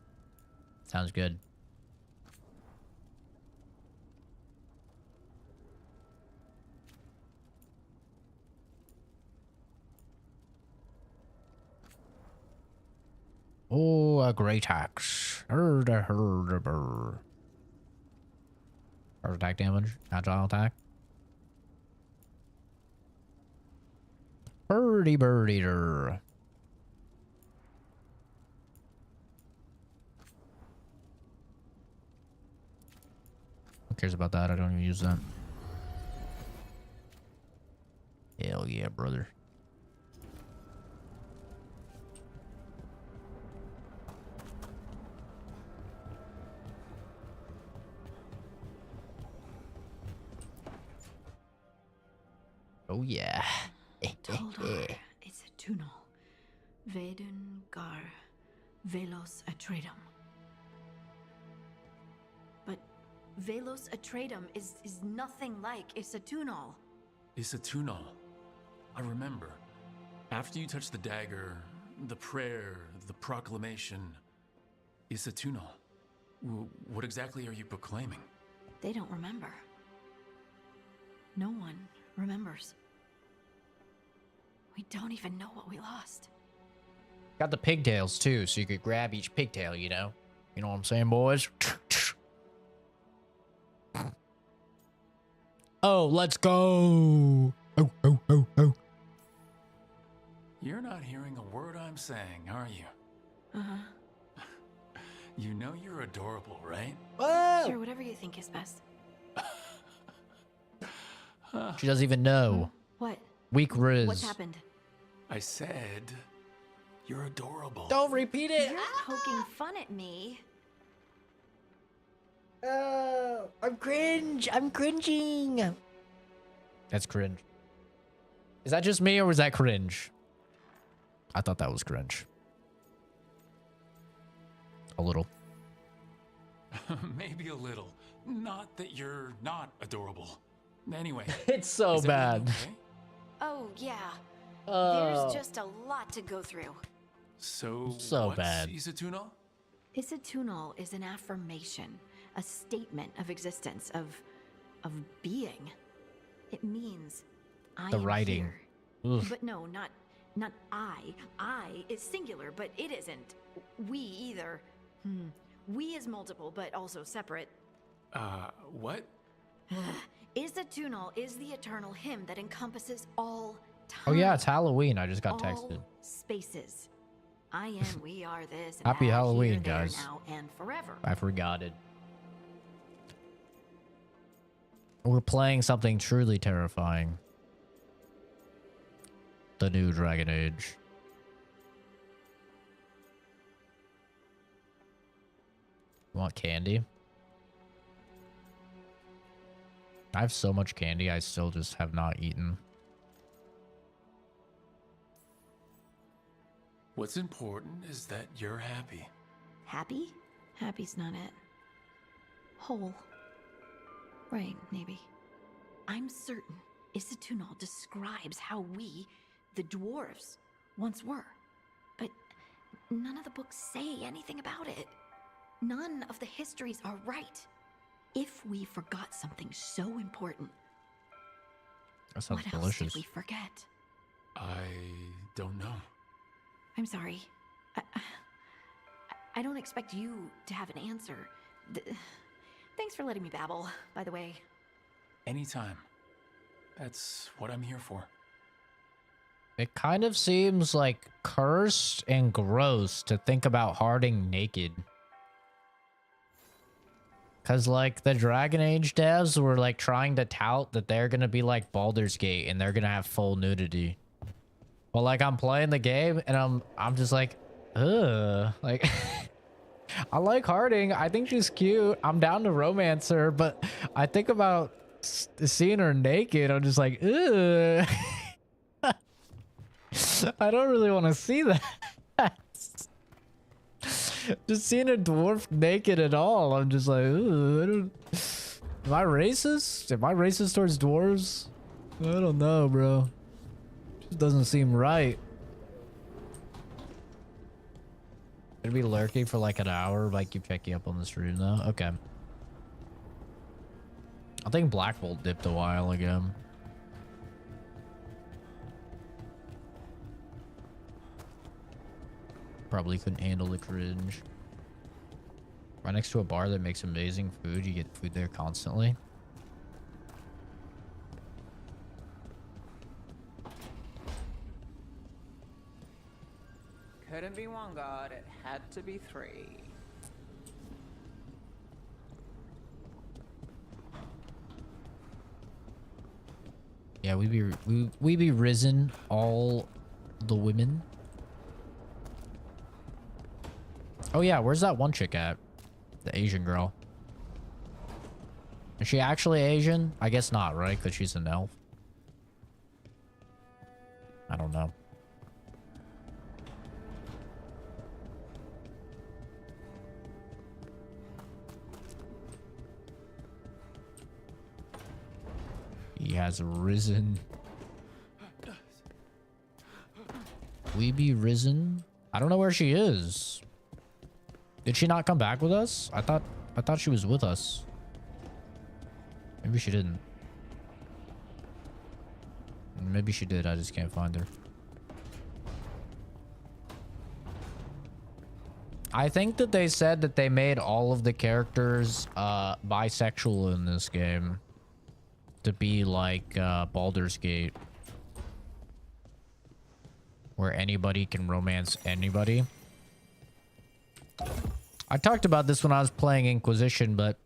Sounds good. Oh, a great axe. First attack damage. Agile attack. Birdie birdier. Who cares about that? I don't even use that. Hell yeah, brother. Oh yeah. Toldor, it's a tunnel. Veilguard, Velos Atreitum. But Velos Atreitum is nothing like Isatunal. Isatunal. I remember. After you touched the dagger, the prayer, the proclamation, Isatunal. What exactly are you proclaiming? They don't remember. No one remembers. We don't even know what we lost. Got the pigtails too, so you could grab each pigtail, you know? You know what I'm saying, boys? Oh, let's go! Oh, oh, oh, oh. You're not hearing a word I'm saying, are you? Uh-huh. You know you're adorable, right? Whoa! Sure, whatever you think is best. She doesn't even know. What? Weak Riz. What's happened? I said, you're adorable. Don't repeat it! You're poking fun at me. Oh, I'm cringe. I'm cringing. That's cringe. Is that just me or was that cringe? I thought that was cringe. A little. Maybe a little. Not that you're not adorable. Anyway. It's so bad. Okay? Oh, yeah. Oh. There's just a lot to go through. So what's bad. Isatunal? Isatunal is an affirmation, a statement of existence, of being. It means I The am writing. here. Oof. But no, not I. I is singular, but it isn't. We either. We is multiple, but also separate. What? Isatunal is the eternal hymn that encompasses all time. Oh yeah, it's Halloween. I just got texted. All spaces. I am, we are this. And Happy that, Halloween, here, there, guys. now, and forever. I forgot it. We're playing something truly terrifying. The new Dragon Age. Want candy? I have so much candy I still just have not eaten. What's important is that you're happy. Happy? Happy's not it. Whole. Right, maybe. I'm certain Isatunal describes how we, the dwarves, once were. But none of the books say anything about it. None of the histories are right. If we forgot something so important, That sounds what delicious. else did we forget? I don't know. I'm sorry. I don't expect you to have an answer. Thanks for letting me babble, by the way. Anytime. That's what I'm here for. It kind of seems like cursed and gross to think about Harding naked. Cause like the Dragon Age devs were like trying to tout that they're gonna be like Baldur's Gate and they're gonna have full nudity. But like I'm playing the game and I'm just like, Like, I like Harding. I think she's cute. I'm down to romance her, but I think about seeing her naked. I'm just like, ugh. I don't really want to see that. Just seeing a dwarf naked at all, I'm just like, ugh, I don't... Am I racist? Am I racist towards dwarves? I don't know, bro. Just doesn't seem right. Gonna be lurking for like an hour if I keep checking up on the stream though. Okay. I think Black Bolt dipped a while ago. Probably couldn't handle the cringe. Right next to a bar that makes amazing food. You get food there constantly. Couldn't be one god, it had to be three. Yeah, we be risen, all the women. Oh yeah, where's that one chick at? The Asian girl. Is she actually Asian? I guess not, right? Because she's an elf. I don't know. He has risen. We be risen? I don't know where she is. Did she not come back with us? I thought she was with us. Maybe she didn't. Maybe she did, I just can't find her. I think that they said that they made all of the characters bisexual in this game. To be like Baldur's Gate. Where anybody can romance anybody. I talked about this when I was playing Inquisition, but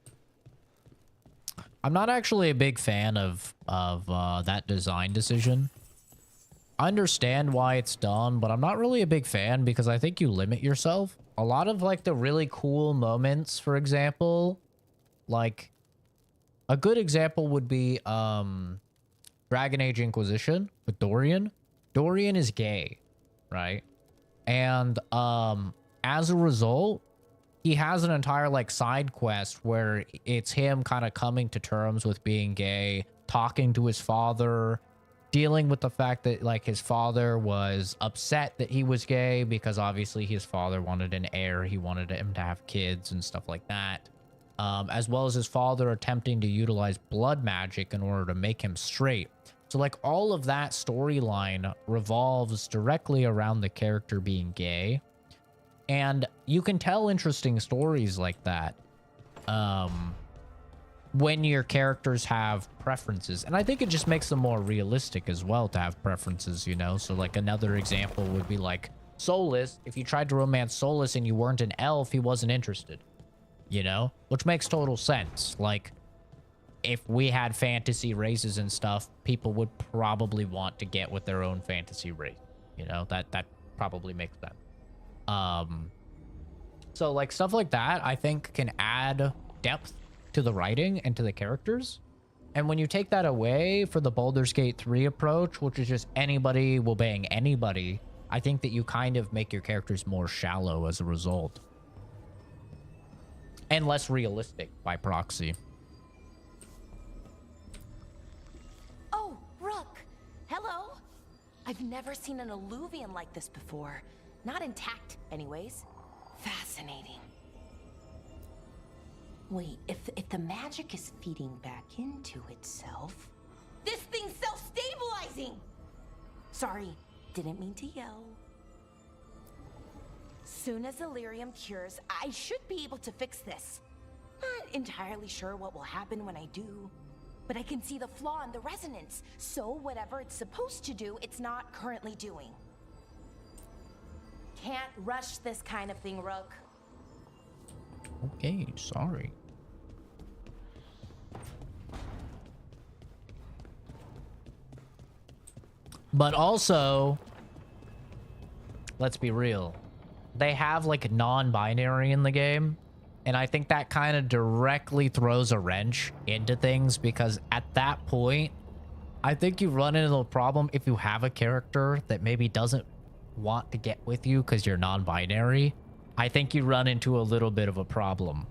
I'm not actually a big fan of that design decision. I understand why it's done, but I'm not really a big fan because I think you limit yourself. A lot of like the really cool moments, for example, like a good example would be Dragon Age Inquisition with Dorian. Dorian is gay, right? And as a result, he has an entire like side quest where it's him kind of coming to terms with being gay, talking to his father, dealing with the fact that like his father was upset that he was gay because obviously his father wanted an heir. He wanted him to have kids and stuff like that. As well as his father attempting to utilize blood magic in order to make him straight. So like all of that storyline revolves directly around the character being gay. And you can tell interesting stories like that when your characters have preferences. And I think it just makes them more realistic as well to have preferences, you know? So like another example would be like Solus. If you tried to romance Solus and you weren't an elf, he wasn't interested, you know? Which makes total sense. Like if we had fantasy races and stuff, people would probably want to get with their own fantasy race, you know? That probably makes sense. So like stuff like that I think can add depth to the writing and to the characters. And when you take that away for the Baldur's Gate 3 approach, which is just anybody will bang anybody, I think that you kind of make your characters more shallow as a result. And less realistic by proxy. Oh, Rook. Hello. I've never seen an alluvium like this before. Not intact, anyways. Fascinating. Wait, if the magic is feeding back into itself... This thing's self-stabilizing! Sorry, didn't mean to yell. Soon as Illyrium cures, I should be able to fix this. Not entirely sure what will happen when I do, but I can see the flaw in the resonance, so whatever it's supposed to do, it's not currently doing. Can't rush this kind of thing, Rook. Okay, sorry. But also, let's be real. they have like non-binary in the game. And I think that kind of directly throws a wrench into things, because at that point, I think you run into the problem if you have a character that maybe doesn't want to get with you because you're non-binary. I think you run into a little bit of a problem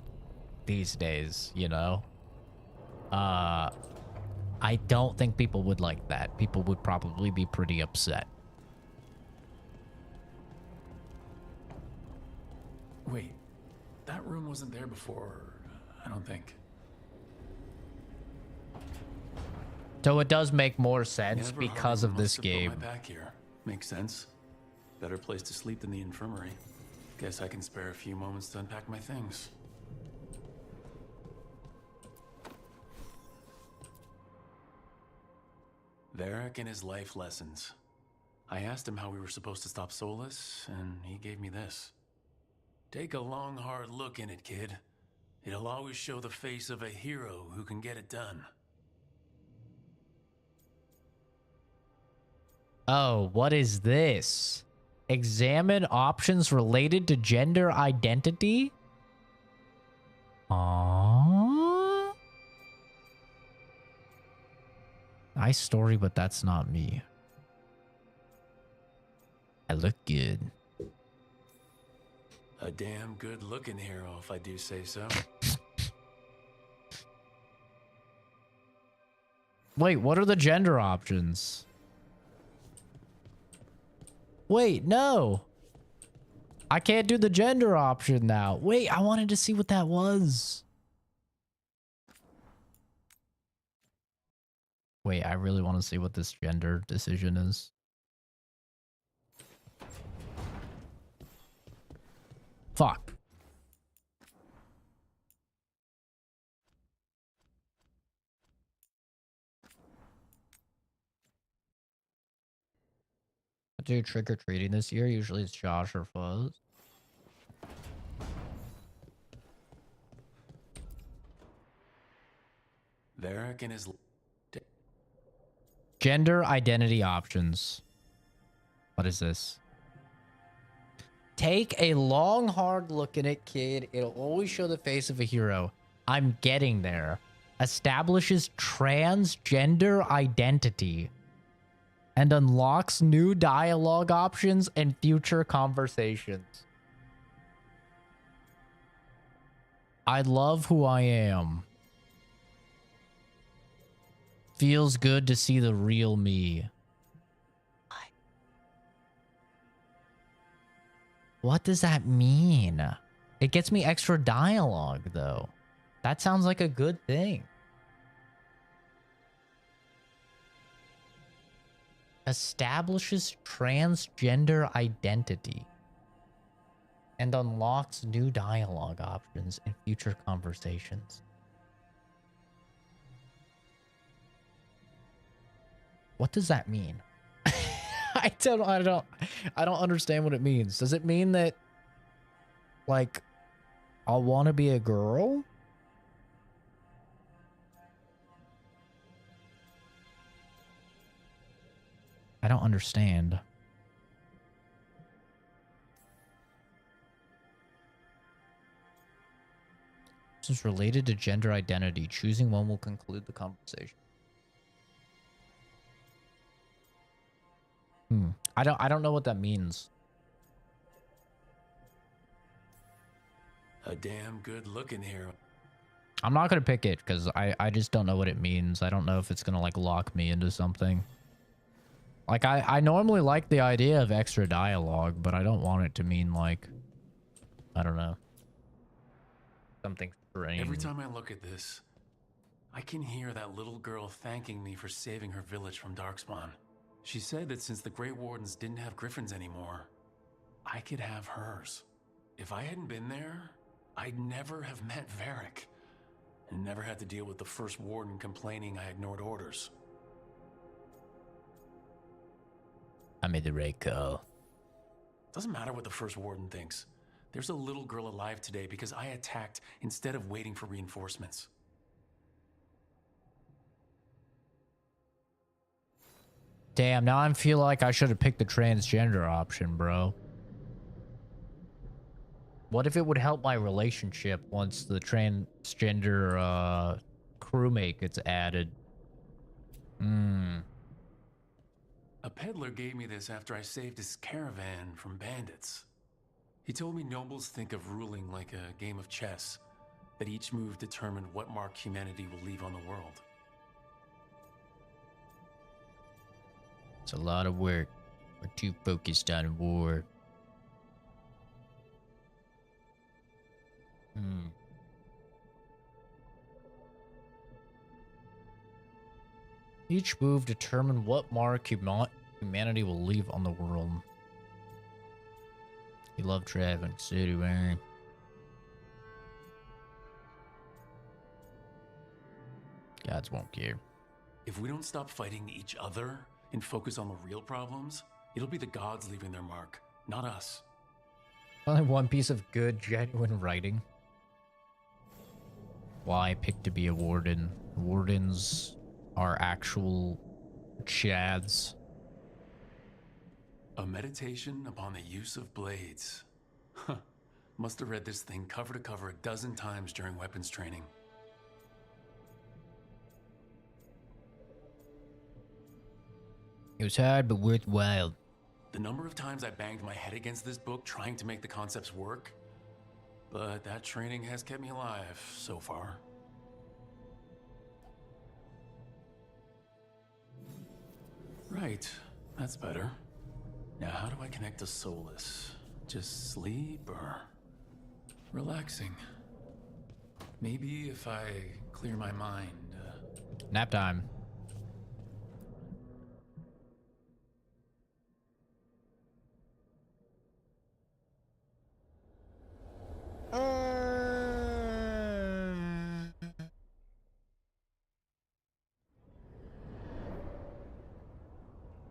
these days, you know? I don't think people would like that. People would probably be pretty upset. Wait, that room wasn't there before, I don't think. So it does make more sense Never because heard of this most put game. my back here. Makes sense. Better place to sleep than the infirmary. Guess I can spare a few moments to unpack my things. Varric and his life lessons. I asked him how we were supposed to stop Solus, and he gave me this. Take a long, hard look in it, kid. It'll always show the face of a hero who can get it done. Oh, what is this? Examine options related to gender identity? Aww. Nice story, but that's not me. I look good. A damn good-looking hero, if I do say so. Wait, what are the gender options? Wait, no. I can't do the gender option now. Wait, I wanted to see what that was. Wait, I really want to see what this gender decision is. Fuck. I do trick-or-treating this year. Usually it's Josh or Fuzz. Varric and his... Gender identity options. What is this? Take a long, hard look at it, kid. It'll always show the face of a hero. I'm getting there. Establishes transgender identity. And unlocks new dialogue options and future conversations. I love who I am. Feels good to see the real me. What does that mean? It gets me extra dialogue, though. That sounds like a good thing. Establishes transgender identity. And unlocks new dialogue options in future conversations. What does that mean? I don't understand what it means. Does it mean that, like, I'll want to be a girl? I don't understand. This is related to gender identity. Choosing one will conclude the conversation. I don't know what that means. A damn good-looking hero. I'm not gonna pick it because I just don't know what it means. I don't know if it's gonna like lock me into something. Like I normally like the idea of extra dialogue, but I don't want it to mean like, I don't know, something strange. Every time I look at this, I can hear that little girl thanking me for saving her village from Darkspawn. She said that since the Grey Wardens didn't have griffins anymore, I could have hers. If I hadn't been there, I'd never have met Varric, and never had to deal with the first warden complaining I ignored orders. I made the right call. Doesn't matter what the first warden thinks. There's a little girl alive today because I attacked instead of waiting for reinforcements. Damn, now I feel like I should have picked the transgender option, bro. What if it would help my relationship once the transgender crewmate gets added? A peddler gave me this after I saved his caravan from bandits. He told me nobles think of ruling like a game of chess, that each move determined what mark humanity will leave on the world. It's a lot of work. We're too focused on war. Each move determine what mark humanity will leave on the world. You love traveling, so do I. Gods won't care. If we don't stop fighting each other and focus on the real problems, it'll be the gods leaving their mark, not us. Only one piece of good, genuine writing. Why I picked to be a warden. Wardens are actual chads. A meditation upon the use of blades. Huh. Must have read this thing cover to cover a dozen times during weapons training. It was hard, but worthwhile. The number of times I banged my head against this book trying to make the concepts work. But that training has kept me alive so far. Right, that's better. Now how do I connect to Solus? Just sleep or relaxing? Maybe if I clear my mind. Nap time.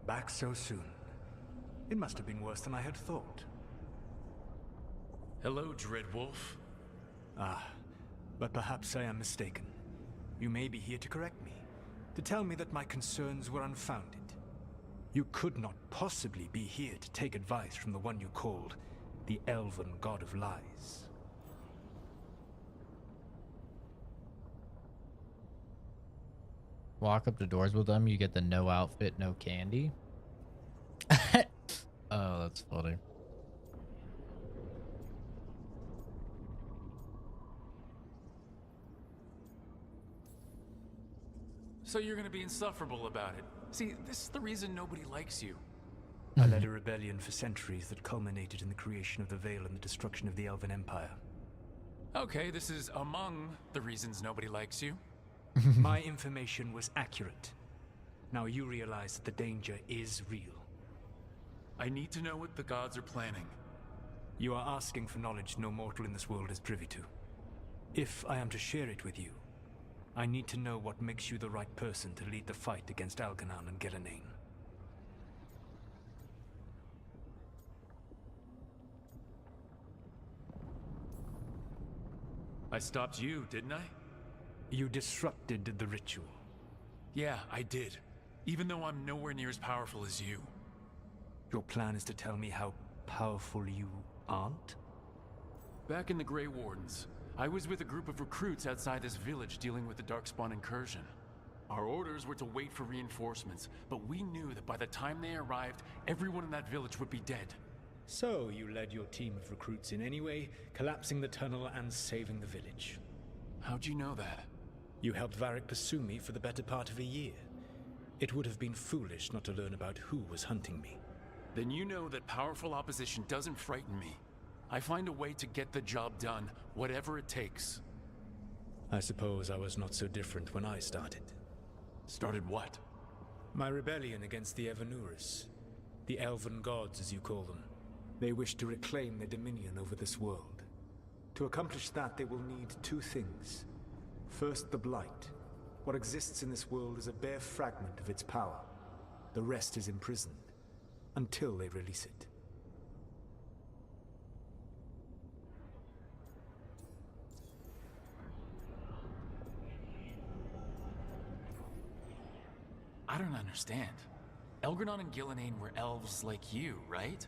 Back so soon. It must have been worse than I had thought. Hello, Dreadwolf. Ah, but perhaps I am mistaken. You may be here to correct me, to tell me that my concerns were unfounded. You could not possibly be here to take advice from the one you called the Elven God of Lies. Walk up the doors with them, you get the no outfit, no candy. Oh, that's funny. So you're gonna be insufferable about it. See, this is the reason nobody likes you. I led a rebellion for centuries that culminated in the creation of the Veil and the destruction of the Elven Empire. Okay, this is among the reasons nobody likes you. My information was accurate. Now you realize that the danger is real. I need to know what the gods are planning. You are asking for knowledge no mortal in this world is privy to. If I am to share it with you, I need to know what makes you the right person to lead the fight against Algernon and Gillenane. I stopped you, didn't I? You disrupted the ritual. Yeah, I did. Even though I'm nowhere near as powerful as you. Your plan is to tell me how powerful you aren't? Back in the Grey Wardens, I was with a group of recruits outside this village dealing with the Darkspawn incursion. Our orders were to wait for reinforcements, but we knew that by the time they arrived, everyone in that village would be dead. So you led your team of recruits in any way, collapsing the tunnel and saving the village. How'd you know that? You helped Varric pursue me for the better part of a year. It would have been foolish not to learn about who was hunting me. Then you know that powerful opposition doesn't frighten me. I find a way to get the job done, whatever it takes. I suppose I was not so different when I started. Started what? My rebellion against the Evanuris. The Elven Gods, as you call them. They wish to reclaim their dominion over this world. To accomplish that, they will need two things. First, the Blight. What exists in this world is a bare fragment of its power. The rest is imprisoned, until they release it. I don't understand. Algernon and Gillenane were elves like you, right?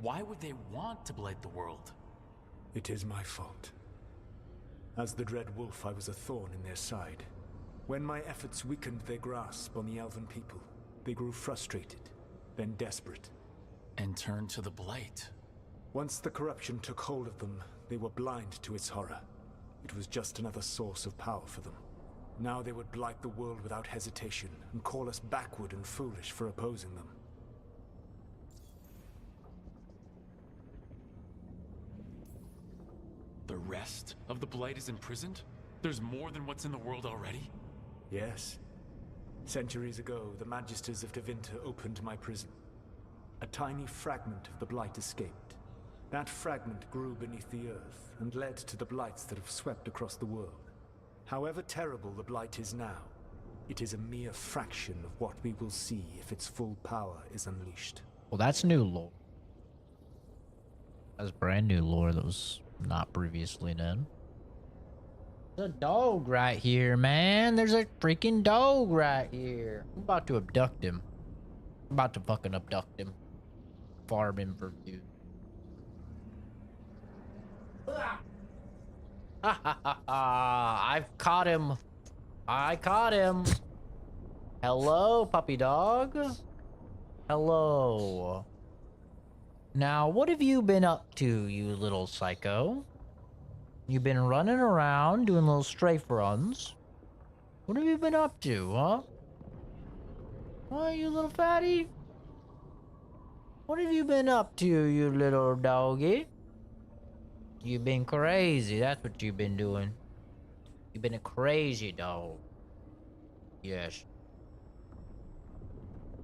Why would they want to blight the world? It is my fault. As the Dread Wolf, I was a thorn in their side. When my efforts weakened their grasp on the Elven people, they grew frustrated, then desperate. And turned to the Blight. Once the corruption took hold of them, they were blind to its horror. It was just another source of power for them. Now they would blight the world without hesitation and call us backward and foolish for opposing them. The rest of the Blight is imprisoned? There's more than what's in the world already? Yes. Centuries ago, the Magisters of Tevinter opened my prison. A tiny fragment of the Blight escaped. That fragment grew beneath the earth and led to the Blights that have swept across the world. However terrible the Blight is now, it is a mere fraction of what we will see if its full power is unleashed. Well, that's new lore. That's brand new lore that was not previously done. There's a dog right here, man. There's a freaking dog right here. I'm about to abduct him. I'm about to fucking abduct him. Farming for view. Ha ha ha ha! I've caught him. I caught him. Hello, puppy dog. Hello. Now, what have you been up to, you little psycho? You've been running around doing little strafe runs. What have you been up to, huh? What, you little fatty? What have you been up to, you little doggy? You've been crazy, that's what you've been doing. You've been a crazy dog. Yes.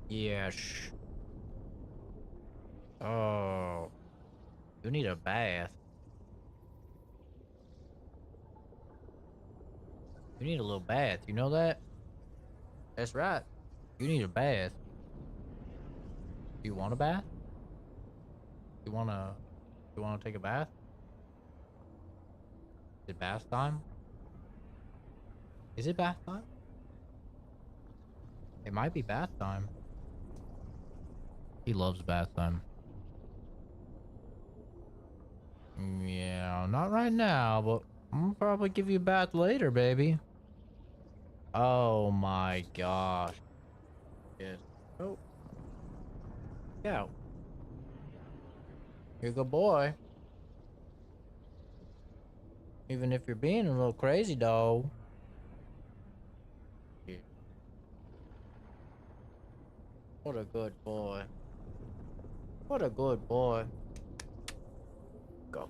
Yes. Oh. You need a bath. You need a little bath, you know that? That's right. You need a bath. You want a bath? You wanna take a bath? Is it bath time? Is it bath time? It might be bath time. He loves bath time. Yeah, not right now, but I'm gonna probably give you a bath later, baby. Oh my gosh. Yes. Oh. Yeah. You're a good boy. Even if you're being a little crazy, dog. Yeah. What a good boy. What a good boy. Go.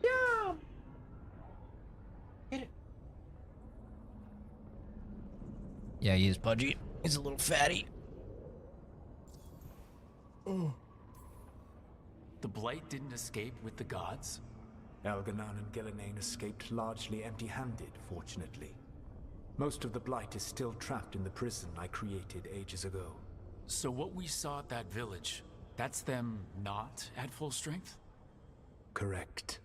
Yeah. Get it. Yeah, he is pudgy. He's a little fatty. Oh. The Blight didn't escape with the gods? Elganan and Gillenane escaped largely empty-handed, fortunately. Most of the Blight is still trapped in the prison I created ages ago. So what we saw at that village, that's them not at full strength? Correct.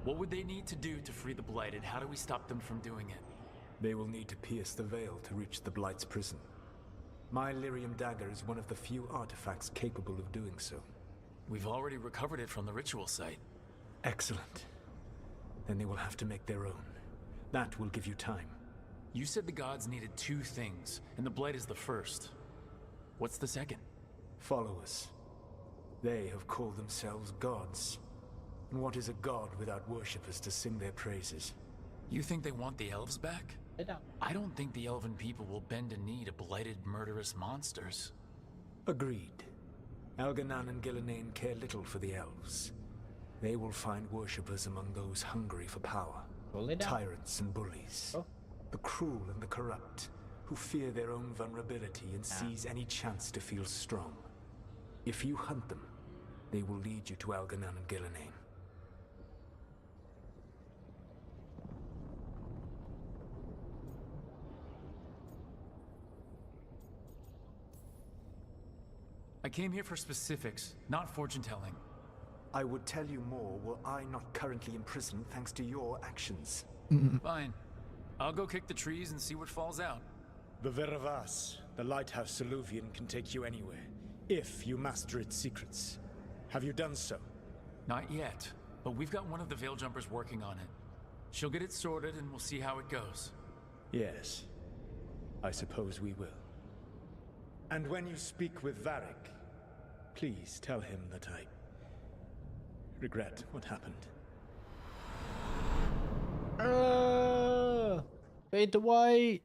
What would they need to do to free the Blight, and how do we stop them from doing it? They will need to pierce the veil to reach the Blight's prison. My Lyrium dagger is one of the few artifacts capable of doing so. We've already recovered it from the ritual site. Excellent. Then they will have to make their own. That will give you time. You said the gods needed two things, and the Blight is the first. What's the second? Followers. They have called themselves gods. And what is a god without worshippers to sing their praises? You think they want the elves back? I don't think the elven people will bend a knee to blighted, murderous monsters. Agreed. Elganan and Gillenane care little for the elves. They will find worshippers among those hungry for power. Tyrants and bullies. The cruel and the corrupt, who fear their own vulnerability and seize any chance to feel strong. If you hunt them, they will lead you to Elganan and Gillenane. I came here for specifics, not fortune-telling. I would tell you more were I not currently imprisoned thanks to your actions. Fine. I'll go kick the trees and see what falls out. The Veravas, the lighthouse Soluvian, can take you anywhere, if you master its secrets. Have you done so? Not yet, but we've got one of the Veil Jumpers working on it. She'll get it sorted and we'll see how it goes. Yes, I suppose we will. And when you speak with Varric, please tell him that I regret what happened. Fade to white.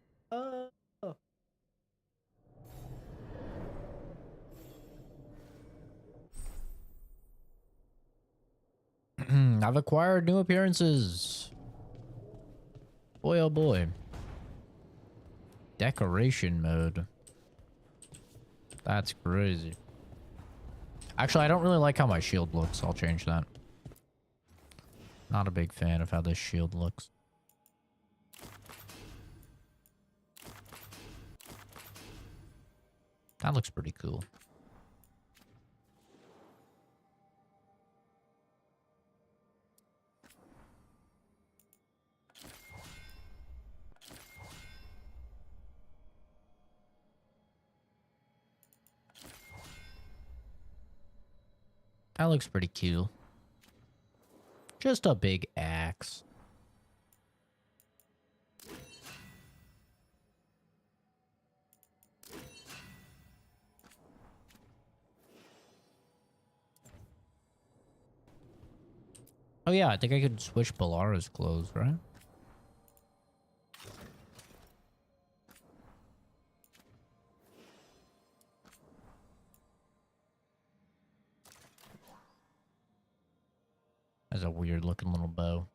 I've acquired new appearances. Boy, oh boy. Decoration mode. That's crazy. Actually, I don't really like how my shield looks. I'll change that. Not a big fan of how this shield looks. That looks pretty cool. That looks pretty cool. Just a big axe. Oh yeah, I think I could switch Balara's clothes, right? That's a weird looking little bow.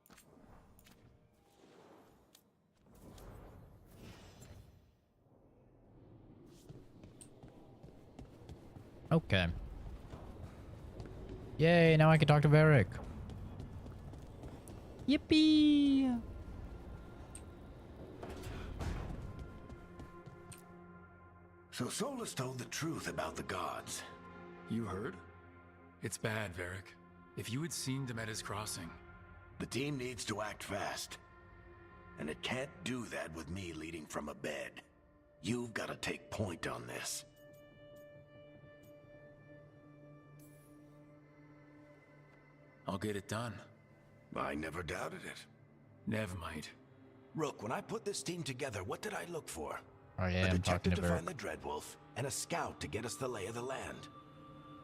Okay. Yay, now I can talk to Varric. Yippee! So Solus told the truth about the gods. You heard? It's bad, Varric. If you had seen Demeter's crossing... The team needs to act fast. And it can't do that with me leading from a bed. You've got to take point on this. I'll get it done. I never doubted it. Never mind. Rook, when I put this team together, what did I look for? Oh yeah, a I'm talking detective to to find Varric. the Dreadwolf, and a scout to get us the lay of the land.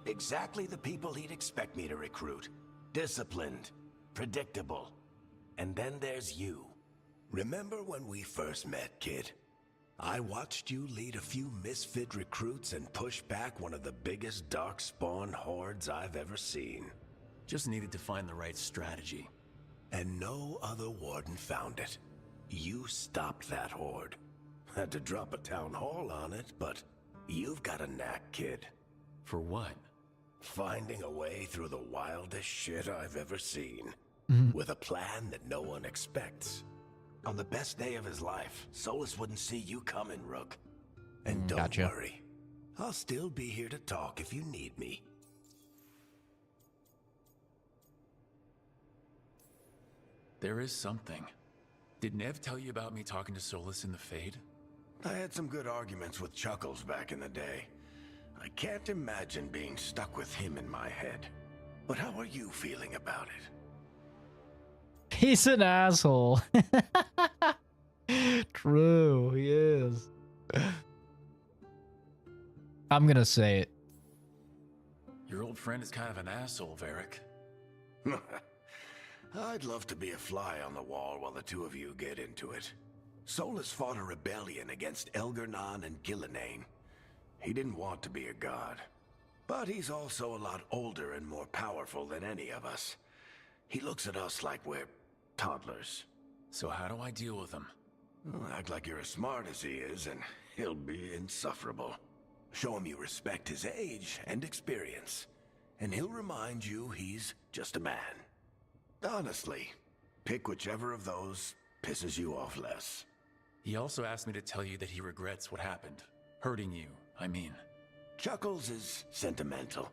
Exactly the people he'd expect me to recruit. Disciplined, predictable. And then there's you. Remember when we first met, kid? I watched you lead a few misfit recruits and push back one of the biggest darkspawn hordes I've ever seen. Just needed to find the right strategy. And no other warden found it. You stopped that horde. Had to drop a town hall on it, but you've got a knack, kid. For what? Finding a way through the wildest shit I've ever seen. With a plan that no one expects. On the best day of his life, Solus wouldn't see you coming, Rook. And don't worry. I'll still be here to talk if you need me. There is something. Did Nev tell you about me talking to Solus in the Fade? I had some good arguments with Chuckles back in the day. I can't imagine being stuck with him in my head. But how are you feeling about it? He's an asshole. True, he is. I'm gonna say it. Your old friend is kind of an asshole, Varric. I'd love to be a fly on the wall while the two of you get into it. Solus fought a rebellion against Elgar'nan and Gillenane. He didn't want to be a god. But he's also a lot older and more powerful than any of us. He looks at us like we're toddlers. So how do I deal with him? Well, act like you're as smart as he is, and he'll be insufferable. Show him you respect his age and experience, and he'll remind you he's just a man. Honestly, pick whichever of those pisses you off less. He also asked me to tell you that he regrets what happened. Hurting you, I mean. Chuckles is sentimental.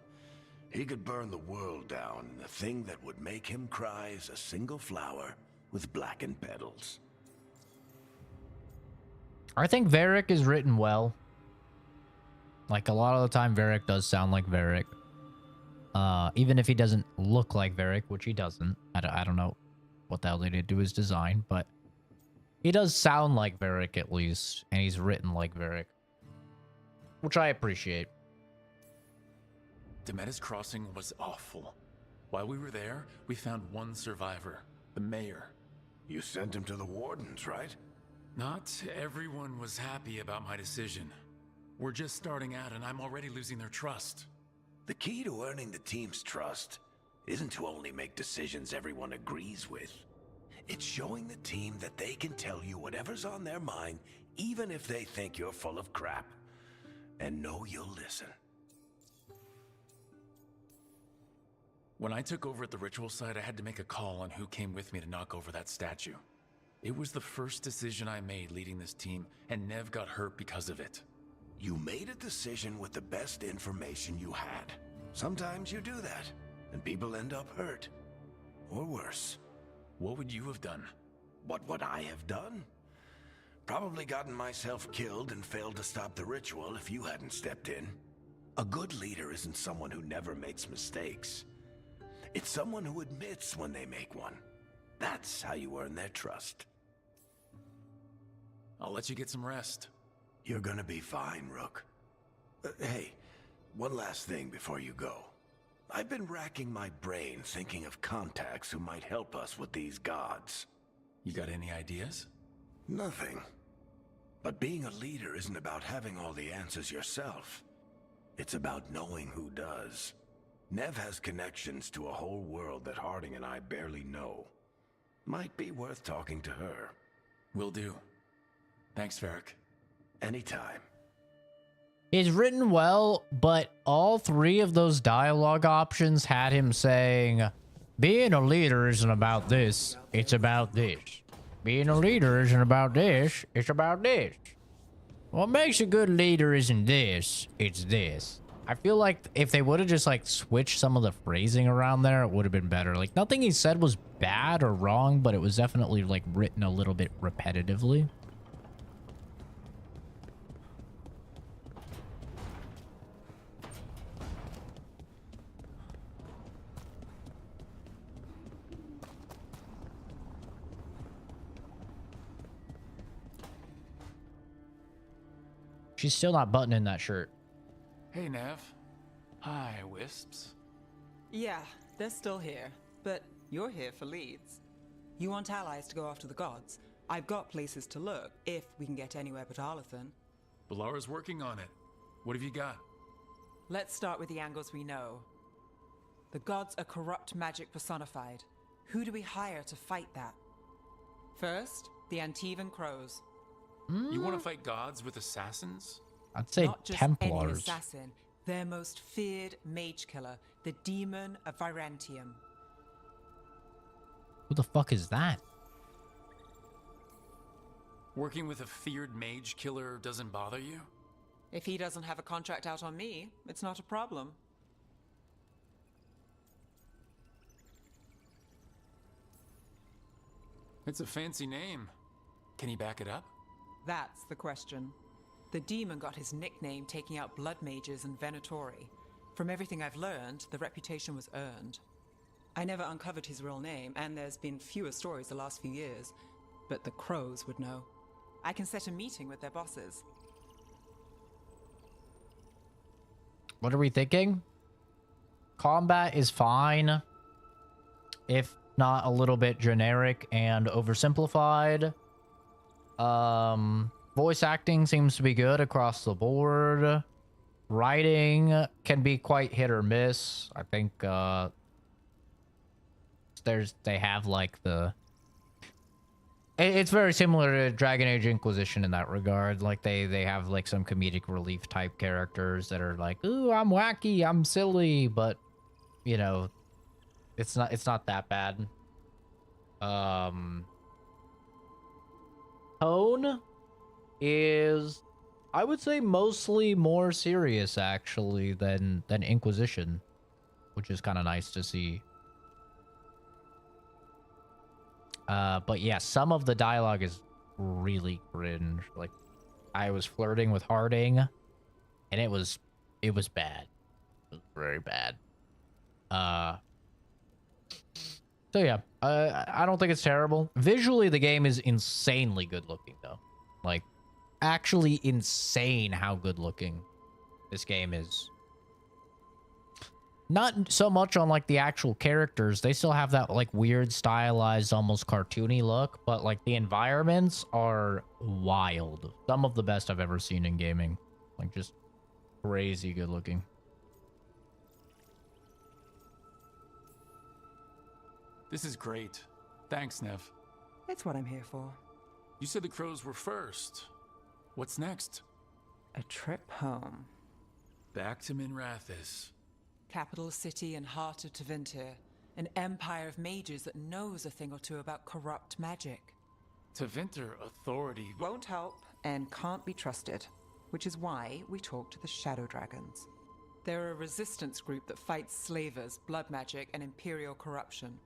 He could burn the world down, and the thing that would make him cry is a single flower with blackened petals. I think Varric is written well. Like, a lot of the time, Varric does sound like Varric. Even if he doesn't look like Varric, which he doesn't. I don't know what the hell they did to his design, but he does sound like Varric at least, and he's written like Varric, which I appreciate. Demetis Crossing was awful. While we were there, we found one survivor, the mayor. You sent him to the wardens, right? Not everyone was happy about my decision. We're just starting out and I'm already losing their trust. The key to earning the team's trust isn't to only make decisions everyone agrees with. It's showing the team that they can tell you whatever's on their mind, even if they think you're full of crap. And know you'll listen. When I took over at the ritual site, I had to make a call on who came with me to knock over that statue. It was the first decision I made leading this team, and Nev got hurt because of it. You made a decision with the best information you had. Sometimes you do that, and people end up hurt. Or worse. What would you have done? What would I have done? Probably gotten myself killed and failed to stop the ritual if you hadn't stepped in. A good leader isn't someone who never makes mistakes. It's someone who admits when they make one. That's how you earn their trust. I'll let you get some rest. You're gonna be fine, Rook. Hey, one last thing before you go. I've been racking my brain thinking of contacts who might help us with these gods. You got any ideas? Nothing. But being a leader isn't about having all the answers yourself. It's about knowing who does. Nev has connections to a whole world that Harding and I barely know. Might be worth talking to her. Will do. Thanks, Varric. Anytime. It's written well, but all three of those dialogue options had him saying, being a leader isn't about this, it's about this. Being a leader isn't about this, it's about this. What makes a good leader isn't this, it's this. I feel like if they would have just like switched some of the phrasing around there, it would have been better. Like, nothing he said was bad or wrong, but it was definitely like written a little bit repetitively. She's still not buttoning that shirt. Hey, Nev. Hi, Wisps. Yeah, they're still here, but you're here for leads. You want allies to go after the gods? I've got places to look, if we can get anywhere but Arlathan. Balara's working on it. What have you got? Let's start with the angles we know. The gods are corrupt magic personified. Who do we hire to fight that? First, the Antivan Crows. You want to fight gods with assassins? I'd say Not just Templars. any assassin, their most feared mage killer, the Demon of Virantium. Who the fuck is that? Working with a feared mage killer doesn't bother you? If he doesn't have a contract out on me, it's not a problem. It's a fancy name. Can he back it up? That's the question. The demon got his nickname taking out blood mages and Venatori. From everything I've learned, the reputation was earned. I never uncovered his real name, and there's been fewer stories the last few years, but the Crows would know. I can set a meeting with their bosses. What are we thinking? Combat is fine, if not a little bit generic and oversimplified. Voice acting seems to be good across the board. Writing can be quite hit or miss. I think they have like the it's very similar to Dragon Age Inquisition in that regard. Like they have like some comedic relief type characters that are like, ooh, I'm wacky, I'm silly, but you know, it's not that bad. Tone is, I would say, mostly more serious actually than Inquisition, which is kind of nice to see. But yeah, some of the dialogue is really cringe. Like, I was flirting with Harding, and it was bad. It was very bad. So yeah, I don't think it's terrible. Visually, the game is insanely good looking, though. Like, actually insane how good looking this game is. Not so much on like the actual characters. They still have that like weird stylized, almost cartoony look, but like the environments are wild. Some of the best I've ever seen in gaming. Like just crazy good looking. This is great. Thanks, Nev. It's what I'm here for. You said the crows were first. What's next? A trip home. Back to Minrathous. Capital city and heart of Tevinter. An empire of mages that knows a thing or two about corrupt magic. Tevinter authority Won't help and can't be trusted. Which is why we talk to the Shadow Dragons. They're a resistance group that fights slavers, blood magic, and imperial corruption.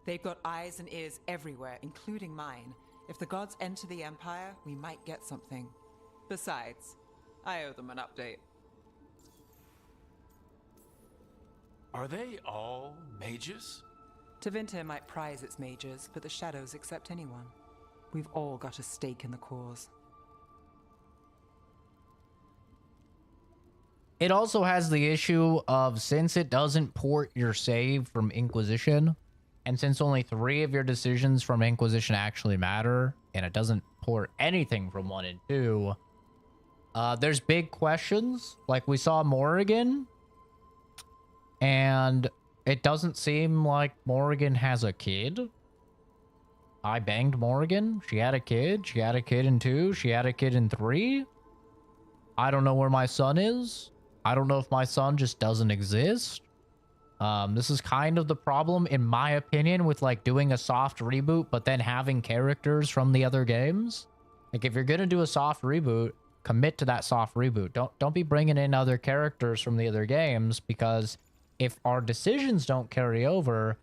They've got eyes and ears everywhere, including mine. If the gods enter the Empire, we might get something. Besides, I owe them an update. Are they all mages? Tevinter might prize its mages, but the Shadows accept anyone. We've all got a stake in the cause. It also has the issue of, since it doesn't port your save from Inquisition, and since only 3 of your decisions from Inquisition actually matter, and it doesn't port anything from 1 and 2, there's big questions. Like we saw Morrigan, and it doesn't seem like Morrigan has a kid. I banged Morrigan. She had a kid. She had a kid in 2. She had a kid in 3. I don't know where my son is. I don't know if my son just doesn't exist. This is kind of the problem, in my opinion, with like doing a soft reboot, but then having characters from the other games. Like if you're going to do a soft reboot, commit to that soft reboot. Don't be bringing in other characters from the other games, because if our decisions don't carry over,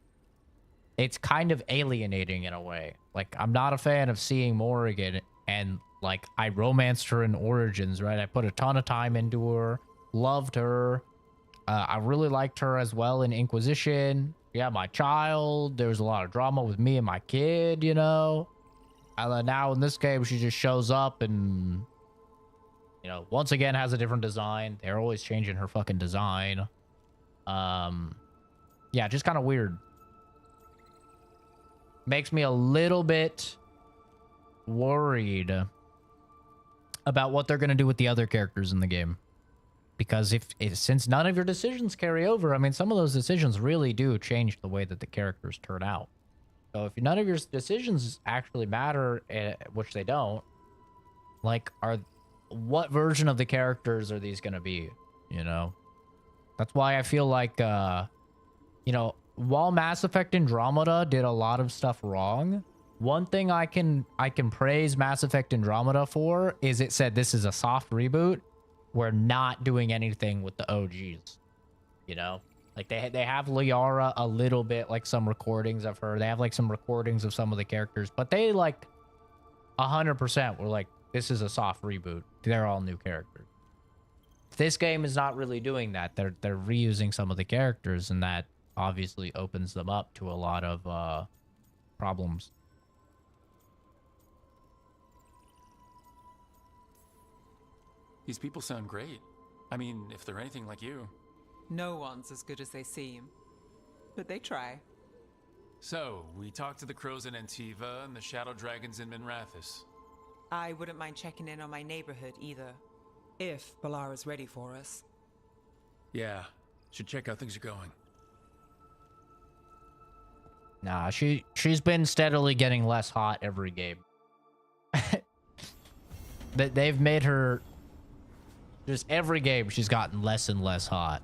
it's kind of alienating in a way. Like, I'm not a fan of seeing Morrigan, and like I romanced her in Origins, right? I put a ton of time into her, loved her. I really liked her as well in Inquisition. Yeah, my child. There was a lot of drama with me and my kid, you know. And then now in this game, she just shows up and, you know, once again has a different design. They're always changing her fucking design. Yeah, just kind of weird. Makes me a little bit worried about what they're going to do with the other characters in the game. Because since none of your decisions carry over, I mean, some of those decisions really do change the way that the characters turn out. So if none of your decisions actually matter, which they don't, like, what version of the characters are these going to be, you know? That's why I feel like, you know, while Mass Effect Andromeda did a lot of stuff wrong, one thing I can praise Mass Effect Andromeda for is it said this is a soft reboot. We're not doing anything with the OGs, you know? Like, they have Liara a little bit, like, some recordings of her. They have, like, some recordings of some of the characters. But they, like, 100% were like, this is a soft reboot. They're all new characters. This game is not really doing that. They're reusing some of the characters, and that obviously opens them up to a lot of problems. These people sound great. I mean, if they're anything like you. No one's as good as they seem. But they try. So, we talked to the crows in Antiva and the shadow dragons in Minrathous. I wouldn't mind checking in on my neighborhood either. If Balara's ready for us. Yeah, should check how things are going. Nah, she's been steadily getting less hot every game. They've made her... Just every game, she's gotten less and less hot.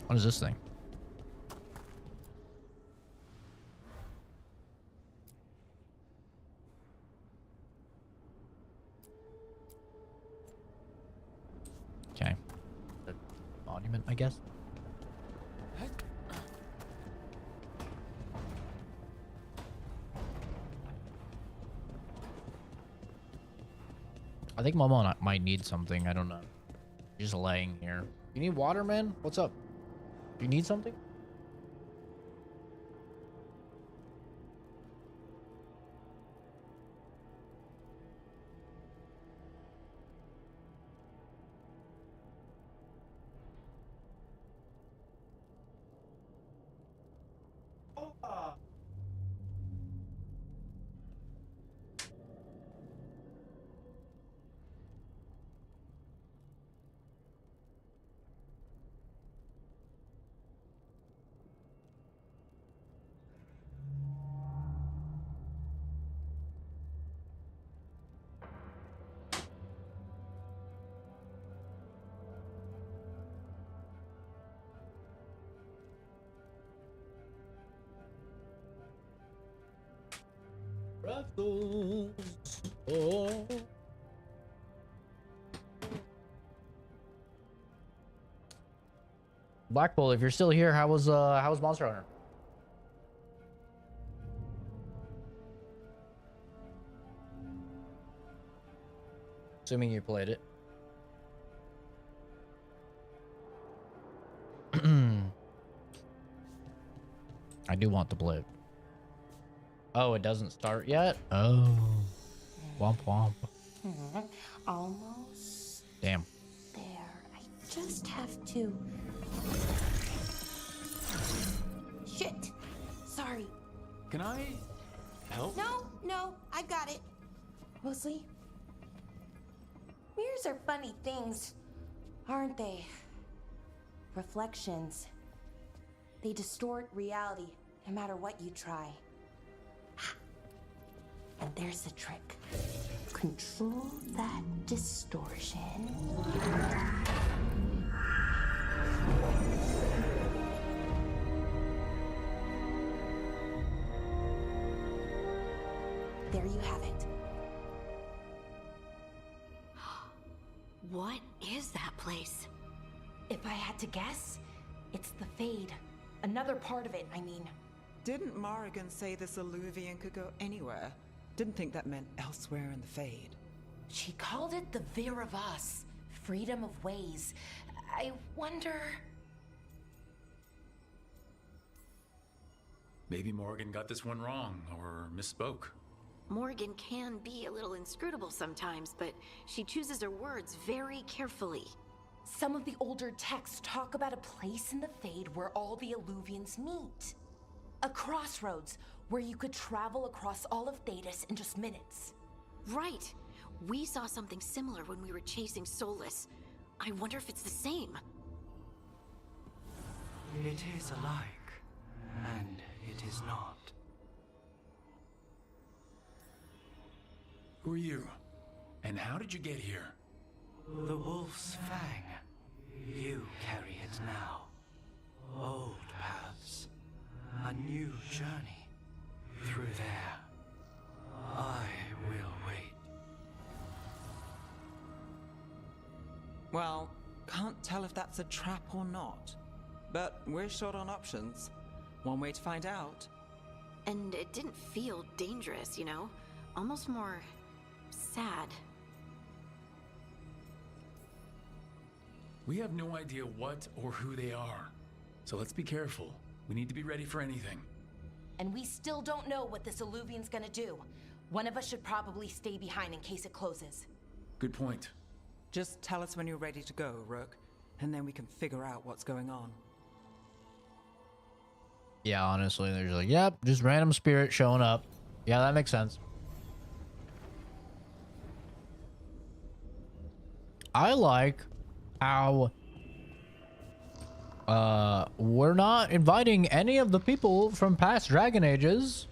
What is this thing? Okay. The monument, I guess. I think Momo might need something. I don't know. Just laying here. You need water, man? What's up? Do you need something? Oh. Black Bull, if you're still here, how was Monster Hunter? Assuming you played it. I do want to play it. Oh, it doesn't start yet? Oh. Womp womp. Almost Damn. there. I just have to... Shit! Sorry. Can I help? No, I've got it. Mostly. Mirrors are funny things, aren't they? Reflections. They distort reality, no matter what you try. And there's the trick. Control that distortion. There you have it. What is that place? If I had to guess, it's the Fade. Another part of it, I mean. Didn't Morrigan say this Illuvian could go anywhere? Didn't think that meant elsewhere in the Fade. She called it the Vir of Us, freedom of ways. I wonder... Maybe Morgan got this one wrong, or misspoke. Morgan can be a little inscrutable sometimes, but she chooses her words very carefully. Some of the older texts talk about a place in the Fade where all the Illuvians meet. A crossroads where you could travel across all of Thedas in just minutes. Right. We saw something similar when we were chasing Solus. I wonder if it's the same. It is alike, and it is not. Who are you? And how did you get here? The Wolf's Fang. You carry it now. Old paths. A new journey. Through there. I will wait. Well, can't tell if that's a trap or not. But we're short on options. One way to find out. And it didn't feel dangerous, you know? Almost more... sad. We have no idea what or who they are. So let's be careful. We need to be ready for anything. And we still don't know what this Illuvian's gonna do. One of us should probably stay behind in case it closes. Good point. Just tell us when you're ready to go, Rook, and then we can figure out what's going on. Yeah, honestly, there's like, yep, just random spirit showing up. Yeah, that makes sense. I like how we're not inviting any of the people from past Dragon Ages,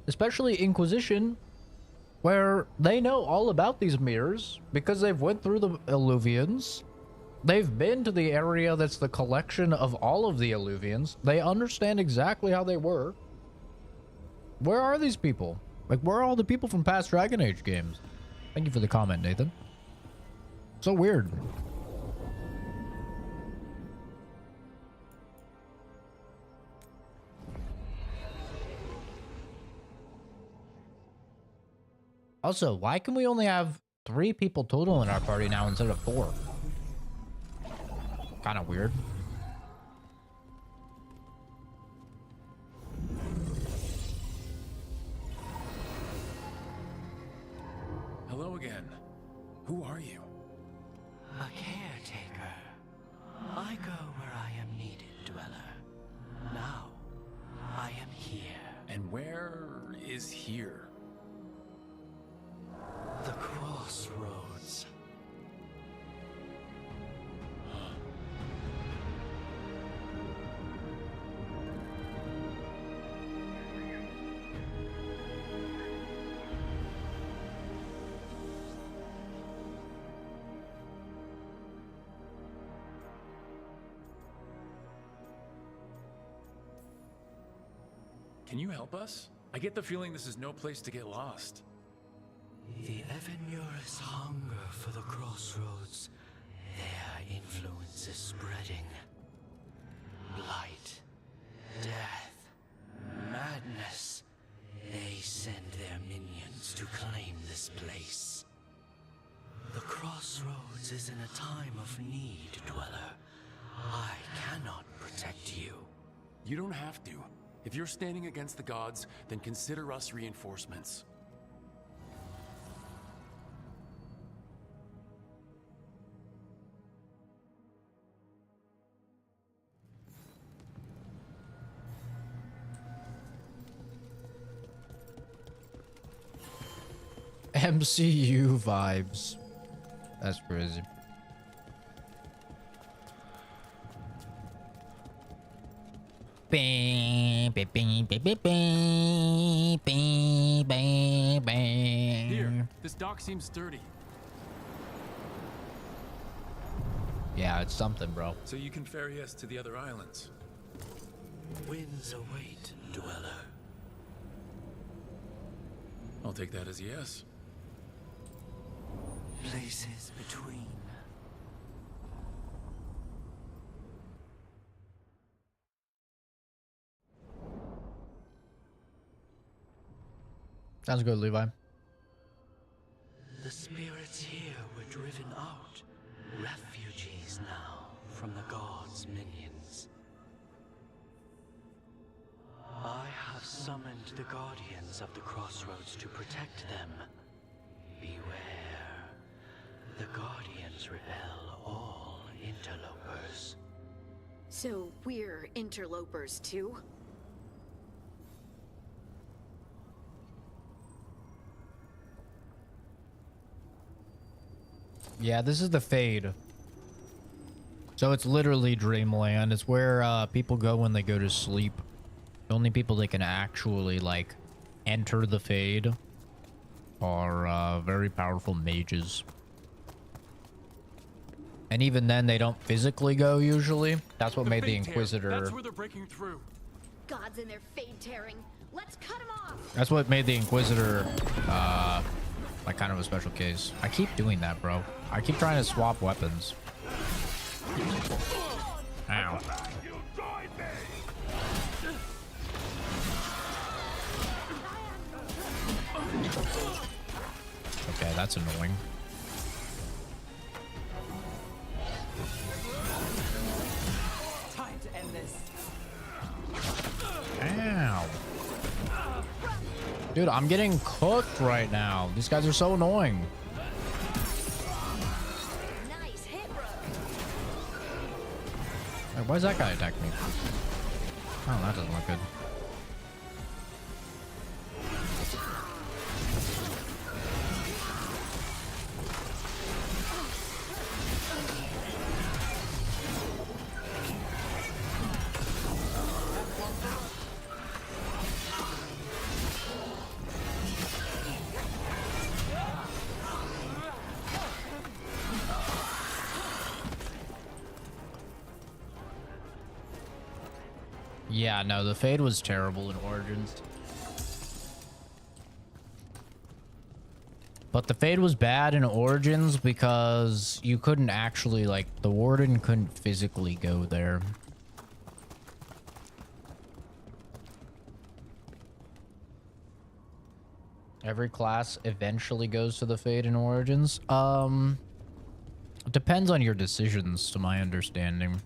especially Inquisition, where they know all about these mirrors because they've went through the Illuvians. They've been to the area that's the collection of all of the Illuvians. They understand exactly how they work. Where are these people? Like, where are all the people from past Dragon Age games? Thank you for the comment, Nathan. So weird. Also, why can we only have 3 people total in our party now instead of 4. Kind of weird. Hello again. Who are you? A caretaker. I go where I am needed, dweller. Now, I am here. And where is here? The crossroads. Can you help us? I get the feeling this is no place to get lost. The Evanurus hunger for the crossroads. Their influence is spreading. Blight, death, madness. They send their minions to claim this place. The crossroads is in a time of need, dweller. I cannot protect you. You don't have to. If you're standing against the gods, then consider us reinforcements. MCU vibes. That's crazy. Bang, bang, bang, bang, bang, bang, bang, bang. Here, this dock seems sturdy. Yeah, it's something, bro. So you can ferry us to the other islands. Winds await, dweller. I'll take that as a yes. Places between. Sounds good, Levi. The spirits here were driven out. Refugees now from the gods' minions. I have summoned the guardians of the crossroads to protect them. Beware. The guardians repel all interlopers. So we're interlopers too? Yeah, this is the Fade. So it's literally Dreamland. It's where people go when they go to sleep. The only people that can actually, like, enter the Fade are very powerful mages. And even then, they don't physically go, usually. That's what made the Inquisitor... That's where they're breaking through. Gods and their fade tearing. Let's cut them off! That's what made the Inquisitor, like, kind of a special case. I keep doing that, bro. I keep trying to swap weapons. Ow. Okay, that's annoying. Time to end this. Ow. Dude, I'm getting cooked right now. These guys are so annoying. Nice hit, Wait, why does that guy attack me? Oh, that doesn't look good. Yeah, no, the Fade was terrible in Origins. But the Fade was bad in Origins because you couldn't actually, like, the Warden couldn't physically go there. Every class eventually goes to the Fate in Origins. It depends on your decisions, to my understanding.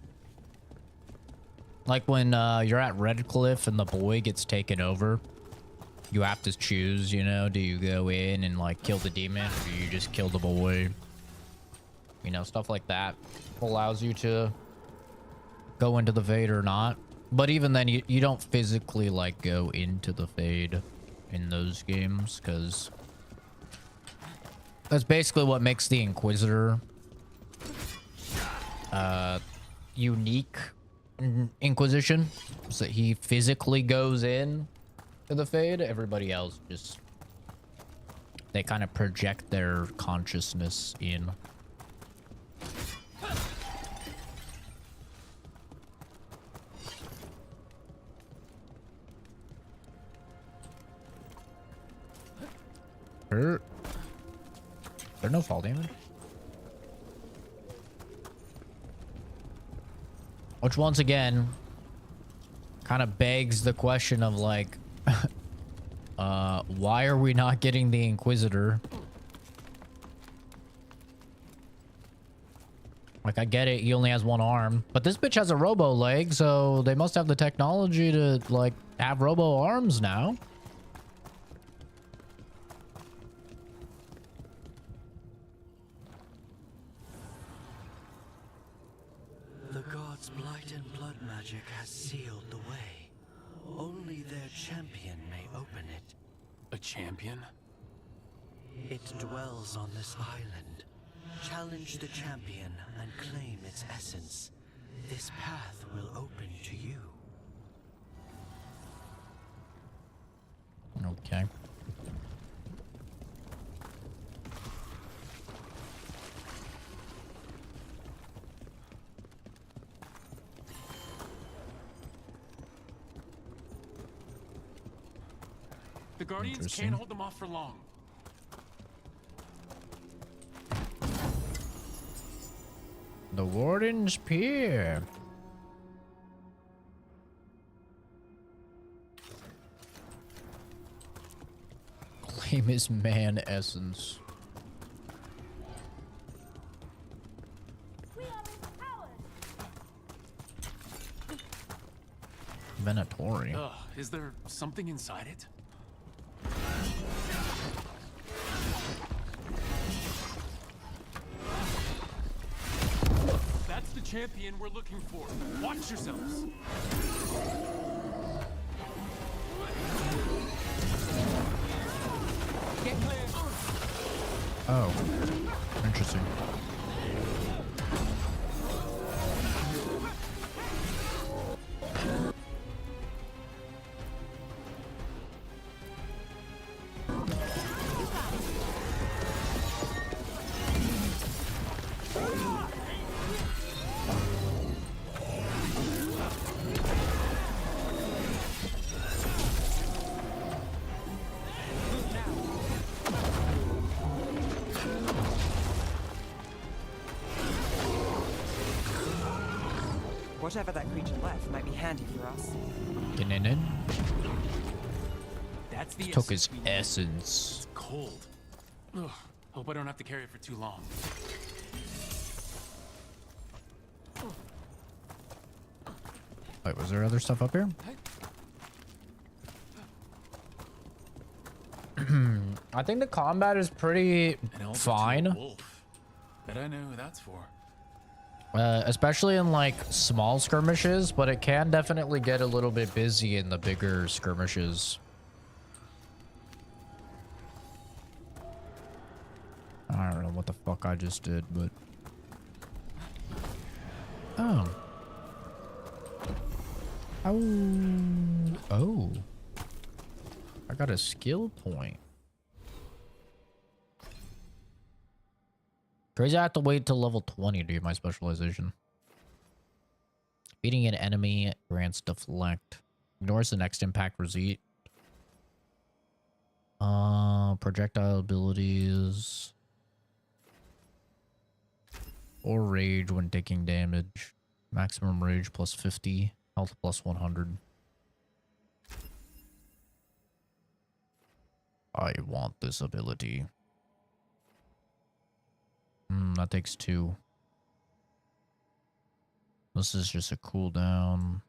Like when you're at Redcliffe and the boy gets taken over, you have to choose, you know, do you go in and like kill the demon, or do you just kill the boy? You know, stuff like that allows you to go into the Fade or not. But even then, you don't physically like go into the Fade in those games, because that's basically what makes the Inquisitor unique Inquisition, so he physically goes in to the Fade. Everybody else just, they kind of project their consciousness in. There no fall damage? Which once again kind of begs the question of like, why are we not getting the Inquisitor? Like, I get it, he only has one arm, but this bitch has a robo leg, so they must have the technology to like have robo arms now. The gods' blight and blood magic has sealed the way. Only their champion may open it. A champion? It dwells on this island. Challenge the champion and claim its essence. This path will open to you. Okay. The Guardians can't hold them off for long. The Warden's Pier. Claim his man essence. Venatori. Is there something inside it? That's the champion we're looking for. Watch yourselves. Get clear. Oh, interesting. Whatever that creature left might be handy for us. Getting in. That's the Took his essence. It's cold. Ugh, hope I don't have to carry it for too long. Wait, was there other stuff up here? I think the combat is pretty fine. Wolf. Bet I know who that's for. Especially in like small skirmishes, but it can definitely get a little bit busy in the bigger skirmishes. I don't know what the fuck I just did, but oh. Oh. I got a skill point. Crazy, I have to wait till level 20 to get my specialization. Beating an enemy grants deflect. Ignores the next impact receipt. Projectile abilities. Or rage when taking damage. Maximum rage plus 50. Health plus 100. I want this ability. That takes 2. This is just a cooldown.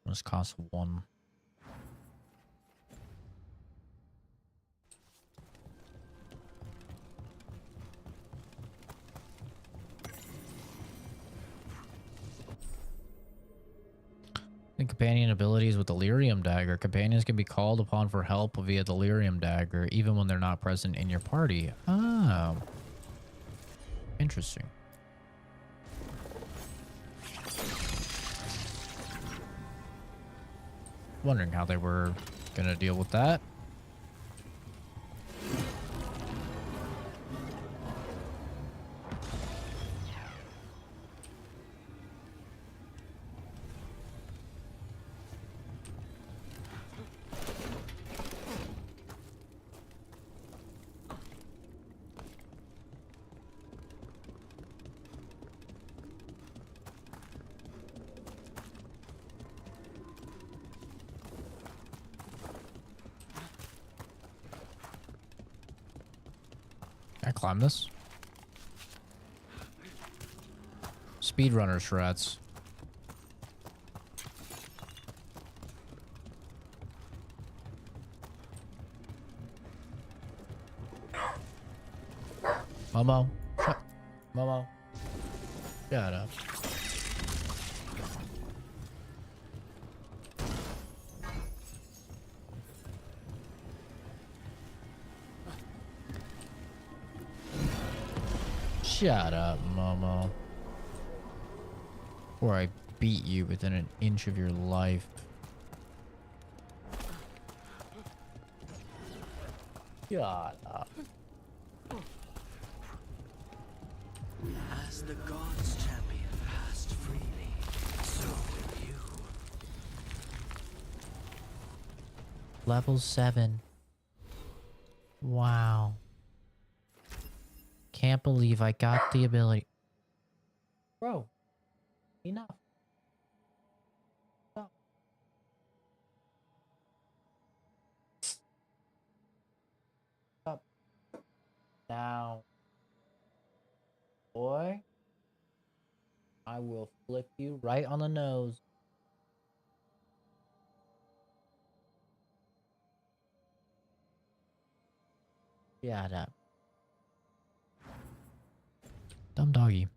This costs 1. And companion abilities with Delirium Dagger. Companions can be called upon for help via Delirium Dagger, even when they're not present in your party. Oh. Interesting. Wondering how they were gonna deal with that. Can I climb this? Speedrunner shreds. Momo. Momo. Shut up. Shut up, Momo. Or I beat you within an inch of your life. Shut up. As the gods' champion passed freely, so will you. Level 7. Wow. Can't believe I got the ability. Bro, enough. Stop. Stop. Now. Boy, I will flip you right on the nose. Shut up. Dumb doggy.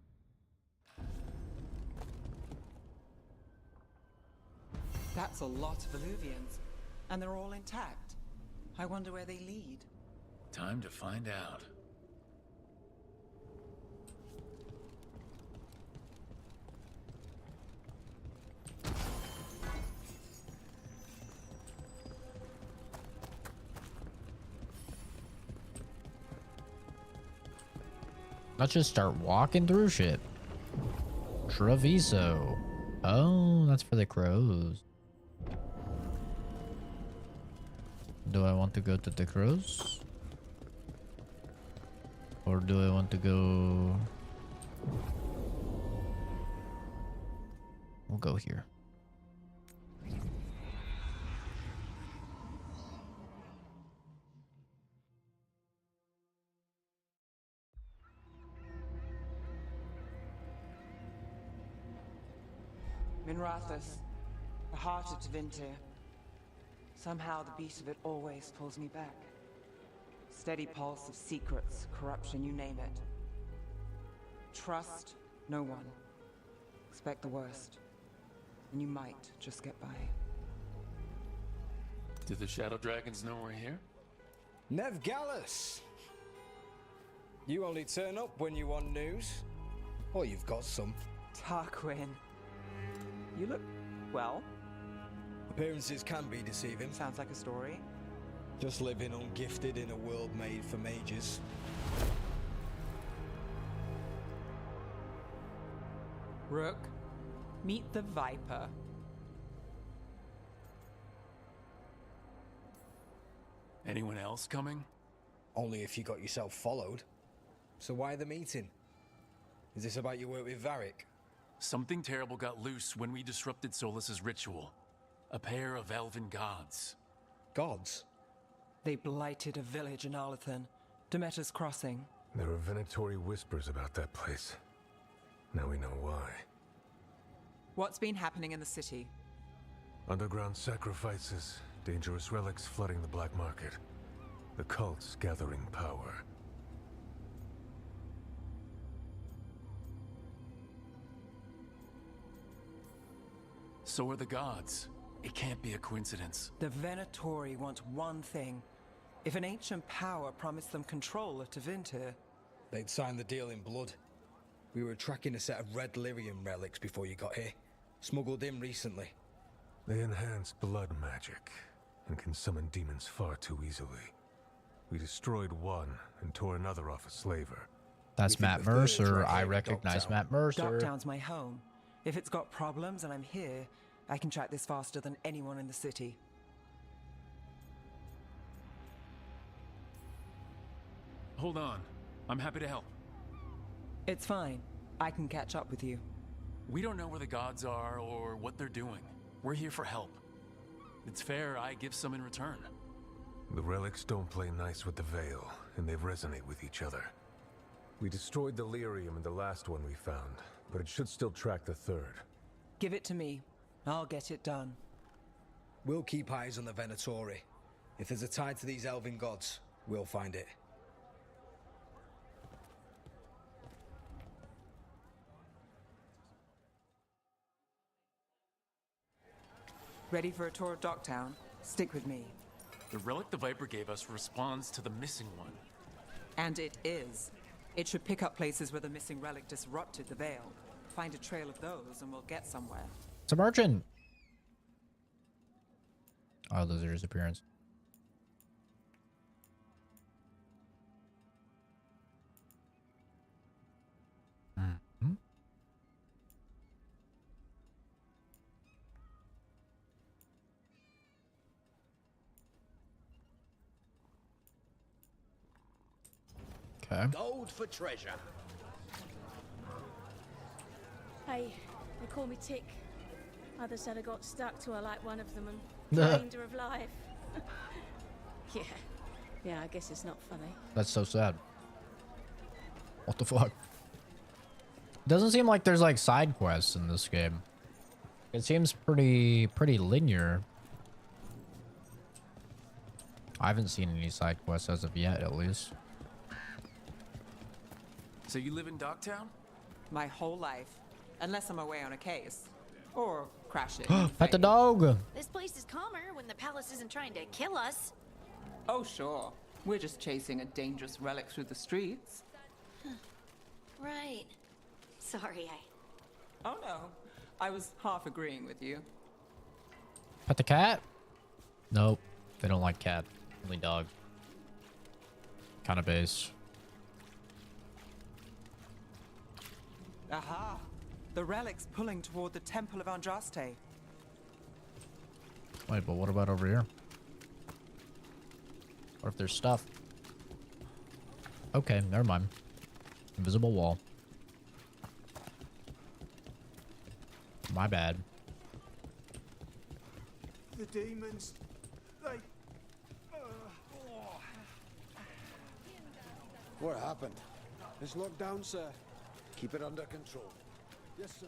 That's a lot of Illuvians, and they're all intact. I wonder where they lead. Time to find out. Let's just start walking through shit. Treviso. Oh, that's for the crows. Do I want to go to the crows? Or do I want to go... We'll go here. Minrathus, the heart of Tevinter. Somehow the beat of it always pulls me back. Steady pulse of secrets, corruption, you name it. Trust no one. Expect the worst. And you might just get by. Do the Shadow Dragons know we're here? Nev Gallus! You only turn up when you want news. Or you've got some. Tarquin. You look, well. Appearances can be deceiving. Sounds like a story. Just living ungifted in a world made for mages. Rook, meet the Viper. Anyone else coming? Only if you got yourself followed. So why the meeting? Is this about your work with Varric? Something terrible got loose when we disrupted Solus's ritual. A pair of elven gods. Gods? They blighted a village in Arlathan, Demeter's Crossing. There were Venatori whispers about that place. Now we know why. What's been happening in the city? Underground sacrifices, dangerous relics flooding the black market. The cults gathering power. So are the gods. It can't be a coincidence. The Venatori want one thing. If an ancient power promised them control of Tevinter, they'd sign the deal in blood. We were tracking a set of red lyrium relics before you got here. Smuggled in recently. They enhance blood magic and can summon demons far too easily. We destroyed one and tore another off a slaver. That's Matt Mercer. I recognize Matt Mercer. Docktown's my home. If it's got problems and I'm here, I can track this faster than anyone in the city. Hold on. I'm happy to help. It's fine. I can catch up with you. We don't know where the gods are or what they're doing. We're here for help. It's fair I give some in return. The relics don't play nice with the Veil, and they resonate with each other. We destroyed the lyrium in the last one we found, but it should still track the third. Give it to me. I'll get it done. We'll keep eyes on the Venatori. If there's a tie to these elven gods, we'll find it. Ready for a tour of Docktown? Stick with me. The relic the Viper gave us responds to the missing one. And it is. It should pick up places where the missing relic disrupted the Veil. Find a trail of those and we'll get somewhere. It's a merchant. Oh, those are his appearance. Okay. Gold for treasure. Hey, they call me Tick. Others said I got stuck to her like one of them and drained her of life. Yeah, I guess it's not funny. That's so sad. What the fuck? Doesn't seem like there's like side quests in this game. It seems pretty linear. I haven't seen any side quests as of yet, at least. So you live in Docktown? My whole life. Unless I'm away on a case. Or crashing. Pet the dog! This place is calmer when the palace isn't trying to kill us. Oh, sure. We're just chasing a dangerous relic through the streets. Right. Sorry, Oh, no. I was half agreeing with you. Pet the cat? Nope. They don't like cat. Only dog. Kind of base. Aha! The relic's pulling toward the Temple of Andraste. Wait, but what about over here? What if there's stuff? Okay, never mind. Invisible wall. My bad. The demons, they... What happened? It's locked down, sir. Keep it under control. Yes, sir.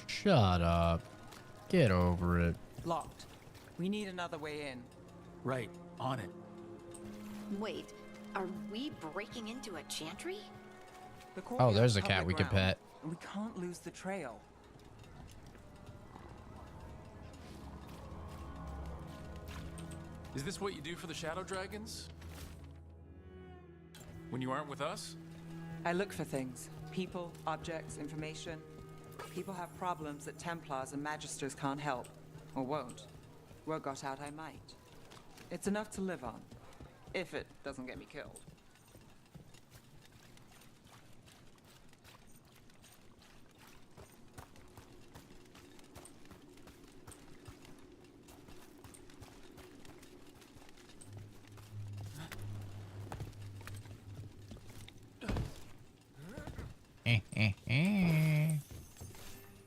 Shut up. Get over it. Locked. We need another way in. Right, on it. Wait, are we breaking into a chantry? Oh, there's a cat we could pet. We can't lose the trail. Is this what you do for the Shadow Dragons? When you aren't with us? I look for things. People, objects, information. People have problems that Templars and Magisters can't help. Or won't. Word got out I might. It's enough to live on. If it doesn't get me killed.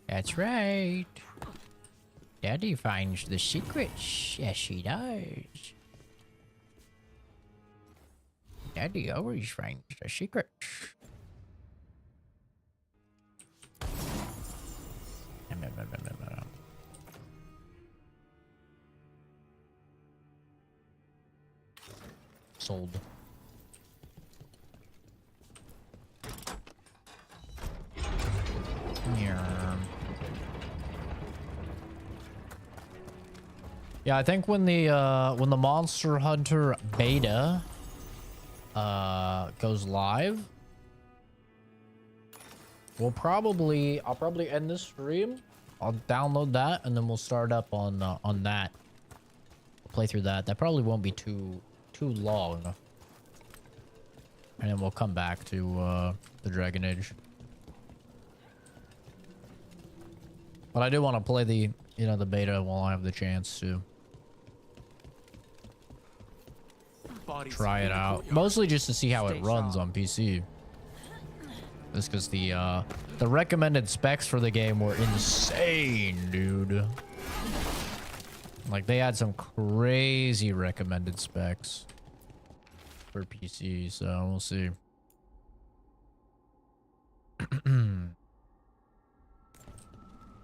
That's right. Daddy finds the secrets. Yes, she does. Daddy always finds the secrets. Sold. Yeah, I think when the Monster Hunter beta goes live, I'll probably end this stream. I'll download that and then we'll start up on that. We'll play through that. That probably won't be too long. And then we'll come back to the Dragon Age. But I do want to play the beta while I have the chance to try it out. Mostly just to see how it runs on PC. Just because the recommended specs for the game were insane, dude. Like, they had some crazy recommended specs for PC, so we'll see.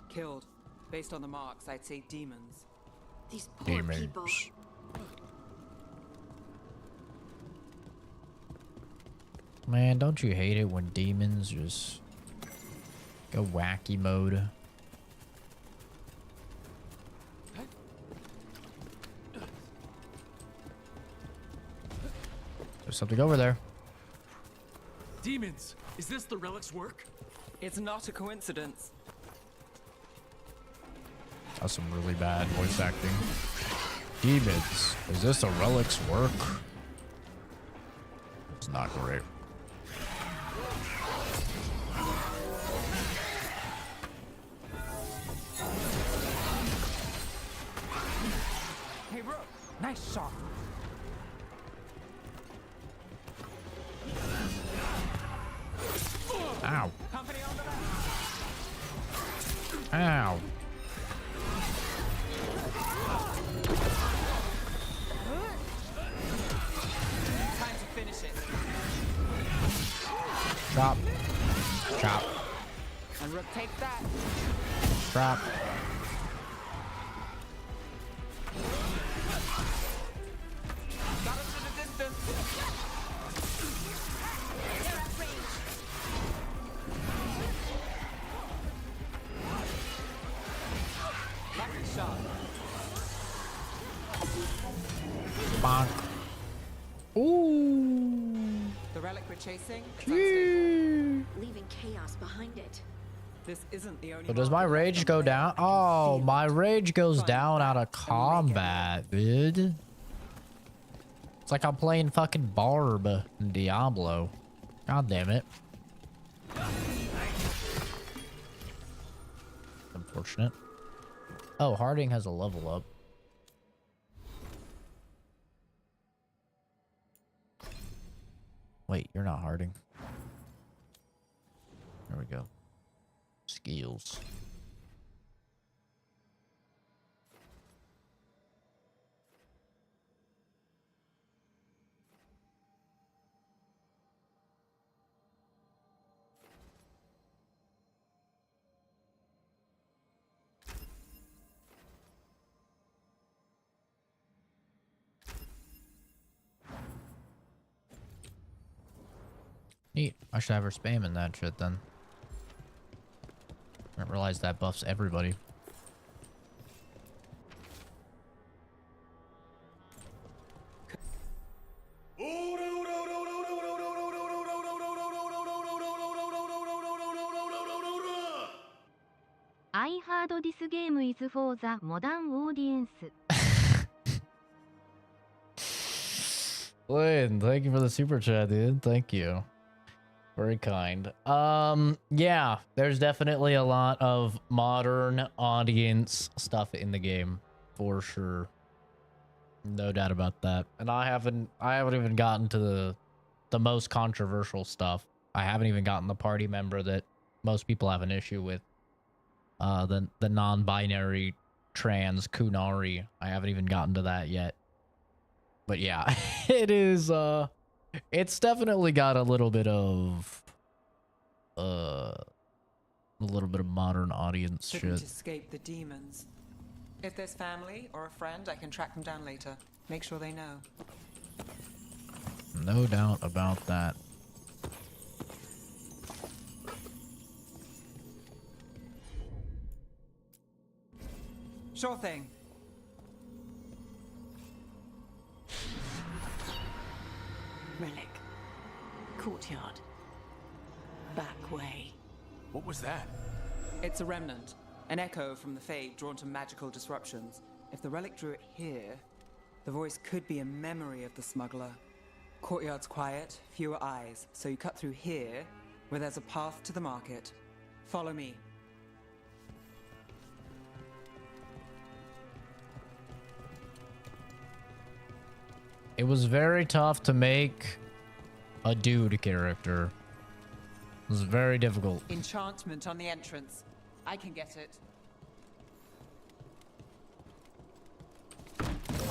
Killed. Based on the marks, I'd say demons. These poor people. Man, don't you hate it when demons just go wacky mode? There's something over there. Demons! Is this the relic's work? It's not a coincidence. That's some really bad voice acting. Demons. Is this a relic's work? It's not great. Hey, bro. Nice shot. Ow. Ow. Time to finish it. Chop. Chop. And Rook, take that. Chop. Got us to the distance. They're at range. Lucky shot. Bonk. Ooh. The relic we're chasing? Leaving chaos behind it. This isn't the only. So does my rage go down? Oh, my rage goes down out of combat, dude. It's like I'm playing fucking Barb in Diablo. God damn it. Unfortunate. Oh, Harding has a level up. Wait, you're not Harding. There we go. Skills. Neat. I should have her spamming that shit then. I didn't realize that buffs everybody. I heard this game is for the modern audience. Lynn, thank you for the super chat, dude. Thank you. Very kind. Yeah, there's definitely a lot of modern audience stuff in the game, for sure. No doubt about that. And I haven't even gotten to the most controversial stuff. I haven't even gotten the party member that most people have an issue with. The non-binary trans Kunari. I haven't even gotten to that yet. But yeah, it is it's definitely got a little bit of modern audience Shouldn't shit. escape the demons. If there's family or a friend, I can track them down later. Make sure they know. No doubt about that. Sure thing. Relic. Courtyard. Back way. What was that? It's a remnant. An echo from the Fade drawn to magical disruptions. If the relic drew it here, the voice could be a memory of the smuggler. Courtyard's quiet, fewer eyes, so you cut through here, where there's a path to the market. Follow me. It was very tough to make a dude character. It was very difficult. Enchantment on the entrance. I can get it.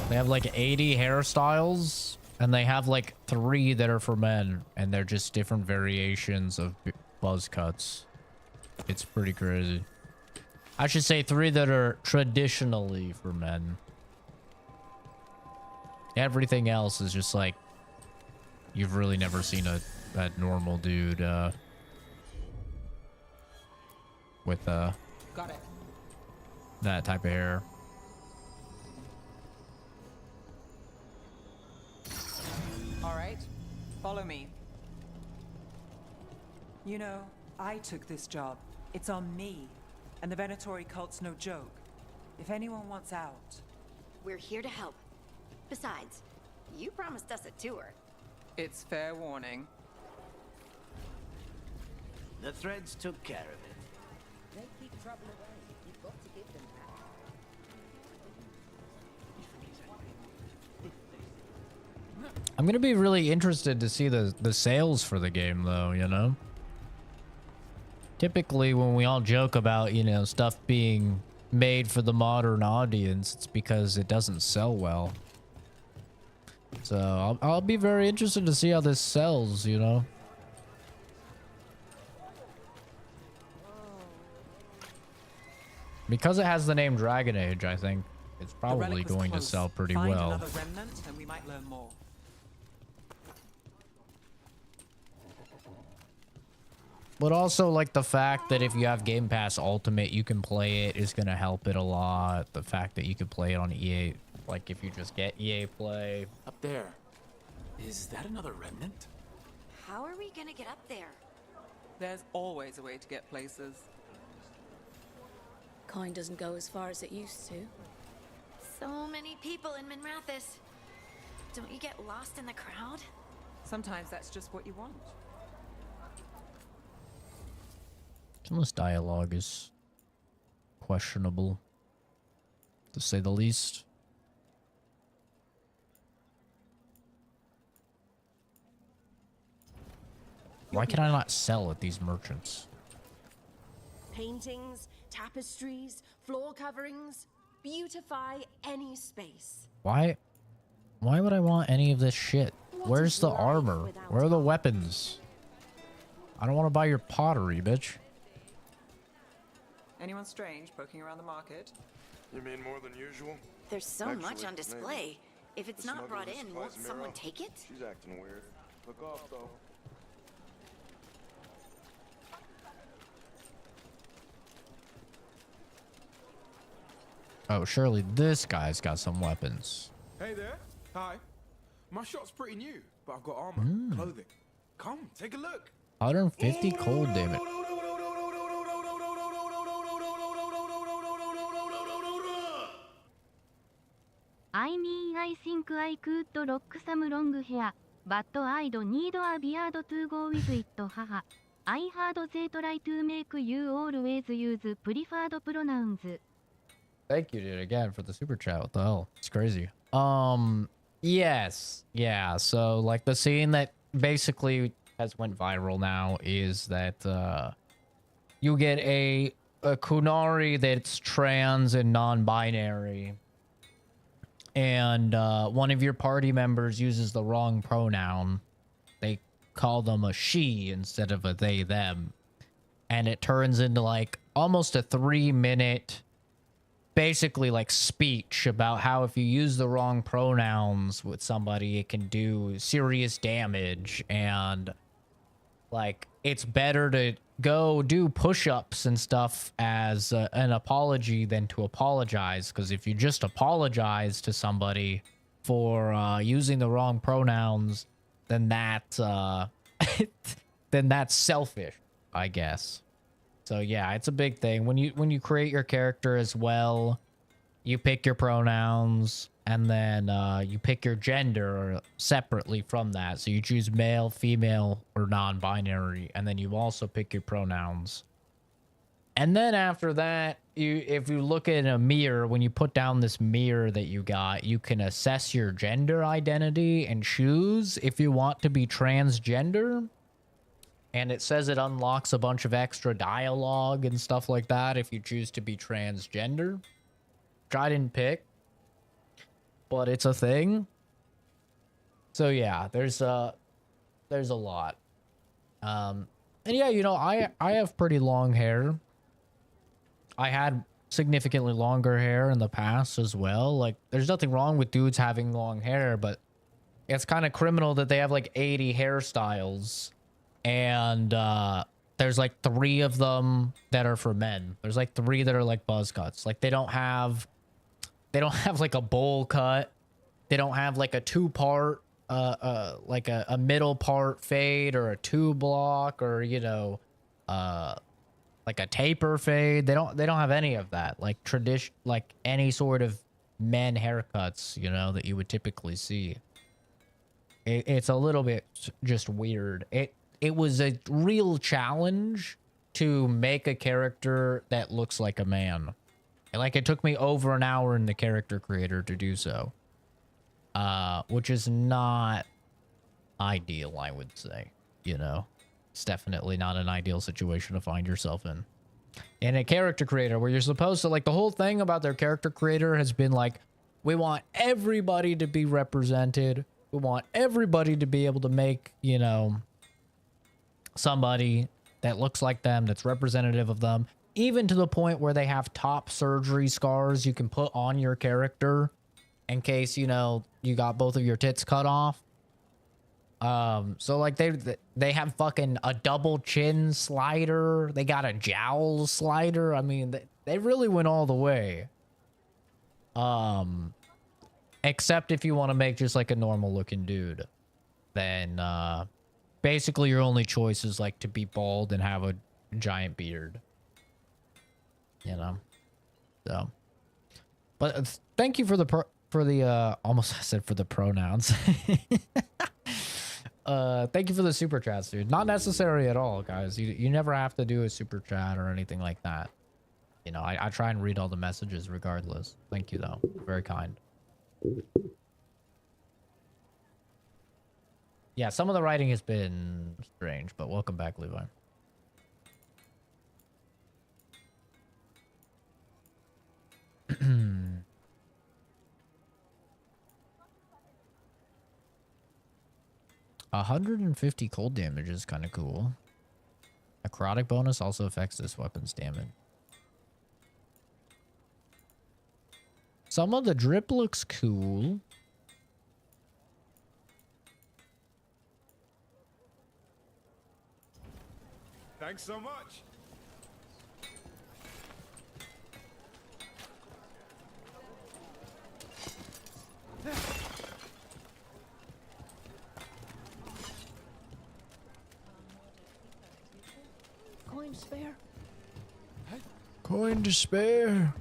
They have like 80 hairstyles, and they have like 3 that are for men, and they're just different variations of buzz cuts. It's pretty crazy. I should say 3 that are traditionally for men. Everything else is just like, you've really never seen a normal dude with Got it. that type of hair. All right, follow me. You know, I took this job. It's on me. And the Venatori cult's no joke. If anyone wants out... We're here to help. Besides, you promised us a tour. It's fair warning. The threads took care of it. They keep trouble away. You've got to give them that. I'm gonna be really interested to see the sales for the game, though, you know? Typically, when we all joke about, you know, stuff being made for the modern audience, it's because it doesn't sell well. So, I'll be very interested to see how this sells, you know? Because it has the name Dragon Age, I think it's probably going to sell pretty Find well. another remnant and we might learn more. But also, like, the fact that if you have Game Pass Ultimate, you can play it is going to help it a lot. The fact that you can play it on EA, like, if you just get EA Play. Up there. Is that another remnant? How are we gonna get up there? There's always a way to get places. Coin doesn't go as far as it used to. So many people in Minrathis. Don't you get lost in the crowd? Sometimes that's just what you want. Some of this dialogue is questionable, to say the least. Why can I not sell at these merchants? Paintings, tapestries, floor coverings. Beautify any space. Why would I want any of this shit? Where's the armor? Where are the weapons? I don't want to buy your pottery, bitch. Anyone strange poking around the market? You mean more than usual? There's so much on display. If it's not brought in, won't someone take it? She's acting weird. Look off, though. Oh, surely this guy's got some weapons. Hey there. Hi. My shop's pretty new, but I've got armor, clothing. Come, take a look. 150 cold damage. I mean, I think I could rock some long hair, but I don't need a beard to go with it, haha. I heard they try to make you always use preferred pronouns. Thank you, dude, again for the super chat. What the hell? It's crazy. Yes. Yeah, so like the scene that basically has went viral now is that you get a Kunari that's trans and non-binary, and one of your party members uses the wrong pronoun. They call them a she instead of a they them, and it turns into like almost a 3-minute basically like speech about how if you use the wrong pronouns with somebody, it can do serious damage, and like it's better to go do push-ups and stuff as an apology than to apologize, because if you just apologize to somebody for using the wrong pronouns, then that then that's selfish, I guess. So yeah, it's a big thing. When you create your character as well, you pick your pronouns, and then you pick your gender separately from that. So you choose male, female, or non-binary, and then you also pick your pronouns. And then after that, if you look in a mirror, when you put down this mirror that you got, you can assess your gender identity and choose if you want to be transgender. And it says it unlocks a bunch of extra dialogue and stuff like that if you choose to be transgender, which I didn't pick, but it's a thing. So yeah, there's a lot. And yeah, you know, I have pretty long hair. I had significantly longer hair in the past as well. Like, there's nothing wrong with dudes having long hair, but it's kind of criminal that they have like 80 hairstyles. And there's like 3 of them that are for men. There's like 3 that are like buzz cuts. Like they don't have like a bowl cut. They don't have like a 2-part, like a middle part fade or a 2 block, or you know, like a taper fade. They don't have any of that. Like like any sort of men haircuts, you know, that you would typically see. It's a little bit just weird. It was a real challenge to make a character that looks like a man. Like, it took me over an hour in the character creator to do so. Which is not ideal, I would say. You know? It's definitely not an ideal situation to find yourself in. In a character creator, where you're supposed to, like, the whole thing about their character creator has been like, we want everybody to be represented. We want everybody to be able to make, you know, somebody that looks like them, that's representative of them, even to the point where they have top surgery scars you can put on your character in case, you know, you got both of your tits cut off. So like they have fucking a double chin slider. They got a jowl slider. I mean, they really went all the way. Except if you want to make just like a normal looking dude, then basically your only choice is like to be bald and have a giant beard. You know? So, but thank you for the almost I said for the pronouns. Thank you for the super chats, dude. Not necessary at all, guys. You never have to do a super chat or anything like that. You know, I try and read all the messages regardless. Thank you though. Very kind. Yeah, some of the writing has been strange, but welcome back, Levi. $150 cold damage is kind of cool. Necrotic bonus also affects this weapon's damage. Some of the drip looks cool. Thanks so much. Coin spare? Coin to spare.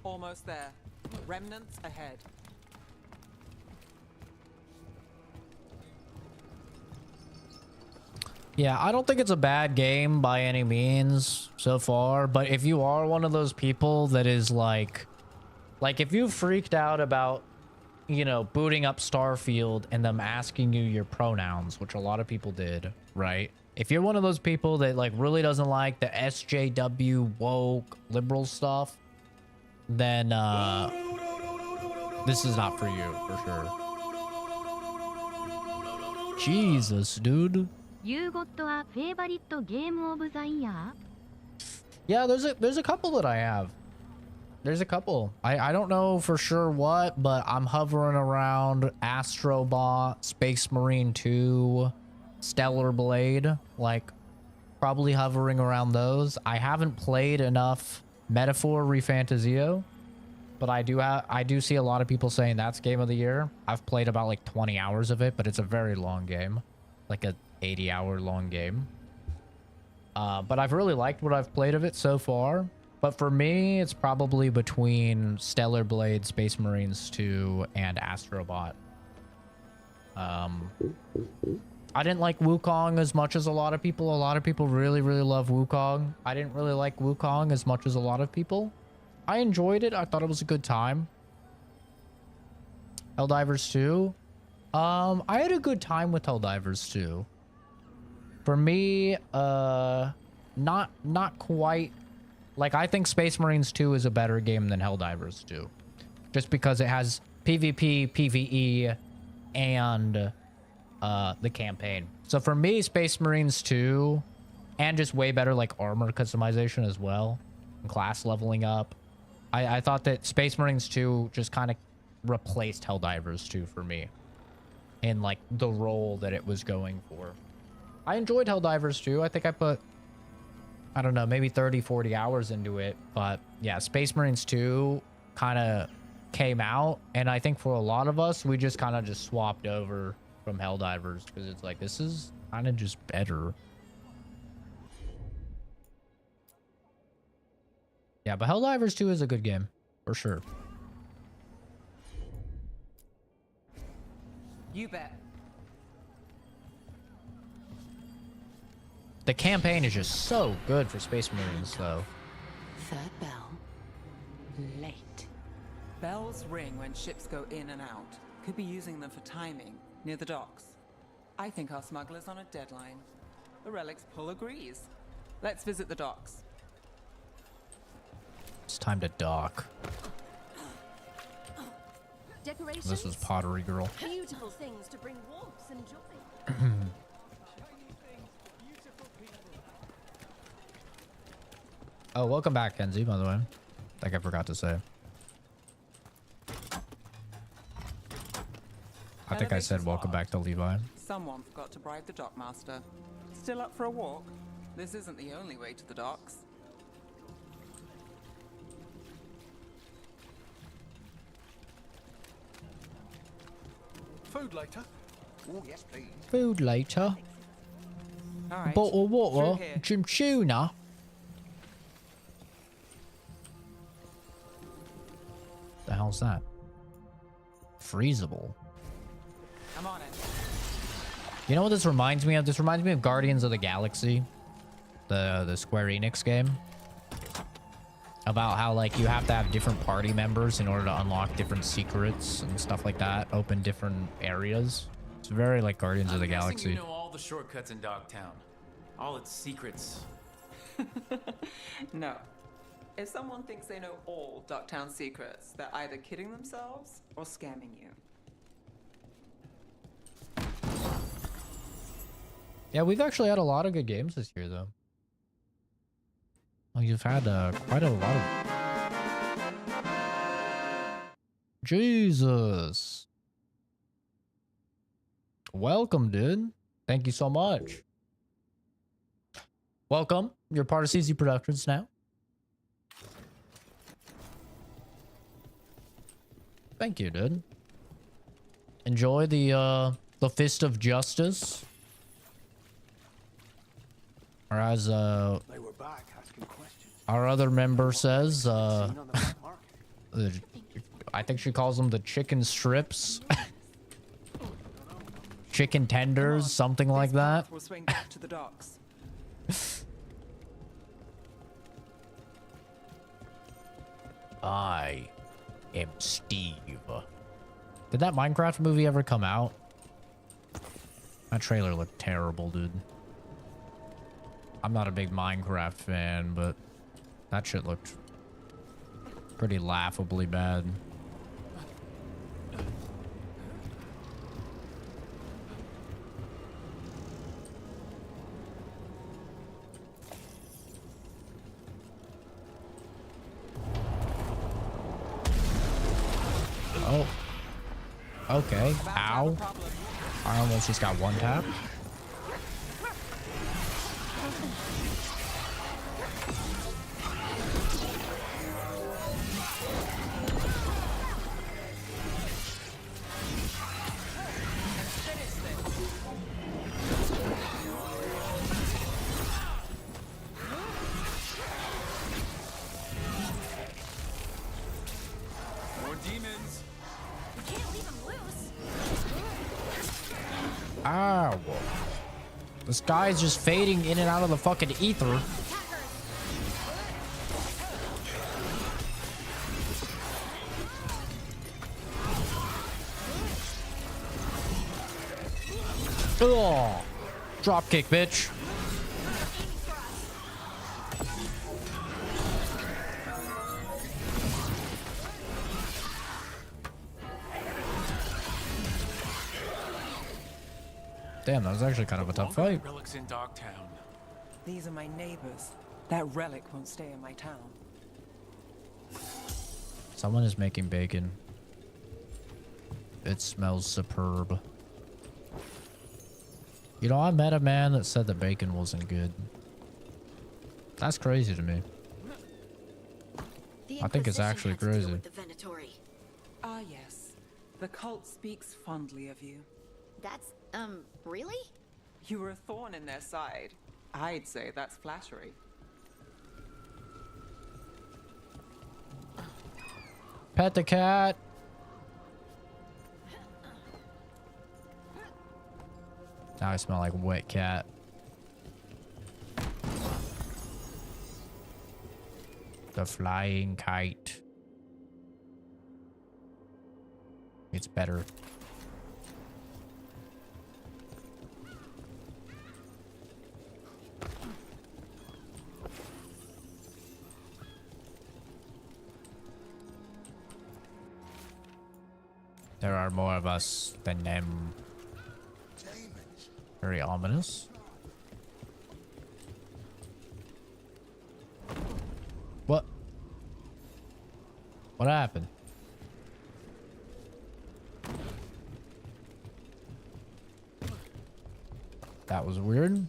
Almost there. Remnants ahead. Yeah, I don't think it's a bad game by any means so far, but if you are one of those people that is like if you freaked out about you know, booting up Starfield and them asking you your pronouns, which a lot of people did, right? If you're one of those people that like really doesn't like the SJW woke liberal stuff, then this is not for you for sure. Jesus, dude. You got a favorite game of the year? Yeah, there's a couple that I have. There's a couple. I don't know for sure what, but I'm hovering around Astrobot, Space Marine 2, Stellar Blade, like probably hovering around those. I haven't played enough Metaphor Refantasio, but I do see a lot of people saying that's game of the year. I've played about like 20 hours of it, but it's a very long game, like a 80-hour long game. But I've really liked what I've played of it so far. But for me, it's probably between Stellar Blade, Space Marines 2, and Astrobot. I didn't like Wukong as much as a lot of people. A lot of people really, really love Wukong. I didn't really like Wukong as much as a lot of people. I enjoyed it. I thought it was a good time. Helldivers 2. I had a good time with Helldivers 2. For me, not quite. Like, I think Space Marines 2 is a better game than Helldivers 2. Just because it has PvP, PvE, and the campaign. So for me, Space Marines 2, and just way better, like, armor customization as well, and class leveling up. I thought that Space Marines 2 just kind of replaced Helldivers 2 for me. In, like, the role that it was going for. I enjoyed Helldivers 2. I think I put, I don't know, maybe 30, 40 hours into it. But yeah, Space Marines 2 kind of came out. And I think for a lot of us, we just kind of just swapped over from Helldivers. Because it's like, this is kind of just better. Yeah, but Helldivers 2 is a good game. For sure. You bet. The campaign is just so good for Space Marines, though. Third bell. Late. Bells ring when ships go in and out. Could be using them for timing, near the docks. I think our smuggler's on a deadline. The Relic's pull agrees. Let's visit the docks. It's time to dock. Decorations? This was Pottery Girl. Beautiful things to bring warmth and joy. Oh, welcome back, Kenzie, by the way. I think I forgot to say. I think I said welcome back to Levi. Someone forgot to bribe the dockmaster. Still up for a walk? This isn't the only way to the docks. Food later? Oh, yes, please. Food later. All right. Bottle of water. Through here. Some tuna. The hell's that? Freezable. I'm on it. You know what this reminds me of? This reminds me of Guardians of the Galaxy. The Square Enix game. About how, like, you have to have different party members in order to unlock different secrets and stuff like that. Open different areas. It's very like Guardians of the Galaxy. You know all the shortcuts in Dogtown. All its secrets. No. If someone thinks they know all Ducktown secrets, they're either kidding themselves or scamming you. Yeah, we've actually had a lot of good games this year, though. Well, you've had quite a lot of... Jesus. Welcome, dude. Thank you so much. Welcome. You're part of CZ Productions now. Thank you, dude. Enjoy the Fist of Justice. Or as They were back asking questions. our other member says, I think she calls them the chicken strips. Chicken tenders, something like that. We'll swing back to the docks. I am Steve. Did that Minecraft movie ever come out? That trailer looked terrible, dude. I'm not a big Minecraft fan, but that shit looked pretty laughably bad. Oh. Okay. Ow. I almost just got one tap. More demons. We can't leave him loose. Ow. This guy's just fading in and out of the fucking ether. Oh, drop kick, bitch. Damn, that was actually kind of a tough fight. Relics in Dogtown. These are my neighbors. That relic won't stay in my town. Someone is making bacon. It smells superb. You know, I met a man that said the bacon wasn't good. That's crazy to me. I think it's actually crazy. Ah, yes. The cult speaks fondly of you. That's, really? You were a thorn in their side. I'd say that's flattery. Pet the cat. Now I smell like wet cat. The flying kite. It's better. There are more of us than them. Very ominous. What? What happened? That was weird.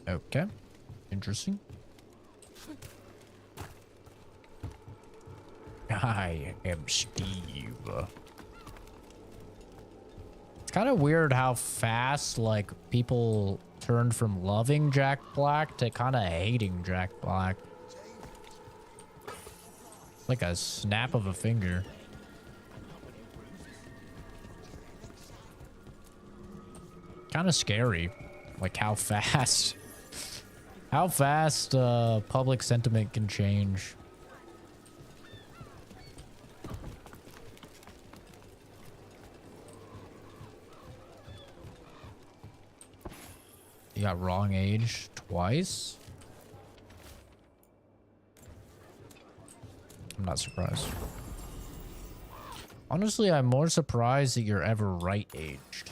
Okay. Interesting. I am Steve. It's kind of weird how fast, like, people turned from loving Jack Black to kind of hating Jack Black. Like a snap of a finger. Kind of scary. Like how fast public sentiment can change. You got wrong age twice? I'm not surprised. Honestly, I'm more surprised that you're ever right aged.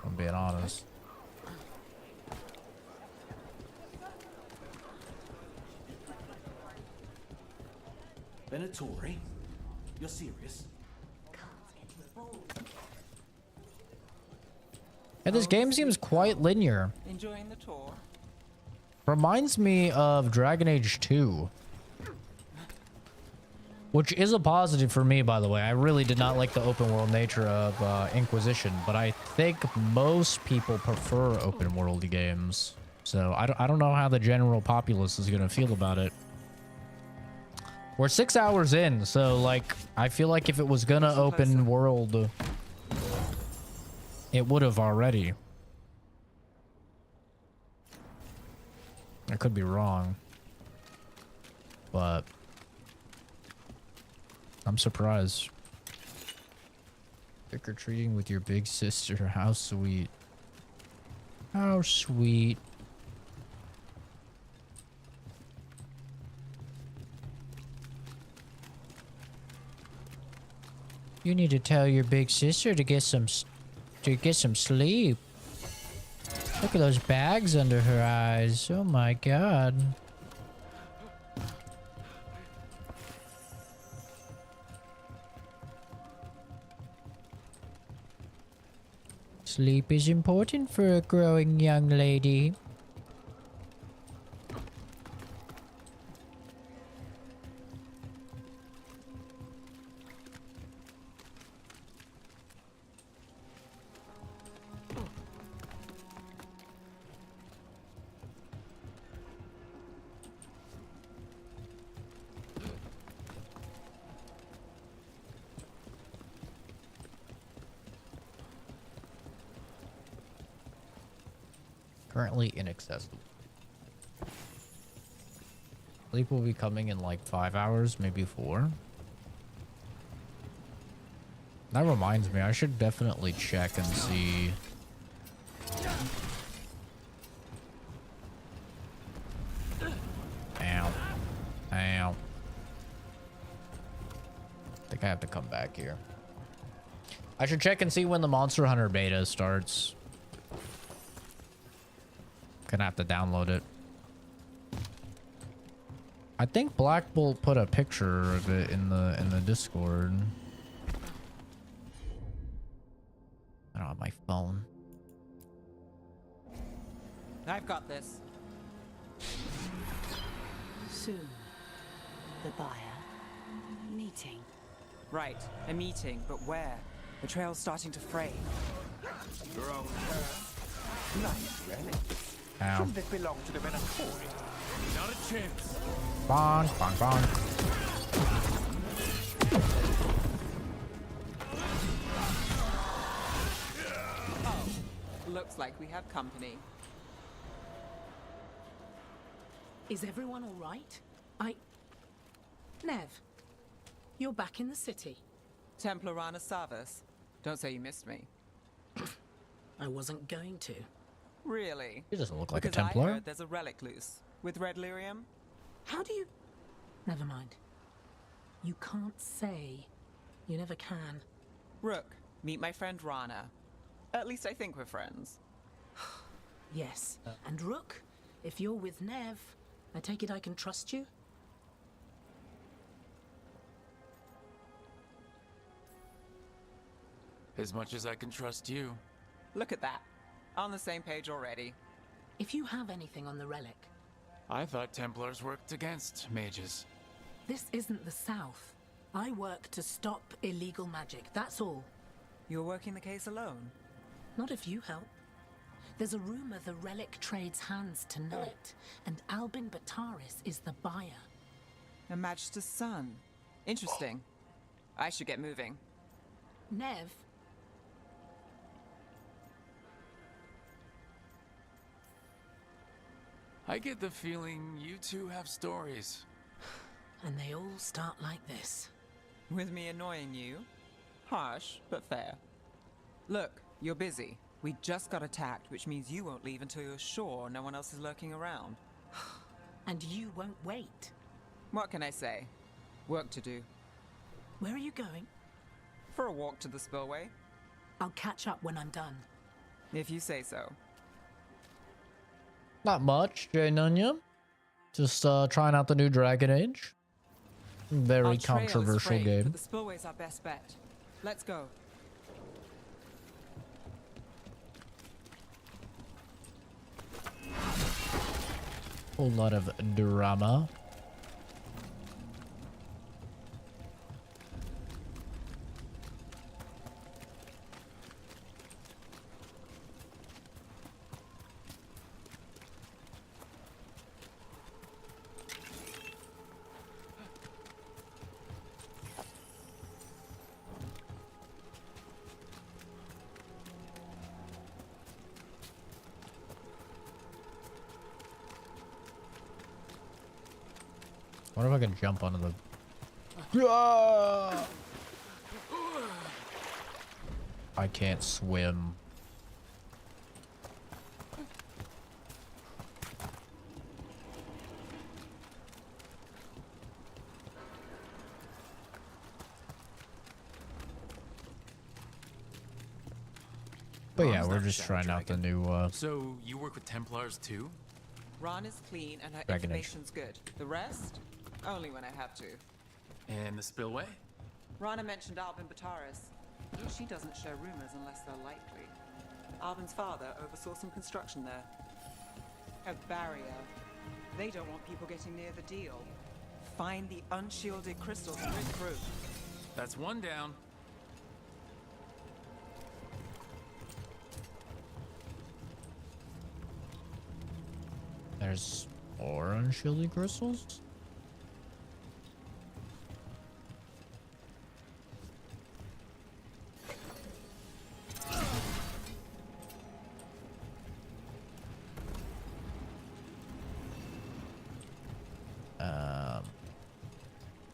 I'm being honest. Venatori? You're serious? And this game seems quite linear. Enjoying the tour? Reminds me of Dragon Age 2. Which is a positive for me, by the way. I really did not like the open world nature of Inquisition, but I think most people prefer open world games. So I don't know how the general populace is going to feel about it. We're 6 hours in, so like I feel like if it was gonna open world, It would have already. I could be wrong. But I'm surprised. Trick-or-treating with your big sister. How sweet. How sweet. You need to tell your big sister to get some sleep. Look at those bags under her eyes. Oh my god. Sleep is important for a growing young lady. Currently inaccessible. Sleep will be coming in like 5 hours, maybe 4. That reminds me, I should definitely check and see. Ow. Ow. I think I have to come back here. I should check and see when the Monster Hunter beta starts. Gonna have to download it. I think Black Bolt put a picture of it in the Discord. I don't have my phone. I've got this. Soon, the buyer. Meeting. Right, a meeting, but where? The trail's starting to fray. Nice relic. Ow. Shouldn't it belong to the Venatori? Not a chance. Bonk, bonk, bonk. Oh, looks like we have company. Is everyone all right? Nev, you're back in the city. Templar Rana Savas. Don't say you missed me. I wasn't going to. Really? He doesn't look like a Because Templar. I heard there's a relic loose with red lyrium. How do you... Never mind. You can't say. You never can. Rook, meet my friend Rana. At least I think we're friends. Yes. And Rook, if you're with Nev, I take it I can trust you? As much as I can trust you. Look at that. On the same page already. If you have anything on the relic... I thought Templars worked against mages. This isn't the South. I work to stop illegal magic, that's all. You're working the case alone? Not if you help. There's a rumor the relic trades hands tonight, and Albin Bataris is the buyer. A Magister's son. Interesting. I should get moving. Nev? I get the feeling you two have stories. And they all start like this. With me annoying you? Harsh, but fair. Look, you're busy. We just got attacked, which means you won't leave until you're sure no one else is lurking around. And you won't wait. What can I say? Work to do. Where are you going? For a walk to the spillway. I'll catch up when I'm done. If you say so. Not much, Jay Nunya. Just trying out the new Dragon Age. Very Our trail is controversial frayed, game. But the spillway's our best bet. Let's go. Whole lot of drama. Wonder if I can jump onto the... Ah! I can't swim. But yeah, we're just trying out the new, So, you work with Templars too? Ron is clean and her Dragon Age. information's good. The rest? Only when I have to. And the spillway? Rana mentioned Alvin Bataris. She doesn't share rumors unless they're likely. Alvin's father oversaw some construction there. A barrier. They don't want people getting near the deal. Find the unshielded crystals to rid through. That's one down. There's more unshielded crystals?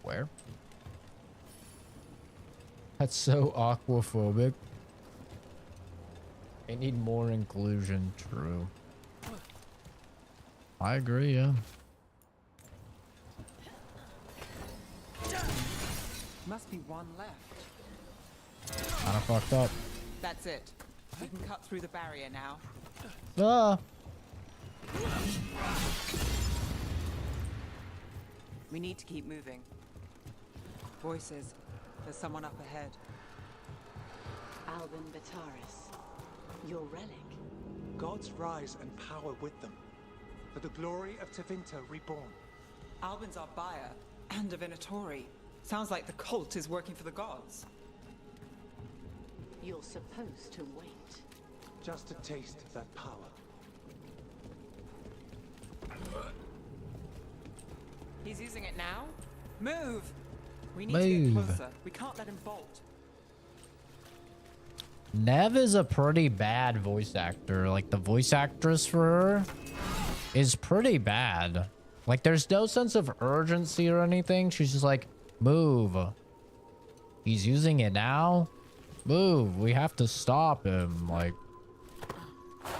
Where? That's so aquaphobic. They need more inclusion, true. I agree, yeah. Must be one left. Kinda fucked up. That's it. We can cut through the barrier now. Ah! We need to keep moving. Voices. There's someone up ahead. Alvin Bataris. Your relic. Gods rise and power with them. For the glory of Tevinter reborn. Alvin's our buyer, and a Venatori. Sounds like the cult is working for the gods. You're supposed to wait. Just to taste that power. He's using it now? Move! We need to get closer. We can't let him bolt. Nev is a pretty bad voice actor. Like, the voice actress for her is pretty bad. Like, there's no sense of urgency or anything. She's just like, move. He's using it now? Move. We have to stop him. Like,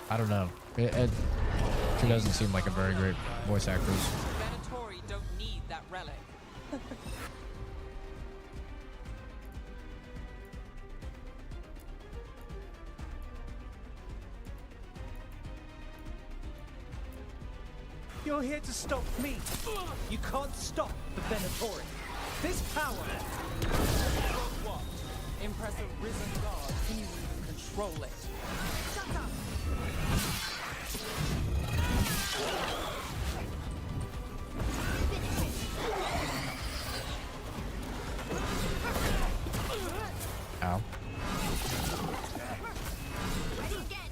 I don't know. She doesn't seem like a very great voice actress. Venatori don't need that relic. You're here to stop me. You can't stop the Venatori. This power. What? Impress a risen god. Can you even control it? Shut up! Ow. Ready again.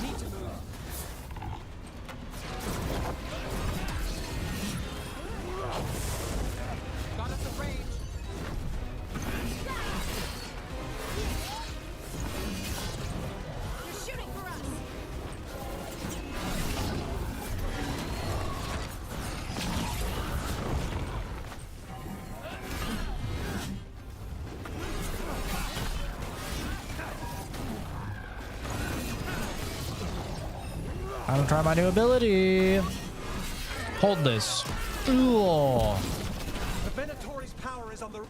Need to move. Got us a range. You're shooting for us. I'm gonna try my new ability. Hold this. Ooh. The Venatori's power is on the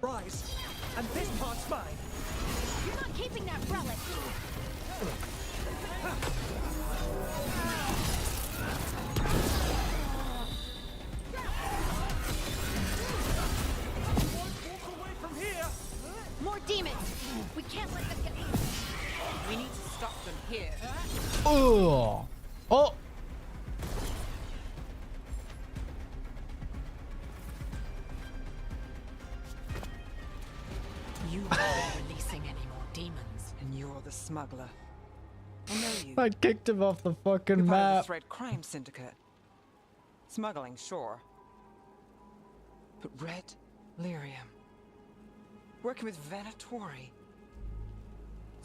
rise, and this part's mine. You're not keeping that relic. Walk away from here. More demons. We can't let them get. We need to stop them here. Oh. Oh. You won't be releasing any more demons, and you're the smuggler. I know you. I kicked him off the fucking You're part of map. this red crime syndicate. Smuggling, sure. But red lyrium. Working with Venatori.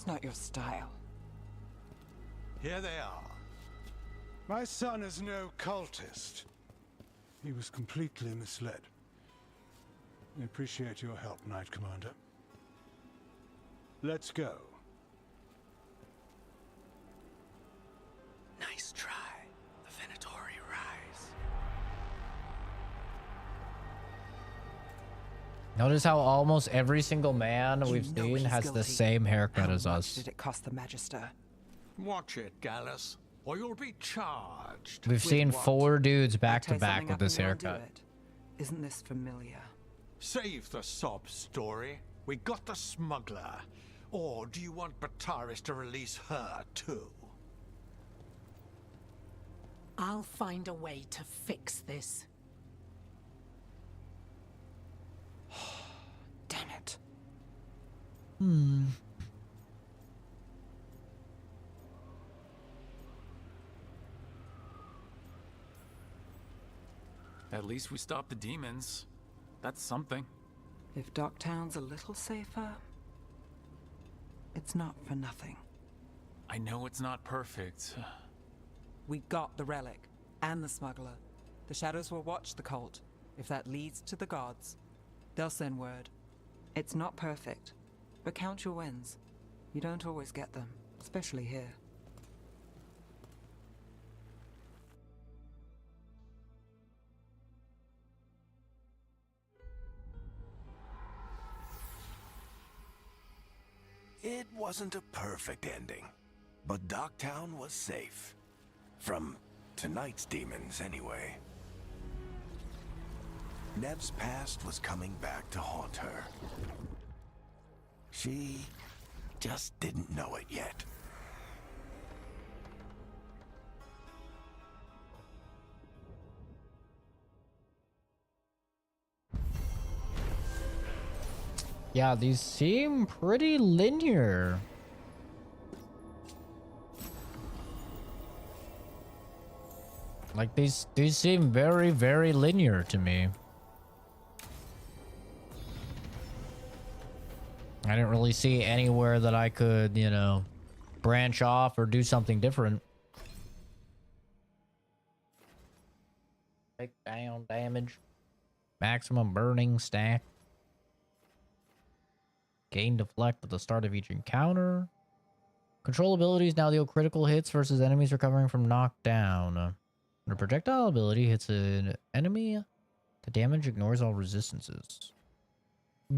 That's not your style. Here they are. My son is no cultist. He was completely misled. We appreciate your help, Knight Commander. Let's go. Nice try. The Venatori rise. Notice how almost every single man we've seen he's has the guilty. same haircut How as much us. did it cost the Magister? Watch it, Gallus, or you'll be charged. We've seen what? 4 dudes back Tie to back something with up this and we'll do haircut. it. Isn't this familiar? Save the sob story. We got the smuggler. Or do you want Bataris to release her too? I'll find a way to fix this. Damn it. At least we stopped the demons. That's something. If Docktown's a little safer, it's not for nothing. I know it's not perfect. We got the relic and the smuggler. The shadows will watch the cult. If that leads to the gods, they'll send word. It's not perfect, but count your wins. You don't always get them, especially here. It wasn't a perfect ending, but Docktown was safe. From tonight's demons, anyway. Nev's past was coming back to haunt her. She just didn't know it yet. Yeah, these seem pretty linear. Like these seem very, very linear to me. I didn't really see anywhere that I could, you know, branch off or do something different. Take down damage. Maximum burning stack. Gain deflect at the start of each encounter. Control abilities now deal critical hits versus enemies recovering from knockdown. When a projectile ability hits an enemy, the damage ignores all resistances.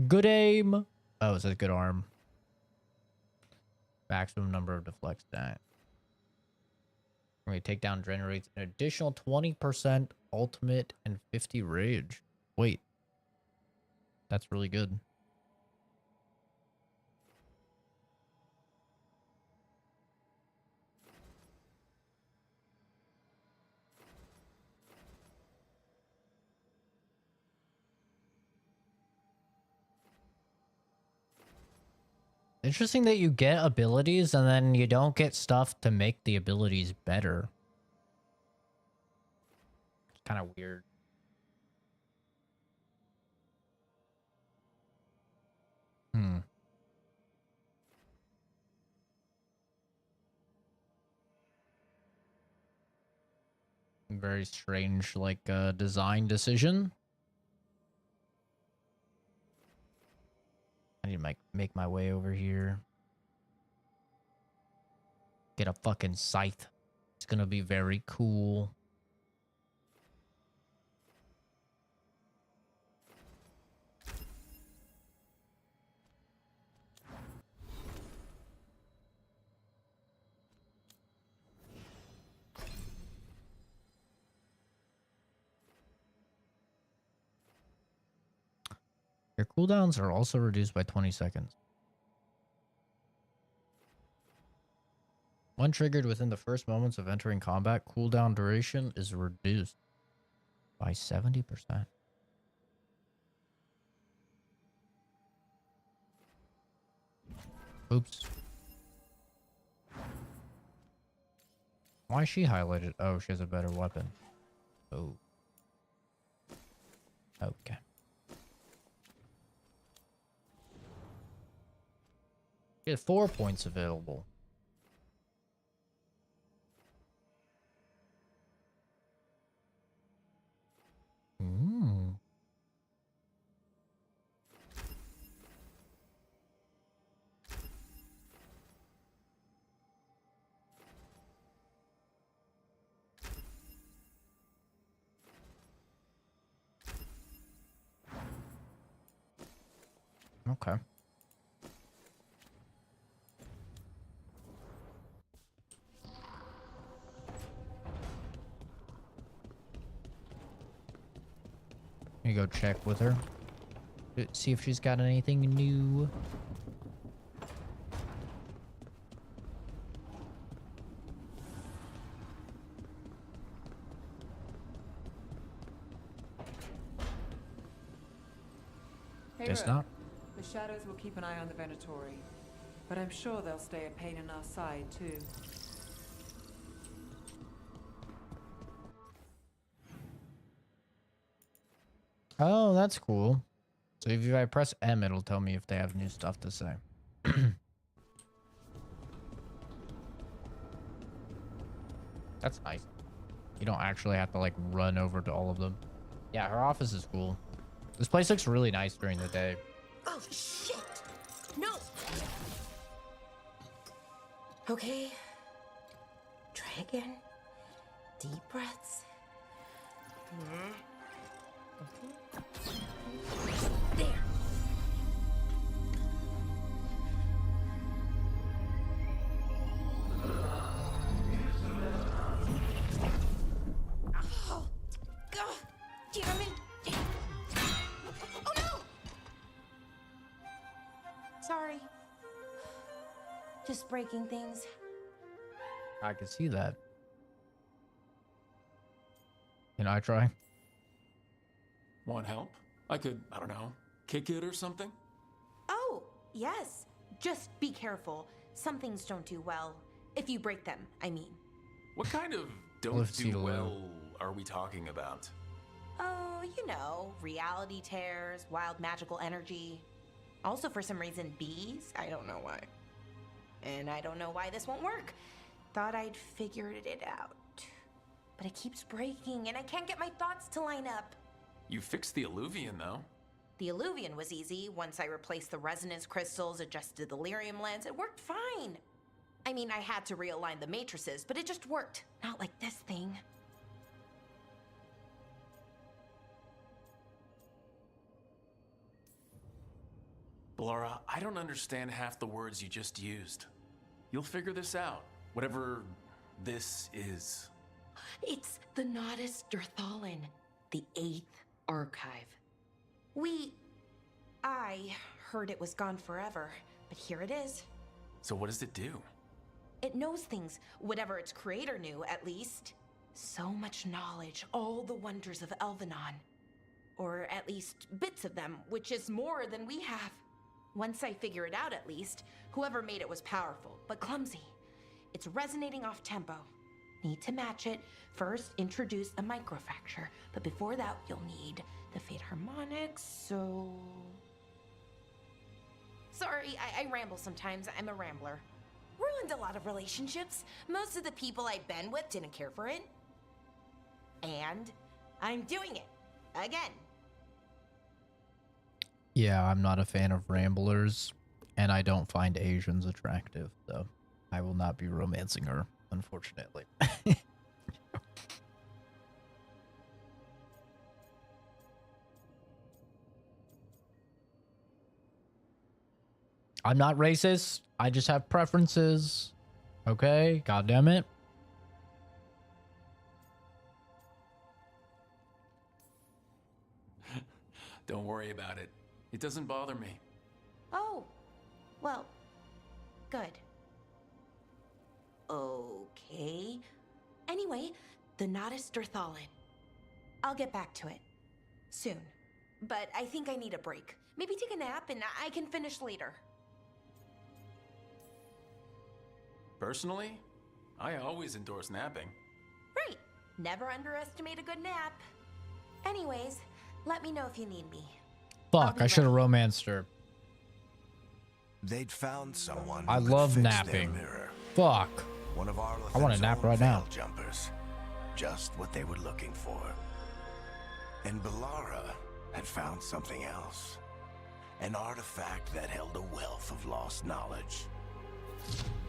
Good aim. Oh, it says good arm. Maximum number of deflect stat. When we take down generates an additional 20% ultimate and 50 rage. Wait. That's really good. Interesting that you get abilities and then you don't get stuff to make the abilities better. It's kind of weird. Very strange, like, design decision. I need to make my way over here. Get a fucking scythe. It's gonna be very cool. Your cooldowns are also reduced by 20 seconds. When triggered within the first moments of entering combat, cooldown duration is reduced by 70%. Oops. Why is she highlighted? Oh, she has a better weapon. Oh. Okay. Get 4 points available. Ooh. Okay. Let me go check with her. See if she's got anything new. Hey, Guess Rook. not. The shadows will keep an eye on the Venatori, but I'm sure they'll stay a pain in our side too. Oh, that's cool. So if I press M, it'll tell me if they have new stuff to say. That's nice. You don't actually have to like run over to all of them. Yeah, her office is cool. This place looks really nice during the day. Oh, shit! No! Okay. Try again. Deep breaths. There. Oh, God damn it. Oh, no! Sorry. Just breaking things. I can see that. Can I try? Want help? I could, I don't know, kick it or something? Oh, yes. Just be careful. Some things don't do well. If you break them, I mean. What kind of don't Let's see do the well are we talking about? Oh, you know, reality tears, wild magical energy. Also, for some reason, bees. I don't know why. And I don't know why this won't work. Thought I'd figured it out. But it keeps breaking, and I can't get my thoughts to line up. You fixed the alluvian, though. The alluvian was easy. Once I replaced the resonance crystals, adjusted the lyrium lens, it worked fine. I mean, I had to realign the matrices, but it just worked. Not like this thing. Laura, I don't understand half the words you just used. You'll figure this out, whatever this is. It's the Nodus Durthalin, the 8th archive. I heard it was gone forever, but here it is. So what does it do? It knows things, whatever its creator knew, at least. So much knowledge, all the wonders of Elvenon. Or at least bits of them, which is more than we have. Once I figure it out, at least, whoever made it was powerful, but clumsy. It's resonating off tempo. Need to match it. First, introduce a microfracture, but before that, you'll need the Fate harmonics, so... Sorry, I ramble sometimes. I'm a rambler. Ruined a lot of relationships. Most of the people I've been with didn't care for it. And I'm doing it. Again. Yeah, I'm not a fan of ramblers, and I don't find Asians attractive, so I will not be romancing her, unfortunately. I'm not racist. I just have preferences. Okay? God damn it. Don't worry about it. It doesn't bother me. Oh, well, good. Okay. Anyway, the Nodus Durthalin. I'll get back to it. Soon. But I think I need a break. Maybe take a nap and I can finish later. Personally, I always endorse napping. Right. Never underestimate a good nap. Anyways, let me know if you need me. Fuck, I should have romanced her. They'd found someone I who could love fix napping. their mirror. Fuck. One of our I want to nap right now. jumpers. Just what they were looking for. And Balara had found something else. An artifact that held a wealth of lost knowledge.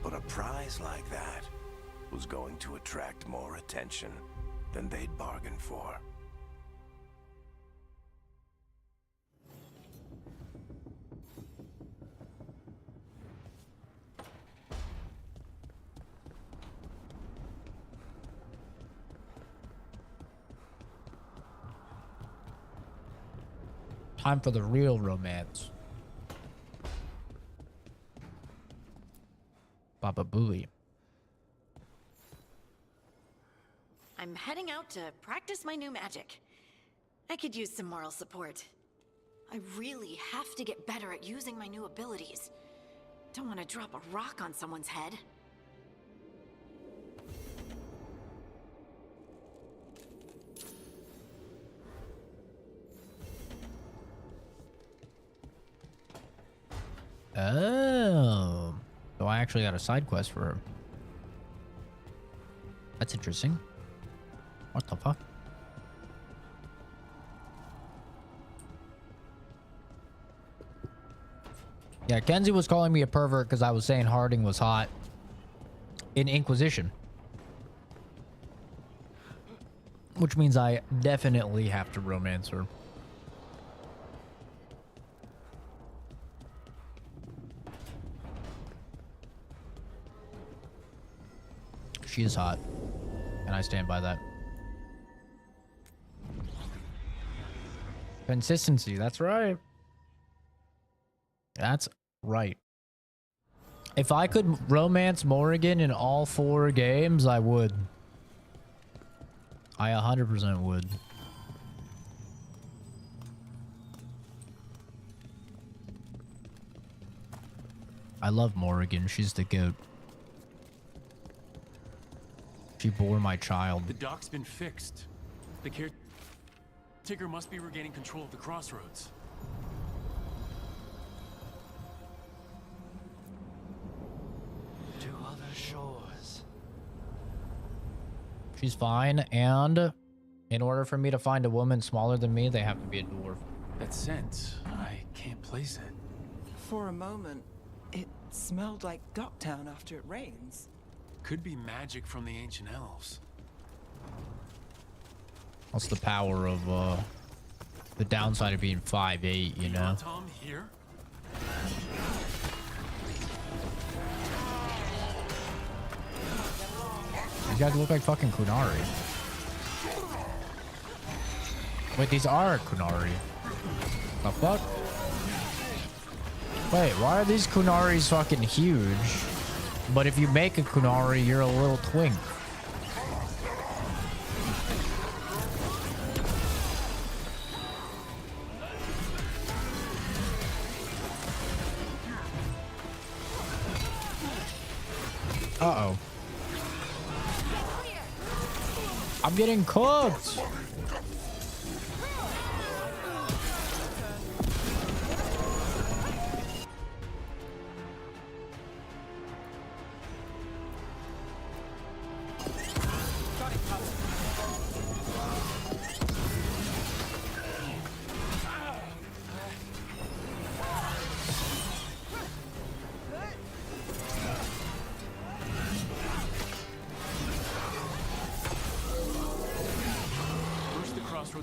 But a prize like that was going to attract more attention than they'd bargained for. Time for the real romance. Baba Booey. I'm heading out to practice my new magic. I could use some moral support. I really have to get better at using my new abilities. Don't want to drop a rock on someone's head. Oh. So I actually got a side quest for her. That's interesting. What the fuck? Yeah, Kenzie was calling me a pervert because I was saying Harding was hot in Inquisition. Which means I definitely have to romance her. She is hot, and I stand by that. Consistency, that's right. That's right. If I could romance Morrigan in all 4 games, I would. I 100% would. I love Morrigan. She's the goat. She bore my child. The dock's been fixed. The caretaker must be regaining control of the crossroads. To other shores. She's fine, and in order for me to find a woman smaller than me, they have to be a dwarf. That scent, I can't place it. For a moment, it smelled like Docktown after it rains. Could be magic from the ancient elves. That's the power of the downside of being 5'8", you know. Tom here? These guys look like fucking Kunari. Wait, these are Kunari. The fuck? Wait, why are these Kunaris fucking huge? But if you make a Kunari, you're a little twink. Uh-oh. I'm getting cooked.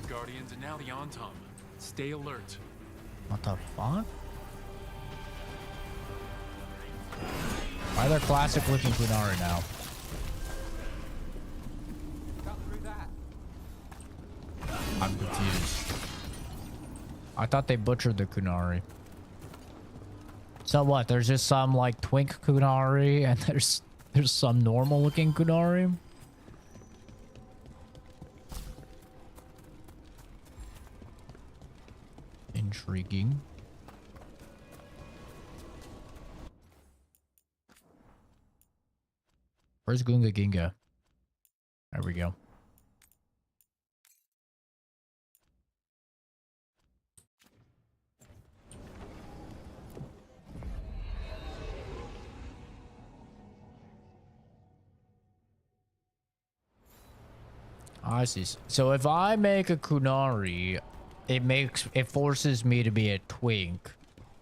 Guardians and now the Antom. Stay alert. What the fuck? Why are there classic looking Kunari now? I'm confused. I thought they butchered the Kunari. So what? There's just some like twink Kunari and there's some normal looking Kunari? Intriguing. Where's Gunga Ginga? There we go. I see. So if I make a Kunari, it forces me to be a twink,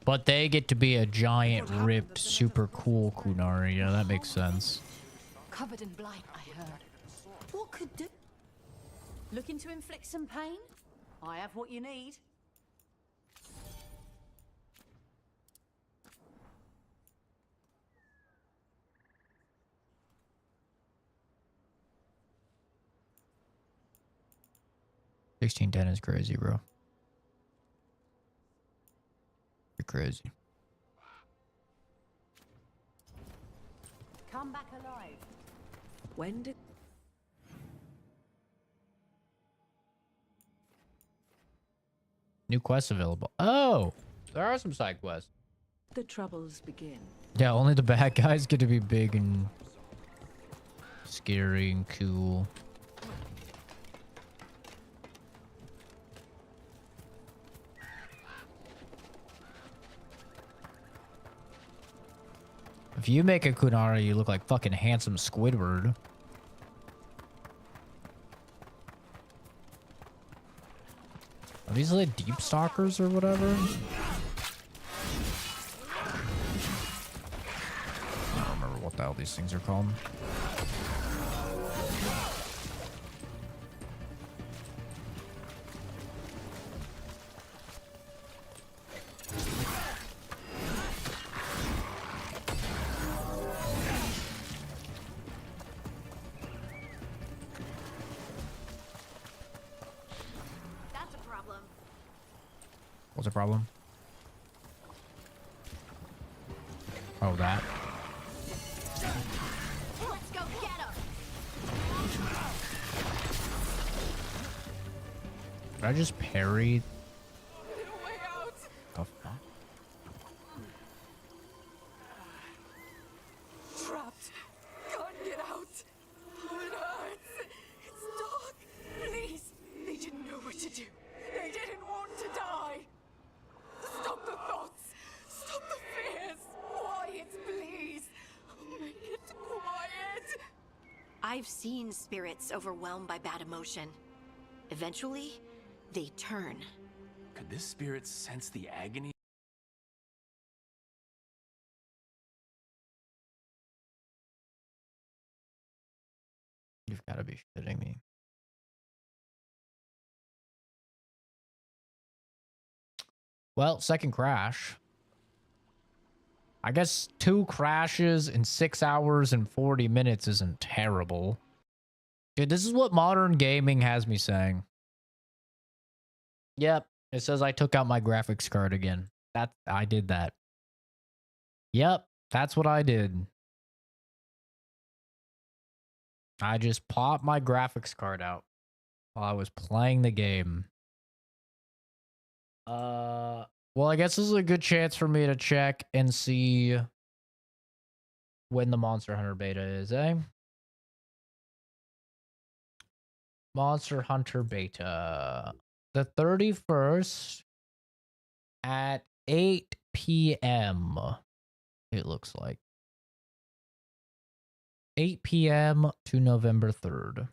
but they get to be a giant, ripped, super cool Kunari. Yeah, that makes sense. Covered in blight, I heard. What could do? Looking to inflict some pain? I have what you need. $16.10 is crazy, bro. You're crazy. Come back alive. When did... New quests available. Oh, there are some side quests. the troubles begin? Yeah, only the bad guys get to be big and scary and cool. If you make a Kunari, you look like fucking handsome Squidward. Are these like deep stalkers or whatever? I don't remember what the hell these things are called. That's a problem. What's the problem? Oh, that. Let's go get him. Did I just parry? The fuck? Trapped. Can't get out. It hurts. It's dark. Please. They didn't know what to do. They didn't want to die. Stop the thoughts. Stop the fears. Quiet, please. Make it quiet. I've seen spirits overwhelmed by bad emotion. Eventually, they turn. Could this spirit sense the agony? You've got to be shitting me. Well, second crash. I guess 2 crashes in 6 hours and 40 minutes isn't terrible. Dude, this is what modern gaming has me saying. Yep, it says I took out my graphics card again. I did that. Yep, that's what I did. I just popped my graphics card out while I was playing the game. Well, I guess this is a good chance for me to check and see when the Monster Hunter beta is, eh? Monster Hunter beta. The 31st at 8 p.m. It looks like. 8 p.m. to November 3rd.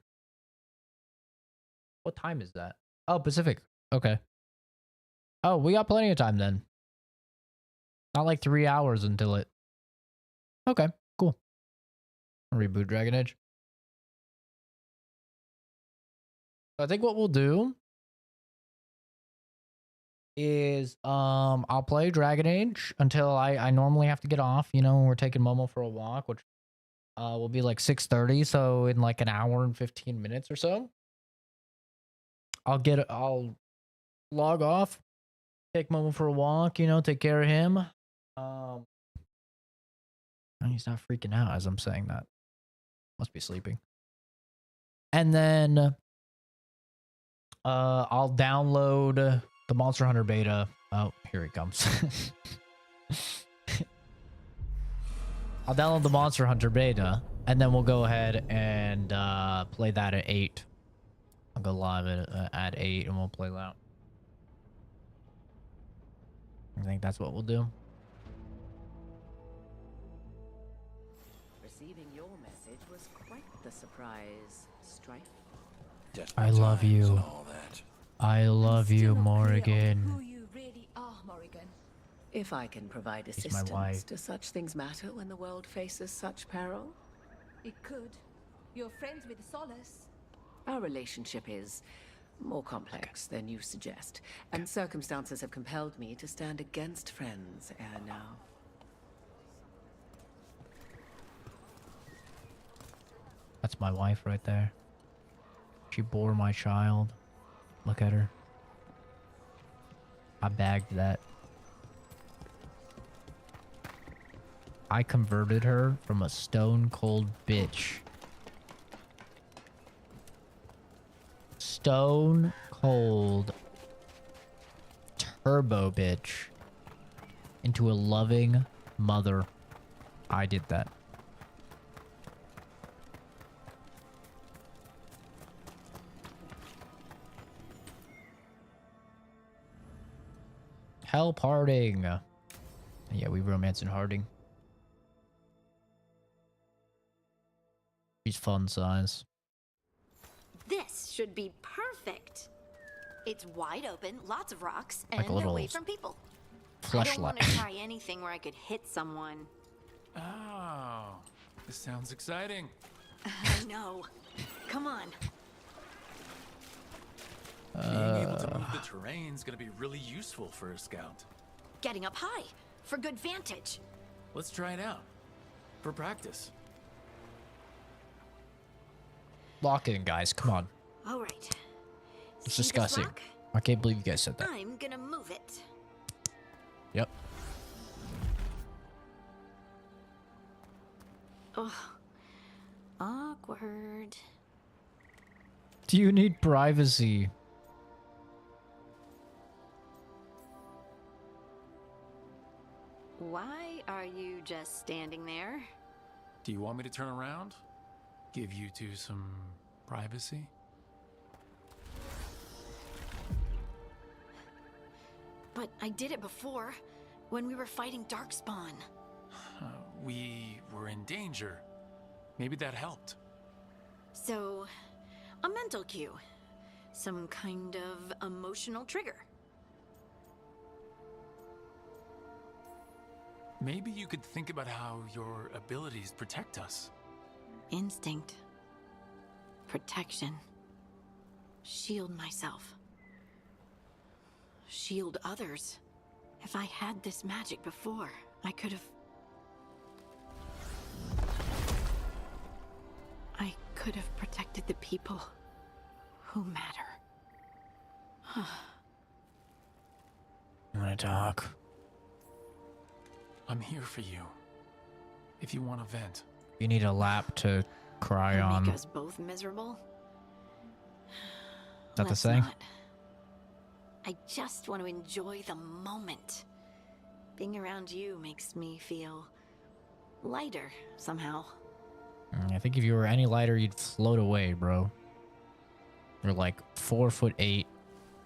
What time is that? Oh, Pacific. Okay. Oh, we got plenty of time then. Not like 3 hours until it. Okay, cool. Reboot Dragon Age. I think what we'll do is I'll play Dragon Age until I normally have to get off, you know, when we're taking Momo for a walk, which will be like 6:30, so in like an hour and 15 minutes or so. I'll log off, take Momo for a walk, you know, take care of him. He's not freaking out as I'm saying that. Must be sleeping. And then I'll download the Monster Hunter beta. Oh, here it comes. I'll download the Monster Hunter beta, and then we'll go ahead and play that at 8. I'll go live at 8, and we'll play that. I think that's what we'll do. Receiving your message was quite the surprise, Strife. I love you. I love you, Morrigan. Who you really are, Morrigan. If I can provide She's my assistance, wife. do such things matter when the world faces such peril? It could. You're friends with Solace. Our relationship is more complex than you suggest, and circumstances have compelled me to stand against friends ere now. That's my wife right there. She bore my child. Look at her. I bagged that. I converted her from a stone cold bitch. Stone cold turbo bitch into a loving mother. I did that. Help Harding. Yeah, we romancing Harding. He's fun size. This should be perfect. It's wide open, lots of rocks, Like and a little away from people. I don't want to fleshlight. try anything where I could hit someone. Oh, this sounds exciting. I know. Come on. Being able to move the terrain's gonna be really useful for a scout. Getting up high for good vantage. Let's try it out. For practice. Lock in, guys. Come on. All right. It's See this disgusting. rock? I can't believe you guys said that. I'm gonna move it. Yep. Oh, awkward. Do you need privacy? Why are you just standing there? Do you want me to turn around? Give you two some privacy? But I did it before, when we were fighting Darkspawn. We were in danger. Maybe that helped. So, a mental cue. Some kind of emotional trigger. Maybe you could think about how your abilities protect us. Instinct. Protection. Shield myself. Shield others. If I had this magic before, I could have... I could have protected the people who matter. You wanna talk? I'm here for you. If you want to vent. You need a lap to cry on. Make us both miserable? Is that the Let's saying? not. I just want to enjoy the moment. Being around you makes me feel lighter somehow. I think if you were any lighter, you'd float away, bro. You're like 4'8", and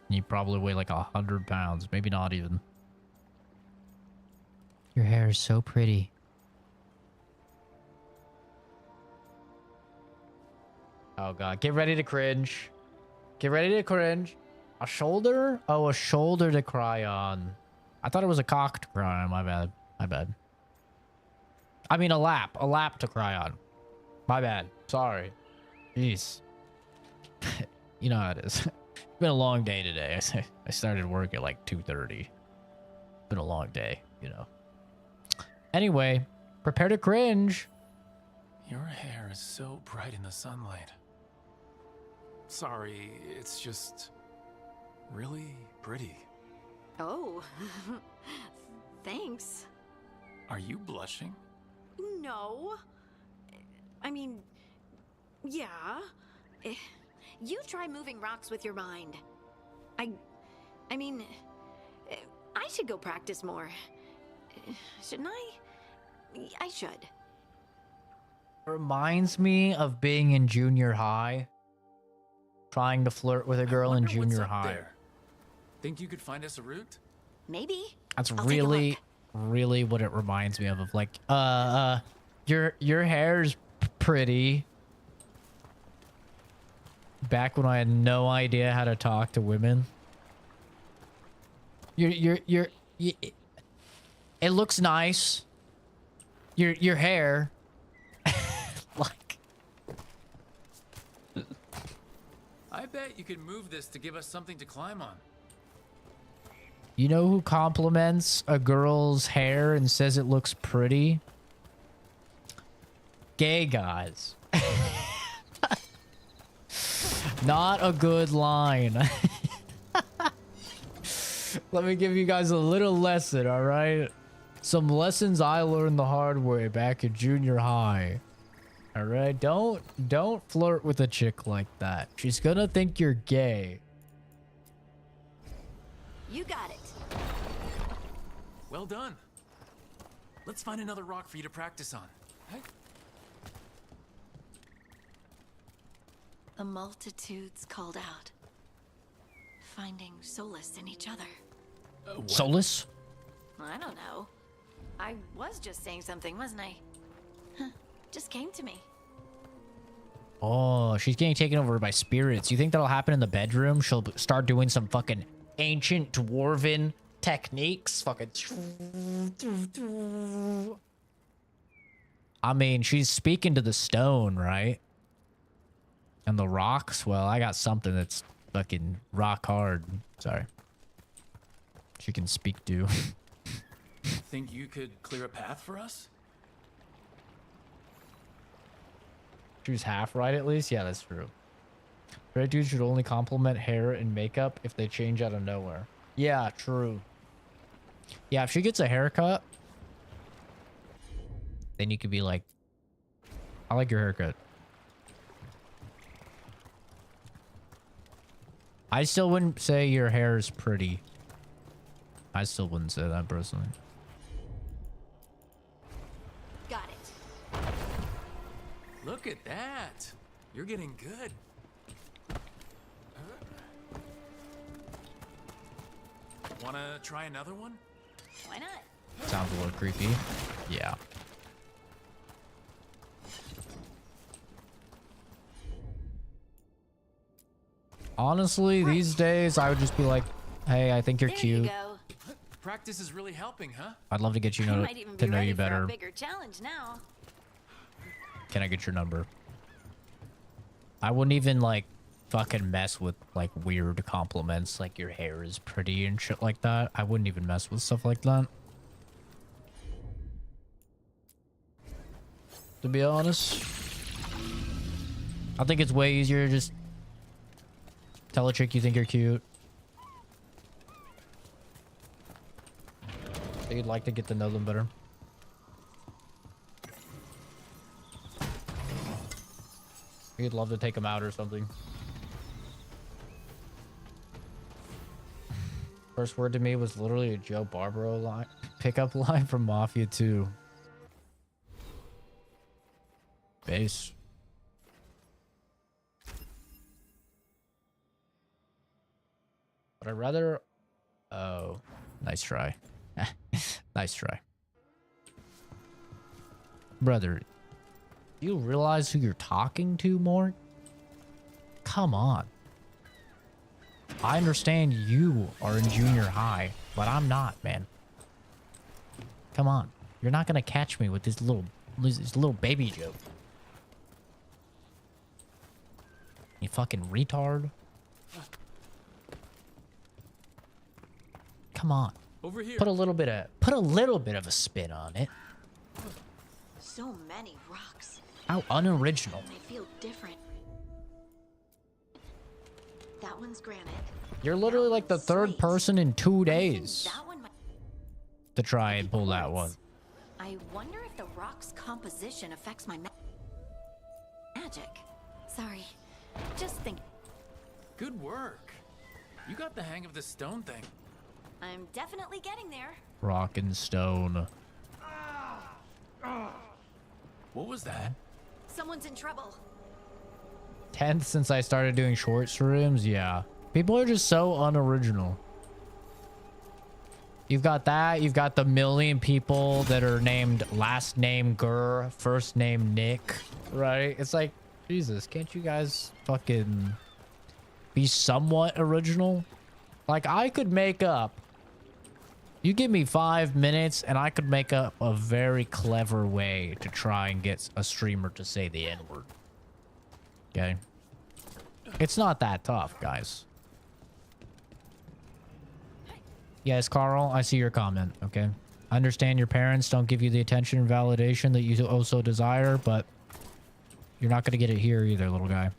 you probably weigh like 100 pounds. Maybe not even. Your hair is so pretty. Oh god, get ready to cringe. Get ready to cringe. A shoulder? Oh, a shoulder to cry on. I thought it was a cock to cry on. My bad. My bad. I mean a lap to cry on. My bad. Sorry. Jeez. You know how it is. It's been a long day today. I started work at like 2:30. It's been a long day, you know. Anyway, prepare to cringe. Your hair is so bright in the sunlight. Sorry, it's just really pretty. Oh, thanks. Are you blushing? No. I mean, yeah. You try moving rocks with your mind. I mean, I should go practice more. Shouldn't I? I should. Reminds me of being in junior high. Trying to flirt with a girl in junior high. There. Think you could find us a route? Maybe. That's really what it reminds me of like, your hair's pretty. back when I had no idea how to talk to women. It looks nice. Your hair. Like. I bet you could move this to give us something to climb on. You know who compliments a girl's hair and says it looks pretty? Gay guys. Not a good line. Let me give you guys a little lesson, all right? Some lessons I learned the hard way back in junior high. All right, don't flirt with a chick like that. She's gonna think you're gay. You got it. Well done. Let's find another rock for you to practice on. The multitudes called out, finding solace in each other. Solace? I don't know. I was just saying something, wasn't I? Huh. Just came to me. Oh, she's getting taken over by spirits. You think that'll happen in the bedroom? She'll start doing some fucking ancient dwarven techniques. Fucking. I mean, she's speaking to the stone, right? And the rocks? Well, I got something that's fucking rock hard. Sorry. She can speak to. Think you could clear a path for us? She was half right at least? Yeah, that's true. Red dudes should only compliment hair and makeup if they change out of nowhere. Yeah, true. Yeah, if she gets a haircut, then you could be like, I like your haircut. I still wouldn't say your hair is pretty. I still wouldn't say that personally. Got it. Look at that. You're getting good. Wanna try another one? Why not? Sounds a little creepy. Yeah. Honestly, these days, I would just be like, hey, I think you're There cute. You go. Practice is really helping, huh? I'd love to get you I know might even to be know ready you for a better. bigger challenge now. Can I get your number? I wouldn't even like fucking mess with like weird compliments like your hair is pretty and shit like that. I wouldn't even mess with stuff like that. To be honest, I think it's way easier to just tell a chick you think you're cute. So you'd like to get to know them better. You'd love to take them out or something. First word to me was literally a Joe Barbaro line, pickup line from Mafia 2. Base. But I'd rather... Oh, nice try. Nice try. Brother, do you realize who you're talking to, Mort? Come on. I understand you are in junior high, but I'm not, man. Come on. You're not gonna catch me with this little baby joke. You fucking retard. Come on. Over here. Put a little bit of a spin on it. So many rocks. How unoriginal. They feel different. That one's granite. You're literally like the third person in 2 days That one might... to try and pull that one. I wonder if the rock's composition affects my magic. Sorry. Just think. Good work. You got the hang of this stone thing. I'm definitely getting there. Rock and stone. What was that? Someone's in trouble. 10th since I started doing short streams. Yeah. People are just so unoriginal. You've got that. You've got the million people that are named last name Gur, first name Nick. Right? It's like, Jesus, can't you guys fucking be somewhat original. Like, I could make up... You give me 5 minutes, and I could make up a very clever way to try and get a streamer to say the N-word. Okay? It's not that tough, guys. Yes, Carl, I see your comment, okay? I understand your parents don't give you the attention and validation that you also desire, but you're not going to get it here either, little guy.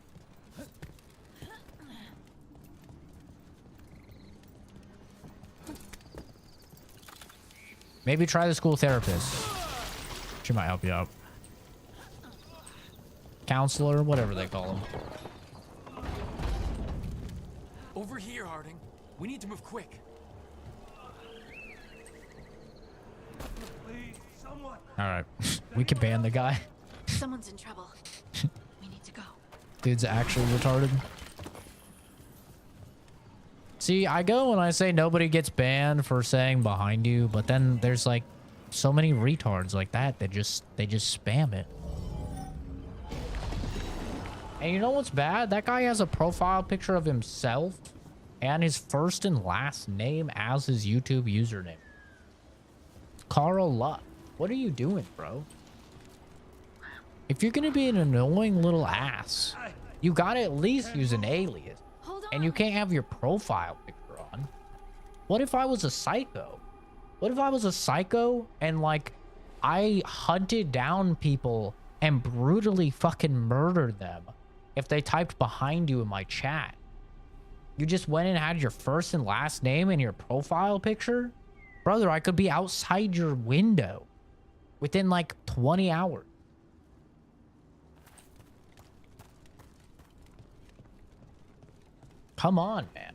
Maybe try the school therapist. She might help you out. Counselor, whatever they call them. Over here, Harding. We need to move quick. Please, someone. All right. We can ban the guy. Someone's in trouble. We need to go. Dude's actually retarded. See, I go when I say nobody gets banned for saying behind you, but then there's like so many retards like that that they just spam it. And you know what's bad? That guy has a profile picture of himself and his first and last name as his YouTube username. Carl Luck. What are you doing, bro? If you're gonna be an annoying little ass, you gotta at least use an alias. And you can't have your profile picture on. What if I was a psycho? What if I was a psycho and like I hunted down people and brutally fucking murdered them if they typed behind you in my chat? You just went and had your first and last name in your profile picture? Brother, I could be outside your window within like 20 hours. Come on, man.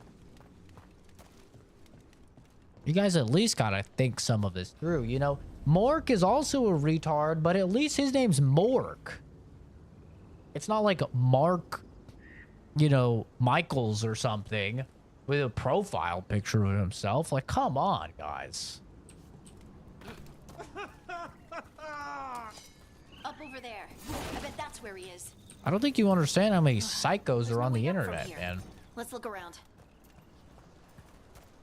You guys at least gotta think some of this through, you know? Mork is also a retard, but at least his name's Mork. It's not like Mark, you know, Michaels or something with a profile picture of himself. Like, come on, guys. Up over there. I bet that's where he is. I don't think you understand how many psychos are on the internet, man. Let's look around.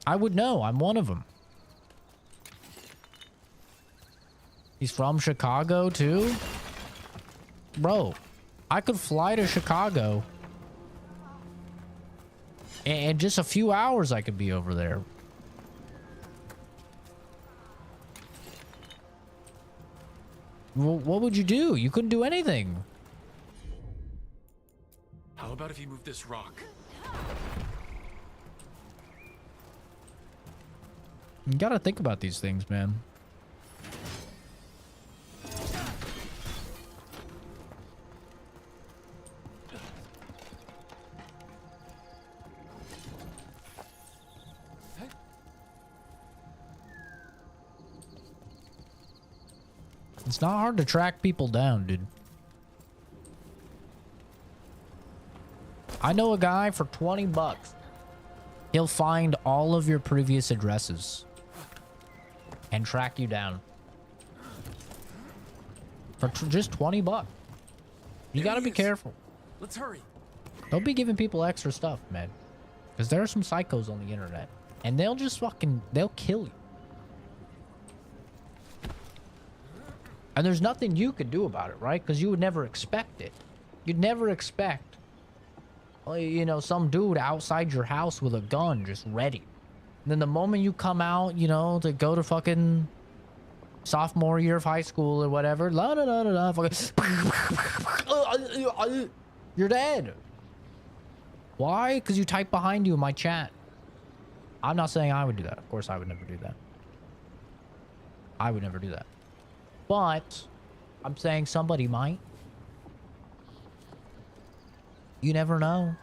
I would know. I'm one of them. He's from Chicago, too? Bro, I could fly to Chicago. And in just a few hours, I could be over there. Well, what would you do? You couldn't do anything. How about if you move this rock? You gotta think about these things, man. It's not hard to track people down, dude. I know a guy for 20 bucks. He'll find all of your previous addresses and track you down for just 20 bucks. You gotta be careful. Let's hurry. Don't be giving people extra stuff, man. Because there are some psychos on the internet. And they'll just they'll kill you. And there's nothing you could do about it, right? Because you would never expect it. You'd never expect, you know, some dude outside your house with a gun just ready. And then the moment you come out, you know, to go to fucking sophomore year of high school or whatever, you're dead. Why? Because you typed behind you in my chat. I'm not saying I would do that. Of course, I would never do that. I would never do that. But I'm saying somebody might. You never know.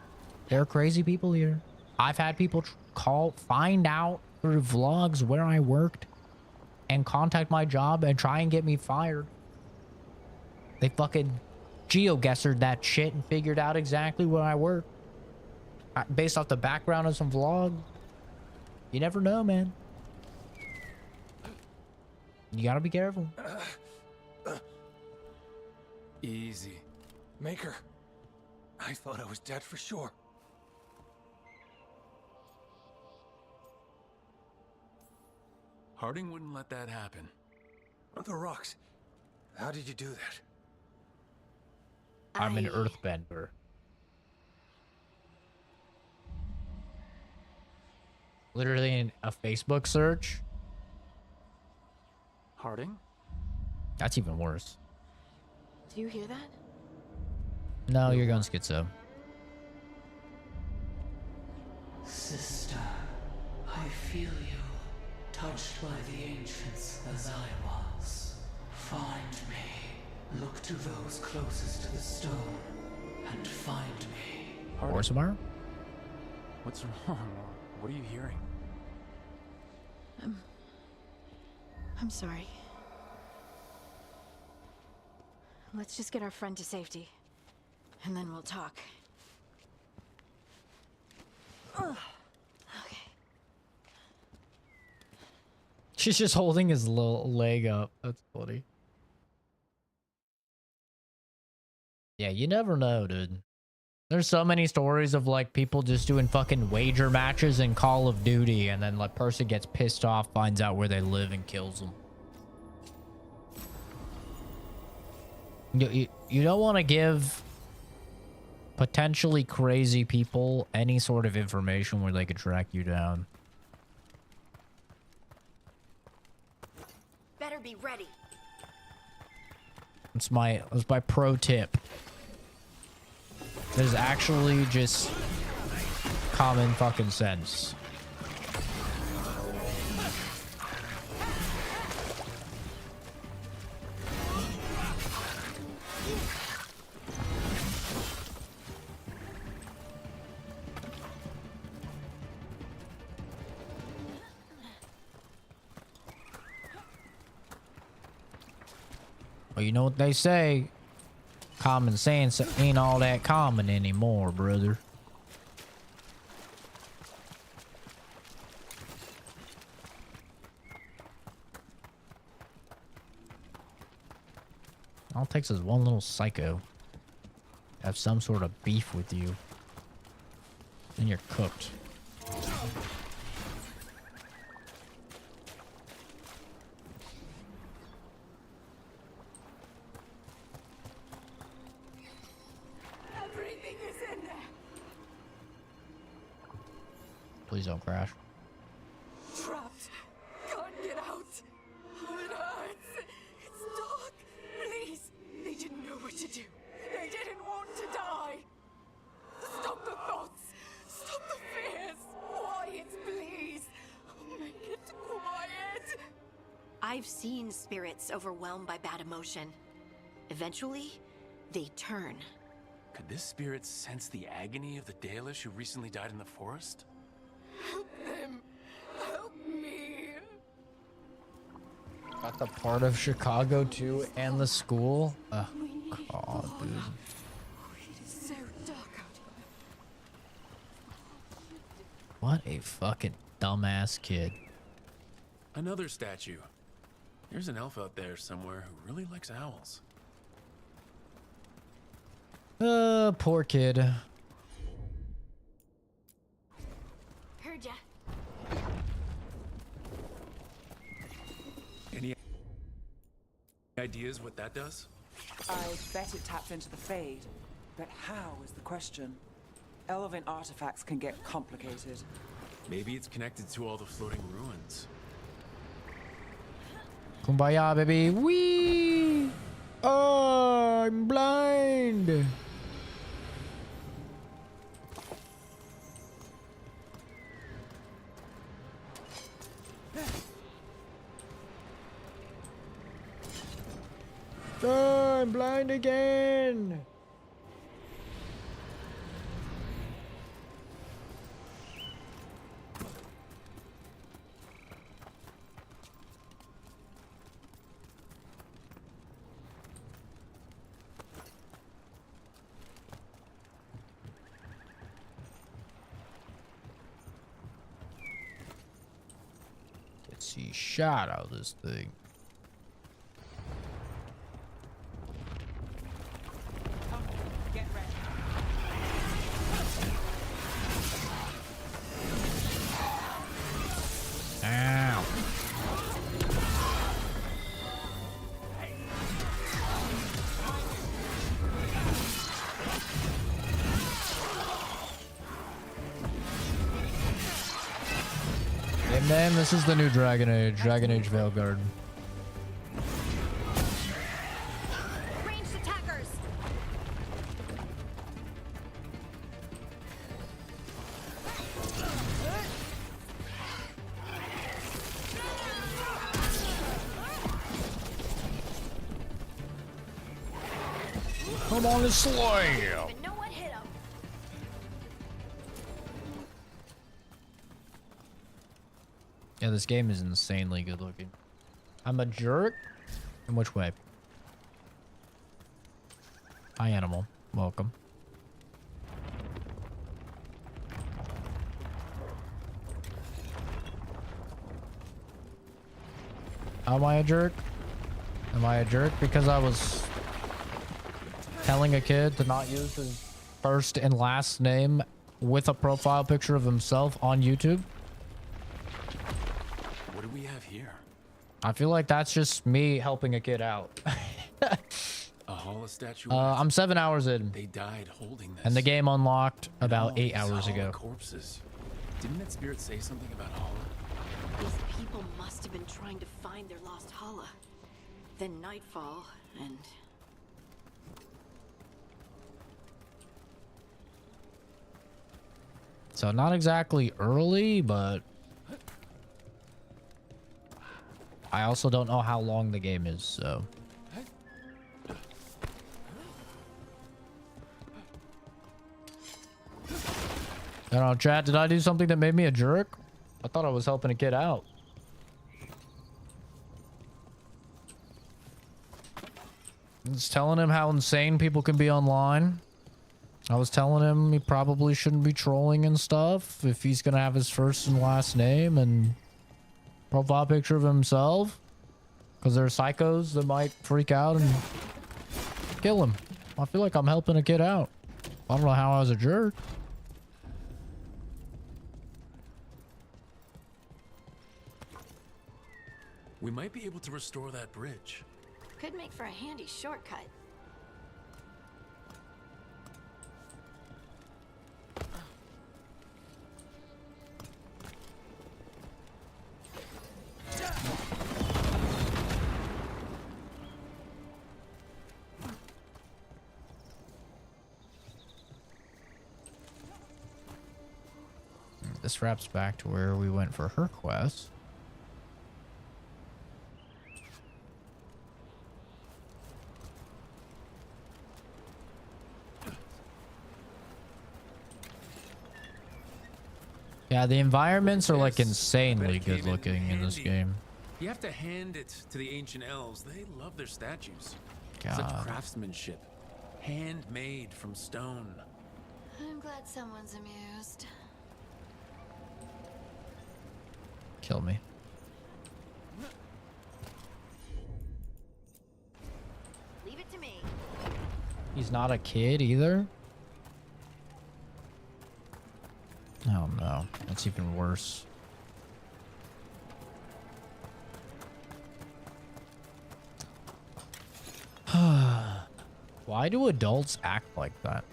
There are crazy people here. I've had people find out through vlogs where I worked and contact my job and try and get me fired. They fucking geoguessered that shit and figured out exactly where I work. Based off the background of some vlog. You never know, man. You gotta be careful. Easy. Maker, I thought I was dead for sure. Harding wouldn't let that happen. The rocks. How did you do that? I'm an earthbender. Literally in a Facebook search. Harding? That's even worse. Do you hear that? No, you're going schizo. Sister, I feel you, touched by the ancients as I was. Find me. Look to those closest to the stone, and find me. Orsamar? What's wrong? What are you hearing? I'm sorry. Let's just get our friend to safety, and then we'll talk. Ugh. Okay. She's just holding his little leg up. That's funny. Yeah, you never know, dude. There's so many stories of like people just doing fucking wager matches in Call of Duty, and then like person gets pissed off, finds out where they live, and kills them. You don't want to give potentially crazy people any sort of information where they could track you down. Better be ready. That's my pro tip. There's actually just common fucking sense. Well, you know what they say. Common sense ain't all that common anymore, brother. All it takes is one little psycho to have some sort of beef with you, and you're cooked. Everything is in there. Please don't crash. Trapped. Can't get out. It hurts. It's dark. Please. They didn't know what to do. They didn't want to die. Stop the thoughts. Stop the fears. Quiet, please. Make it quiet. I've seen spirits overwhelmed by bad emotion. Eventually, they turn. Could this spirit sense the agony of the Dalish who recently died in the forest? Help them. Help me. Got the part of Chicago too, and the school. Oh god, dude. It is so dark out here. What a fucking dumbass kid. Another statue. There's an elf out there somewhere who really likes owls. Poor kid. Heard ya. Any ideas what that does? I bet it tapped into the Fade, but how is the question? Elven artifacts can get complicated. Maybe it's connected to all the floating ruins. Kumbaya, baby. Wee! Oh, I'm blind. Oh, I'm blind again. Let's see shot out of this thing. Get ready. Ow. End name. This is the new Dragon Age. Dragon Age Veilguard. Ranged attackers. Come on and slay. Even know what hit him. Yeah, this game is insanely good looking. I'm a jerk? In which way? Hi, animal. Welcome. Am I a jerk? Am I a jerk because I was telling a kid to not use his first and last name with a profile picture of himself on YouTube? What do we have here? I feel like that's just me helping a kid out. A Hala statue. I'm 7 hours in. They died holding this. And the game unlocked about All 8 these hours Hala ago. Corpses. Didn't that spirit say something about Hala? These people must have been trying to find their lost Hala. Then nightfall, and... So not exactly early, but I also don't know how long the game is, so. I don't know, chat, did I do something that made me a jerk? I thought I was helping a kid out. Just telling him how insane people can be online. I was telling him he probably shouldn't be trolling and stuff if he's gonna have his first and last name and profile picture of himself. Because there are psychos that might freak out and kill him. I feel like I'm helping a kid out. I don't know how I was a jerk. We might be able to restore that bridge. Could make for a handy shortcut. This wraps back to where we went for her quest. Yeah, the environments are like insanely good looking in this game. You have to hand it to the ancient elves. They love their statues. God. Such craftsmanship. Handmade from stone. I'm glad someone's amused. Kill me. Leave it to me. He's not a kid either? Oh no, that's even worse. Why do adults act like that?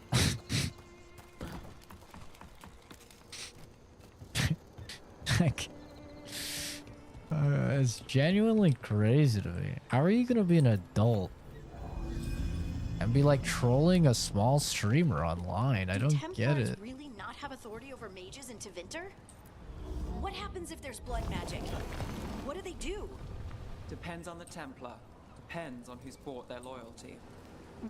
Like, it's genuinely crazy to me. How are you gonna be an adult and be like trolling a small streamer online? I don't get it. Really not have authority over mages in Tevinter? What happens if there's blood magic? What do they do? Depends on the Templar. Depends on who's bought their loyalty.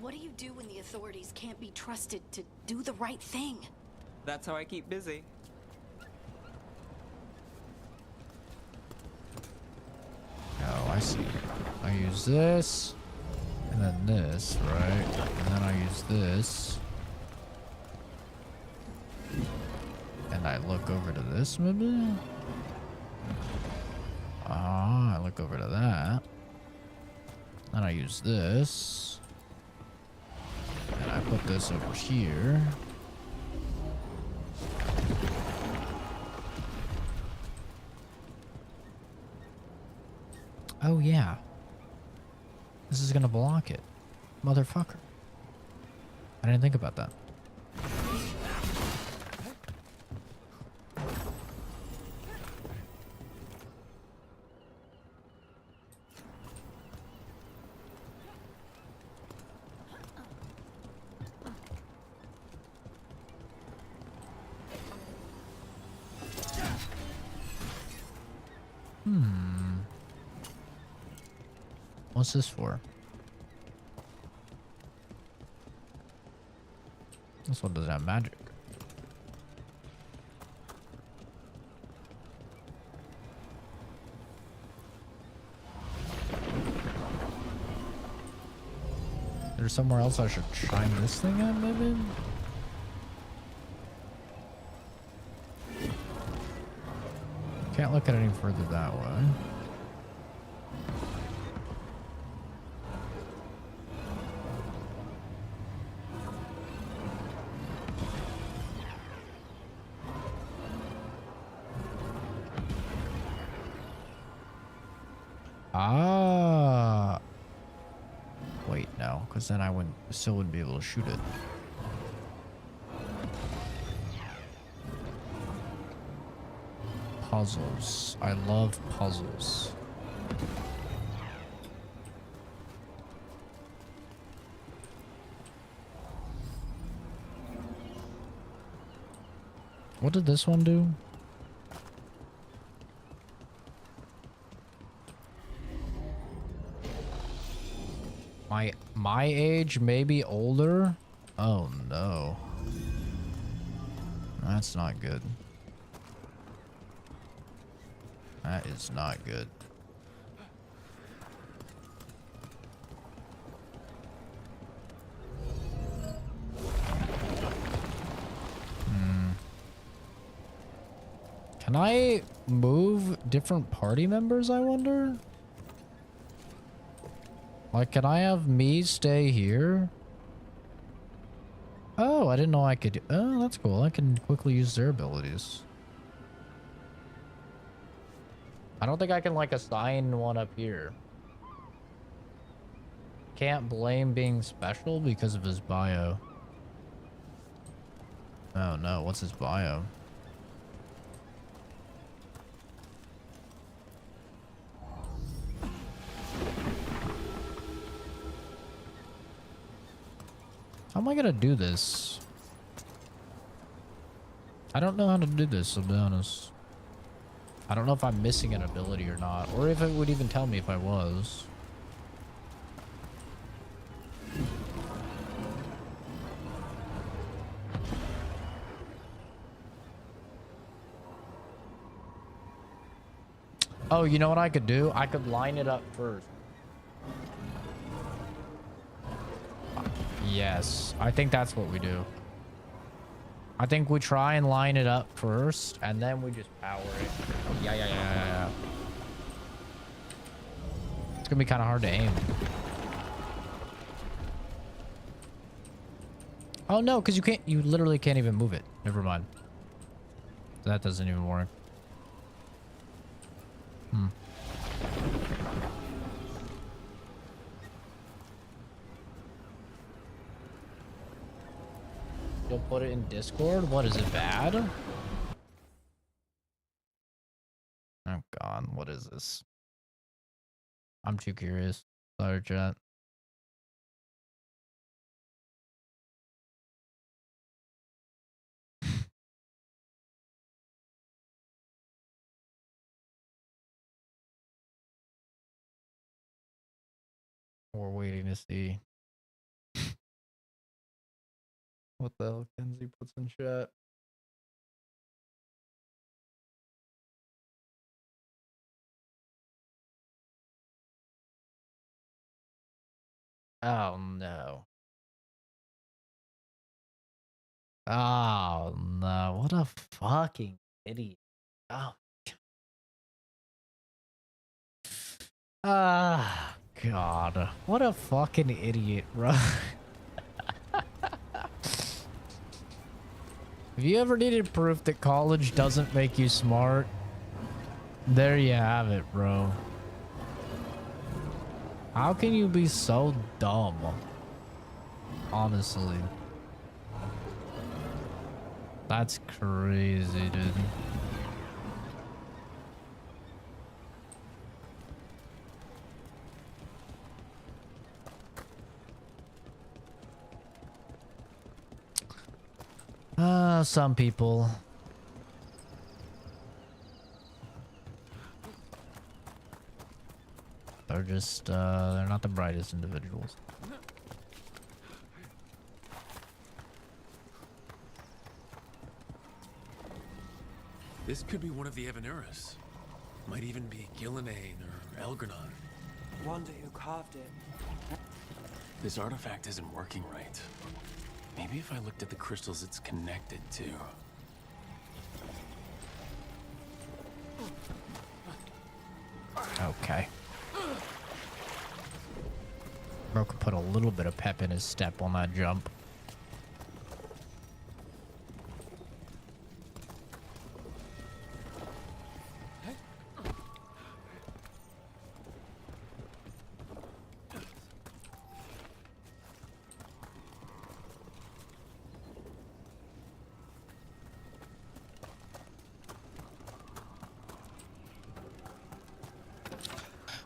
What do you do when the authorities can't be trusted to do the right thing? That's how I keep busy. Oh, I see. I use this, and then this, right? And then I use this. And I look over to this, maybe? Ah, I look over to that. Then I use this. And I put this over here. Oh, yeah. This is gonna block it. Motherfucker. I didn't think about that. What's this for? This one doesn't have magic. There's somewhere else I should shine this thing at, maybe? Can't look at any further that way. Ah. Wait, no, because then I still wouldn't be able to shoot it. Puzzles. I love puzzles. What did this one do? My age, maybe older? Oh no. That's not good. That is not good. Can I move different party members, I wonder? Like, can I have me stay here? Oh, I didn't know I could. Oh, that's cool. I can quickly use their abilities. I don't think I can, like, assign one up here. Can't blame being special because of his bio. Oh, no. What's his bio? How am I gonna do this? I don't know how to do this, to be honest. I don't know if I'm missing an ability or not, or if it would even tell me if I was. Oh, you know what I could do? I could line it up first. Yes, I think that's what we do. I think we try and line it up first, and then we just power it. Yeah. It's gonna be kind of hard to aim. Oh no, because you literally can't even move it. Never mind. That doesn't even work. You'll put it in Discord? What, is it bad? Oh god, what is this? I'm too curious. Sorry, chat. We're waiting to see what the hell Kenzie puts in chat. Oh no. Oh no, what a fucking idiot. Oh. Ah, god. What a fucking idiot, bro. If you ever needed proof that college doesn't make you smart, there you have it, bro. How can you be so dumb? Honestly. That's crazy, dude. Some people. They're just, they're not the brightest individuals. This could be one of the Evanuris. Might even be Gillenane or Elgranon. Wonder who carved it. This artifact isn't working right. Maybe if I looked at the crystals it's connected to. Okay. Bro could put a little bit of pep in his step on that jump.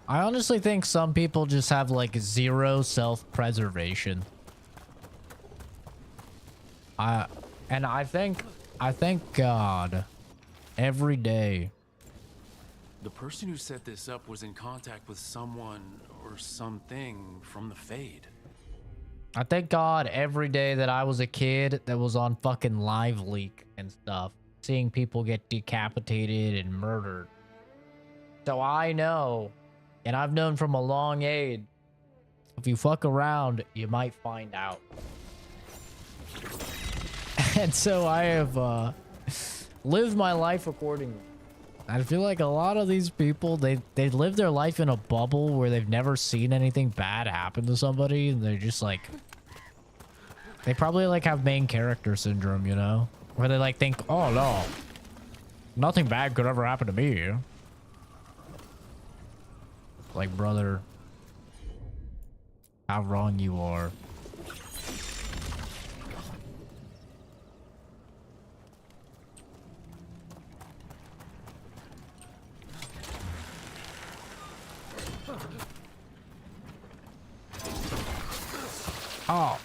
I honestly think some people just have like zero self-preservation. I thank God every day. The person who set this up was in contact with someone or something from the Fade. I thank God every day that I was a kid that was on fucking Live Leak and stuff, seeing people get decapitated and murdered. So I know, and I've known from a long age, if you fuck around, you might find out. And so I have lived my life accordingly. I feel like a lot of these people, they live their life in a bubble where they've never seen anything bad happen to somebody, and they're just like, they probably like have main character syndrome, you know? Where they like think, oh no, nothing bad could ever happen to me. Like, brother, how wrong you are. Oh.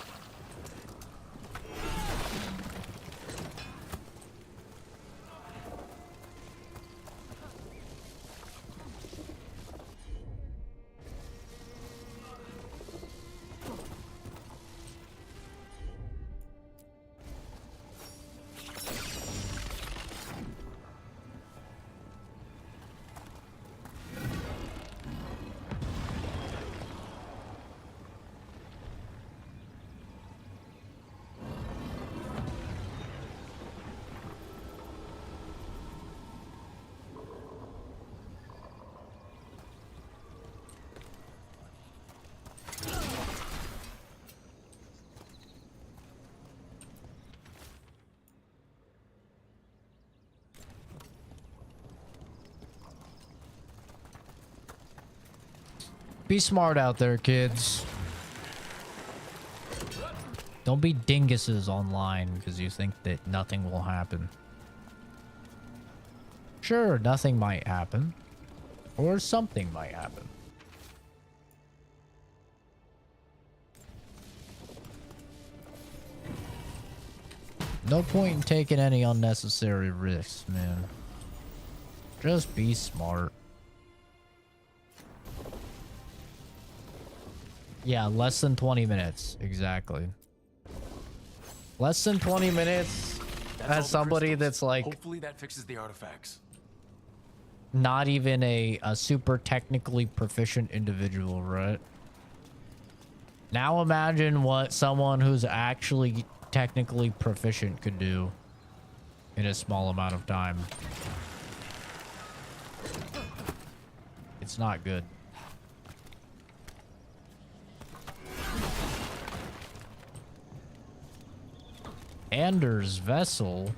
Be smart out there, kids. Don't be dinguses online because you think that nothing will happen. Sure, nothing might happen. Or something might happen. No point in taking any unnecessary risks, man. Just be smart. Yeah, less than 20 minutes. Exactly. Less than 20 minutes as somebody that's like... Hopefully that fixes the artifacts. Not even a super technically proficient individual, right? Now imagine what someone who's actually technically proficient could do in a small amount of time. It's not good. Anders' vessel.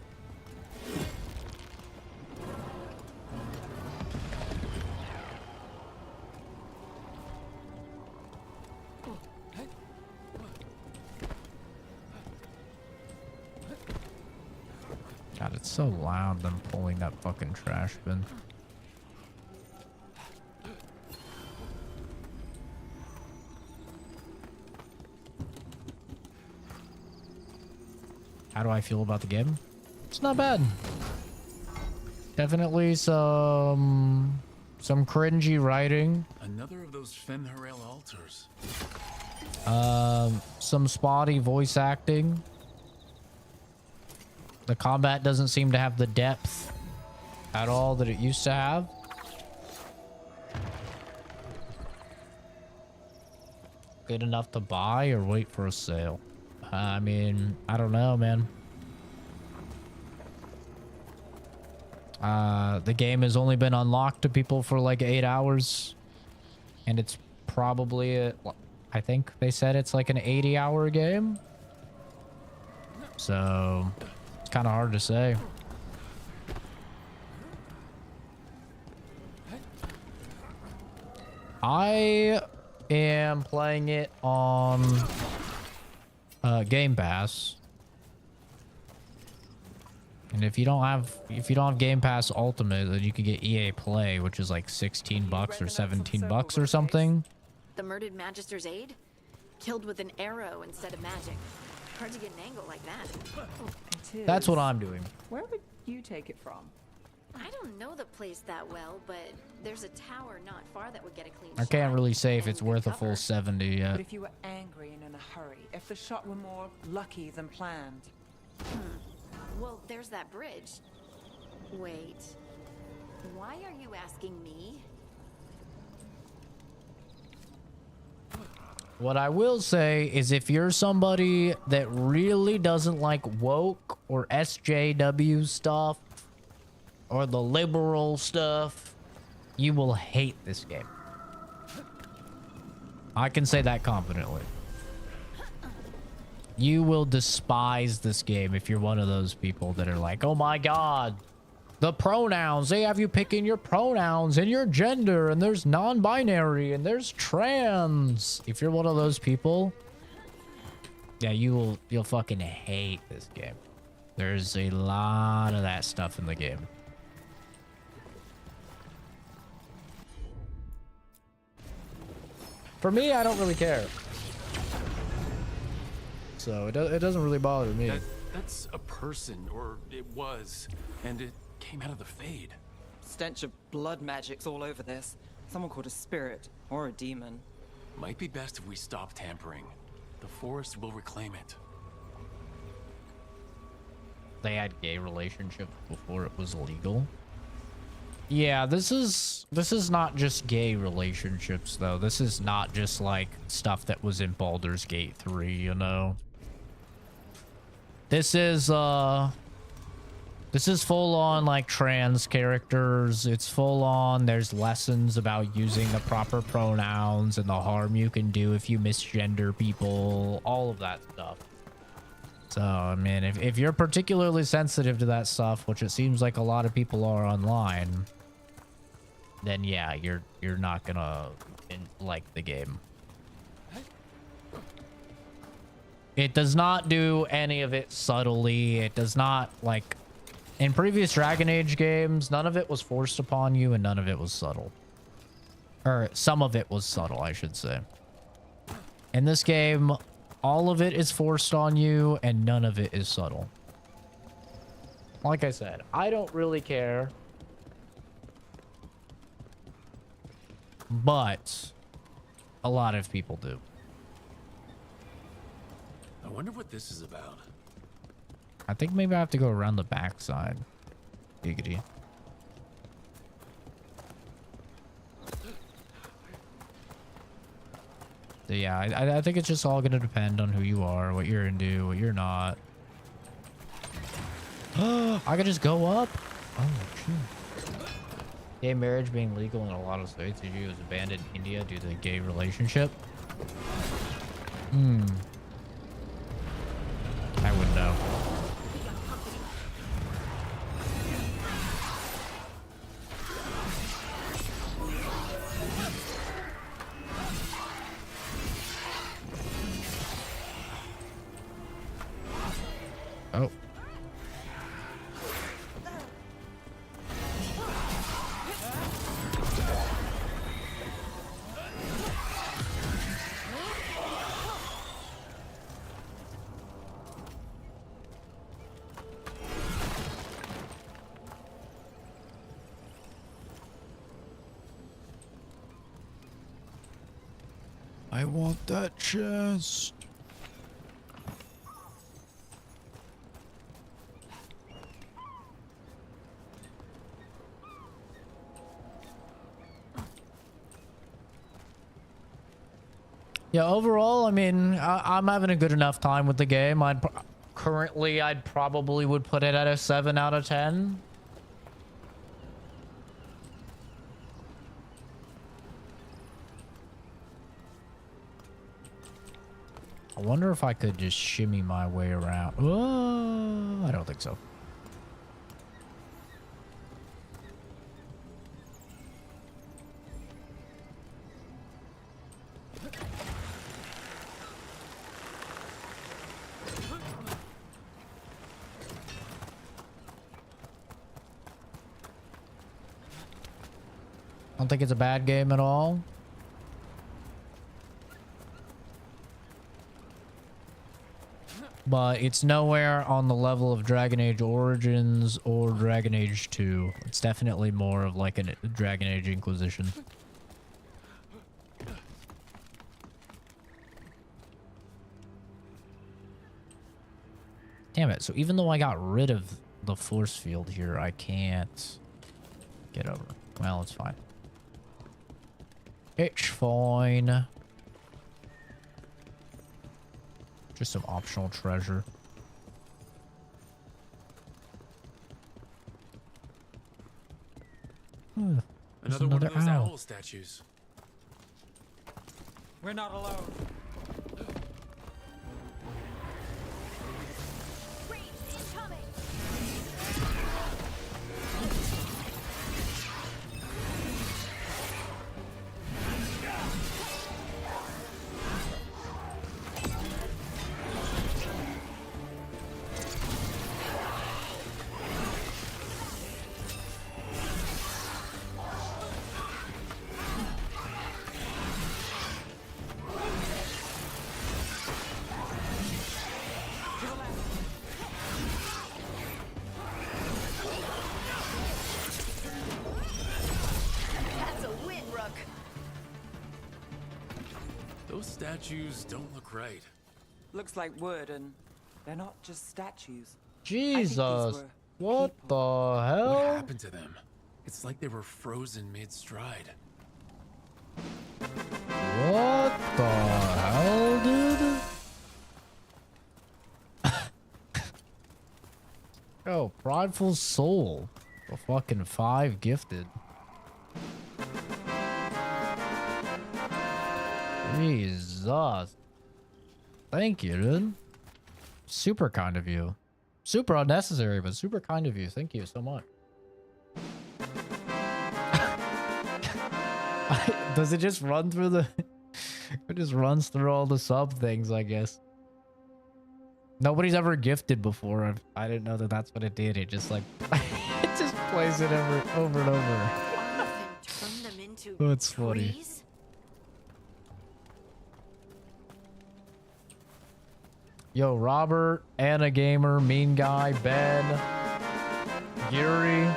God, it's so loud them pulling that fucking trash bin. How do I feel about the game? It's not bad. Definitely some Some cringy writing. Another of those Fenharel altars. Some spotty voice acting. The combat doesn't seem to have the depth at all that it used to have. Good enough to buy or wait for a sale? I mean, I don't know, man. The game has only been unlocked to people for like 8 hours. And it's probably, I think they said it's like an 80-hour game. So, it's kind of hard to say. I am playing it on Game Pass. And if you don't have Game Pass Ultimate, then you can get EA Play, which is like $16 or $17 or something. The murdered Magister's aide? Killed with an arrow instead of magic. Hard to get an angle like that. That's what I'm doing. Where would you take it from? I don't know the place that well, but there's a tower not far that would get a clean I can't really say if it's worth a full 70 yet. But if you were angry and in a hurry, if the shot were more lucky than planned. Well, there's that bridge. Wait. Why are you asking me? What I will say is if you're somebody that really doesn't like woke or SJW stuff or the liberal stuff, you will hate this game. I can say that confidently. You will despise this game if you're one of those people that are like, oh my god, the pronouns, they have you picking your pronouns and your gender, and there's non-binary and there's trans. If you're one of those people, yeah, you'll fucking hate this game. There's a lot of that stuff in the game. For me, I don't really care. So it doesn't really bother me. That's a person, or it was, and it came out of the Fade. Stench of blood magic's all over this. Someone called a spirit or a demon. Might be best if we stop tampering. The forest will reclaim it. They had gay relationships before it was legal. Yeah, this is not just gay relationships though. This is not just like stuff that was in Baldur's Gate 3, you know. This is full on like trans characters. It's full on, there's lessons about using the proper pronouns and the harm you can do if you misgender people, all of that stuff. So, I mean, if you're particularly sensitive to that stuff, which it seems like a lot of people are online, then yeah, you're not gonna like the game. It does not do any of it subtly. It does not, like, in previous Dragon Age games, none of it was forced upon you and none of it was subtle. Or some of it was subtle, I should say. In this game, all of it is forced on you and none of it is subtle. Like I said, I don't really care. But a lot of people do. I wonder what this is about. I think maybe I have to go around the backside. Giggity. So yeah, I think it's just all gonna depend on who you are, what you're into, what you're not. I could just go up? Oh, shoot. Gay marriage being legal in a lot of states. The EU was abandoned in India due to the gay relationship. I wouldn't know. Oh. I want that chest. Yeah, overall, I mean, I'm having a good enough time with the game. Currently, I'd probably would put it at a 7 out of 10. I wonder if I could just shimmy my way around. Oh, I don't think so. I don't think it's a bad game at all. But it's nowhere on the level of Dragon Age Origins or Dragon Age 2. It's definitely more of like a Dragon Age Inquisition. Damn it. So even though I got rid of the force field here, I can't get over. Well, it's fine. It's fine. Just some optional treasure. Ooh, Another one of those owl statues. We're not alone. Those statues don't look right. Looks like wood, and they're not just statues. Jesus. What the hell? What happened to them? It's like they were frozen mid-stride. What the hell, dude? Yo, Prideful Soul. For fucking 5 gifted. Jesus. Thank you, dude. Super kind of you. Super unnecessary, but super kind of you. Thank you so much. Does it just run through the... It just runs through all the sub things, I guess. Nobody's ever gifted before. I didn't know that that's what it did. It just like... it just plays it over and over. Turn them into That's funny. trees? Yo, Robert, Anna Gamer, Mean Guy, Ben, Gary.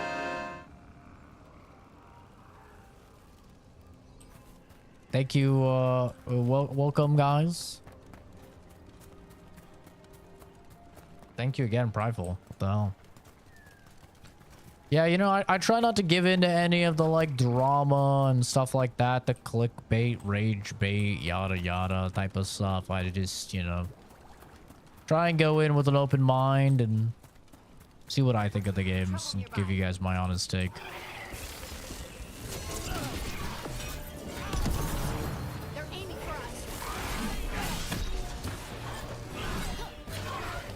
Thank you, welcome, guys. Thank you again, Prideful. What the hell? Yeah, you know, I try not to give in to any of the, like, drama and stuff like that, the clickbait, rage bait, yada yada type of stuff. I just, you know... try and go in with an open mind and see what I think of the games and give you guys my honest take.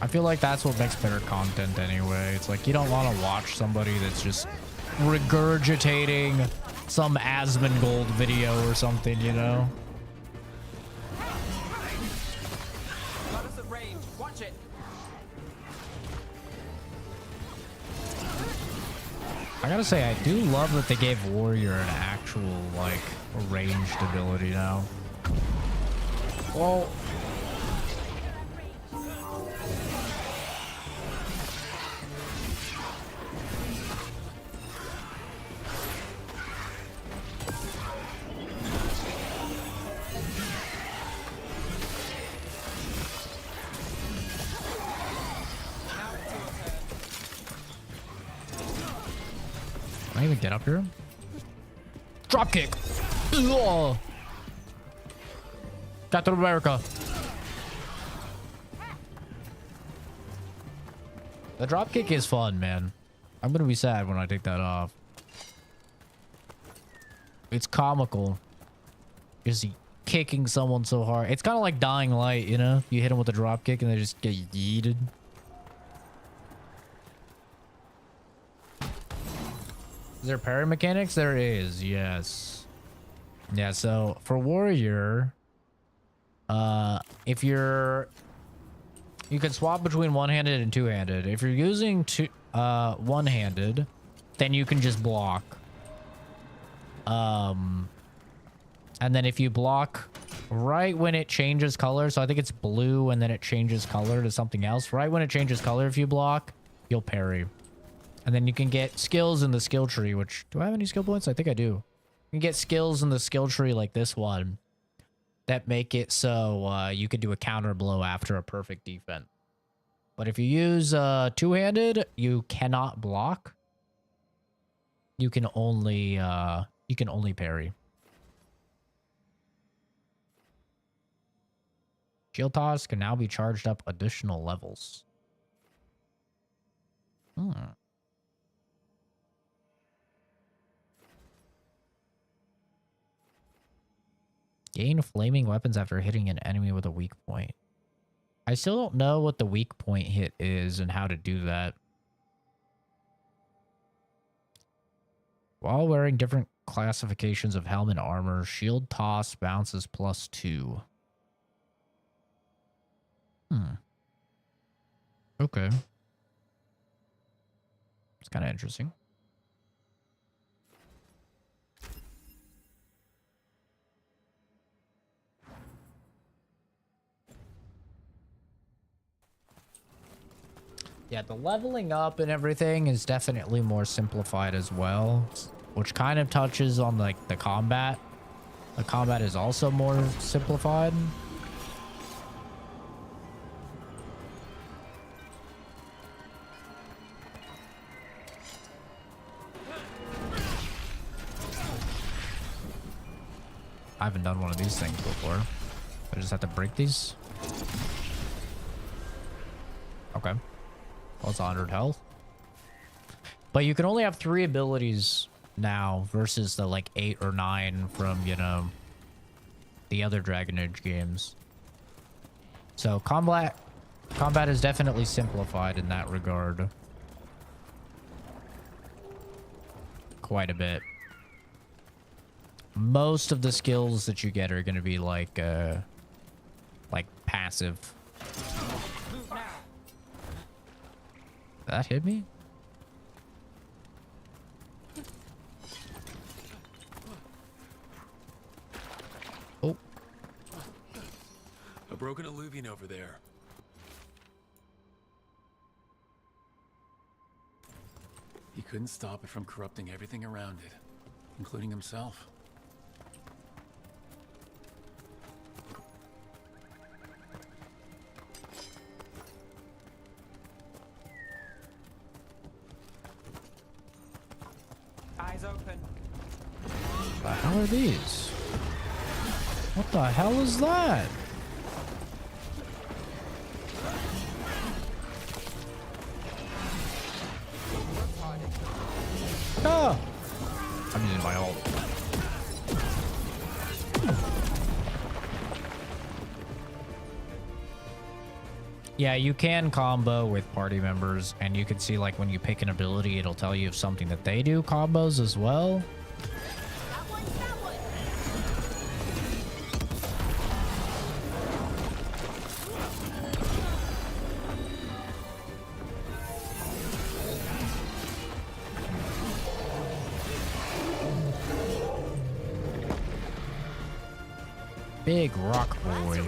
I feel like that's what makes better content anyway. It's like you don't want to watch somebody that's just regurgitating some Asmongold video or something, you know? I gotta say, I do love that they gave Warrior an actual, like, ranged ability now. Well... Can I even get up here? Drop kick. Ugh. Captain America. The drop kick is fun, man. I'm gonna be sad when I take that off. It's comical. Just kicking someone so hard. It's kind of like Dying Light, you know? You hit them with a drop kick and they just get yeeted. Is there parry mechanics? There is, yes. Yeah, so for Warrior, if you can swap between one-handed and two-handed. If you're using one-handed, then you can just block. And then if you block right when it changes color, so I think it's blue and then it changes color to something else. Right when it changes color, if you block, you'll parry. And then you can get skills in the skill tree, which... Do I have any skill points? I think I do. You can get skills in the skill tree like this one that make it so you could do a counter blow after a perfect defense. But if you use two-handed, you cannot block. You can only parry. Shield toss can now be charged up additional levels. Gain flaming weapons after hitting an enemy with a weak point. I still don't know what the weak point hit is and how to do that. While wearing different classifications of helmet armor, shield toss bounces +2. Okay. It's kind of interesting. Yeah, the leveling up and everything is definitely more simplified as well, which kind of touches on like the combat. The combat is also more simplified. I haven't done one of these things before. I just have to break these. Okay. Well, it's 100 health. But you can only have 3 abilities now versus the like 8 or 9 from, you know, the other Dragon Age games. So combat is definitely simplified in that regard. Quite a bit. Most of the skills that you get are going to be like passive. That hit me? Oh. A broken alluvian over there. He couldn't stop it from corrupting everything around it, including himself. Eyes open. What the hell are these? What the hell is that? Ah! I'm using my ult. Yeah, you can combo with party members, and you can see like when you pick an ability, it'll tell you if something that they do combos as well. Big rock boy.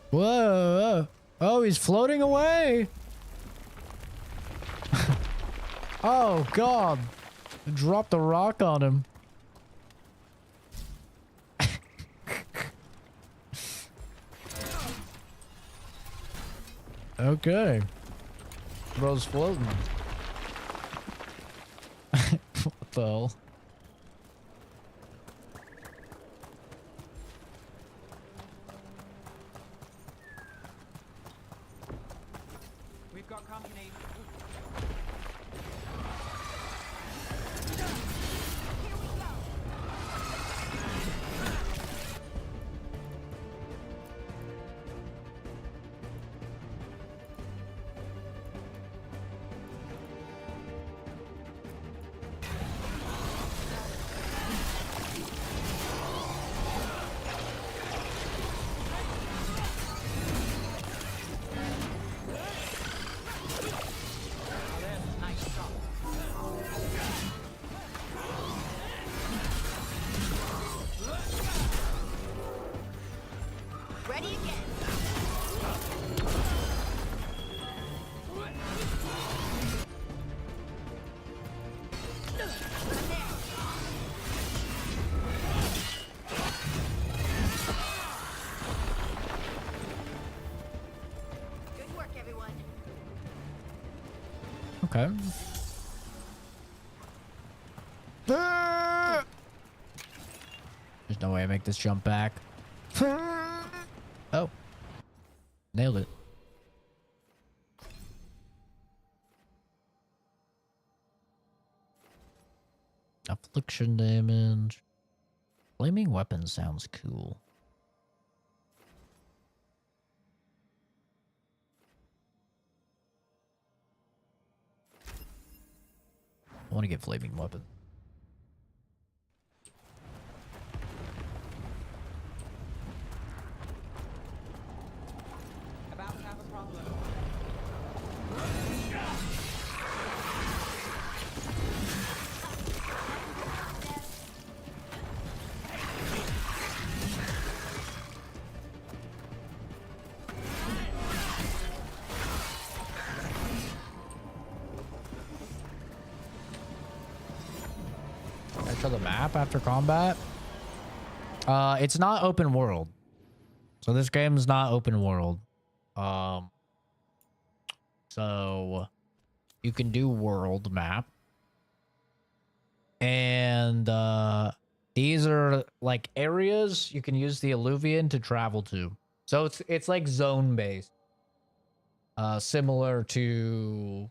Whoa. Oh, he's floating away. Oh, God. Dropped a rock on him. Okay. Bro's floating. What the hell? We've got company. Ready again. Good work, everyone. Okay. There's no way I make this jump back. Oh. Nailed it. Affliction damage. Flaming weapon sounds cool. I want to get flaming weapon. About to have a problem. Can I show the map after combat? It's not open world. So this game is not open world. So you can do world map. And these are like areas you can use the Illuvian to travel to. So it's like zone based. Similar to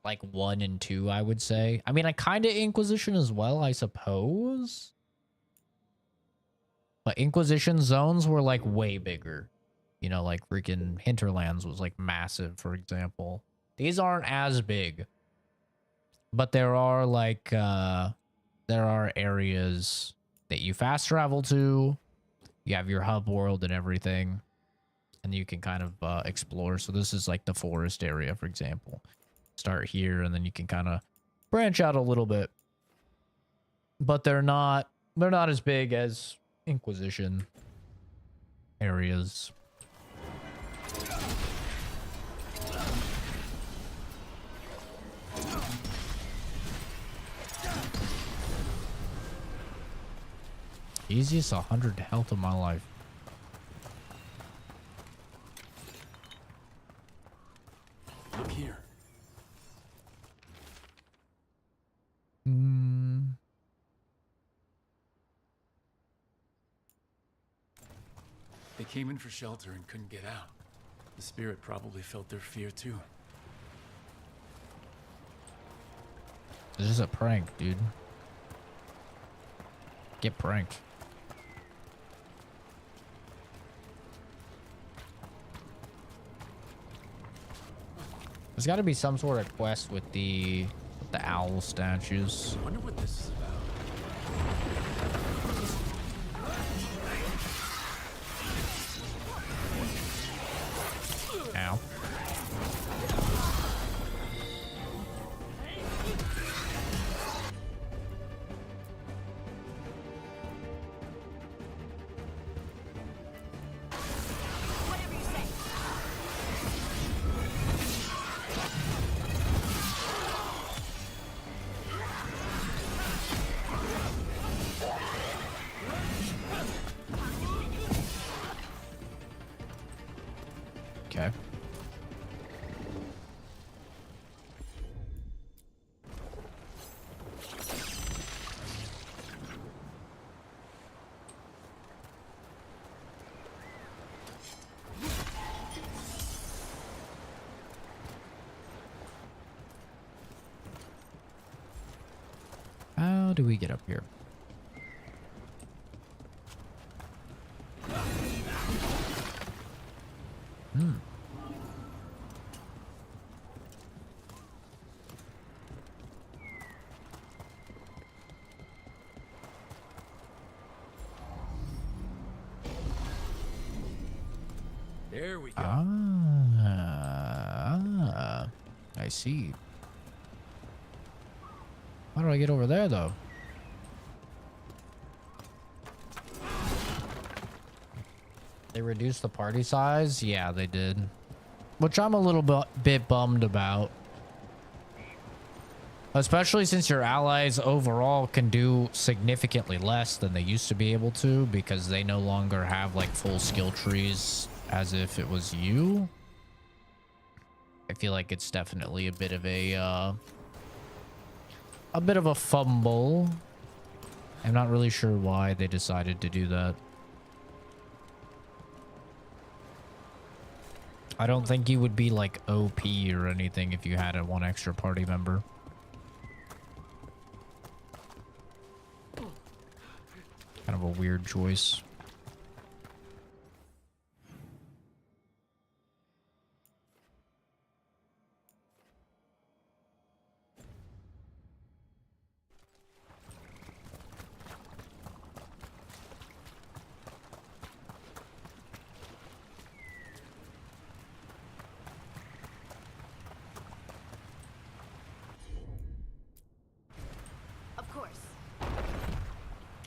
like 1 and 2, I would say. I mean, I kind of Inquisition as well, I suppose. But Inquisition zones were like way bigger. You know, like freaking Hinterlands was like massive, for example. These aren't as big. But there are like, there are areas that you fast travel to. You have your hub world and everything. And you can kind of explore. So this is like the forest area, for example. Start here and then you can kind of branch out a little bit. But they're not as big as Inquisition areas. Easiest 100 health of my life. Look here. They came in for shelter and couldn't get out. The spirit probably felt their fear too. This is a prank, dude. Get pranked. There's got to be some sort of quest with the owl statues. I wonder what this is about. Ow. Okay. do we get up here? Hmm. There we go. I see. How do I get over there, though? They reduced the party size? Yeah, they did. Which I'm a little bit bummed about. Especially since your allies overall can do significantly less than they used to be able to, because they no longer have like full skill trees as if it was you. I feel like it's definitely a bit of a fumble. I'm not really sure why they decided to do that. I don't think you would be like OP or anything if you had one extra party member. Kind of a weird choice.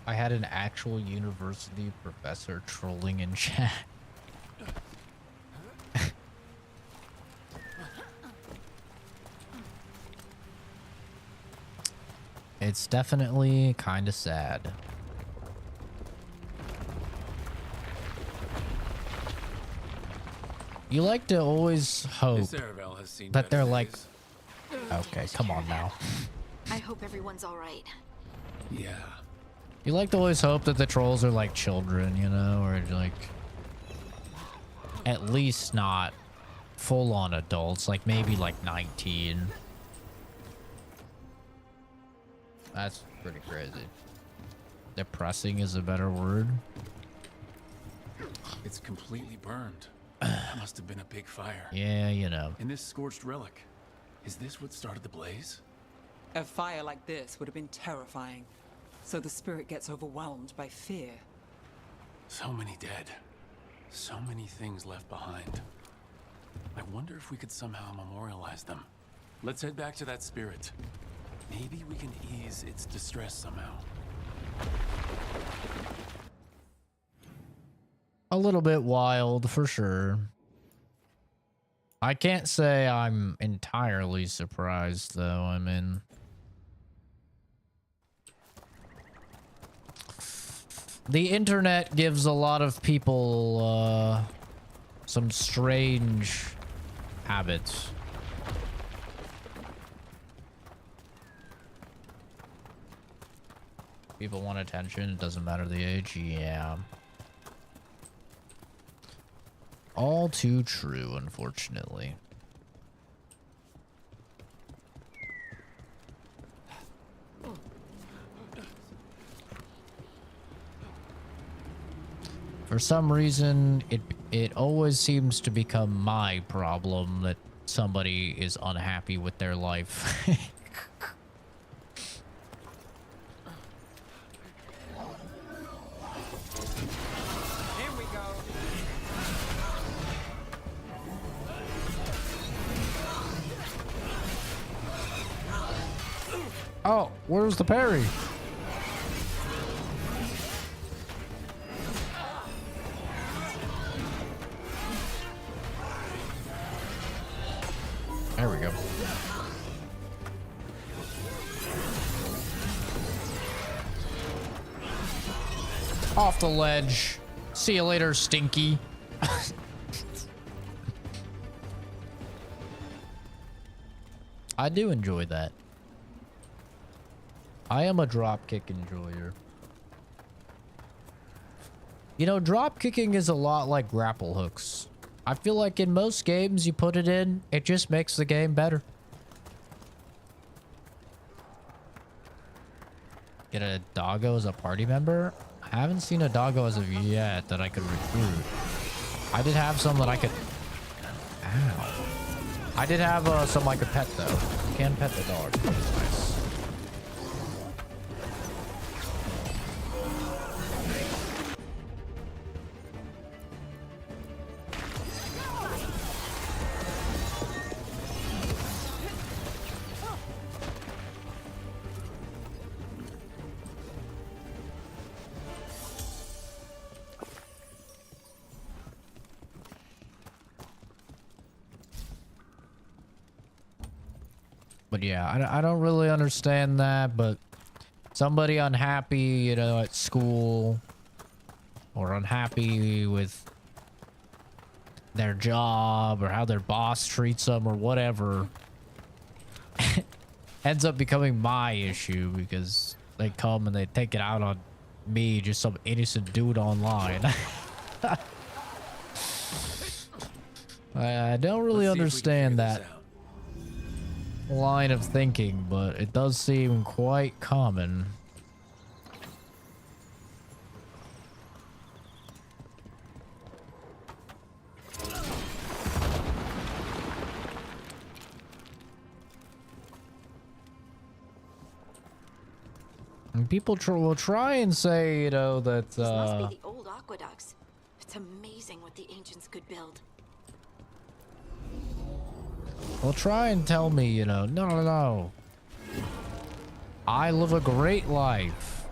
I had an actual university professor trolling in chat. It's definitely kind of sad. You like to always hope that they're like, okay, come on now. I hope everyone's all right. Yeah. You like to always hope that the trolls are like children, you know, or like at least not full-on adults, like maybe like 19. That's pretty crazy. Depressing is a better word. It's completely burned. That must have been a big fire. Yeah, you know. And this scorched relic, is this what started the blaze? A fire like this would have been terrifying. So the spirit gets overwhelmed by fear. So many dead. So many things left behind. I wonder if we could somehow memorialize them. Let's head back to that spirit. Maybe we can ease its distress somehow. A little bit wild, for sure. I can't say I'm entirely surprised, though. I mean... the internet gives a lot of people some strange habits. People want attention, it doesn't matter the age. Yeah. All too true, unfortunately. For some reason, it always seems to become my problem that somebody is unhappy with their life. Here we go. Oh, where's the parry? There we go. Off the ledge. See you later, Stinky. I do enjoy that. I am a dropkick enjoyer. You know, drop kicking is a lot like grapple hooks. I feel like in most games you put it in, it just makes the game better. get a doggo as a party member. I haven't seen a doggo as of yet that I could recruit. I did have some that I could... Ow. I did have some I could pet, though. You can pet the dog. That's nice. But yeah, I don't really understand that, but somebody unhappy, you know, at school or unhappy with their job or how their boss treats them or whatever ends up becoming my issue because they come and they take it out on me, just some innocent dude online. I don't really understand that line of thinking, but it does seem quite common. And people will try and say, you know, that These must be the old aqueducts. It's amazing what the ancients could build. Well, try and tell me, you know, no. I live a great life.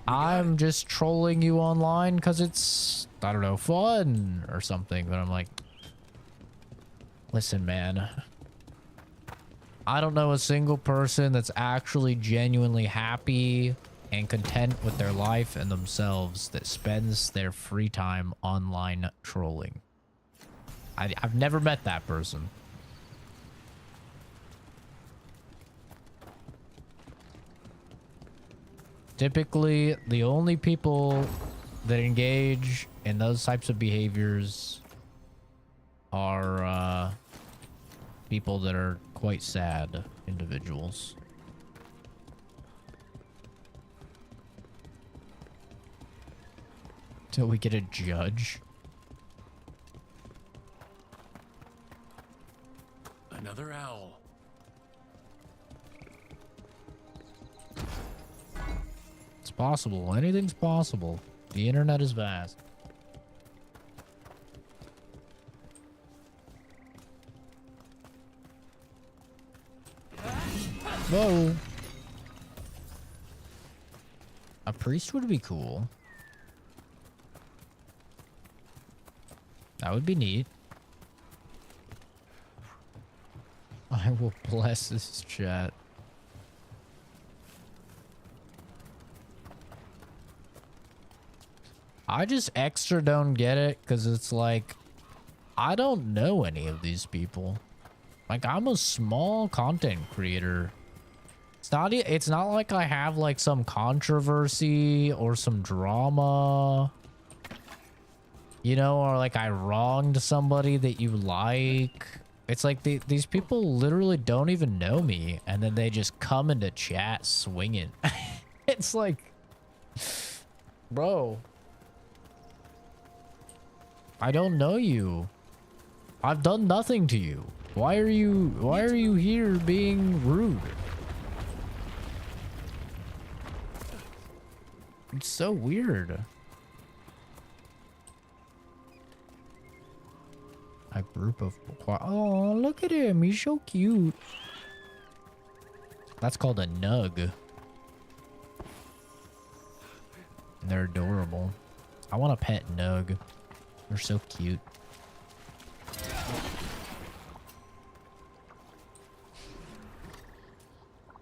I'm just trolling you online because it's, I don't know, fun or something. But I'm like, listen, man. I don't know a single person that's actually genuinely happy and content with their life and themselves that spends their free time online trolling. I've never met that person. Typically, the only people that engage in those types of behaviors are people that are quite sad individuals. Till we get a judge. Another owl. It's possible. Anything's possible. The internet is vast. Whoa. A priest would be cool. That would be neat. I will bless this chat. I just extra don't get it because it's like, I don't know any of these people. Like, I'm a small content creator. It's not like I have like some controversy or some drama, you know, or like I wronged somebody that you like. It's like these people literally don't even know me, and then they just come into chat swinging. It's like, bro, I don't know you. I've done nothing to you. Why are you here being rude? It's so weird. A group of... Oh, look at him. He's so cute. That's called a nug. And they're adorable. I want a pet nug. They're so cute.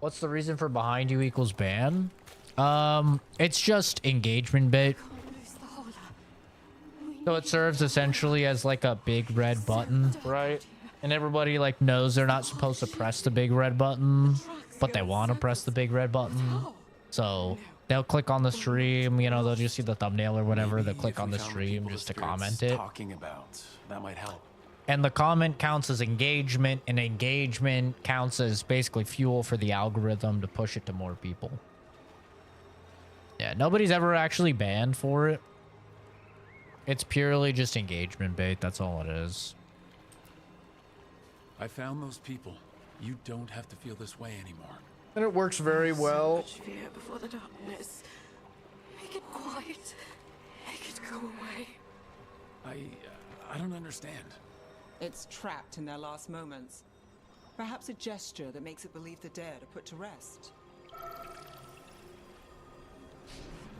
What's the reason for behind you equals ban? It's just engagement bait. So it serves essentially as like a big red button, right? And everybody like knows they're not supposed to press the big red button, but they want to press the big red button. So they'll click on the stream, you know, they'll just see the thumbnail or whatever. They'll click on the stream just to comment it. Talking about that might help. And the comment counts as engagement, and engagement counts as basically fuel for the algorithm to push it to more people. Yeah, nobody's ever actually banned for it. It's purely just engagement bait. That's all it is. I found those people. You don't have to feel this way anymore. And it works very well. So much fear before the darkness. Make it quiet. Make it go away. I don't understand. It's trapped in their last moments. Perhaps a gesture that makes it believe the dead are put to rest.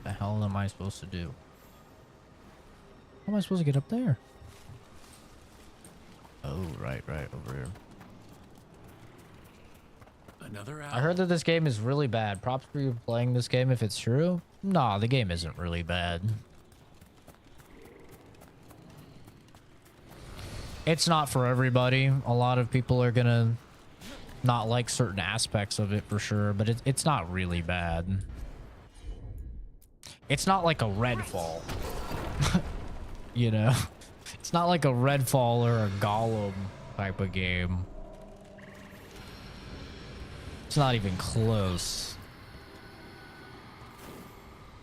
The hell am I supposed to do? How am I supposed to get up there? Oh, right, over here. Another hour. I heard that this game is really bad. Props for you playing this game if it's true. Nah, the game isn't really bad. It's not for everybody. A lot of people are gonna not like certain aspects of it for sure, but it's not really bad. It's not like a Redfall. You know? It's not like a Redfall or a Golem type of game. It's not even close.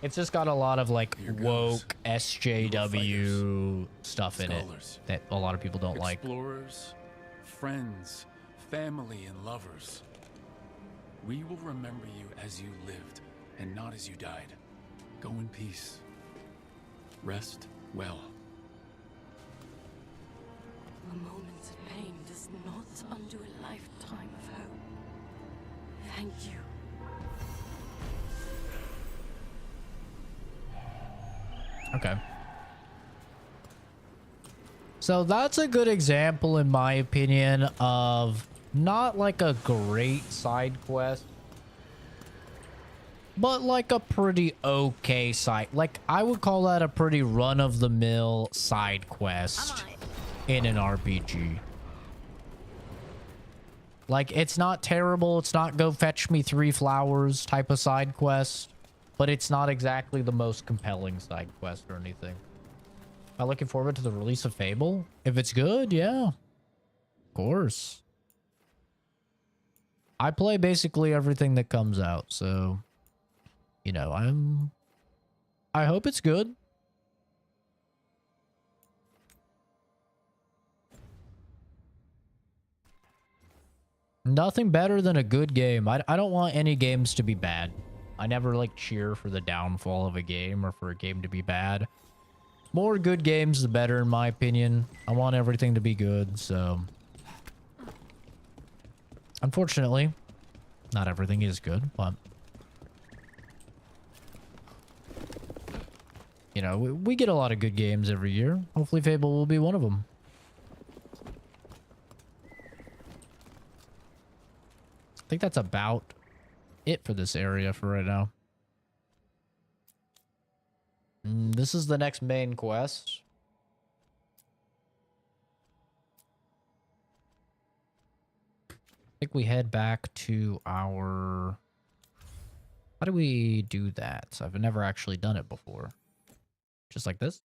It's just got a lot of like woke SJW stuff in it that a lot of people don't like. Explorers, friends, family, and lovers. We will remember you as you lived and not as you died. Go in peace. Rest well. A moment of pain does not undo a lifetime of hope. Thank you. Okay. So that's a good example, in my opinion, of not like a great side quest, but like a pretty okay side. Like, I would call that a pretty run-of-the-mill side quest in an RPG. Like, it's not terrible. It's not go fetch me 3 flowers type of side quest, but it's not exactly the most compelling side quest or anything. Am I looking forward to the release of Fable? If it's good, yeah. Of course. I play basically everything that comes out, so... You know, I hope it's good. Nothing better than a good game. I don't want any games to be bad. I never like cheer for the downfall of a game or for a game to be bad. More good games, the better, in my opinion. I want everything to be good, so... Unfortunately, not everything is good, but... You know, we get a lot of good games every year. Hopefully Fable will be one of them. I think that's about it for this area for right now. This is the next main quest. I think we head back to our... How do we do that? I've never actually done it before. Just like this.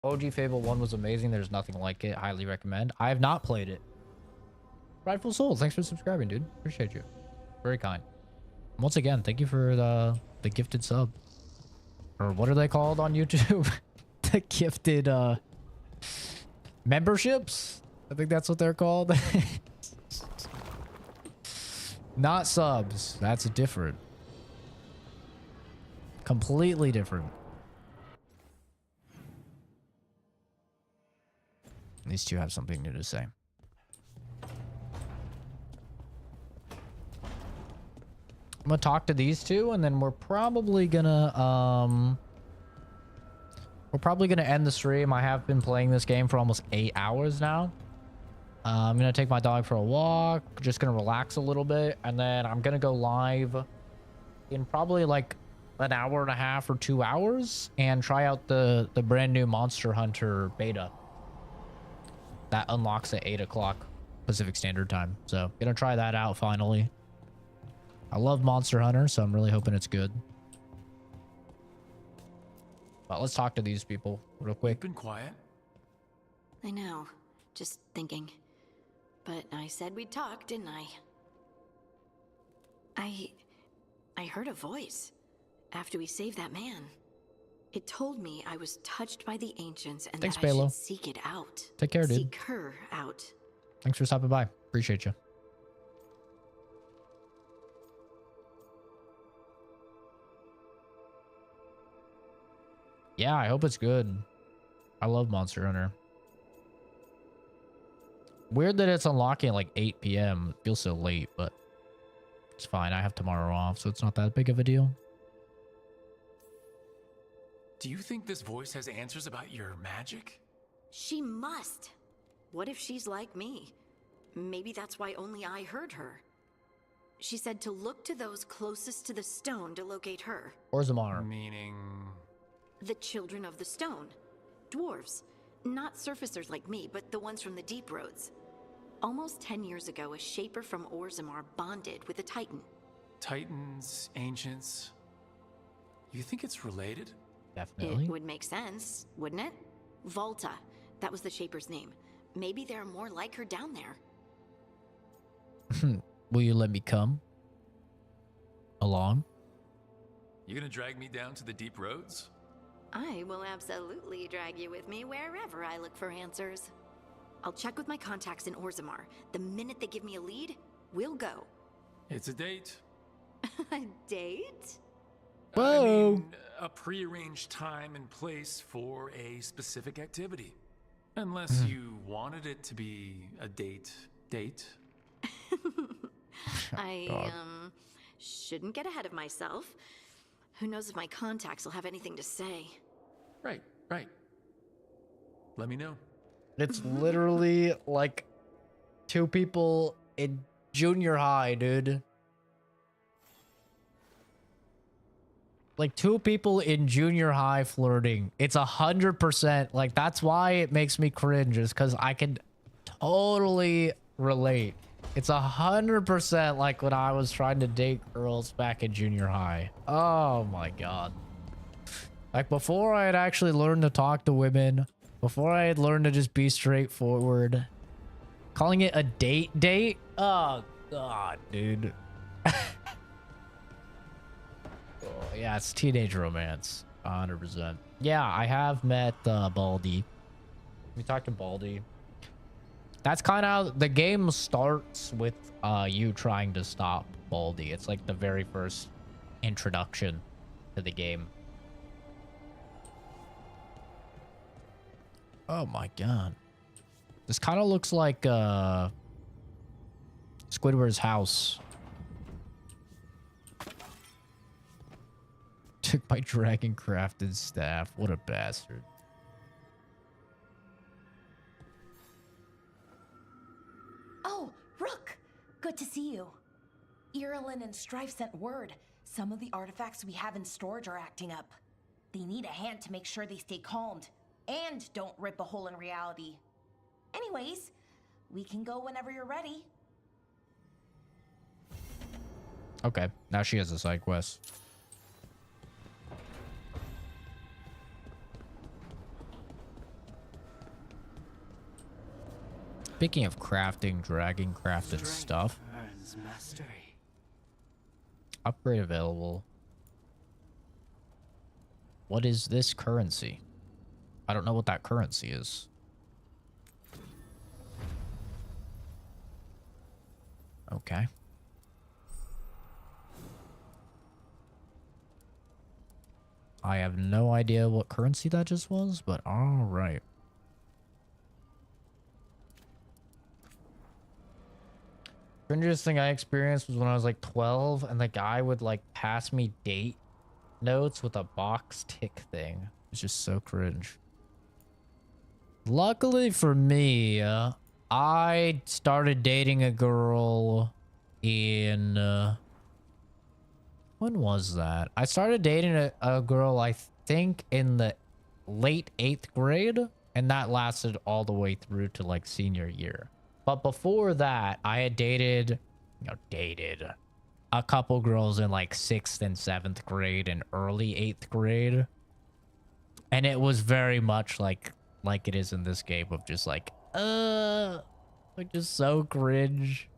OG Fable 1 was amazing. There's nothing like it. Highly recommend. I have not played it. Prideful Soul, thanks for subscribing, dude. Appreciate you. Very kind. Once again, thank you for the gifted sub. Or what are they called on YouTube? The gifted memberships? I think that's what they're called. Not subs. That's different. Completely different. These two have something new to say. I'm gonna talk to these two, and then we're probably gonna end the stream. I have been playing this game for almost 8 hours now. I'm gonna take my dog for a walk, just gonna relax a little bit, and then I'm gonna go live in probably like an hour and a half or 2 hours and try out the brand new Monster Hunter beta that unlocks at 8 o'clock Pacific Standard Time. So gonna try that out finally. I love Monster Hunter, so I'm really hoping it's good. But let's talk to these people real quick. You've been quiet. I know. Just thinking. But I said we'd talk, didn't I? I heard a voice. after we saved that man. It told me I was touched by the ancients and Thanks, that I Balo. should seek it out. Take care, dude. Seek her out. Thanks for stopping by. Appreciate you. Yeah, I hope it's good. I love Monster Hunter. Weird that it's unlocking at like 8 p.m. It feels so late, but it's fine. I have tomorrow off, so it's not that big of a deal. Do you think this voice has answers about your magic? She must. What if she's like me? Maybe that's why only I heard her. She said to look to those closest to the stone to locate her. Orzammar. Meaning... The children of the stone. Dwarves. Not surfacers like me, but the ones from the deep roads. Almost 10 years ago, a shaper from Orzammar bonded with a titan. Titans, ancients... You think it's related? Definitely. It would make sense, wouldn't it? Volta. That was the shaper's name. Maybe there are more like her down there. Will you let me come along? You gonna drag me down to the deep roads? I will absolutely drag you with me wherever I look for answers. I'll check with my contacts in Orzammar. The minute they give me a lead, we'll go. It's a date. A date? Whoa. I mean, a prearranged time and place for a specific activity. Unless you wanted it to be a date. I shouldn't get ahead of myself. Who knows if my contacts will have anything to say. Right. Let me know. It's literally like two people in junior high, dude. Like two people in junior high flirting. It's 100%. Like that's why it makes me cringe, is because I can totally relate. It's 100% like when I was trying to date girls back in junior high. Oh my god. Like before I had actually learned to talk to women, before I had learned to just be straightforward, calling it a date? Oh god, dude. Oh, yeah, it's teenage romance. 100%. Yeah, I have met Baldy. We talked to Baldy. That's kind of how the game starts, with you trying to stop Baldy. It's like the very first introduction to the game. Oh my god. This kind of looks like Squidward's house. Took my dragon crafted staff. What a bastard. Oh, Rook! Good to see you. Irilyn and Strife sent word. Some of the artifacts we have in storage are acting up. They need a hand to make sure they stay calmed. And don't rip a hole in reality. Anyways, we can go whenever you're ready. Okay, now she has a side quest. Speaking of crafting, dragon crafted stuff. Mastery. Upgrade available. What is this currency? I don't know what that currency is. Okay. I have no idea what currency that just was, but all right. Strangest thing I experienced was when I was like 12 and the guy would like pass me date notes with a box tick thing. It's just so cringe. Luckily for me, I started dating a girl in... when was that? I started dating a girl, I think, in the late 8th grade, and that lasted all the way through to like senior year. But before that, I had dated a couple girls in like 6th and 7th grade and early 8th grade. And it was very much like it is in this game of just like just so cringe.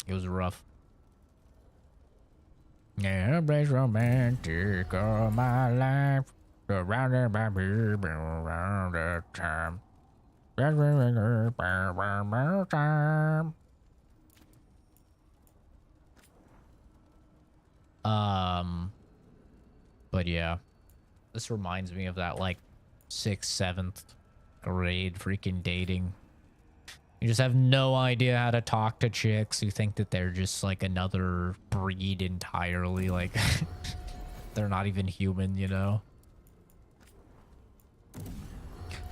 It was rough. Yeah, best romantic of my life. Surrounded by people around the time. But yeah, this reminds me of that like 6th, 7th grade freaking dating. You just have no idea how to talk to chicks. You think that they're just like another breed entirely. Like they're not even human, you know?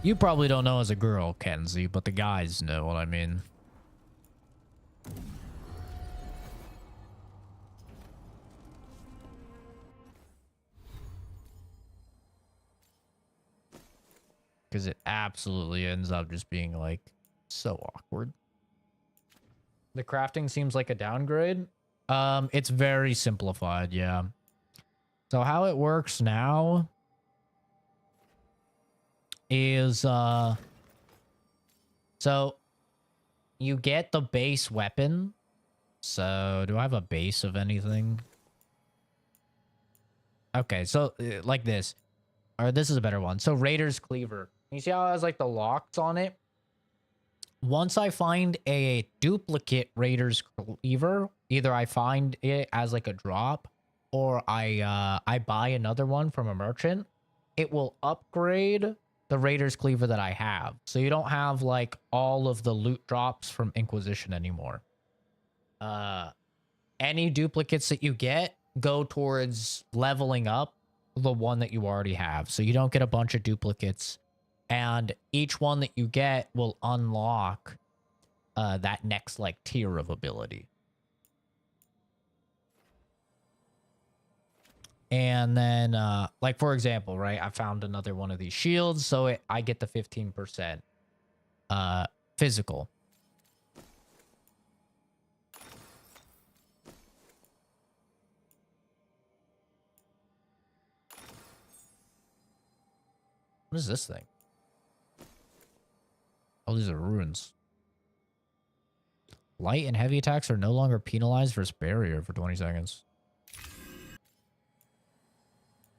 You probably don't know as a girl, Kenzie, but the guys know what I mean. Because it absolutely ends up just being like so awkward. The crafting seems like a downgrade. It's very simplified, yeah. So how it works now is so you get the base weapon. So do I have a base of anything? Okay, so like this. Or this is a better one. So Raider's Cleaver. You see how it has like the locks on it? Once I find a duplicate Raider's Cleaver, either I find it as like a drop or I buy another one from a merchant, it will upgrade the Raider's Cleaver that I have. So you don't have like all of the loot drops from Inquisition anymore. Any duplicates that you get go towards leveling up the one that you already have. So you don't get a bunch of duplicates. And each one that you get will unlock that next like tier of ability. And then like for example, right, I found another one of these shields, so I get the 15% physical. What is this thing? Oh, these are runes. Light and heavy attacks are no longer penalized versus barrier for 20 seconds.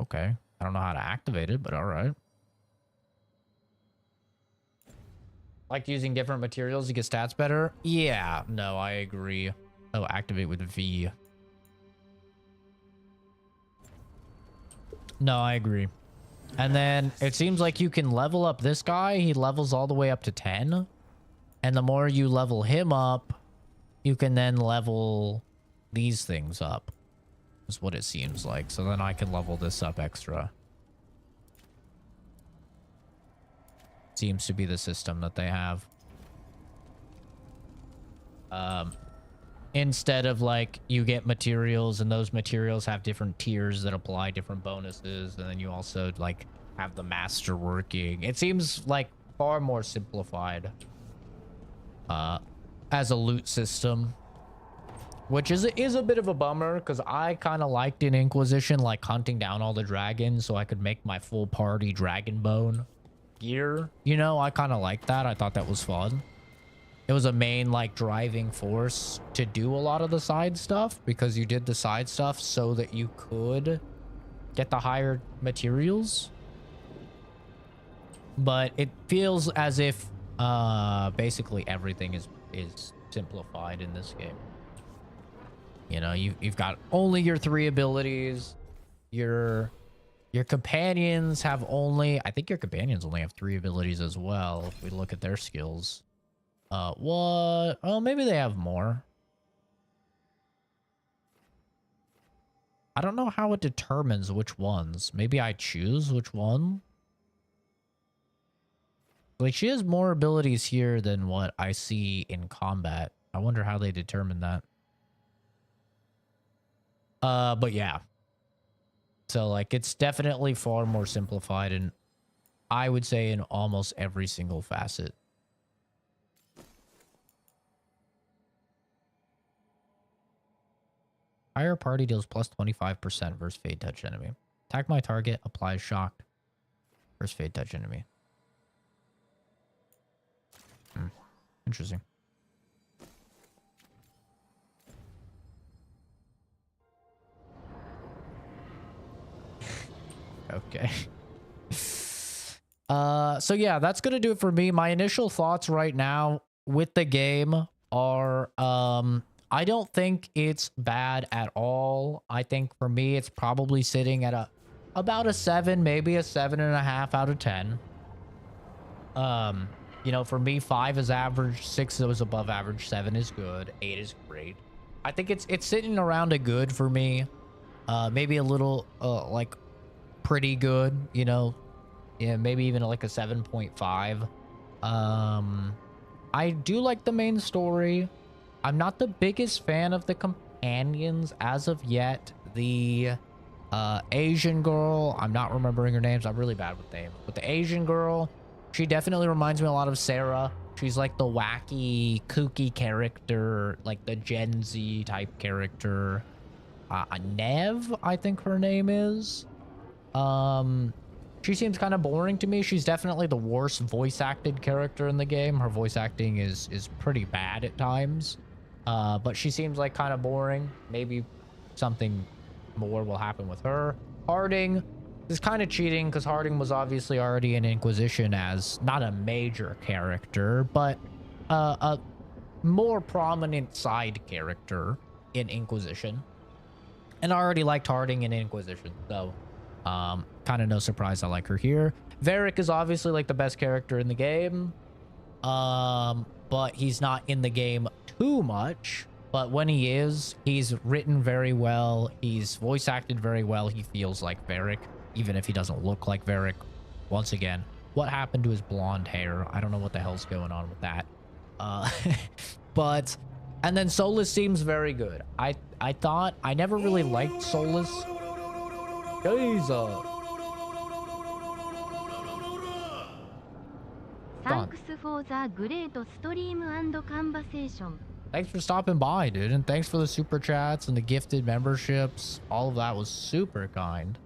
Okay. I don't know how to activate it, but all right. Like using different materials to get stats better? Yeah, no, I agree. Oh, activate with V. No, I agree. And then it seems like you can level up this guy. He levels all the way up to 10. And the more you level him up, you can then level these things up. Is what it seems like. So then I can level this up extra. Seems to be the system that they have. Instead of like you get materials and those materials have different tiers that apply different bonuses, and then you also like have the master working. It seems like far more simplified as a loot system, which is a bit of a bummer because I kind of liked in Inquisition like hunting down all the dragons so I could make my full party dragon bone gear. You know, I kind of liked that. I thought that was fun. It was a main like driving force to do a lot of the side stuff because you did the side stuff so that you could get the higher materials. But it feels as if basically everything is simplified in this game. You know, you've got only your 3 abilities. Your companions have only, I think your companions only have 3 abilities as well if we look at their skills. What? Oh, maybe they have more. I don't know how it determines which ones. Maybe I choose which one. Like, she has more abilities here than what I see in combat. I wonder how they determine that. But yeah. So, like, it's definitely far more simplified, and I would say in almost every single facet. Higher party deals plus 25% versus Fade Touch enemy. Attack my target, applies shock versus Fade Touch enemy. Interesting. Okay. So yeah, that's gonna do it for me. My initial thoughts right now with the game are, I don't think it's bad at all. I think for me, it's probably sitting at about a 7, maybe a 7.5 out of 10. You know, for me, 5 is average, 6 is above average, 7 is good, 8 is great. I think it's sitting around a good for me. Maybe a little, like, pretty good, you know. Yeah, maybe even like a 7.5. I do like the main story. I'm not the biggest fan of the companions as of yet. The Asian girl, I'm not remembering her names. I'm really bad with names. But the Asian girl, she definitely reminds me a lot of Sarah. She's like the wacky, kooky character, like the Gen Z type character. Nev, I think her name is. She seems kind of boring to me. She's definitely the worst voice acted character in the game. Her voice acting is pretty bad at times. But she seems like kind of boring. Maybe something more will happen with her. Harding is kind of cheating because Harding was obviously already in Inquisition as not a major character, but a more prominent side character in Inquisition. And I already liked Harding in Inquisition, so kind of no surprise I like her here. Varric is obviously like the best character in the game, but he's not in the game too much. But when he is, he's written very well. He's voice acted very well. He feels like Varric, even if he doesn't look like Varric. Once again, what happened to his blonde hair? I don't know what the hell's going on with that. But, and then Solus seems very good. I thought, I never really liked Solus. Jesus. Thanks for the great stream and conversation. Thanks for stopping by, dude, and thanks for the super chats and the gifted memberships. All of that was super kind.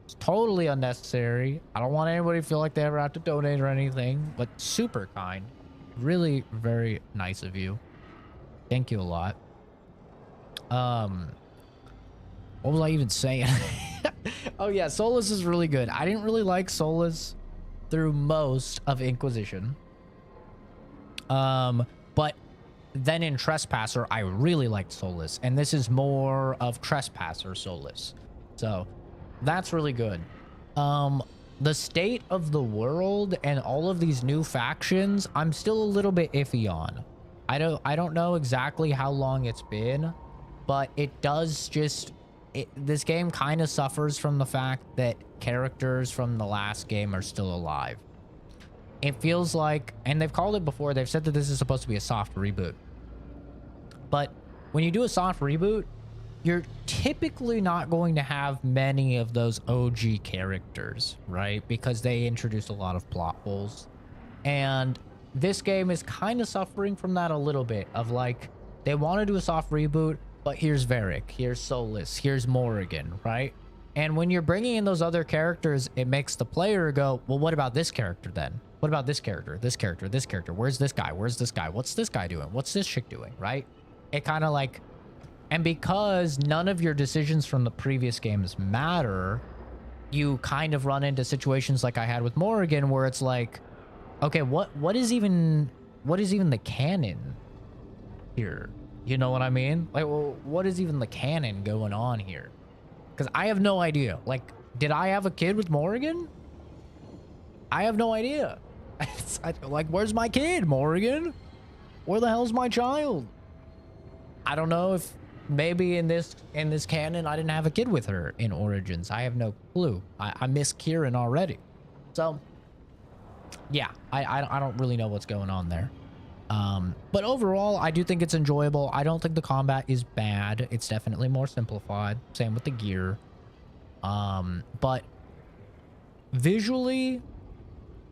It's totally unnecessary. I don't want anybody to feel like they ever have to donate or anything, but super kind. Really very nice of you. Thank you a lot. What was I even saying? Oh yeah, Solus is really good. I didn't really like Solus through most of Inquisition. But then in Trespasser, I really liked Solus, and this is more of Trespasser Solus. So that's really good. The state of the world and all of these new factions, I'm still a little bit iffy on. I don't know exactly how long it's been, but it does just, this game kind of suffers from the fact that characters from the last game are still alive. It feels like, and they've called it before, they've said that this is supposed to be a soft reboot. But when you do a soft reboot, you're typically not going to have many of those OG characters, right? Because they introduced a lot of plot holes. And this game is kind of suffering from that a little bit, of like, they want to do a soft reboot, but here's Varric, here's Solus, here's Morrigan, right? And when you're bringing in those other characters, it makes the player go, well, what about this character then? What about this character, this character, this character? Where's this guy? Where's this guy? What's this guy doing? What's this chick doing, right? It kind of like, and because none of your decisions from the previous games matter, you kind of run into situations like I had with Morrigan, where it's like, okay, what is even the canon here? You know what I mean? Like, well, what is even the canon going on here? Because I have no idea. Like, did I have a kid with Morrigan? I have no idea. Like, where's my kid, Morrigan? Where the hell's my child? I don't know if maybe in this canon I didn't have a kid with her in Origins. I have no clue. I miss Kieran already. So yeah, I don't really know what's going on there. But overall, I do think it's enjoyable. I don't think the combat is bad. It's definitely more simplified. Same with the gear. But visually,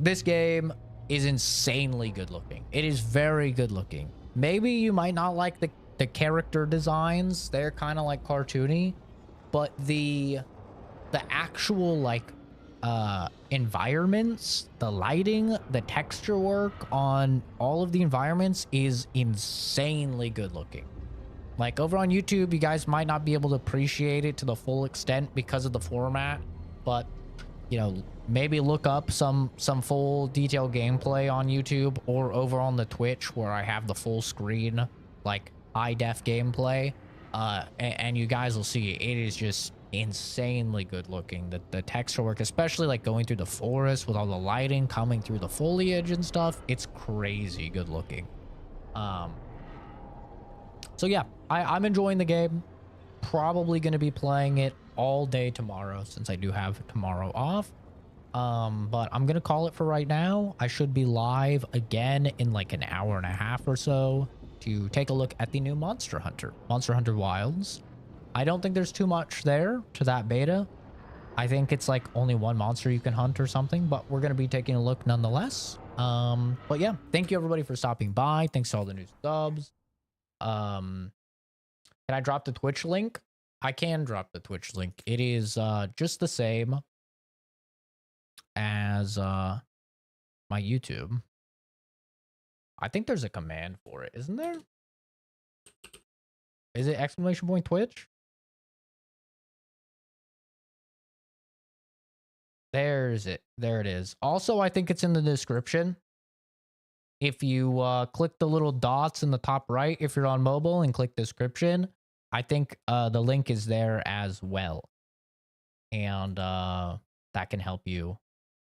this game is insanely good looking. It is very good looking. Maybe you might not like the character designs. They're kind of like cartoony, but the actual like environments, the lighting, the texture work on all of the environments is insanely good looking. Like over on YouTube, you guys might not be able to appreciate it to the full extent because of the format, but you know, maybe look up some full detailed gameplay on YouTube or over on the Twitch where I have the full screen, like high def gameplay. And you guys will see it is just insanely good looking. The texture work, especially like going through the forest with all the lighting coming through the foliage and stuff, it's crazy good looking. So yeah, I'm enjoying the game. Probably going to be playing it all day tomorrow since I do have tomorrow off. But I'm going to call it for right now. I should be live again in like an hour and a half or so to take a look at the new Monster Hunter Wilds. I don't think there's too much there to that beta. I think it's like only one monster you can hunt or something, but we're going to be taking a look nonetheless. But yeah, thank you everybody for stopping by. Thanks to all the new subs. Can I drop the Twitch link? I can drop the Twitch link. It is just the same as my YouTube. I think there's a command for it, isn't there? Is it !Twitch? There's it. There it is. Also, I think it's in the description. If you click the little dots in the top right, if you're on mobile and click description, I think the link is there as well. And that can help you,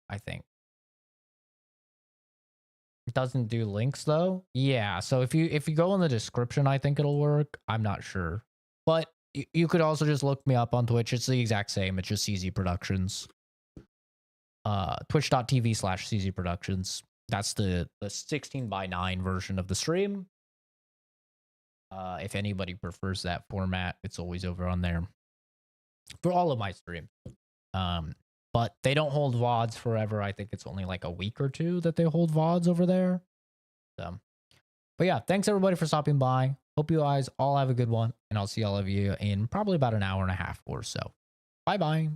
I think. It doesn't do links though. Yeah, so if you go in the description, I think it'll work. I'm not sure. But you could also just look me up on Twitch. It's the exact same. It's just CZ Productions. Twitch.tv/CZ Productions. That's the 16:9 version of the stream. If anybody prefers that format, it's always over on there for all of my streams. But they don't hold VODs forever. I think it's only like a week or two that they hold VODs over there. So, but yeah, thanks everybody for stopping by. Hope you guys all have a good one, and I'll see all of you in probably about an hour and a half or so. Bye-bye.